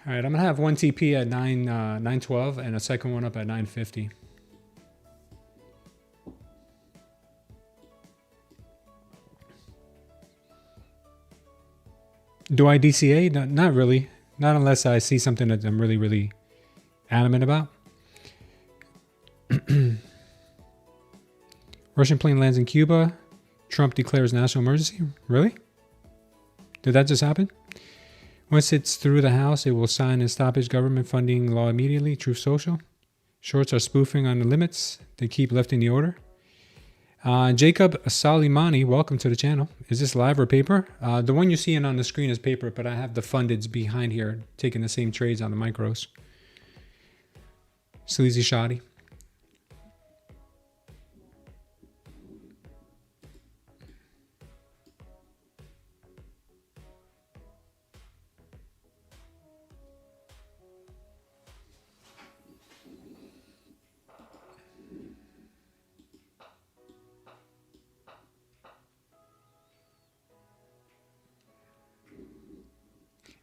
All right, I'm gonna have one TP at 912 and a second one up at 950. Do I DCA? No, not really. Not unless I see something that I'm really, really adamant about. Russian plane lands in Cuba. Trump declares national emergency. Really? Did that just happen? Once it's through the House, it will sign and stop its government funding law immediately. Truth Social. Shorts are spoofing on the limits. They keep lifting the order. Jacob Salimani, welcome to the channel. Is this live or paper? The one you're seeing on the screen is paper, but I have the fundeds behind here taking the same trades on the micros. Sleazy Shoddy.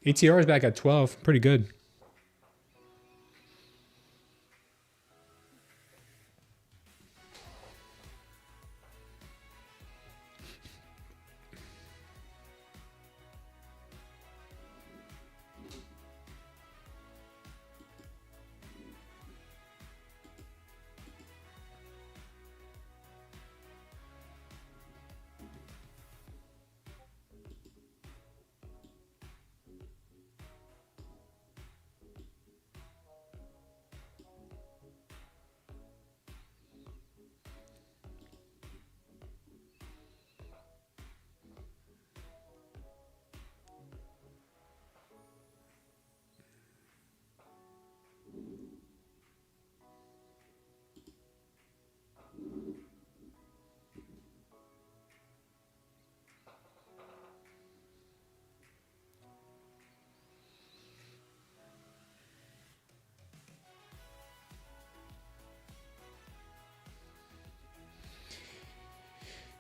ATR is back at 12. Pretty good.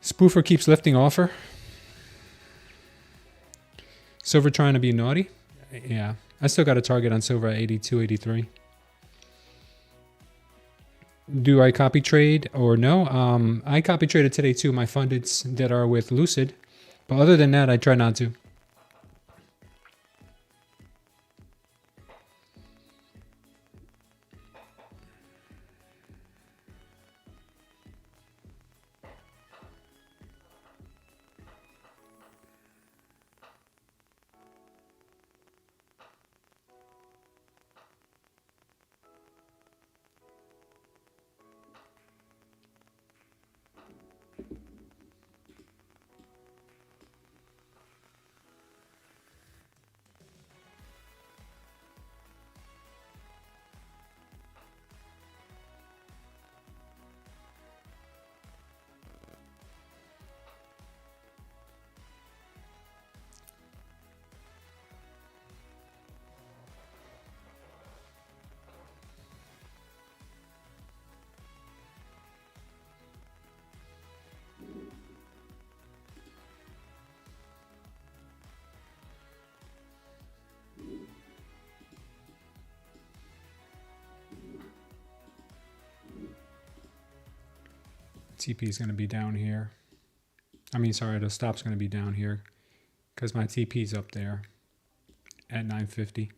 Spoofer keeps lifting offer. Silver trying to be naughty. Yeah, I still got a target on silver at 82, 83. Do I copy trade or no? I copy traded today too, my fundeds that are with Lucid. But other than that, I try not to. TP is going to be down here. I mean, sorry, the stop's going to be down here because my TP is up there at 950.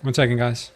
One second, guys.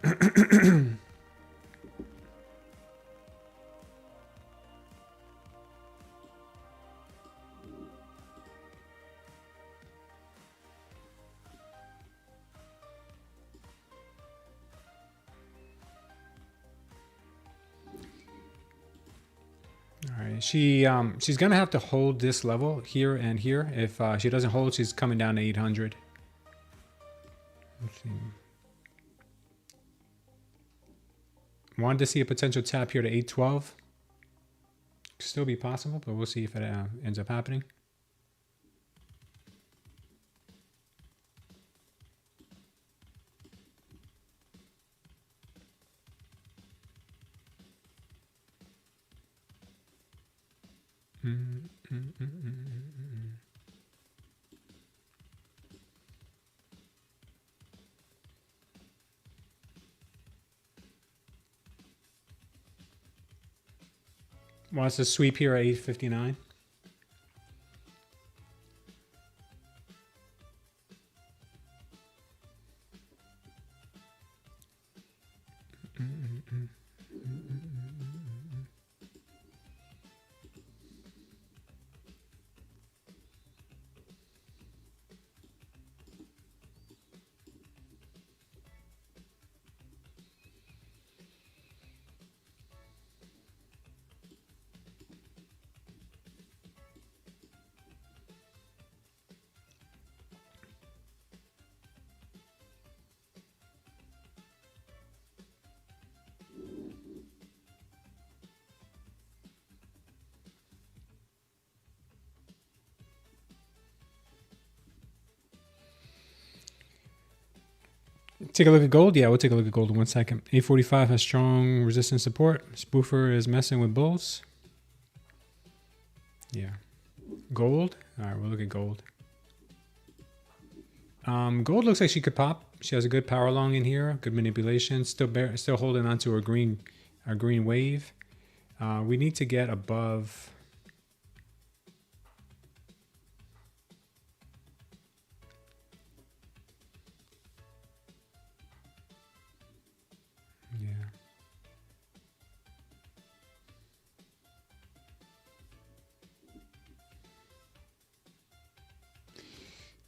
All right, she's gonna have to hold this level here and here. If she doesn't hold, she's coming down to 800. Let's see. Wanted to see a potential tap here to 812. Could still be possible, but we'll see if it ends up happening. Wants to sweep here at 859. Take a look at gold. Yeah, we'll take a look at gold in 1 second. 845 has strong resistance support. Spoofer is messing with bulls. Yeah. Gold. All right, we'll look at gold. Gold looks like she could pop. She has a good power long in here. Good manipulation. Still holding on to her green wave. We need to get above. Yeah.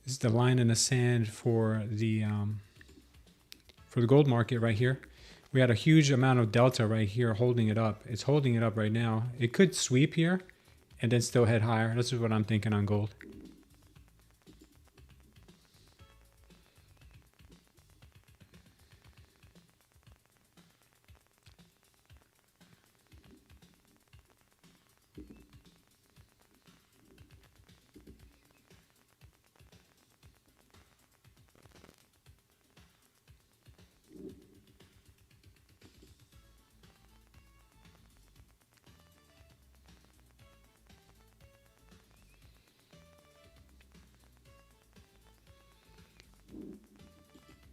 This is the line in the sand for the gold market right here. We had a huge amount of delta right here holding it up. It's holding it up right now. It could sweep here and then still head higher. This is what I'm thinking on gold.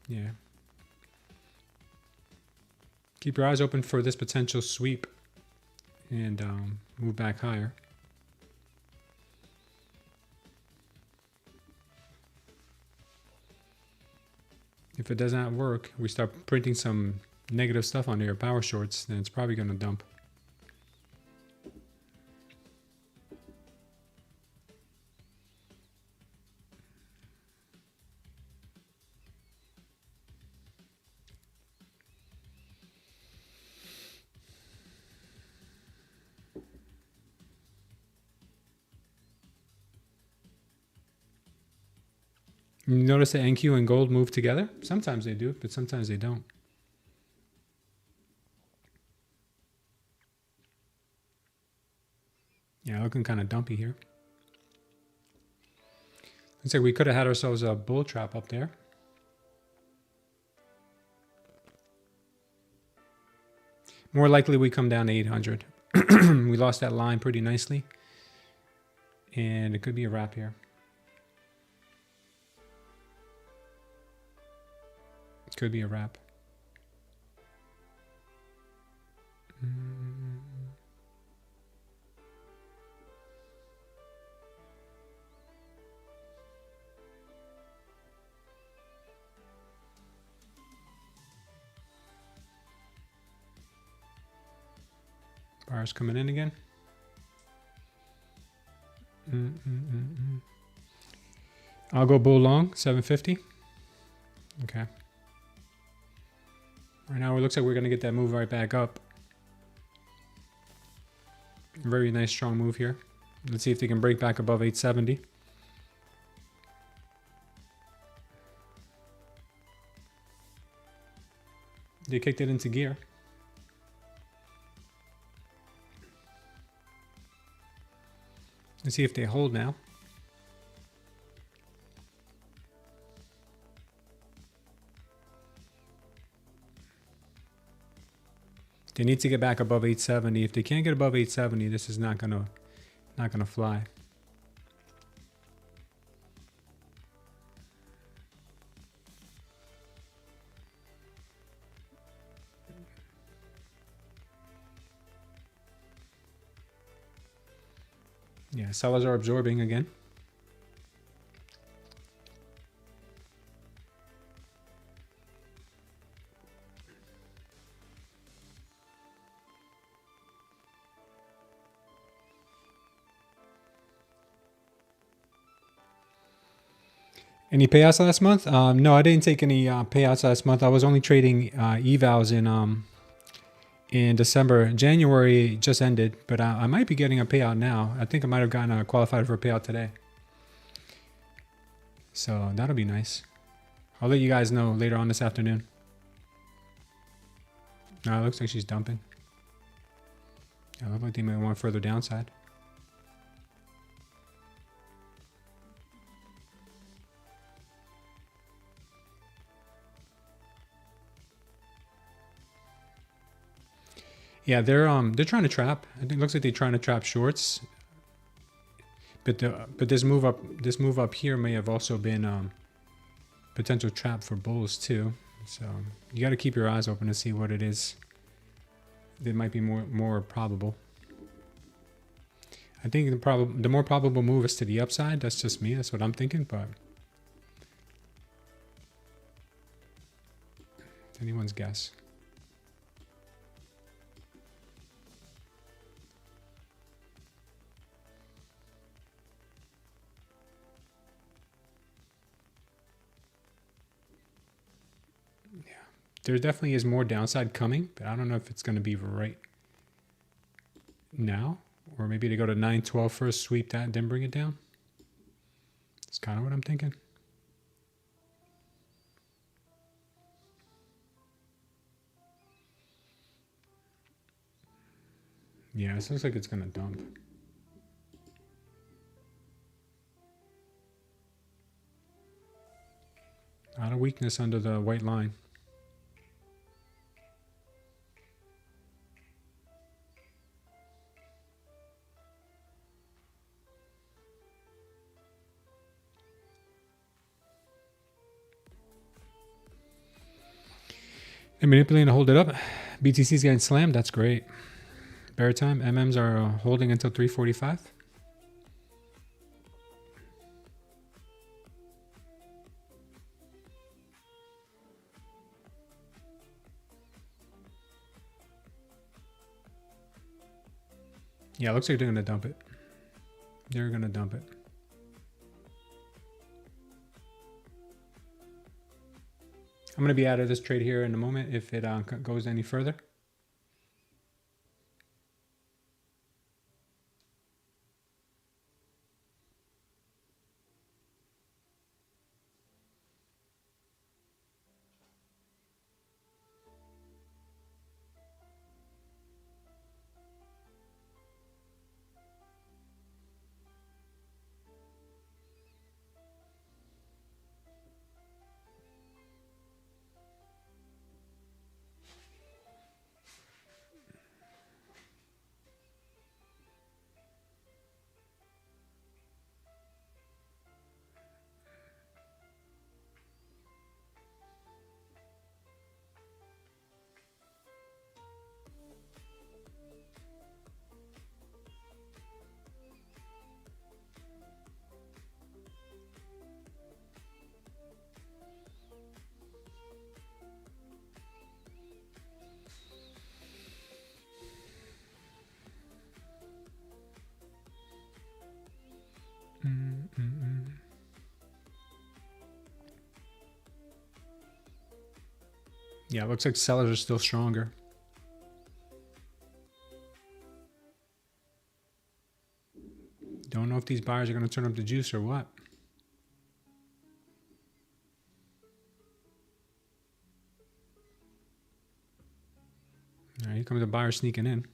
Yeah. Keep your eyes open for this potential sweep and move back higher. If it does not work, we start printing some negative stuff on your power shorts, then it's probably going to dump. You notice that NQ and gold move together? Sometimes they do, but sometimes they don't. Yeah, looking kind of dumpy here. Looks like we could have had ourselves a bull trap up there. More likely we come down to 800. We lost that line pretty nicely. And it could be a wrap here. Could be a wrap. Buyers coming in again. I'll go bull long, 750. Okay. Right now it looks like we're going to get that move right back up. Very nice strong move here. Let's see if they can break back above 870. They kicked it into gear. Let's see if they hold now. They need to get back above 870. If they can't get above 870, this is not gonna fly. Yeah, sellers are absorbing again. Any payouts last month? No, I didn't take any payouts last month. I was only trading evals in December. January just ended, but I might be getting a payout now. I think I might have gotten qualified for a payout today. So that'll be nice. I'll let you guys know later on this afternoon. No, it looks like she's dumping. Yeah, it looks like they might want further downside. Yeah, they're trying to trap. I think it looks like they're trying to trap shorts. But this move up here may have also been potential trap for bulls too. So you got to keep your eyes open to see what it is that might be more probable. I think the more probable move is to the upside. That's just me. That's what I'm thinking, but it's anyone's guess. There definitely is more downside coming, but I don't know if it's going to be right now, or maybe to go to 912 first, sweep that, and then bring it down. That's kind of what I'm thinking. Yeah, this looks like it's going to dump. A lot of weakness under the white line. They're manipulating to hold it up. BTC is getting slammed. That's great. Bear time. MMs are holding until 345. Yeah, it looks like they're going to dump it. They're going to dump it. I'm going to be out of this trade here in a moment if it goes any further. Yeah, it looks like sellers are still stronger. Don't know if these buyers are going to turn up the juice or what. All right, here comes the buyer sneaking in.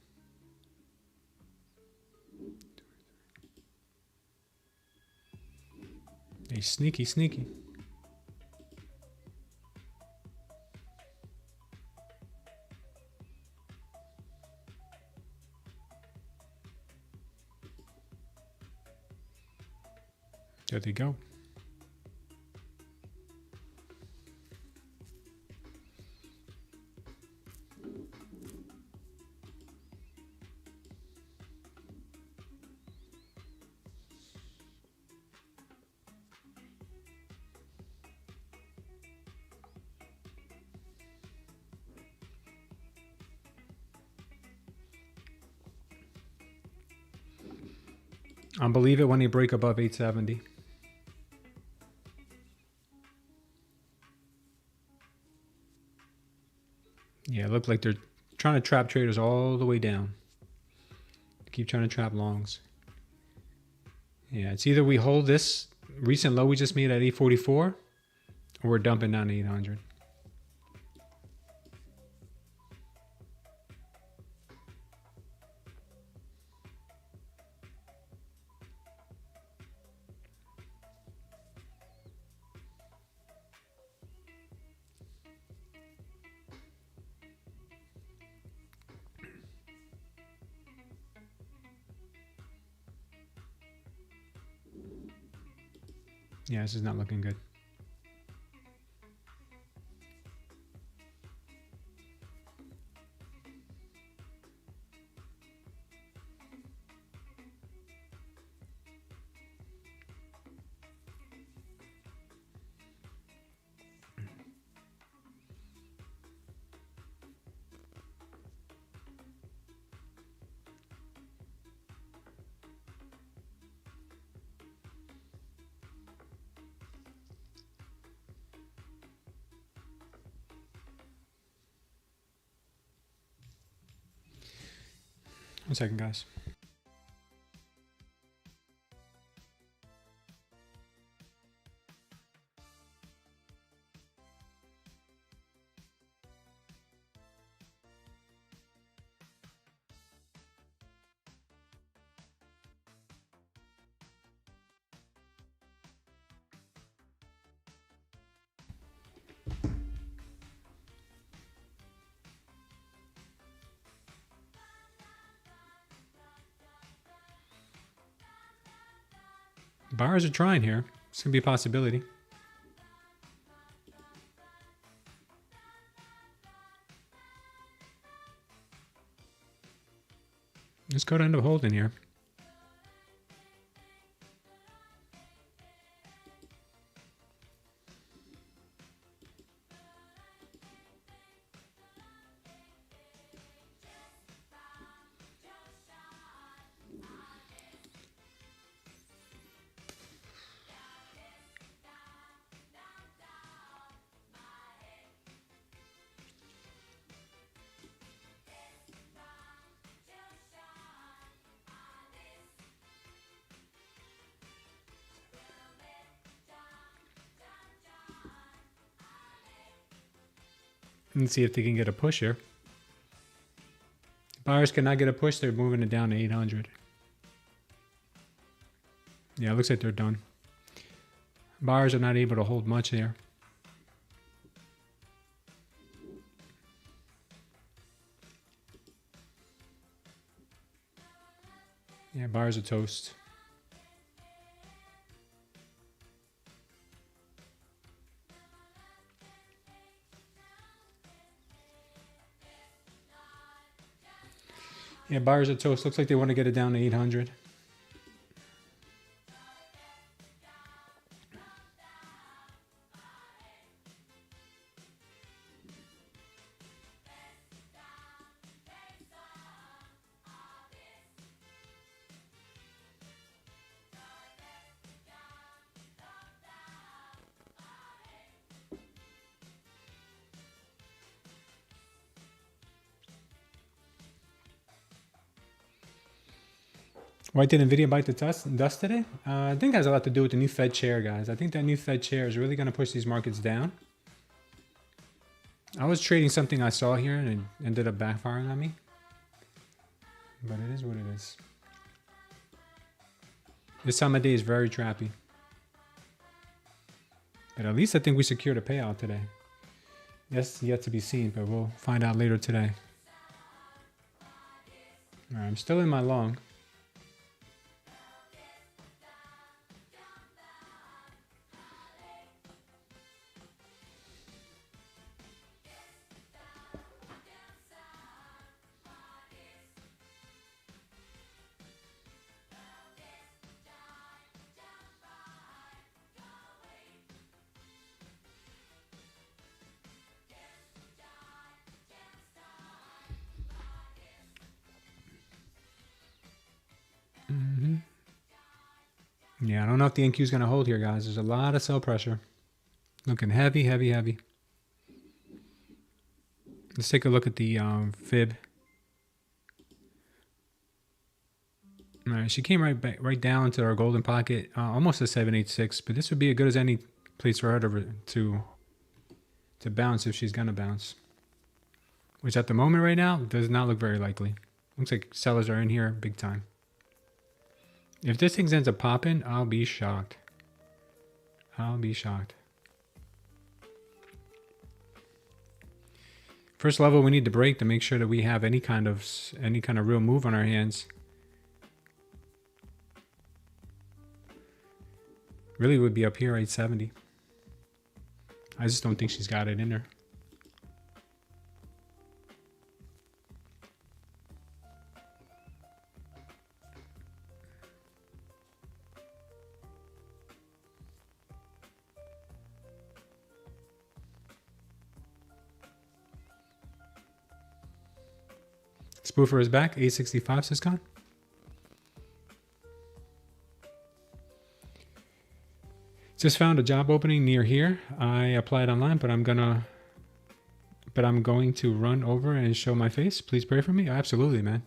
Hey, sneaky, sneaky. There they go. I believe it when they break above 870. Yeah, it looked like they're trying to trap traders all the way down. Keep trying to trap longs. Yeah, it's either we hold this recent low we just made at 844 or we're dumping down to 800. Yeah, this is not looking good. One second, guys. Buyers are trying here. It's going to be a possibility. This could end up holding here. Let's see if they can get a push here. Buyers cannot get a push. They're moving it down to 800. Yeah, it looks like they're done. Buyers are not able to hold much there. Yeah, buyers are toast. Yeah, buyers are toast. Looks like they want to get it down to 800. Why did Nvidia bite the dust today? I think it has a lot to do with the new Fed chair, guys. I think that new Fed chair is really going to push these markets down. I was trading something I saw here and it ended up backfiring on me. But it is what it is. This time of day is very trappy. But at least I think we secured a payout today. That's yet to be seen, but we'll find out later today. All right, I'm still in my long. Yeah, I don't know if the NQ is going to hold here, guys. There's a lot of sell pressure. Looking heavy, heavy, heavy. Let's take a look at the fib. All right, she came right down to our golden pocket, almost a 786. But this would be as good as any place for her to bounce if she's going to bounce. Which at the moment right now does not look very likely. Looks like sellers are in here big time. If this thing ends up popping, I'll be shocked. I'll be shocked. First level we need to break to make sure that we have any kind of real move on our hands. Really would be up here 870. I just don't think she's got it in her. Spoofer is back, 865 Syscon. Just found a job opening near here. I applied online, but I'm going to run over and show my face. Please pray for me. Absolutely, man.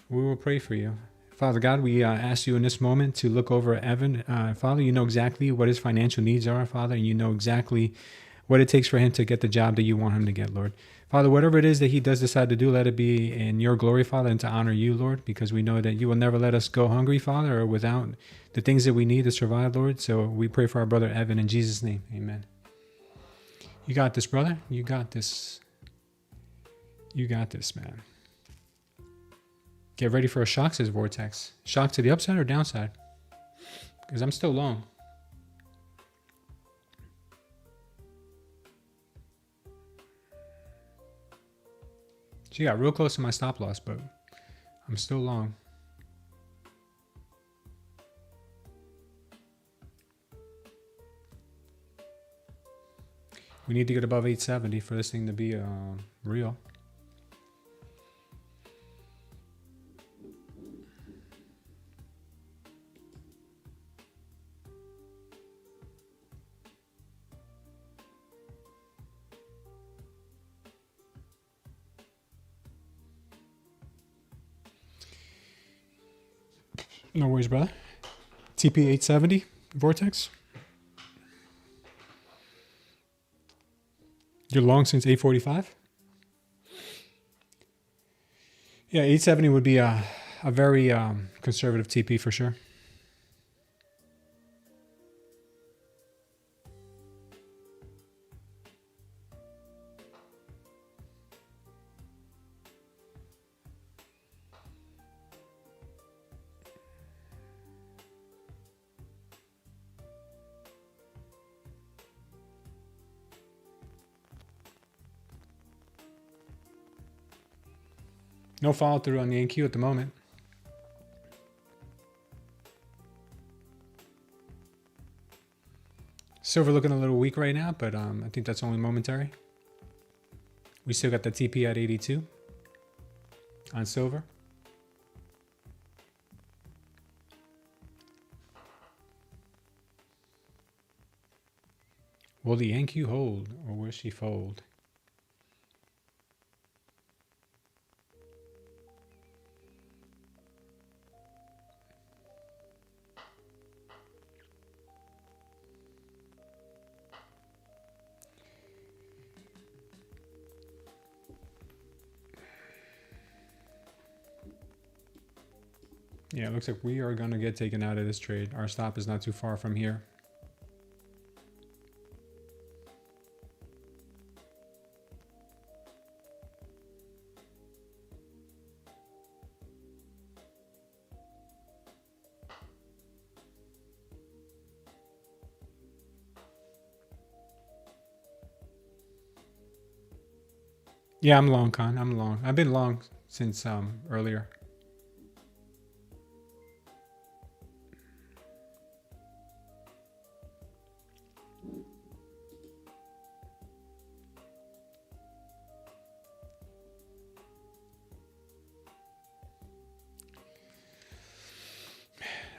We will pray for you. Father God, we ask you in this moment to look over Evan. Father, you know exactly what his financial needs are, Father, and you know exactly what it takes for him to get the job that you want him to get, Lord. Father, whatever it is that he does decide to do, let it be in your glory, Father, and to honor you, Lord, because we know that you will never let us go hungry, Father, or without the things that we need to survive, Lord. So we pray for our brother Evan in Jesus' name. Amen. You got this, brother. You got this. You got this, man. Get ready for a shock, says Vortex. Shock to the upside or downside? Because I'm still long. She got real close to my stop loss, but I'm still long. We need to get above 870 for this thing to be real. No worries, brother. TP 870 Vortex. You're long since 845? Yeah, 870 would be a very conservative TP for sure. No follow through on the NQ at the moment. Silver looking a little weak right now, but I think that's only momentary. We still got the TP at 82 on silver. Will the NQ hold or will she fold? Yeah, it looks like we are going to get taken out of this trade. Our stop is not too far from here. Yeah, I'm long, Con. I'm long. I've been long since earlier.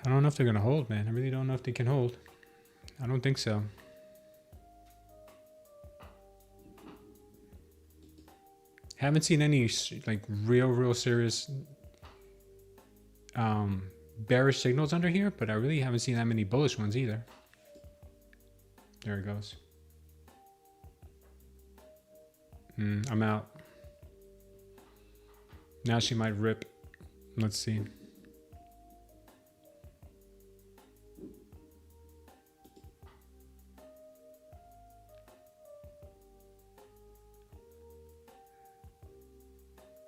I don't know if they're going to hold, man. I really don't know if they can hold. I don't think so. Haven't seen any like real serious bearish signals under here, but I really haven't seen that many bullish ones either. There it goes. I'm out. Now she might rip. Let's see.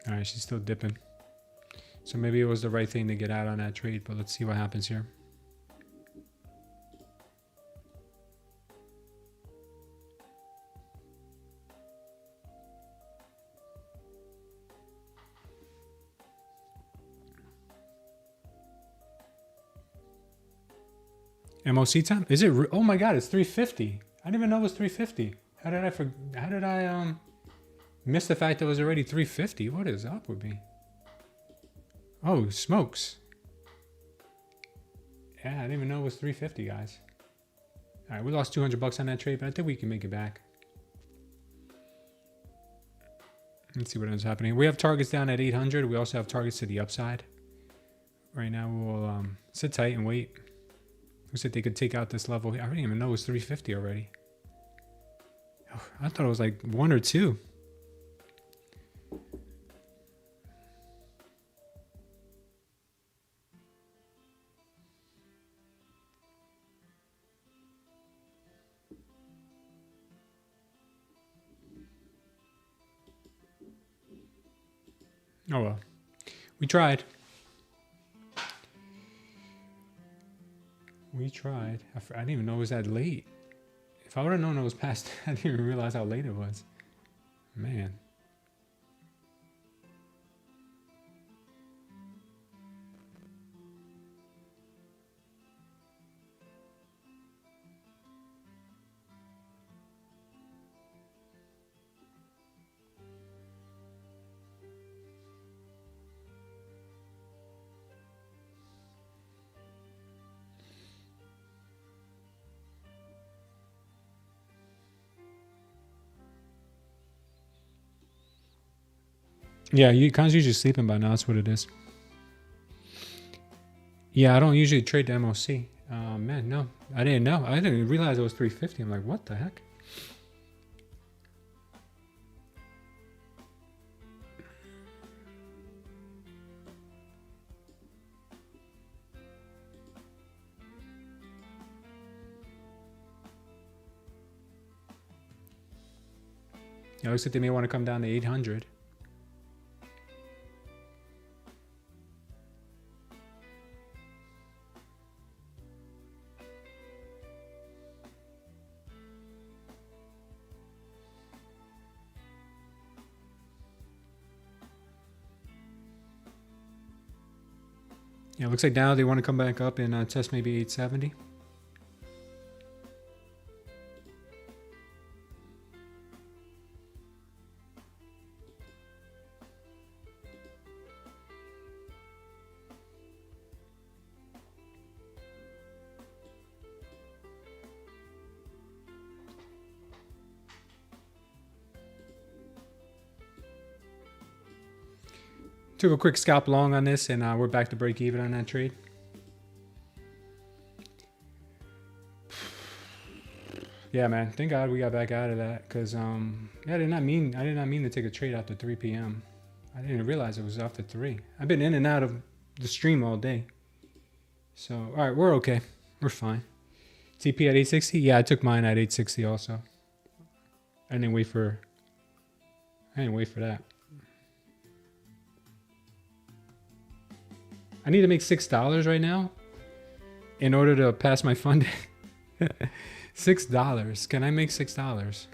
All right, she's still dipping. So maybe it was the right thing to get out on that trade, but let's see what happens here. MOC time? Is it? Oh my God, it's 350. I didn't even know it was 350. How did I miss the fact that it was already 350? What is up with me? Oh, smokes. Yeah, I didn't even know it was 350, guys. All right, we lost 200 bucks on that trade, but I think we can make it back. Let's see what ends up happening. We have targets down at 800. We also have targets to the upside. Right now, we'll sit tight and wait. Looks like they could take out this level. I didn't even know it was 350 already. Oh, I thought it was like 1 or 2. Oh well, we tried. We tried. I didn't even know it was that late. If I would have known it was past, I didn't even realize how late it was. Man. Yeah, Con's usually sleeping by now. That's what it is. Yeah, I don't usually trade the MOC. Man, no. I didn't know. I didn't realize it was 350. I'm like, what the heck? Yeah, looks like they may want to come down to 800. Yeah, looks like now they want to come back up and test maybe 870. Took a quick scalp long on this, and we're back to break even on that trade. Yeah, man. Thank God we got back out of that, because yeah, I did not mean to take a trade after 3 p.m. I didn't realize it was after 3. I've been in and out of the stream all day. So, all right, we're okay. We're fine. TP at 860? Yeah, I took mine at 860 also. I didn't wait for that. I need to make $6 right now in order to pass my funding. $6. Can I make $6?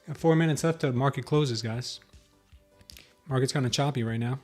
Got 4 minutes left till the market closes, guys. Market's kind of choppy right now.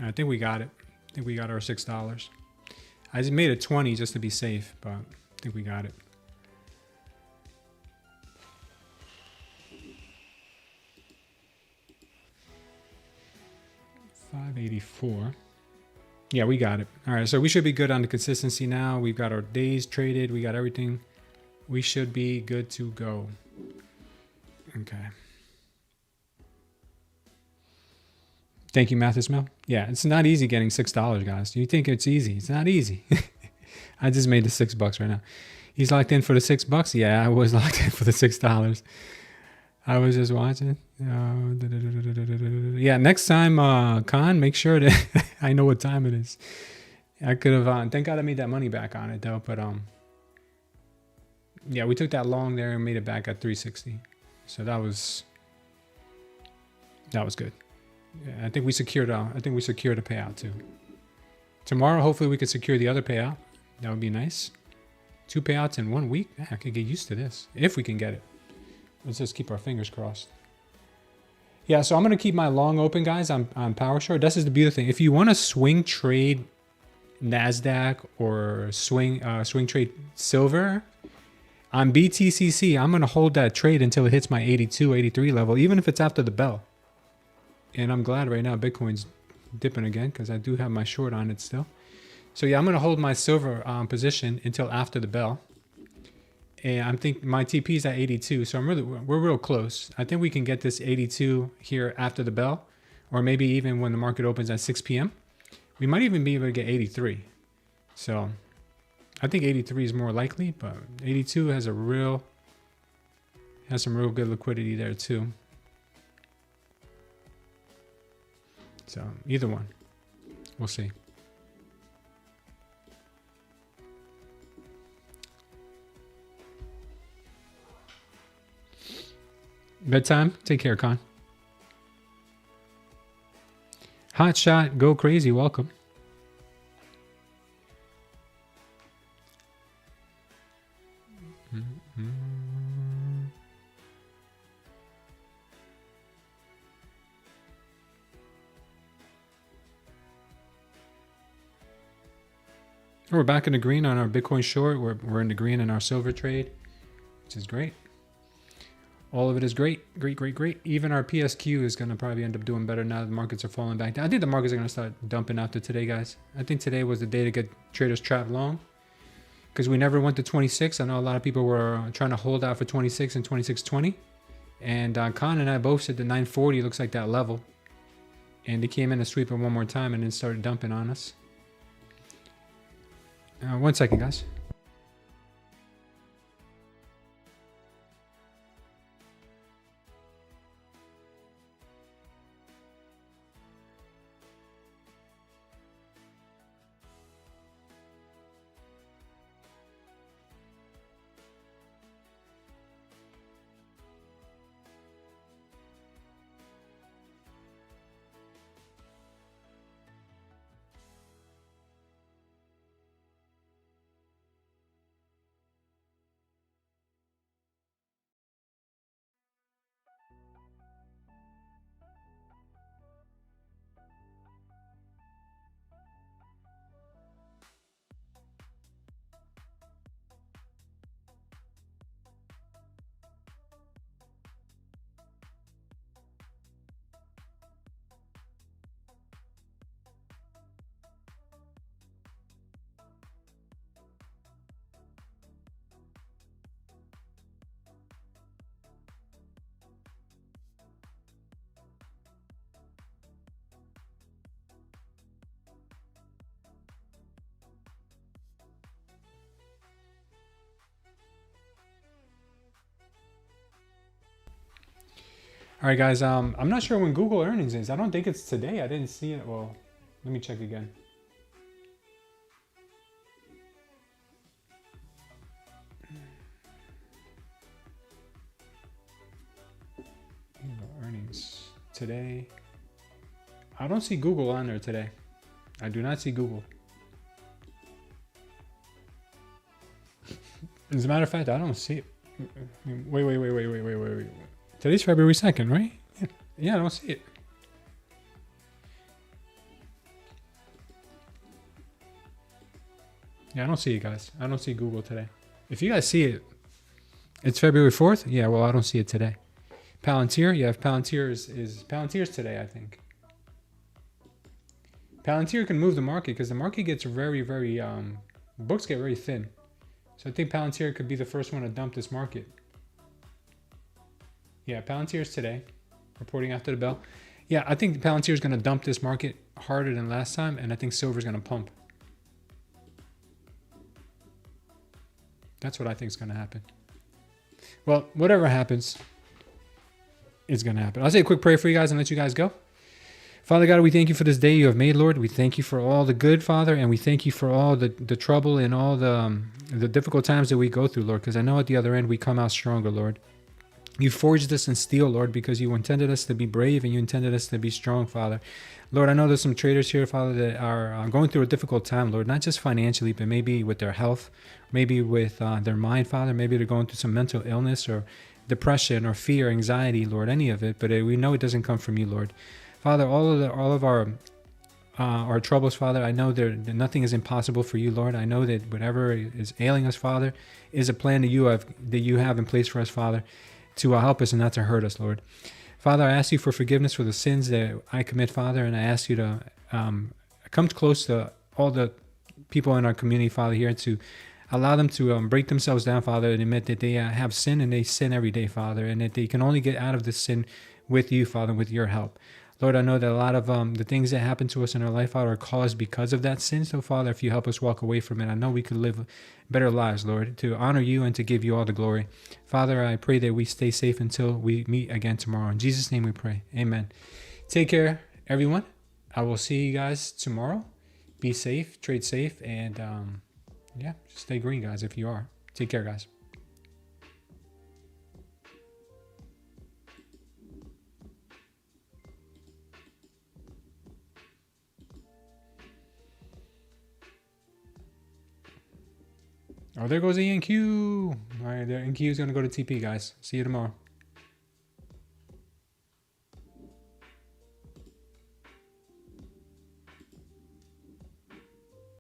I think we got it. I think we got our $6. I just made it 20 just to be safe, but I think we got it. $5.84. Yeah, we got it. All right, so we should be good on the consistency now. We've got our days traded. We got everything. We should be good to go. Okay. Thank you, Mathis Mel. Yeah, it's not easy getting $6, guys. You think it's easy? It's not easy. I just made the $6 right now. He's locked in for the $6. Yeah, I was locked in for the $6. I was just watching. Yeah, next time, Khan, make sure that I know what time it is. I could have. Thank God I made that money back on it though. But yeah, we took that long there and made it back at 360. So that was good. Yeah, I think we secured. I think we secured a payout too. Tomorrow, hopefully we could secure the other payout. That would be nice. 2 payouts in 1 week. I could get used to this if we can get it. Let's just keep our fingers crossed. Yeah, so I'm going to keep my long open, guys, on Power Short. This is the beautiful thing. If you want to swing trade Nasdaq or swing trade silver on BTCC, I'm going to hold that trade until it hits my 82, 83 level, even if it's after the bell. And I'm glad right now Bitcoin's dipping again because I do have my short on it still. So yeah, I'm going to hold my silver position until after the bell. And I'm thinking my TP is at 82, so we're real close. I think we can get this 82 here after the bell, or maybe even when the market opens at 6 p.m. We might even be able to get 83. So I think 83 is more likely, but 82 has some real good liquidity there too. So either one, we'll see. Bedtime. Take care, Con. Hot shot. Go crazy. Welcome. We're back in the green on our Bitcoin short. We're in the green in our silver trade, which is great. All of it is great, great, great, great. Even our PSQ is going to probably end up doing better now that the markets are falling back down. I think the markets are going to start dumping after today, guys. I think today was the day to get traders trapped long because we never went to 26. I know a lot of people were trying to hold out for 26 and 26.20. And Con and I both said the 940 looks like that level. And they came in to sweep it one more time and then started dumping on us. 1 second, guys. All right, guys. I'm not sure when Google earnings is. I don't think it's today. I didn't see it. Well, let me check again. Google earnings today. I don't see Google on there today. I do not see Google. As a matter of fact, I don't see it. Wait. Today's February 2nd, right? Yeah, I don't see it. Yeah, I don't see it, guys. I don't see Google today. If you guys see it, it's February 4th? Yeah, well, I don't see it today. Palantir? Yeah, if Palantir is Palantir's today, I think. Palantir can move the market because the market gets very, very, books get very thin. So I think Palantir could be the first one to dump this market. Yeah, Palantir's today, reporting after the bell. Yeah, I think Palantir is going to dump this market harder than last time, and I think silver's going to pump. That's what I think is going to happen. Well, whatever happens, it's going to happen. I'll say a quick prayer for you guys and let you guys go. Father God, we thank you for this day you have made, Lord. We thank you for all the good, Father, and we thank you for all the trouble and all the difficult times that we go through, Lord, because I know at the other end we come out stronger, Lord. You forged us in steel, Lord, because you intended us to be brave and you intended us to be strong, Father. Lord, I know there's some traders here, Father, that are going through a difficult time, Lord, not just financially, but maybe with their health, maybe with their mind, Father. Maybe they're going through some mental illness or depression or fear, anxiety, Lord, any of it. But we know it doesn't come from you, Lord. Father, all of our troubles, Father, I know that nothing is impossible for you, Lord. I know that whatever is ailing us, Father, is a plan that you have in place for us, Father, to help us and not to hurt us, Lord. Father, I ask you for forgiveness for the sins that I commit, Father, and I ask you to come close to all the people in our community, Father, here, to allow them to break themselves down, Father, and admit that they have sin and they sin every day, Father, and that they can only get out of this sin with you, Father, with your help. Lord, I know that a lot of the things that happen to us in our life, Father, are caused because of that sin. So, Father, if you help us walk away from it, I know we could live better lives, Lord, to honor you and to give you all the glory. Father, I pray that we stay safe until we meet again tomorrow. In Jesus' name we pray. Amen. Take care, everyone. I will see you guys tomorrow. Be safe, trade safe, and yeah, just stay green, guys, if you are. Take care, guys. Oh, there goes the NQ. All right, the NQ is going to go to TP, guys. See you tomorrow.